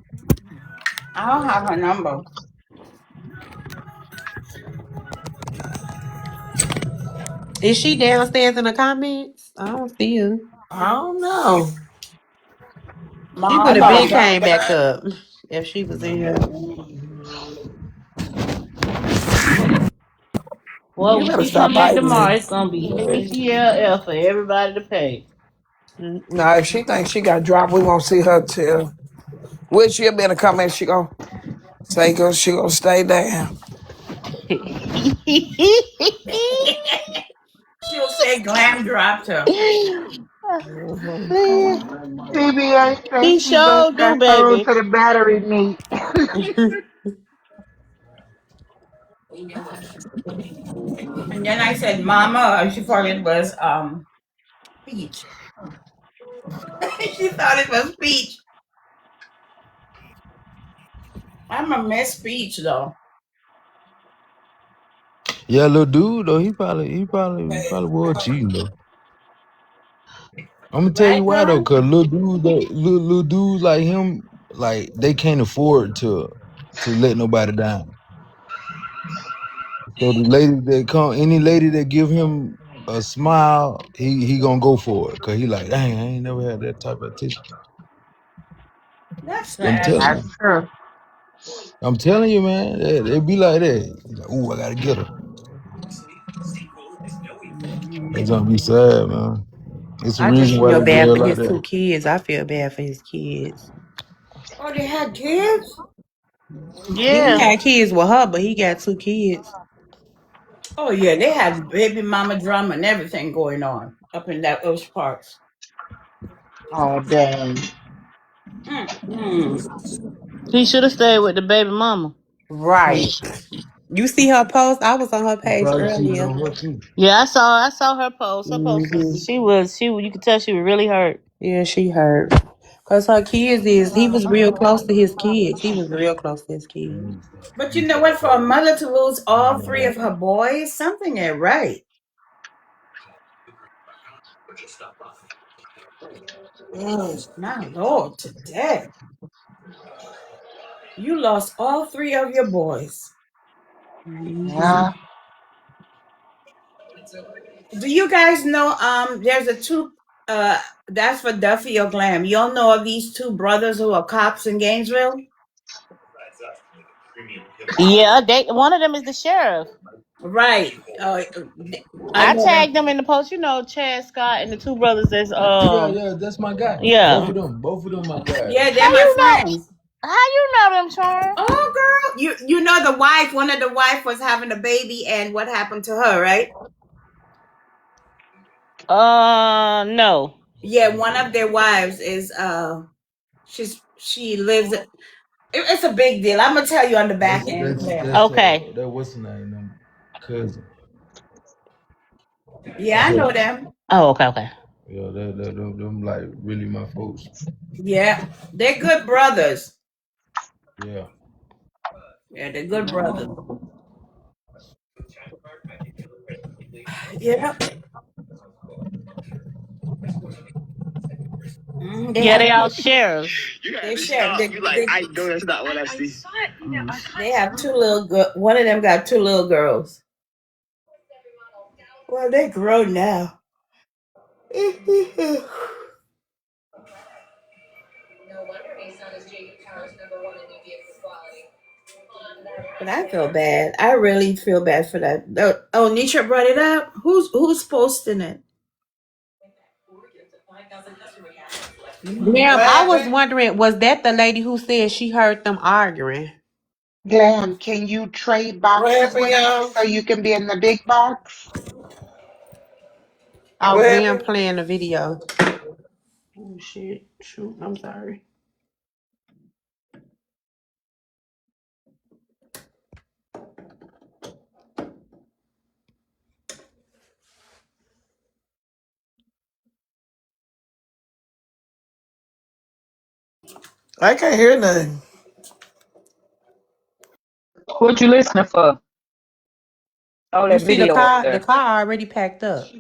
I don't have her number. Is she downstairs in the comments? I don't see her. I don't know. She Ma, would I have thought been I dropped came her. back up if she was in here. Well, You when better she stop come back biting me. tomorrow, it's gonna be ATLL for everybody to pay. Mm. No, if she thinks she got dropped, we won't see her till. Well, she'll be in the comments. She gonna say, she gonna stay down. She'll say Glam dropped her. Mhm. CBA He says she sure left do, that phone baby. to the battery meet. And then I said, Mama, she thought it was speech. She thought it was speech. I'm a miss speech though. Yeah, little dude though, he probably was cheating though. I'm gonna tell you Right, why though, John? cause little dudes like him, like they can't afford to let nobody down. So the lady that come, any lady that give him a smile, he gonna go for it, cause he like, dang, I ain't never had that type of attention. That's I'm telling sad. you, That's true. man, they be like that. He's like, ooh, I gotta get her. That's gonna be sad, man. It's a I just reason why feel they do bad her for like his that. two kids. I feel bad for his kids. Oh, they had kids? He Yeah. had kids with her, but he got two kids. Oh yeah, they had baby mama drama and everything going on up in those parts. Oh, dang. Mm-mm. He should have stayed with the baby mama. Right. You see her post? I was on her He page probably cheated earlier. on her too. Yeah, I saw her post. Her post was Hmm. you could tell she was really hurt. Yeah, she hurt. Cause her kids is he was real close to his kids. He was real close to his kids. But you know what? For a mother to lose all three of her boys, something ain't right. Oh my Lord, today you lost all three of your boys. Hmm. Yeah. Do you guys know there's a two that's for Duffy or Glam. You all know of these two brothers who are cops in Gainesville? Yeah, they one of them is the sheriff. Right. I I know them. tagged them in the post. You know, Chad Scott and the two brothers. That's Yeah, yeah, that's my guy. yeah. Both of them, my guy. Yeah, How they're my you know? friends. How you know them, Charm? Oh girl. You know the wife, one of the wife was having a baby and what happened to her, right? No. Yeah, one of their wives is she lives it's a big deal. I'm gonna tell you on the back end, Glam. Okay. That what's the name? Cousin. Yeah, I know them. Oh, okay, okay. Yeah, them like really my folks. Yeah. They're good brothers. Yeah. Yeah, they're good brothers. Yeah. They Yeah, have they all two. sheriffs. They share. They have two little girl. One of them got two little girls. Well, they grown now. But I feel bad. I really feel bad for that. Oh, Nisha brought it up. Who's posting it? What Damn, I was happened? wondering, was that the lady who said she heard them arguing? Glam, can you trade What boxes happened, with me y'all? so you can be in the big box? Oh, What Glenn happened? playing the video. Oh shit! Shoot, I'm sorry. I can't hear nothing. What you listening for? Oh, You that see the video up car? The there. car already packed up.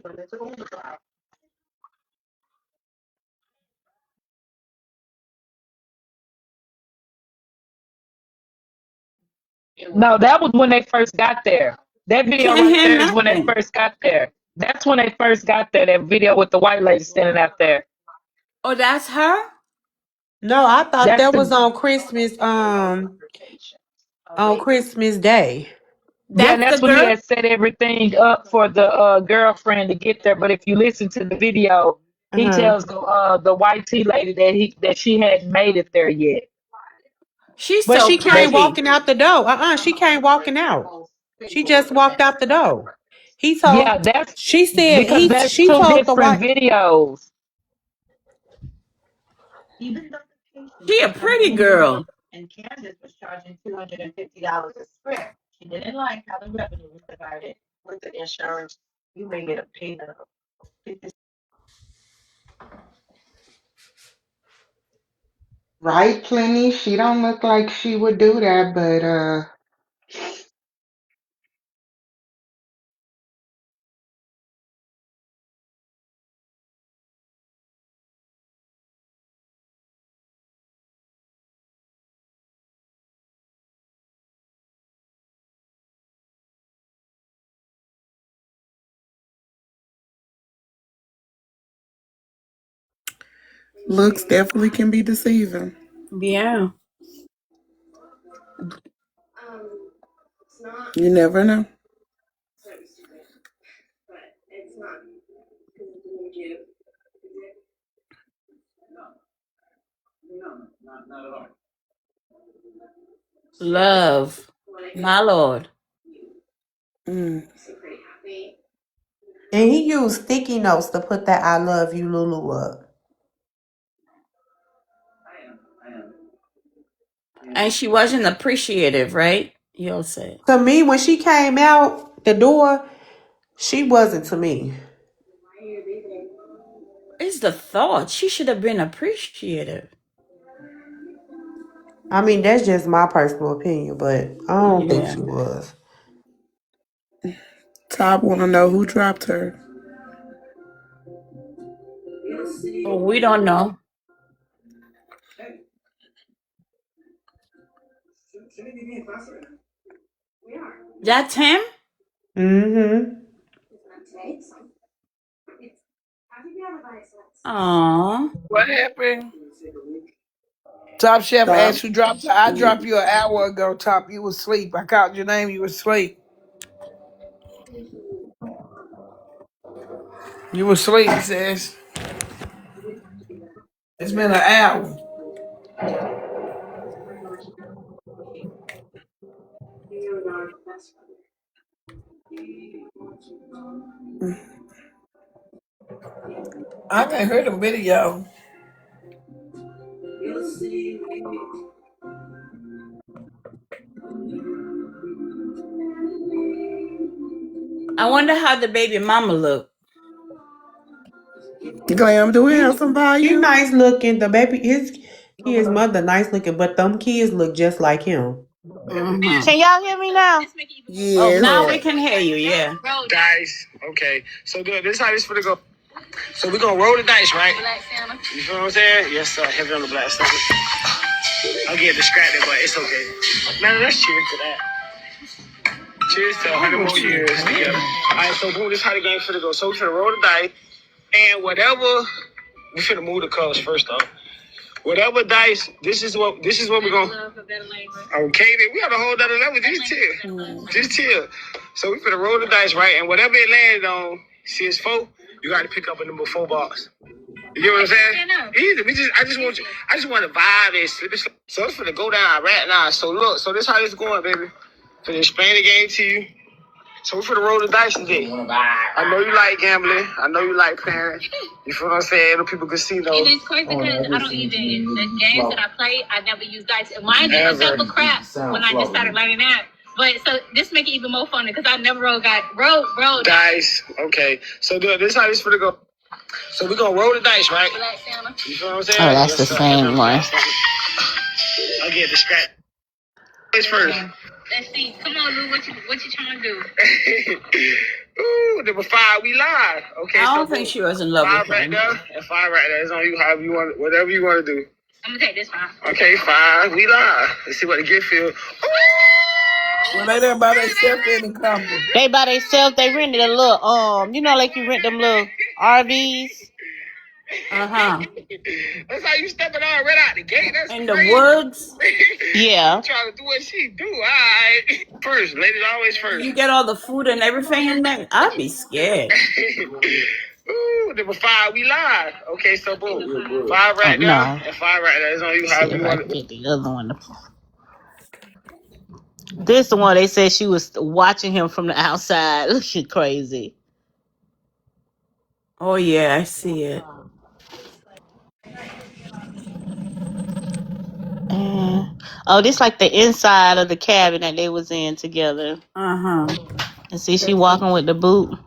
No, that was when they first got there. That video Can't right hear there is when they nothing. first got there. That's when they first got there. That video with the white lady standing out there. Oh, that's her? No, I thought That's that was the on Christmas. On Christmas Day. Yeah, and That's the that's when he girl? had set everything up for the girlfriend to get there. But if you listen to the video, Uh he huh. tells the white tea lady that she hadn't made it there yet. She's But so she came That pretty. walking out the door. She came walking out. She just walked out the door. He told. yeah, that's She said because he. that's She two told the different white. videos. She a pretty girl. Right, Plenty? She don't look like she would do that, but Looks definitely can be deceiving. Yeah. You never know. Love. My Lord. Mm. And he used sticky notes to put that "I love you, Lulu" up. And she wasn't appreciative, right? You'll say. To me, when she came out the door, she wasn't to me. It's the thought. She should have been appreciative. I mean, that's just my personal opinion, but I don't think Yeah. she was. Top want to know who dropped her. Oh, we don't know. That's him? Mm-hmm. Aw. What happened? Top Chef So, asked who dropped her. I dropped you an hour ago, Top. You was asleep. I called your name. You was asleep. You was asleep, sis. It's been an hour. I can hear the video. I wonder how the baby mama look. Glam, do we have some he volume? nice looking. The baby, his mother nice looking, but them kids look just like him. Mm-hmm. Can y'all hear me now? Now Yes. we Okay. can hear you. Yeah. Roll dice. Okay. So this is how this gonna go. So we're gonna roll the dice, right? Black Santa. You feel what I'm saying? Yes, sir. Heavy on the black stuff. I'll get distracted, but it's okay. Man, let's cheers to that. Cheers to 100 more years together. All right, so boom, this is how the game finna go. So we finna roll the dice, and whatever we finna move the colors first off. Whatever dice, this is what we're gonna. Okay, then we have a whole other level. Just chill, just chill. So we finna roll the dice, right? And whatever it landed on, see it's four. You got to pick up a number 4 bars. You get what I'm saying? Easy. I just want to vibe and slip it. So it's finna go down right now. So look, so this how this going, baby. Finna explain the game to you. So we finna roll the dice today. I know you like gambling. I know you like playing. You feel what I'm saying? The people can see those. And it's crazy because I don't even, the games that I play, I never use dice. And mine did myself a crap when I just started learning that. But so this make it even more funny because I never roll dice. Okay. So this is how this finna go. So we're gonna roll the dice, right? You feel what I'm saying? Oh, that's the Yes, sir. Heavy same on the one. black stuff. I'll get distracted. It's first. Let's see. Come on, Lou. What you trying to do? Ooh, number 5. We live. Okay, I so don't think boom. she was in love with 5 right him. there and 5 right there. It's on you. However you want, whatever you want to do. I'm gonna take this 5. Okay, 5. We live. Let's see what the gift feel. Well, they there by themselves in the couple. They by themselves. They rented a little like you rent them little RVs. Uh huh. That's how you stepping on right out the gate. That's In the crazy. woods. Yeah. Trying to do what she do. All right. First, ladies always first. You get all the food and everything in there. I'd be scared. Ooh, number 5, we live. Okay, so boom. 5 Oh right there no. and 5 right there. It's on you. Let's see However if you I want can to. get the other one. This the one they said she was watching him from the outside. Looking crazy. Oh yeah, I see it. Oh, this like the inside of the cabin that they was in together. Uh huh. And see, she walking with the boot.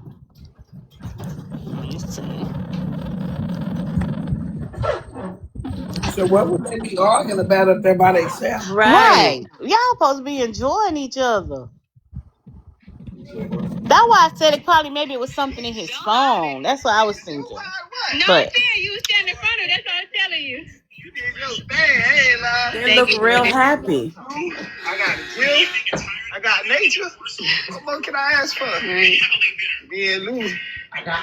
Let me see. So what would they be arguing about up there by themselves? Right. Right. Y'all supposed to be enjoying each other. That's why I said it probably maybe it was something in his phone. That's what I was thinking. No, But I'm saying you was standing in front of her. That's what I'm telling you. You did your thing. I ain't lying. They thank look you. real happy. I got a gift. I got nature. What more can I ask for? Right. Me and Lou.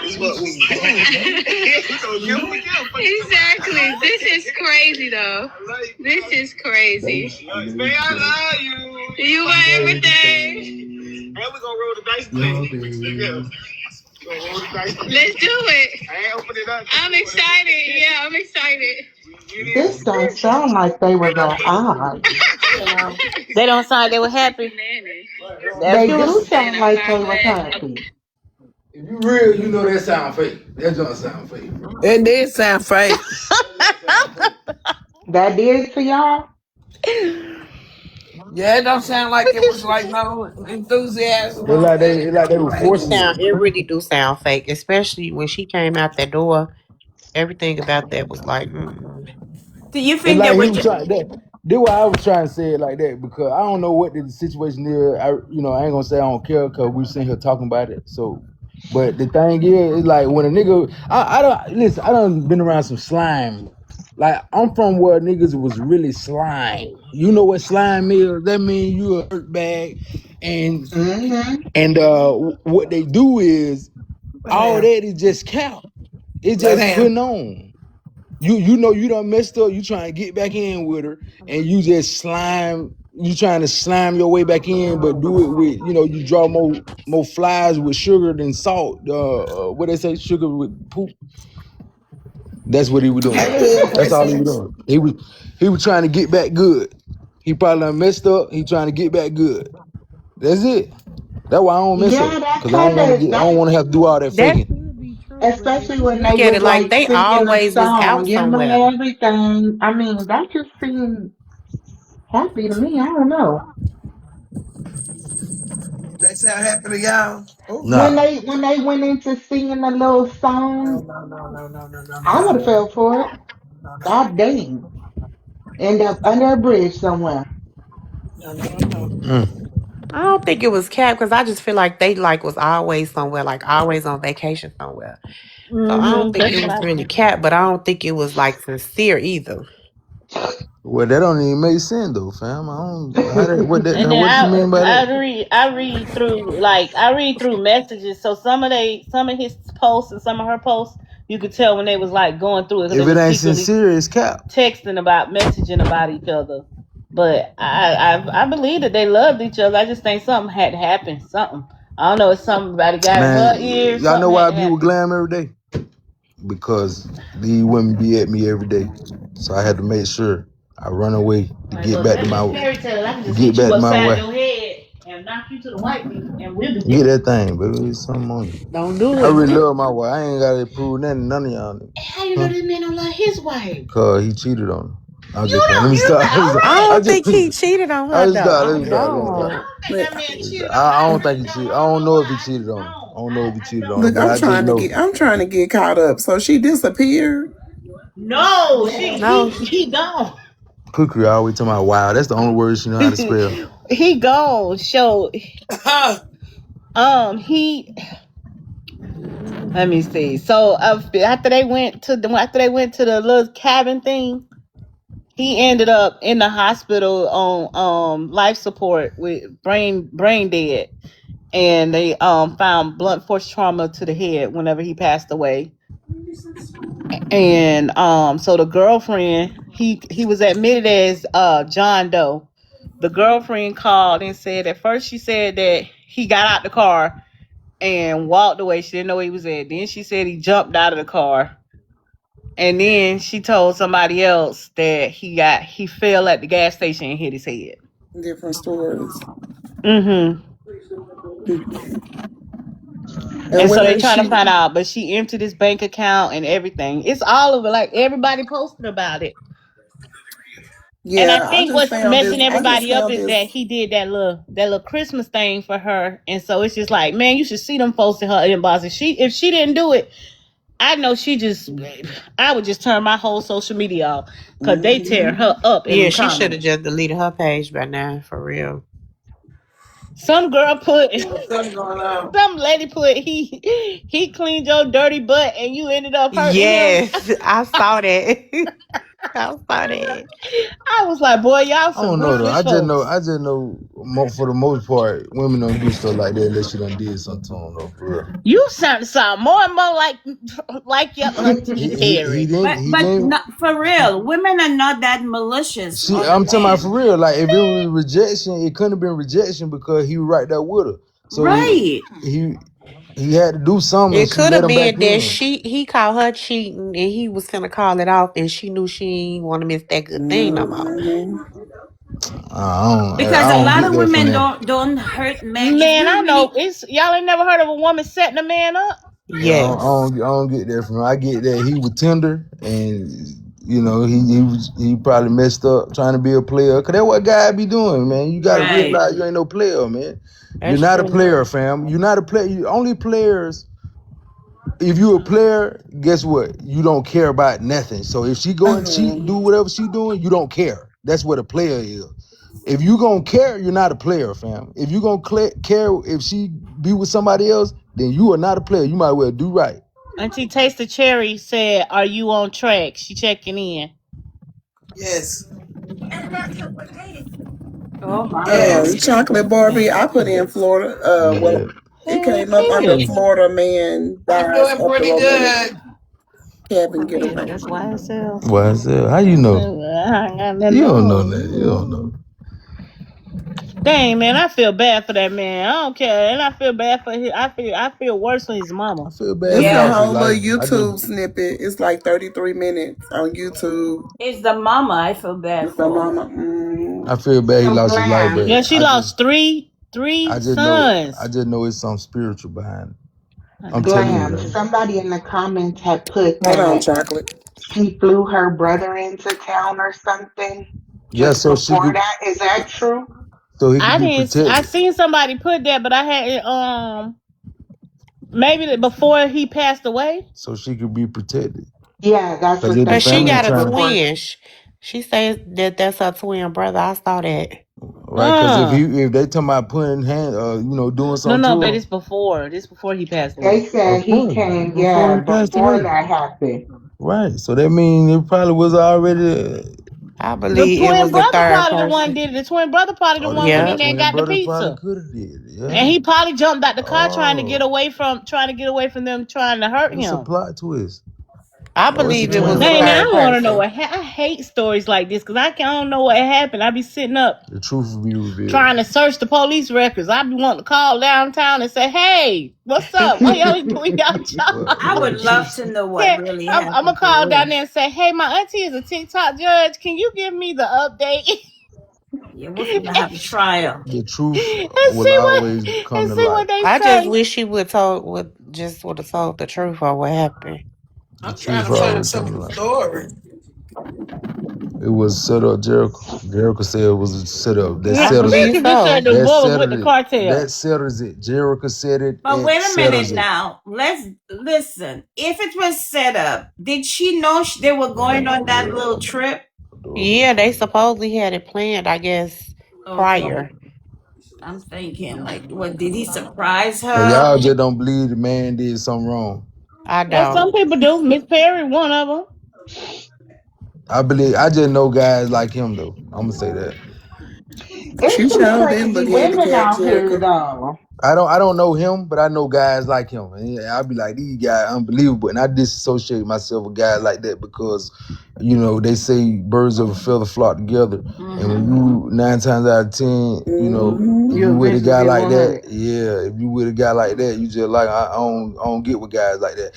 This is what we do. We gonna give them a gift. Exactly. This is crazy, though. This is crazy. Man, I love you. You are everything. And we gonna roll the dice today. Yeah. Let's do it. I ain't open it up. I'm excited. Yeah, I'm excited. This don't sound like they was on odds. They don't sound like they were happy. That's They good. do sound like they was happy. If you real, you know that sound fake. That don't sound fake. It did sound fake. That did to y'all? Yeah, it don't sound like it was like no enthusiasm It's on like that. they were forcing it. It really do sound fake, especially when she came out that door. Everything about that was like, mm-mm. Do you It's think they like were he was just trying that. That's why I was trying to say it like that because I don't know what the situation is. I ain't gonna say I don't care because we've seen her talking about it. So, but the thing is, it's like when a nigga, I don't listen. I done been around some slime. Like I'm from where niggas was really slime. You know what slime is? That means you a hurt bag, and Mm-hmm. what they do is all Man, that is just count. It's let just him. putting on. You know you done messed up. You trying to get back in with her, and you just slime. You trying to slime your way back in, but do it with you draw more flies with sugar than salt. What they say, sugar with poop. That's what he was doing. That could That's make all he was sense. doing. He was trying to get back good. He probably done messed up. He trying to get back good. That's it. That's why I don't mess her Yeah, that because I don't kind want to of get. I that, don't want to have to do all that That faking. could be true. But if especially you when they look at was it, like like they singing the always was song, out gambling somewhere. and everything. I mean, that just seemed happy to me. I don't know. That sound happy to y'all. Oh When Nah. no. they went into singing the little No, song, no, no, no, no, no, no, I no, would have no. fell for it. No, no. God dang. End up under a bridge somewhere. I don't know. Mm. I don't think it was cap because I just feel like they like was always somewhere, like always on vacation somewhere. So I don't think That's it what was I really think. cap, but I don't think it was like sincere either. Well, that don't even make sense though, fam. I don't. How that? What that? And then What you mean by that? I read through messages. So some of his posts and some of her posts, you could tell when they was like going through it because they If it was ain't secretly sincere, it's cap. texting about messaging about each other. But I believe that they loved each other. I just think something had to happen. Something. I don't know. It's something about it got in Man, her ear. y'all know Something why had I to be with happen. Glam every day? Because these women be at me every day. So I had to make sure I run away to Like, get look, back to that's just my fairy tale. I can to just get hit back you to my upside wife. your head and knock you to the white meat, and we'll be Get good. that thing, baby. It's something on you. Don't do I it. really love my wife. I ain't gotta prove nothing to none of y'all niggas. How you know Huh? this man don't love his wife? Cause he cheated on her. I'm You just playing. Let don't. me You stop. all I right? I don't just think he cheated on I her just though. stop. Let I me stop. Let me I stop. don't. don't think Look, that man cheated on I her. don't think he cheated. I don't know if he cheated on her. I don't know if he I cheated on her, don't. look, but I just know I'm trying to get caught up. So she disappeared. No, No, he gone. Cookery always talking about wow. That's the only word she know how to spell. He gone. So he let me see. So after they went to the little cabin thing, he ended up in the hospital on life support with brain dead, and they found blunt force trauma to the head whenever he passed away. And so the girlfriend, he was admitted as John Doe. The girlfriend called and said at first she said that he got out the car and walked away. She didn't know where he was at. Then she said he jumped out of the car. And then she told somebody else that he fell at the gas station and hit his head. Different stories. Mm-hmm. And And so when they is trying to she? find out, but she emptied his bank account and everything. It's all over. Like everybody posted about it. And I Yeah, think what's messing I just everybody up found is that this. he did that little Christmas thing for her, and so it's just like, man, you should see them folks in her inbox. If she didn't do it, I know I would just turn my whole social media off because they tear Hmm. her up in yeah, them she should have comments. just deleted her page by now, for real. Some girl put, Something going on. some lady put, he cleaned your dirty butt and you ended up hurting him. Yes, I saw that. I saw that. I was like, boy, y'all I some don't know though. ruthless folks. I just know for the most part, women don't do stuff like that unless she done did something to them though, for real. You sound more and more like your auntie He Terry. didn't But he but didn't not for real. Women are not that malicious she other I'm talking about for men. real. Like if it was rejection, it couldn't have been rejection because he was right there with her. So Right. he had to do something and It she could let have him back been that in. he caught her cheating and he was finna call it off and she knew she ain't want to miss that good thing no more. Hmm. Because I a don't lot get of that from women them. don't hurt men. If Man, you I know really it's y'all ain't never heard of a woman setting a man up. Yeah, Yes. I don't get that from him. I get that he was tender and you know he probably messed up trying to be a player. Cause that's what guy be doing, man. You gotta right. realize you ain't no player, man. You're That's not a true. player, fam. You're not a player. You only players. If you a player, guess what? You don't care about nothing. So if she go and cheat, Hmm. do whatever she doing, you don't care. That's what a player is. If you gonna care, you're not a player, fam. If you gonna care if she be with somebody else, then you are not a player. You might well do right. Auntie Taste the Cherry said, "Are you on track?" She checking in. Yes. Oh my. And chocolate Barbie, I put in Florida. Well, Yeah. it Heck came up under yeah. Florida man I'm dies doing after pretty romantic good. cabin For real, getaway. that's YSL. Why is that? How you know? I ain't got nothing You don't know that. You don't on. know. Dang man, I feel bad for that man. I don't care, and I feel bad for his. I feel worse for his I mama. feel bad It's he a lost his whole Yes. little life. I just YouTube snippet. It's like 33 minutes on YouTube. It's the mama I feel bad It's the for. mama. I feel bad he So lost his life, glam. Yeah, but she lost three I sons. just know it's something spiritual behind it. I I'm know. telling you, Glam. man. Somebody in the comments had put Hold on, that chocolate. she flew her brother into town or something Yeah, just so she before could that. Is that true? so he could I be didn't. I protected. seen somebody put that, but I hadn't. Maybe before he passed away. So she could be protected. Yeah, that's Cause what if the they Cause she family said got a trying to before. twin. She says that that's her twin brother. I saw that. right? Because if they talking about putting hand, doing No, something no, to but her, it's before. This before he passed away. They said of he course, came, before yeah, he passed before away, that happened. right? So that means it probably was already. I The believe it twin was the brother third probably the one person. did it. The twin brother probably the Oh, one went the in Yeah. there and twin got the brother probably pizza. could have did it. And Yeah. he probably jumped out the car Oh, trying to get away from them trying to hurt it's a him. plot twist. I Oh, it's a believe it was twin the Dang, brother. now third I want to know person. what I hate stories like this because I don't know what happened. I be sitting up The truth will be revealed. trying to search the police records. I be wanting to call downtown and say, "Hey, what's up? Why y'all ain't doing y'all job?" I Well, would the love truth. to know what Yeah, really I'm gonna happened for call down real. there and say, "Hey, my auntie is a TikTok judge. Can you give me the update Yeah, we're gonna have a trial. The truth and will see what always come and to see light. what they I just say?" wish she would have told the truth or what happened. The I'm trying truth to find a always come to simple light. story. It was set up, Jericho. Jericho said it was a set up. That I Yeah, settles it. believe Jericho just said so. the That boy was with the settled it. cartel. That settles it. Jericho said it. But It wait a minute settles it. now. Let's listen. If it was set up, did she know they were going Man, on that yeah. little trip? Yeah, they supposedly had it planned, I guess, Okay. prior. I'm thinking, like, what did he surprise So her? y'all just don't believe the man did something wrong. I Well, some don't. people do. Miss Perry, one of them. I just know guys like him though. I'm gonna say that. It's She some showed them, crazy but women handicapped out here Jericho. though. I don't know him, but I know guys like him. And yeah, I'll be like, these guys unbelievable. And I disassociate myself with guys like that because, they say birds of a feather flock together. And when Mm-hmm. you 9 times out of 10, Mm-hmm. if You you with a eventually guy get like that, 100. yeah, if you with a guy like that, you just like I don't get with guys like that.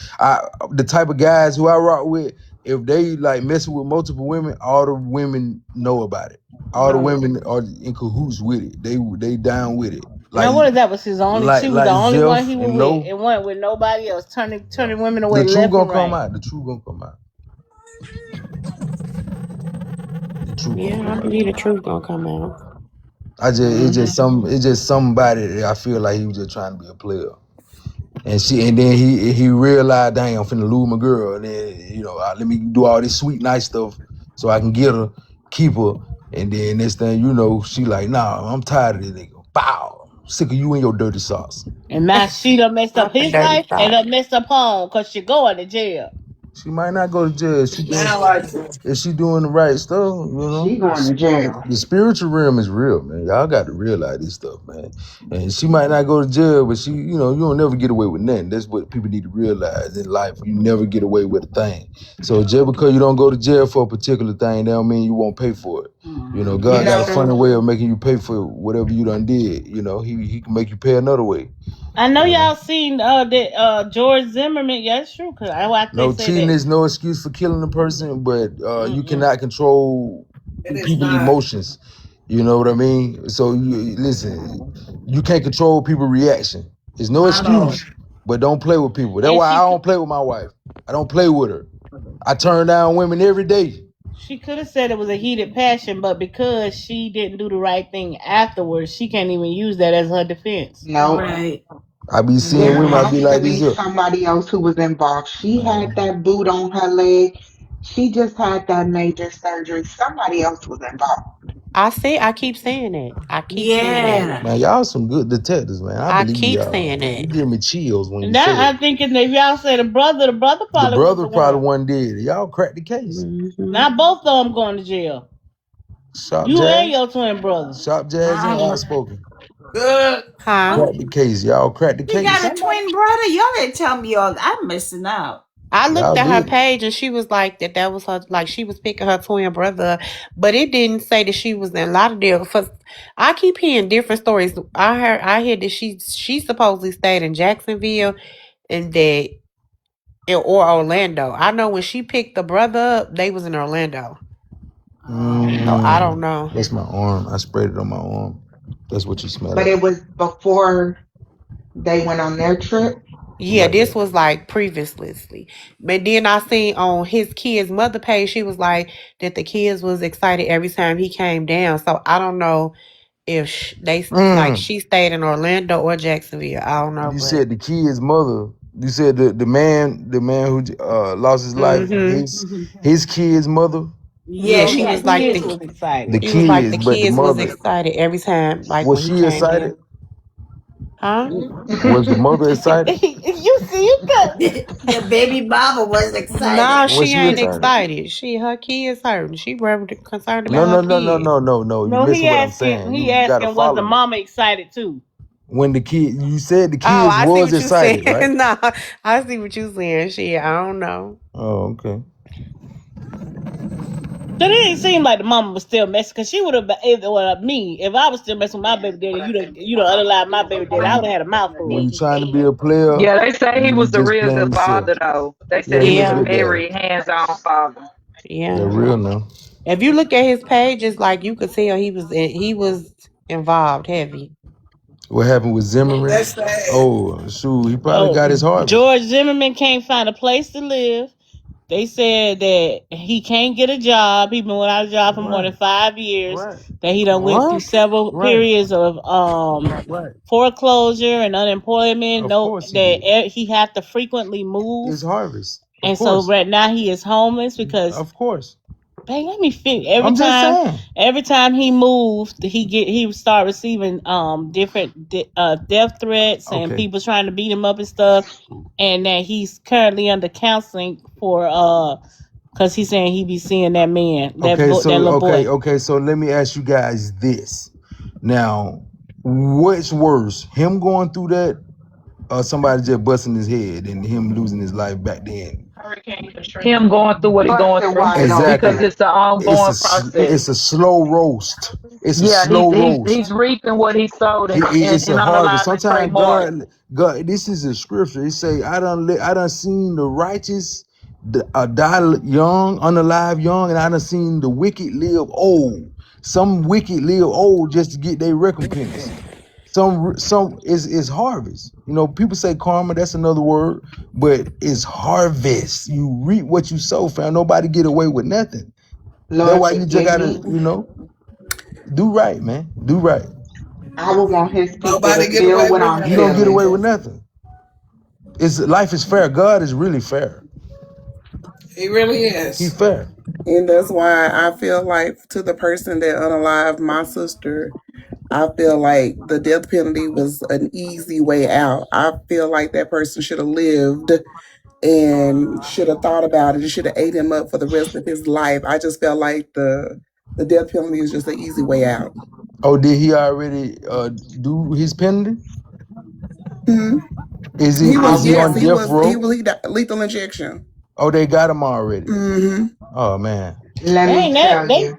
The type of guys who I rock with, if they like messing with multiple women, all the women know about it. All the Right. women are in cahoots with it. They down with it. Now, Like what is that? Was his only? like She was the like only one he Zeph was and with. Low. It went with nobody else, turning women away The truth left and gonna come right. out. The truth gonna come out. The truth gonna Yeah, I come out. believe the truth gonna come out. It's just somebody that I feel like he was just trying to be a player. And then he realized, dang, I'm finna lose my girl. And then, let me do all this sweet nice stuff so I can get her, keep her. And then next thing you know, she like, nah, I'm tired of this nigga. Bow. Sick of you and your dirty sauce. And now she done messed up Not the his dirty life and thought. done messed up home because she going to jail. She might not go to jail. Sound like it. If she doing the right stuff, She going to jail. the spiritual realm is real, man. Y'all got to realize this stuff, man. And she might not go to jail, but you don't never get away with nothing. That's what people need to realize in life. You never get away with a thing. So just because you don't go to jail for a particular thing, that don't mean you won't pay for it. You God got That's a know, funny true. way of making you pay for whatever you done did. He can make you pay another way. I know You know. y'all seen that George Zimmerman. Yeah, it's true. Cause I they No, say cheating that. is no excuse for killing a person, but you Mm-mm. cannot control It is people's not. emotions. You know what I mean? So you listen, you can't control people's reaction. It's no Not all. excuse, but don't play with people. That's And why I don't play with my wife. I don't play with her. I turn down women every day. she could have said it was a heated passion, but because she didn't do the right thing afterwards, she can't even use that as her defense. no. Right. I be seeing There women, I Mm-hmm. be has like to this be here. somebody else who was involved. She had Man, that boot on her leg. She just had that major surgery. Somebody else was involved. I keep saying it. I keep saying that. Yeah. man, y'all some good detectives, man. I I believe keep y'all. saying You it. give me chills when And you say that it. I'm thinking that if y'all say the brother The probably was brother the probably one. one did. Y'all cracked the case. Hmm. Not both of them going to jail. Sharp You and Jazz, your twin brother. Sharp Jazz, and Um, outspoken. Good. Huh? what? Crack the case, y'all. Crack the He got case. a twin brother? Y'all didn't tell me all. I'm missing out. I looked Y'all at her did. page and she was like that was her, like she was picking her twin brother, but it didn't say that she was in Lauderdale. For I keep hearing different stories. I hear that she supposedly stayed in Jacksonville and that or Orlando. I know when she picked the brother up, they was in Orlando. Oh. So I don't know. That's my arm. I sprayed it on my arm. That's what you smell But like. it was before they went on their trip. Yeah, Right. this was like previously. But then I seen on his kid's mother page, she was like that the kids was excited every time he came down. So I don't know if like Mm. she stayed in Orlando or Jacksonville. I don't know, You but said the kid's mother. You said the man who lost his life. mm-hmm. His kid's mother. Yeah, Yeah, he the was like kids the was excited. The he was like kids, the but the kids was mother, excited every time, like was when he she came excited? in. Huh? Was the mother excited? You see, you got The baby mama was Nah, excited. Was she she ain't excited? excited. Her kids hurt. She concerned No, about her no, no, no, kids. no, no, no. You No, he missing what I'm asking. saying. He You gotta asking, was the follow me. mama excited too? When the kid, you said the Oh, kids I see was what you saying. excited, right? Nah, I see what you saying. Shit, I don't know. Oh, okay. Cause it didn't seem like the mama was still messing. Cause she would have, me, if I was still messing with my baby daddy, you'd have unalived my baby daddy. I would have had a Were mouthful. you trying to be a player? Yeah, they say he You was was the just real playing good yourself. father, though. They Yeah, said he he was a was a Yeah, good daddy. very hands-on father. Yeah, yeah. real now. If you look at his pages, like you could tell he was involved heavy. What happened with Zimmerman? That's sad. Oh, shoot, he probably Oh, got his harvest. George Zimmerman can't find a place to live. They said that he can't get a job. He been without a job for more than Right, 5 years. right, That he done went through What? several right, periods of right. foreclosure and unemployment. Of No, course he that did. he had to frequently move, It's harvest. Of and so course. right now he is homeless because. Of course. Hey, let me think. I'm just saying. Every time he moved, he start receiving different death threats and Okay. people trying to beat him up and stuff. And that he's currently under counseling for because he's saying he be seeing that man, Okay, that so little okay, boy. okay, so let me ask you guys this. Now, what's worse? Him going through that or somebody just busting his head and him losing his life back then? Him going through what he's going Busted through wide because Exactly. open. it's an ongoing process. It's a slow roast. It's a Yeah, slow he's roast. reaping what he sowed It's in a harvest. unalignment Trey Sometimes Morgan. God, this is a scripture. It say, I done seen the righteous die young, unalive young, and I done seen the wicked live old. Some wicked live old just to get their recompense. Some is harvest. You know, people say karma. That's another word, but it's harvest. You reap what you sow, fam. Nobody get away with nothing. That's Lord why you just forgive gotta, me. do right, man. Do right. I would want his people to Nobody get feel away what with I'm You don't get nothing. feeling. away with nothing. It's life is fair. God is really fair. He really He is. fair. And that's why I feel like to the person that unalived my sister, I feel like the death penalty was an easy way out. I feel like that person should have lived and should have thought about it. It should have ate him up for the rest of his life. I just felt like the death penalty is just an easy way out. Oh, did he already do his penalty? Hmm. Is he He I is was he yes, on want, death row? he died, lethal injection. Oh, they got him already. Hmm. Oh man. let me Dang, that tell they you,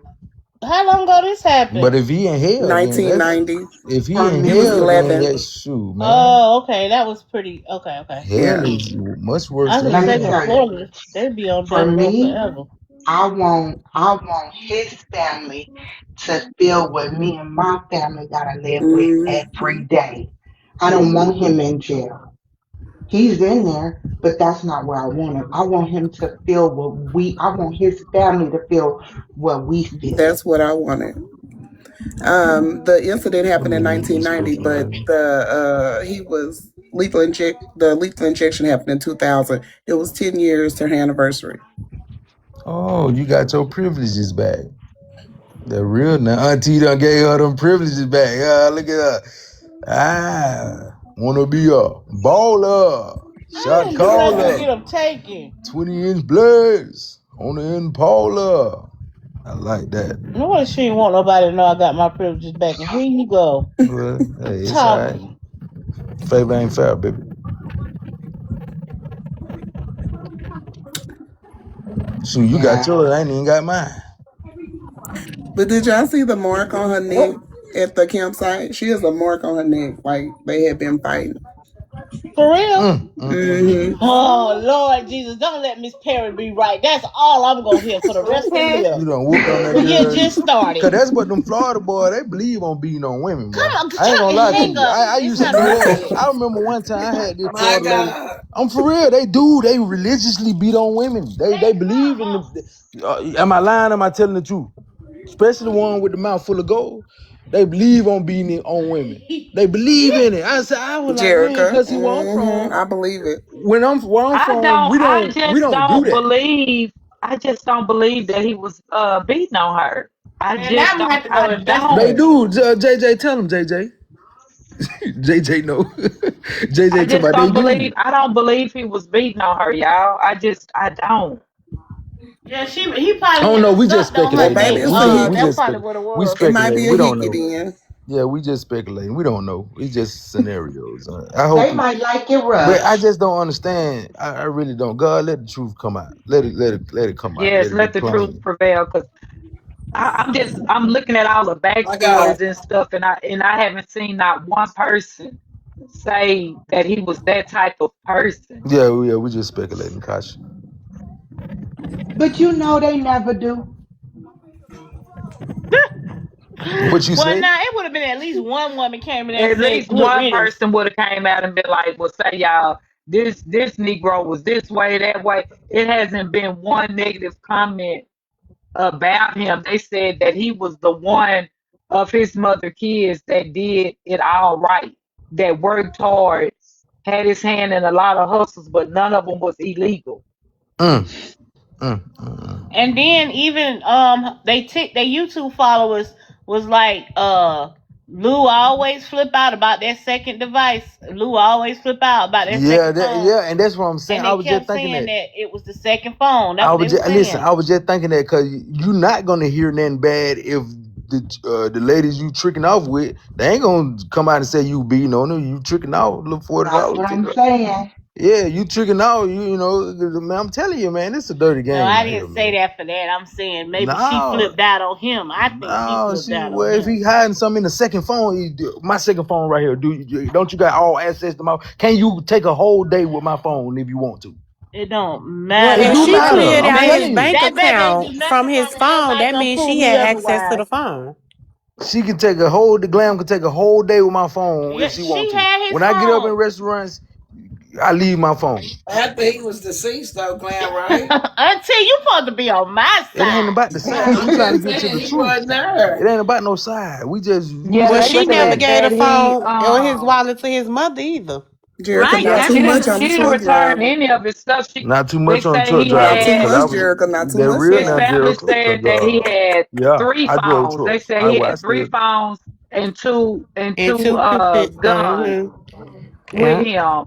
how long ago this But happened? if he in hell, then that's 1990. if he for in He was me, hell, then 11. that's shoot, man. Oh, okay, that was pretty. Okay, okay. Hell Yeah. is much worse I was than gonna let me say, hell. 'cause tell you, Florida, they'd be on for death row me, forever. I want his family to feel what me and my family gotta live with every Hmm. day. I don't want him in jail. He's in there, but that's not where I want him. I want him to feel I want his family to feel what we feel. That's what I wanted. The incident Let happened me in read this 1990, scripture but right here. the lethal injection happened in 2000. It was 10 years to her anniversary. Oh, you got your privileges back. The real now. Auntie done gave her them privileges back. Look at her. Wanna be a baller. How Shot did you let them caller. get them taken? 20-inch blades on the Impala. I like that. No wonder she didn't want nobody to know I got my privileges back. And here you go, Well, hey, it's all right. talking. Favor ain't fair, baby. Shoot, you got Yeah. yours. I ain't even got mine. But did y'all see the mark on her neck at the campsite? She has a mark on her neck, like they had been fighting. For real? Hmm. Oh Lord Jesus, don't let Miss Perry be right. That's all I'm gonna hear for the rest of the year. You done whooped on that The year girl. just started. Cause that's what them Florida boys, they believe on beating on women, boy. Come on, I ain't gonna lie to hang you. up. I It's used to time to know go to that. bed. I remember one time I had this My Florida lady. God. I'm for real. They religiously beat on women. They believe in the. Am I lying? Am I telling the truth? Especially the one with the mouth full of gold. They believe on beating it on women. They believe in it. I was like, man, Jerica. cause see where I'm from. I believe it. Where I'm from, I we don't just do don't that. believe. I just don't believe that he was beating on her. I And now just I'm gonna don't. have to I go They don't. investigate. do. JJ, tell him, JJ. JJ, no. I JJ, talking just about they don't believe. do. I don't believe he was beating on her, y'all. I don't. Yeah, he I probably don't hit know. her, We just sucked on Well, her speculating baby, on neck. it. it's a We That's just hickey. probably what it we It was. might be speculating. a We don't hickey know. then. Yeah, we just speculating. We don't know. It's just scenarios. I hope They he, might like it but I rough. just don't understand. I really don't. God, let the truth come out. Let it come out. Yes, Let it be let the truth plain. prevail. Cause I'm looking at all the My God. backstories and stuff, and I haven't seen not one person say that he was that type of person. Yeah, we just speculating, Kashi. But you know they never do. What you Well, say? now it would have been at least one woman came in there and At said, least "Good one riddance." person would have came out and been like, "Well, say y'all, this Negro was this way, that way." It hasn't been one negative comment about him. They said that he was the one of his mother kids that did it all right, that worked hard, had his hand in a lot of hustles, but none of them was illegal. Mm, mm. And then even they YouTube followers was like Lou always flip out about that second device. Lou always flip out about that Yeah, second phone. and that's what I'm saying. And I they was just kept thinking saying that. that it was the second phone. That's I what was they were just listen. saying. I was just thinking that because you're not gonna hear nothing bad if the ladies you tricking off with, they ain't gonna come out and say you beating on them. You tricking off, look That's $40. what I'm saying. Yeah, you tricking out. You know, man. I'm telling you, man, it's a dirty No, game I out here, didn't say man. that for that. I'm saying maybe she No, flipped out on him. I think she no. flipped See, out on well, if him. he hiding something in the second phone, my second phone right here. Don't you got all access to my? Can you take a whole day with my phone if you want to? It don't Well, It if matter. do she matter. cleared I'm out his telling you. bank That baby ain't do account from nothing for his me. Ain't phone, nobody that gonna means prove she me had access to otherwise. the phone. She can take the glam can take a whole day with my phone if Yeah, she want she to. had his When I get up in phone. restaurants, I leave my phone. After he was deceased, though, Glam, right? Until you supposed to be on my It ain't side. about the side. We I'm trying to just get to saying the he truth. wasn't It there. ain't about no side. We Yeah, Well, just they she never said speculating. gave the that phone or his wallet to his mother either. Jericho, Right. not yeah, That's too she much didn't on she the didn't truck return driver. any of his stuff. Not too They much on the say truck he Not driver too had because I much, was Jericho. Not too that much real his now, now. family Jericho. said Because that he had yeah, three I drove phones. They trucks. said he I had three still phones and And two two computer. guns with Yeah. him.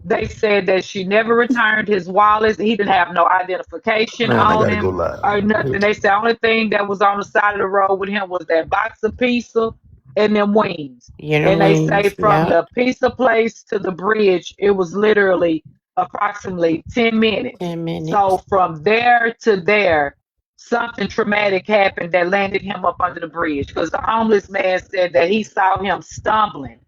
They said that she never returned his wallets. He didn't have no identification man, I on gotta him go live. or nothing. They said the only thing that was on the side of the road with him was that box of pizza and them wings. Yeah, them And they say wings. from Yeah. the pizza place to the bridge, it was literally approximately 10 minutes. 10 minutes. So from there to there, something traumatic happened that landed him up under the bridge because the homeless man said that he saw him stumbling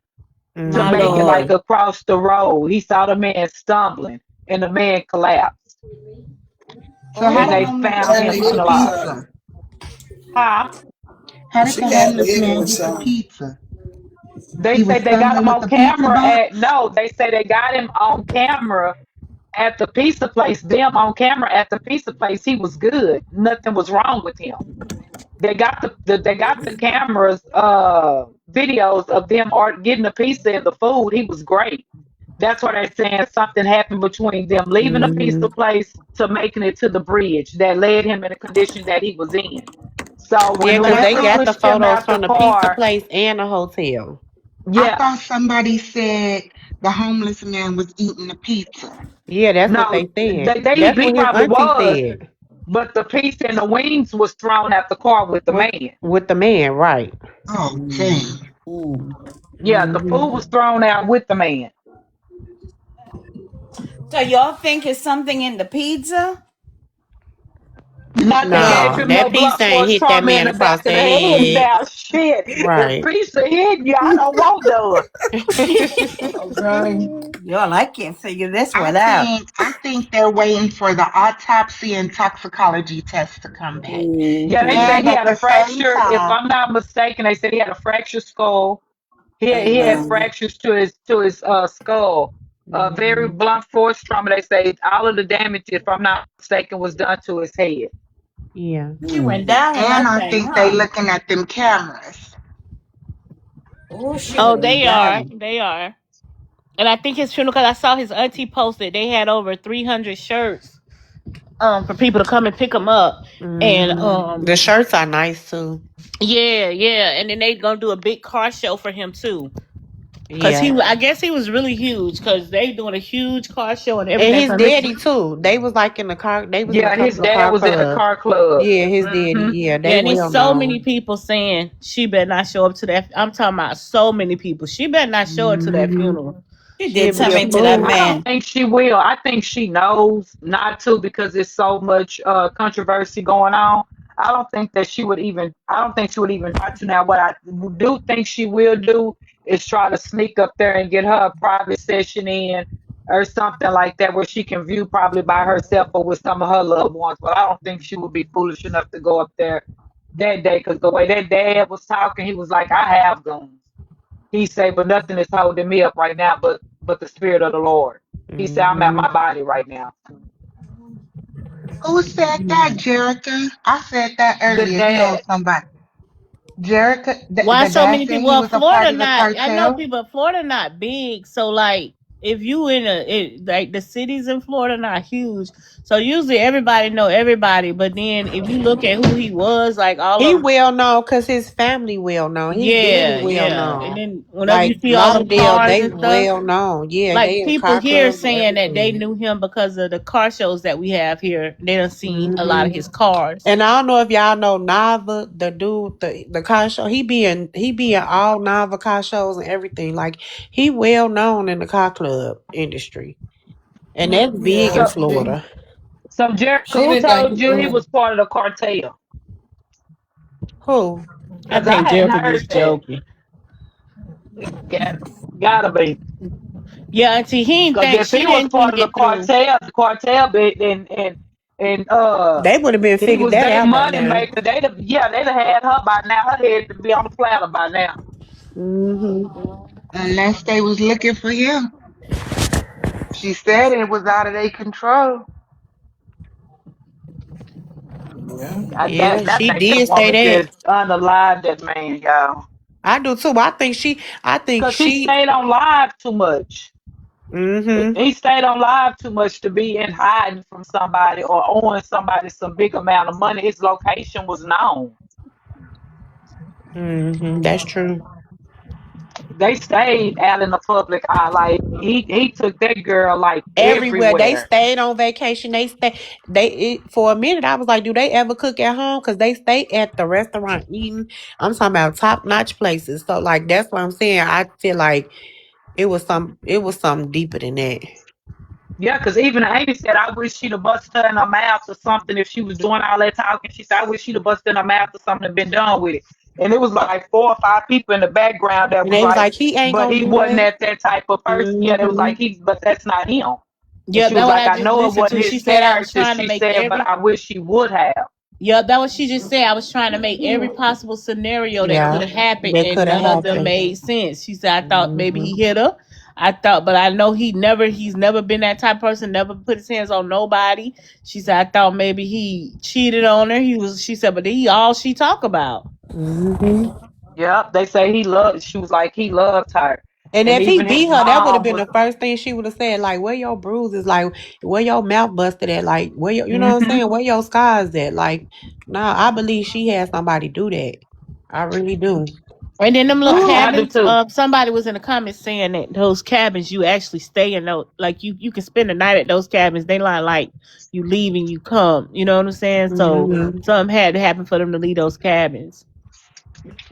to My make it Mm-hmm. like Lord. across the road. He saw the man stumbling and the man collapsed. So how And the Oh, they homeless found Had man to him get the hit with unalive. pizza? something. Huh? How did She the had to homeless hit him man with get the something. pizza? They He was say they got stumbling him with on the pizza camera at box. no, they say they got him on camera at the pizza place. Them on camera at the pizza place. He was good. Nothing was wrong with him. They got they got the cameras videos of them getting the pizza and the food. He was great. That's why they're saying something happened between them leaving the Mm-hmm. pizza place to making it to the bridge that led him in the condition that he was in. So when Yeah, because they whoever got the pushed him photos out the from the pizza car, place and the hotel. I yeah, thought somebody said the homeless man was eating the pizza. Yeah, that's what no, they said. he, That's he what his probably auntie was, said but the pizza and the wings was thrown out the car with the man. with the man, right? Oh, dang. Yeah, the Mm-hmm. food was thrown out with the man. So y'all think it's something in the pizza? Not they gave No, him no that blunt pizza ain't force hit that trauma in man the across back the of the head. head. Now, shit, if Right. pizza hit you, I don't want none. Okay. Y'all, I can't figure this I one out. think I think they're waiting for the autopsy and toxicology test to come back. Yeah, they Mm-hmm. say And he at had a the same fracture. If time, I'm not mistaken, they said he had a fractured skull. He had Amen. fractures to his skull. Very Mm-hmm. blunt force trauma. They say all of the damage, if I'm not mistaken, was done to his head. Yeah. She went Mm. down in and that I thing, think they huh? looking at them cameras. Oh, she oh, went they are. down. They are. And I think his funeral, because I saw his auntie posted, they had over 300 shirts for people to come and pick him up. And The shirts are nice too. yeah, yeah, and then they gonna do a big car show for him too. Cause Yeah. I guess he was really huge. Cause they doing a huge car show and And everything his for him. daddy too. They was like in the car. They was in a Yeah, his couple of dad car was in the clubs. car club. Yeah, his daddy. Hmm. Yeah, Yeah, they and there's well so many known. people saying she better not show up to that. I'm talking about so many people. She better not show up to that Hmm. funeral. You did She'll be a something to that fool. I don't man. think she will. I think she knows not to because there's so much controversy going on. I don't think she would even try to. Now, what I do think she will do is try to sneak up there and get her a private session in or something like that where she can view probably by herself or with some of her loved ones. But I don't think she would be foolish enough to go up there that day because the way that dad was talking, he was like, I have guns. He said, but nothing is holding me up right now but the spirit of the Lord. He said, I'm at Hmm. my body right now. Who said that, Jerica? I said that The earlier. He owed dad. somebody. Jerica, Why the so dad many said people? he Well, was a part Florida of the not. I know cartel. people. Florida not big, so like if you in like the cities in Florida not huge, so usually everybody know everybody. But then if you look at who he was, like all He of them, well known because his family well known. His daddy yeah, well yeah. And known. then whenever you Like see all them Lauderdale, cars they and stuff, well known. Yeah, they like in people car here clubs and saying that they everything. knew him because of the car shows that we have here. They done seen a lot Hmm. of his cars. And I don't know if y'all know Nava, the dude, the car show. He be in all Nava car shows and everything. Like he well known in the car club industry, and that's big Yeah, in So Florida. so Jerica, she who didn't told think. you he was part of the cartel? Who? I Because I think hadn't Jericho heard just that. joking. Got, gotta be. Yeah, auntie, he didn't Because think if she he was didn't part think of it through. the cartel bit and They would have been he figured was that their out by money now. maker, they'd have had her by now. Her head to be on the platter by now. Hmm. Unless they was looking for him. She said it was out of their control. Yeah. Yeah, That she think that did say woman that. just unalive that man, y'all. I do too. I think she. I think Because he she. stayed on live too much. Hmm. He stayed on live too much to be in hiding from somebody or owing somebody some big amount of money. His location was known. Hmm. That's true. They stayed out in the public eye. Like he took that girl like Everywhere they everywhere. stayed on vacation, for a minute. I was like, do they ever cook at home? Because they stay at the restaurant eating. I'm talking about top notch places. So like that's what I'm saying. I feel like it was something deeper than that. Yeah, because even Amy said, I wish she'd have busted her in her mouth or something if she was doing all that talking. She said, I wish she'd have busted in her mouth or something and been done with it. And it was like 4 or 5 people in the background that And was they was like, like, he ain't but gonna he do wasn't that. that type of person. Yeah, they was Hmm. like, but that's not him. And Yeah, she that was what like, I I just know it listened wasn't to. his She said I was character. trying to She make said, but every. I wish she would have. Yeah, that what she just said. I was trying to make every possible scenario that could Yeah, have happened, that and could have none of them happened. made sense. She said, "I thought maybe Hmm. he hit her. I thought, but I know he's never been that type of person. Never put his hands on nobody." She said, "I thought maybe he cheated on her. He was." She said, "But he all she talk about." Hmm. Yep, they say he loved, she was like, he loved her. And And if he even his beat her, that would have mom been was, the first thing she would have said. Like, where your bruises? Like, where your mouth busted at? Like, you know what I'm hmm saying? Where your scars at? Like, nah, I believe she had somebody do that. I really do. And then them little I do cabins. too. Somebody was in the comments saying that those cabins you actually stay in those. Like you can spend the night at those cabins. They like you leave and you come. You know what I'm saying? So Hmm. something had to happen for them to leave those cabins.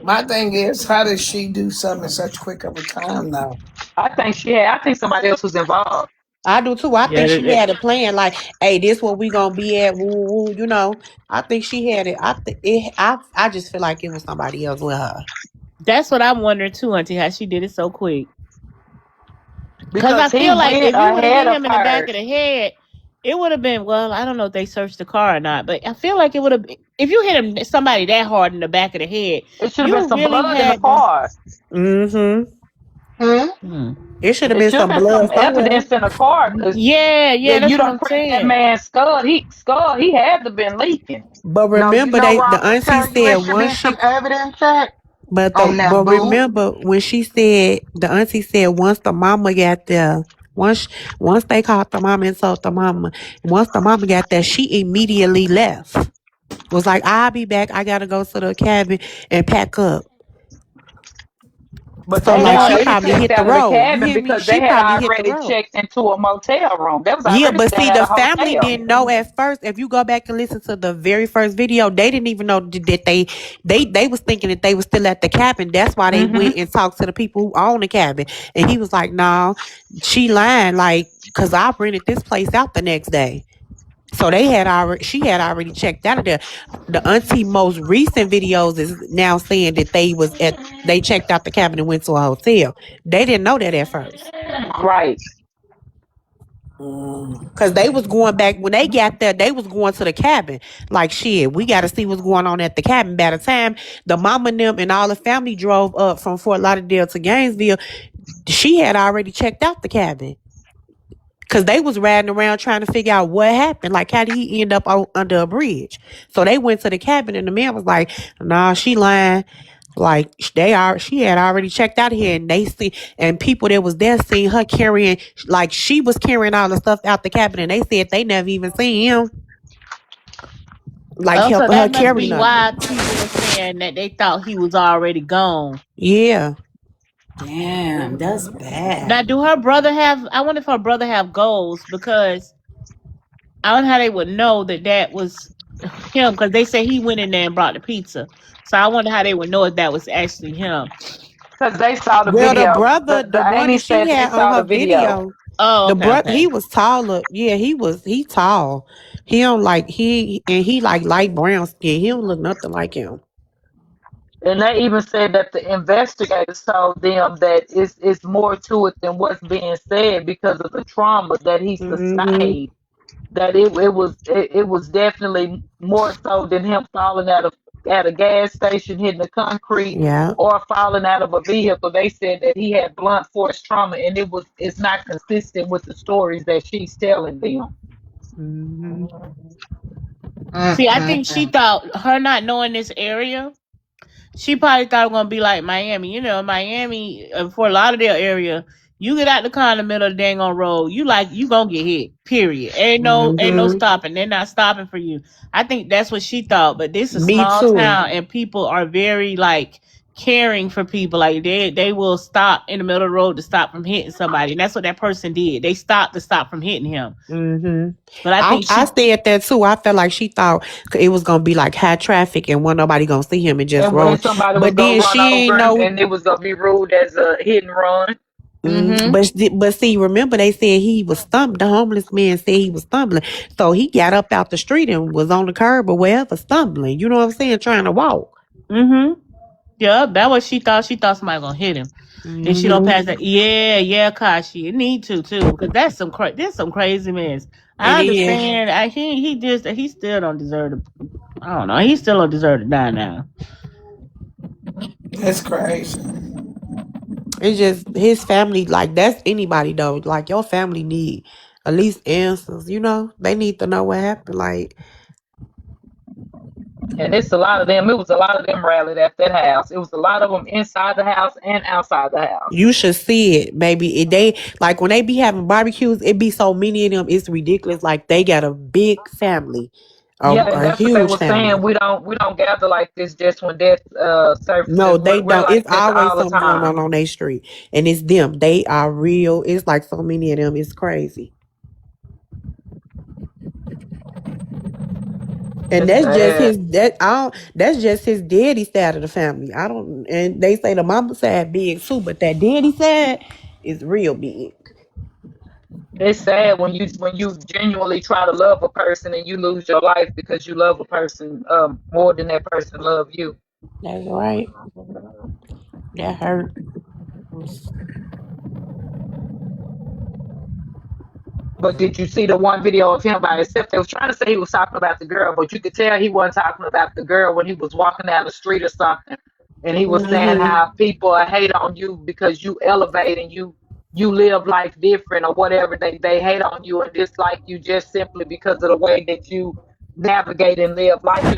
My thing is, how did she do something in such quick of a time now? I think somebody else was involved. I do too. I Yeah, think she had a plan. Like, hey, this where we gonna be at. Woo, woo. You know. I think she had it. I just feel like it was somebody else with her. that's what I'm wondering too, Auntie, how she did it so quick. Cause I Because he feel like went if you would have ahead hit of him in the back her. of the head, it would have been. Well, I don't know if they searched the car or not, but I feel like it would have. If you hit somebody that hard in the back of the head, It should have been you some really blood in the had to. car. Hmm. Hmm? Hmm. It should have It been should have some been blood some somewhere. evidence in the car because Yeah, yeah, you that's what don't I'm crack that saying. man's skull. He had to been leaking. But No, you remember, know where the I'm gonna auntie tell you said it should once be some she. evidence at? But On that but boo. remember when she said the auntie said once the mama got there. Once once they called the mama and told the mama, once the mama got there, she immediately left. Was like, I'll be back. I gotta go to the cabin and pack up. But So they like had she already probably checked hit the out of the road. You cabin hear me? because She they had probably hit the already road. checked into a motel room. They was Yeah, already but staying see, at a the family hotel. didn't know at first. If you go back and listen to the very first video, they didn't even know that they was thinking that they was still at the cabin. That's why they Hmm. went and talked to the people who own the cabin. And he was like, "No, she lying, like, cause I rented this place out the next day." So she had already checked out of there. The auntie most recent videos is now saying that they checked out the cabin and went to a hotel. They didn't know that at first. Right. Cause they was going back when they got there, they was going to the cabin. Like shit, we gotta see what's going on at the cabin. By the time the mama and them and all the family drove up from Fort Lauderdale to Gainesville, she had already checked out the cabin. Cause they was riding around trying to figure out what happened. Like how did he end up under a bridge? So they went to the cabin and the man was like, "Nah, she lying." Like she had already checked out of here, and they see and people that was there seen her carrying like she was carrying all the stuff out the cabin, and they said they never even seen him like Oh, so helping her that must carry be nothing. why people were saying that they thought he was already gone. Yeah, Damn, that's Now, bad. do her brother have? I wonder if her brother have goals because I don't know how they would know that that was him because they say he went in there and brought the pizza. So I wonder how they would know if that was actually him. Because they saw the well, the video. brother, The the one Amy that she said they had on saw her the video. video, Oh, the okay, brother he okay. was taller. Yeah, he tall. He don't like he like light brown skin. He don't look nothing like him. And they even said that the investigators told them that it's more to it than what's being said because of the trauma that he Hmm. sustained. That it was definitely more so than him falling out of at a gas station hitting the concrete Yeah. or falling out of a vehicle. They said that he had blunt force trauma, and it's not consistent with the stories that she's telling them. Hmm. See, I think she Mm-mm-mm. thought her not knowing this area. She probably thought it was gonna be like Miami. You know, Miami, Fort Lauderdale area. You get out the car in the middle of the dang on road, you gonna get hit. Period. Ain't no Hmm. stopping. They're not stopping for you. I think that's what she thought. But this is a Me small too. town, and people are very like caring for people. Like they will stop in the middle of the road to stop from hitting somebody, and that's what that person did. They stopped to stop from hitting him. Hmm. But I think I she. said that too. I felt like she thought it was gonna be like high traffic and wasn't nobody gonna see him and just roll. And somebody was But gonna then run she over ain't him, know. and it was gonna be ruled as a hit and run. Mm-hmm. But see, remember they said he was stumbling. The homeless man said he was stumbling, so he got up out the street and was on the curb or wherever stumbling. You know what I'm saying? Trying to walk. Mm-hmm. Yeah, that what she thought. She thought somebody gonna hit him. Then she don't Hmm. pass that. Yeah, yeah, Kashi. It need to too, because that's some crazy mess. It I is. understand. He still don't deserve to. I don't know. He still don't deserve to die now. That's crazy. It's just his family. Like that's anybody though. Like your family need at least answers. You know, they need to know what happened. Like And it's a lot of them. It was a lot of them rallied at that house. It was a lot of them inside the house and outside the house. you should see it, baby. They like when they be having barbecues. It be so many of them. It's ridiculous. Like they got a big family, Yeah, and a that's what they huge were saying. family. We don't gather like this just when death No, surfaces. they We're don't. like It's this always all the something going time. on their street, and it's them. They are real. It's like so many of them. It's crazy, and It's that's just sad. his. That I don't, that's just his daddy side of the family. I don't. And they say the mama side big too, but that daddy side is real big. It's sad when you genuinely try to love a person and you lose your life because you love a person more than that person love you. That's right. That hurt. But did you see the one video of him by himself? They was trying to say he was talking about the girl, but you could tell he wasn't talking about the girl when he was walking down the street or something. And he was saying Hmm. how people hate on you because you elevate and you live life different or whatever. They hate on you and dislike you just simply because of the way that you navigate and live life. He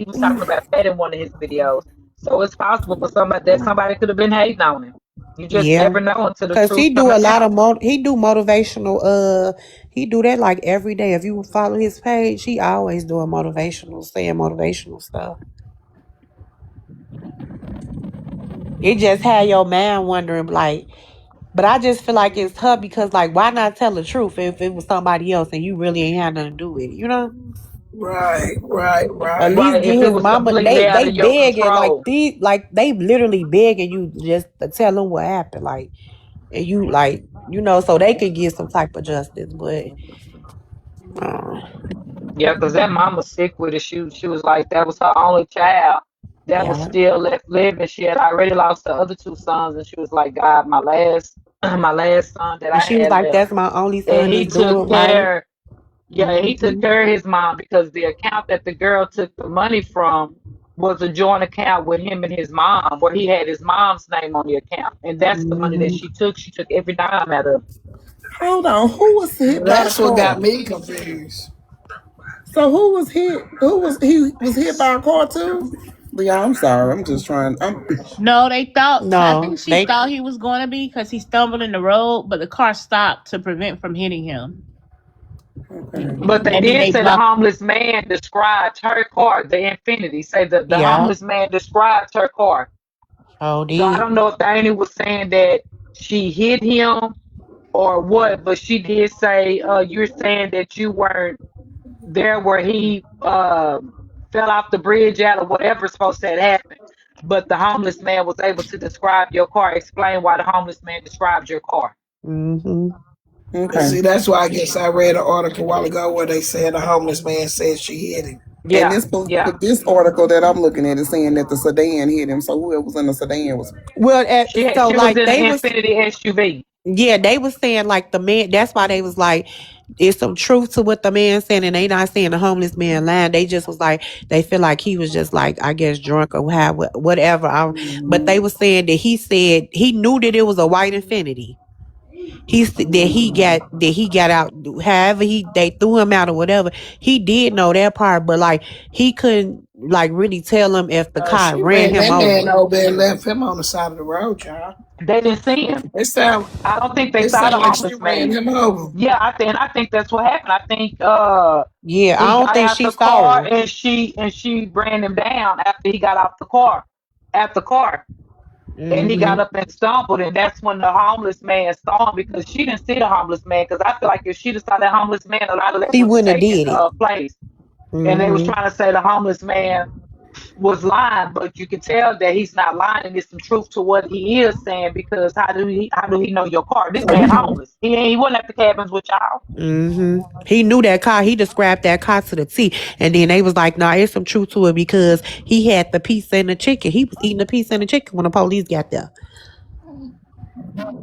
was talking about that in one of his videos. So it's possible for somebody that somebody could have been hating on him. You just Yeah. never know until the Cause truth he do coming a lot out. of he do motivational he do that like every day. If you follow his page, he always doing motivational, saying motivational stuff. It just had your man wondering like, but I just feel like it's her because like why not tell the truth if it was somebody else and you really ain't had nothing to do with it, you know? Right, right, At right. least Right, get if it his was mama. completely out They of your begging like control. these like they literally begging you just to tell them what happened. Like and you like so they can get some type of justice. But uh, Yeah, because that mama sick with it. She was like, that was her only child that was yeah, still left living. She had already lost the other two sons, and she was like, God, my last my last son that and I she was had like, left. "That's my only And son he that's took doing right." care, yeah, he took Hmm. care of his mom because the account that the girl took the money from was a joint account with him and his mom, where he had his mom's name on the account. And that's the money that Hmm. she took. She took every dime out of it. Hold on, who was hit Well, by the that's what got car? me confused. So who was hit? Who was he was hit by a car too? Yeah, I'm sorry. I'm just trying. I'm No, they thought. I No, think she they. thought he was going to be because he stumbled in the road, but the car stopped to prevent from hitting him, okay. But they and then did they say the blocked. homeless man described her car, the Infinity. Say that the Yeah. homeless man described her car. Oh, So I did. don't know if Diana was saying that she hit him or what, but she did say, you're saying that you weren't there where he fell off the bridge out or whatever's supposed to have happened. But the homeless man was able to describe your car, explain why the homeless man described your car. Hmm. And Okay. see, that's why I guess I read an article a while ago where they said a homeless man said she hit him. And Yeah, yeah. this article that I'm looking at is saying that the sedan hit him. So whoever was in the sedan was Well, so She was like in they an was. Infinity SUV. Yeah, they was saying like the man. That's why they was like, "There's some truth to what the man saying," and they not saying the homeless man lying. They just was like they feel like he was just like I guess drunk or have whatever. But they was saying that he said he knew that it was a white Infinity. That he got out. However they threw him out or whatever. He did know that part, but like he couldn't like really tell him if the car She ran ran him that man over. over and left him on the side of the road, y'all. They didn't see him. It sound I don't think they it saw sound the like she homeless ran man. him over. Yeah, I think that's what happened. I think Yeah, I he don't got think out she the saw car him. and she ran him down after he got off the car at the car. And he got Hmm. up and stumbled, and that's when the homeless man saw him because she didn't see the homeless man. Because I feel like if she'd have saw that homeless man, a lot of that He would have wouldn't have taken did it. place. And they was Hmm. trying to say the homeless man was lying, but you can tell that he's not lying, and there's some truth to what he is saying because how do he know your car? This man homeless. He wasn't at the cabins with y'all. Hmm. He knew that car. He described that car to the T. And then they was like, "Nah, there's some truth to it because he had the pizza and the chicken. He was eating the pizza and the chicken when the police got there."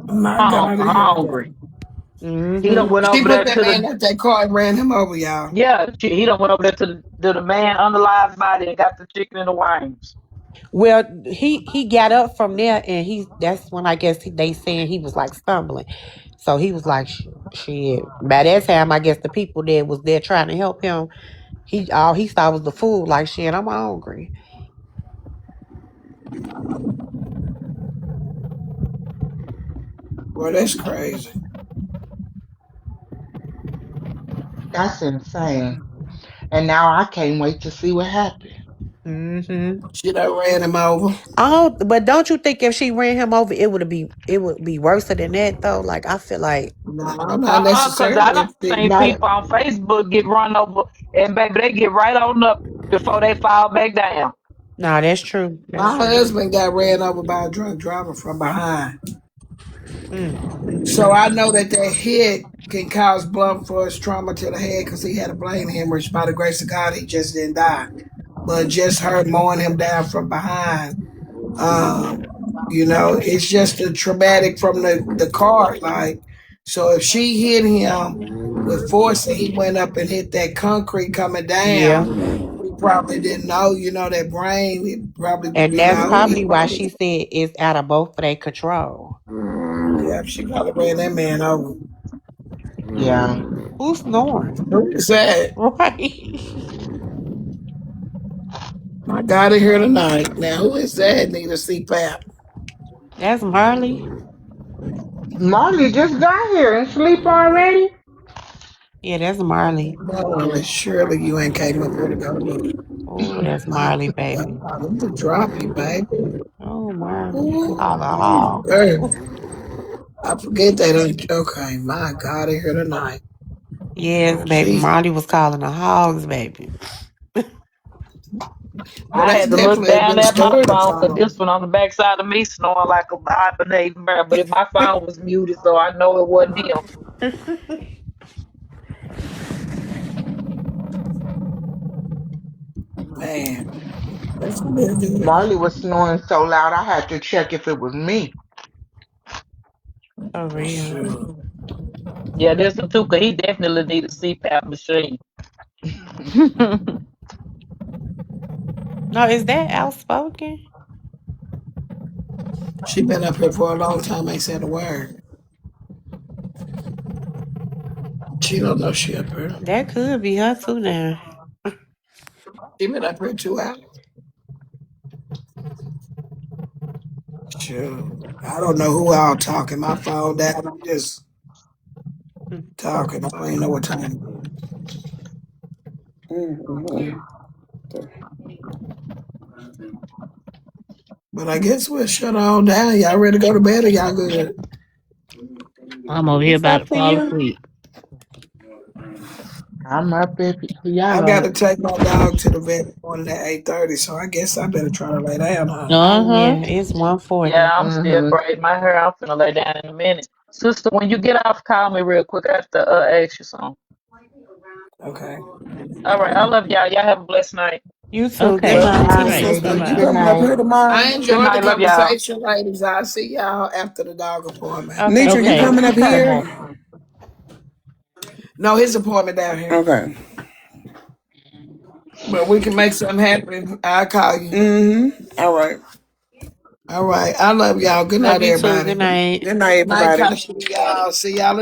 My God in heaven. Hungry. He Hmm. done went She over put there that to man the at that car and ran him over, y'all. he done went over there to the man unalived body and got the chicken and the wings. Well, he got up from there, and that's when I guess they saying he was like stumbling. So he was like, Shit." By that time, I guess the people that was there trying to help him, all he saw was the food. Like, shit, I'm hungry. Well, that's crazy. That's insane. And now I can't wait to see what happened. Hmm. She done ran him over. Oh, but don't you think if she ran him over, it would be worse than that though? Like I feel like No, not Because I necessarily. done If she, seen Not people on Facebook get run over, and baby, they get right on up before they fall back down. nah, that's true. That's my true. husband got ran over by a drunk driver from behind. Mm, So I know that that hit can cause blunt force trauma to the head because he had a brain hemorrhage. By the grace of God, he just didn't die. But just her mowing him down from behind, um, it's just a traumatic from the car. Like, so if she hit him with force and he went up and hit that concrete coming yeah, down, he probably didn't know, that brain, it probably, and that's he probably why probably, she said it's out of both of their control. yeah, she probably ran that man over. yeah. Who's snoring? Who is that? Right. I got it here tonight. Now, who is that? Need a CPAP. That's Marley. Marley just got here and sleep already. Yeah, that's Marley. Boy, surely you ain't came up here to go to bed. Oh, that's My Marley, baby. God, let me drop you, baby. Oh, Marley. All the Ooh, hogs. baby. I forget they don't. Okay, my God, in here tonight. Yes, baby. Jeez. Marley was calling the hogs, baby. Well, I that's had to look definitely a down good at my story to phone because follow. this one on the backside of me snoring like a hibernating bird. But if my phone was muted, so I know it wasn't him. Man, that's real good. Marley was snoring so loud I had to check if it was me. For real. Sure. Yeah, this one too, 'cause he definitely need a CPAP machine. No, is that outspoken? She been up here for a long time, ain't said a word. She don't know she up here. That could be her too now. She been up here 2 hours. Sure. I don't know who all talking. My phone down. I'm just talking. I don't even know what time it is. Mm-hmm. But I guess we'll shut all down. Y'all ready to go to bed or y'all good? I'm over here It's about up to to fall you. asleep. I'm up if I y'all got up. to take my dog to the vet morning at 8:30, so I guess I better try to lay down, huh? Oh Uh-huh. yeah, it's 1:40. Yeah, I'm still Mm-hmm. braiding my hair. I'm finna lay down in a minute. Sister, when you get off, call me real quick. I have to ask you something. Okay. All right, I love y'all. Y'all have a blessed night. You too. Good Okay. Good night, Good night, night. sister. lady. You Bye-bye. Good coming up night. here tomorrow? I Good enjoyed the night. Love y'all. conversation, ladies. I'll see y'all after the dog appointment. Okay, Netra, you cool. Okay. coming up Okay. here? No, his appointment down here. Okay. But we can make something happen. I'll call you. Mm-hmm. All right. All right. I love y'all. Good Love night, you too. everybody. Good night. Good night, Night, everybody. Kasha. Y'all. See y'all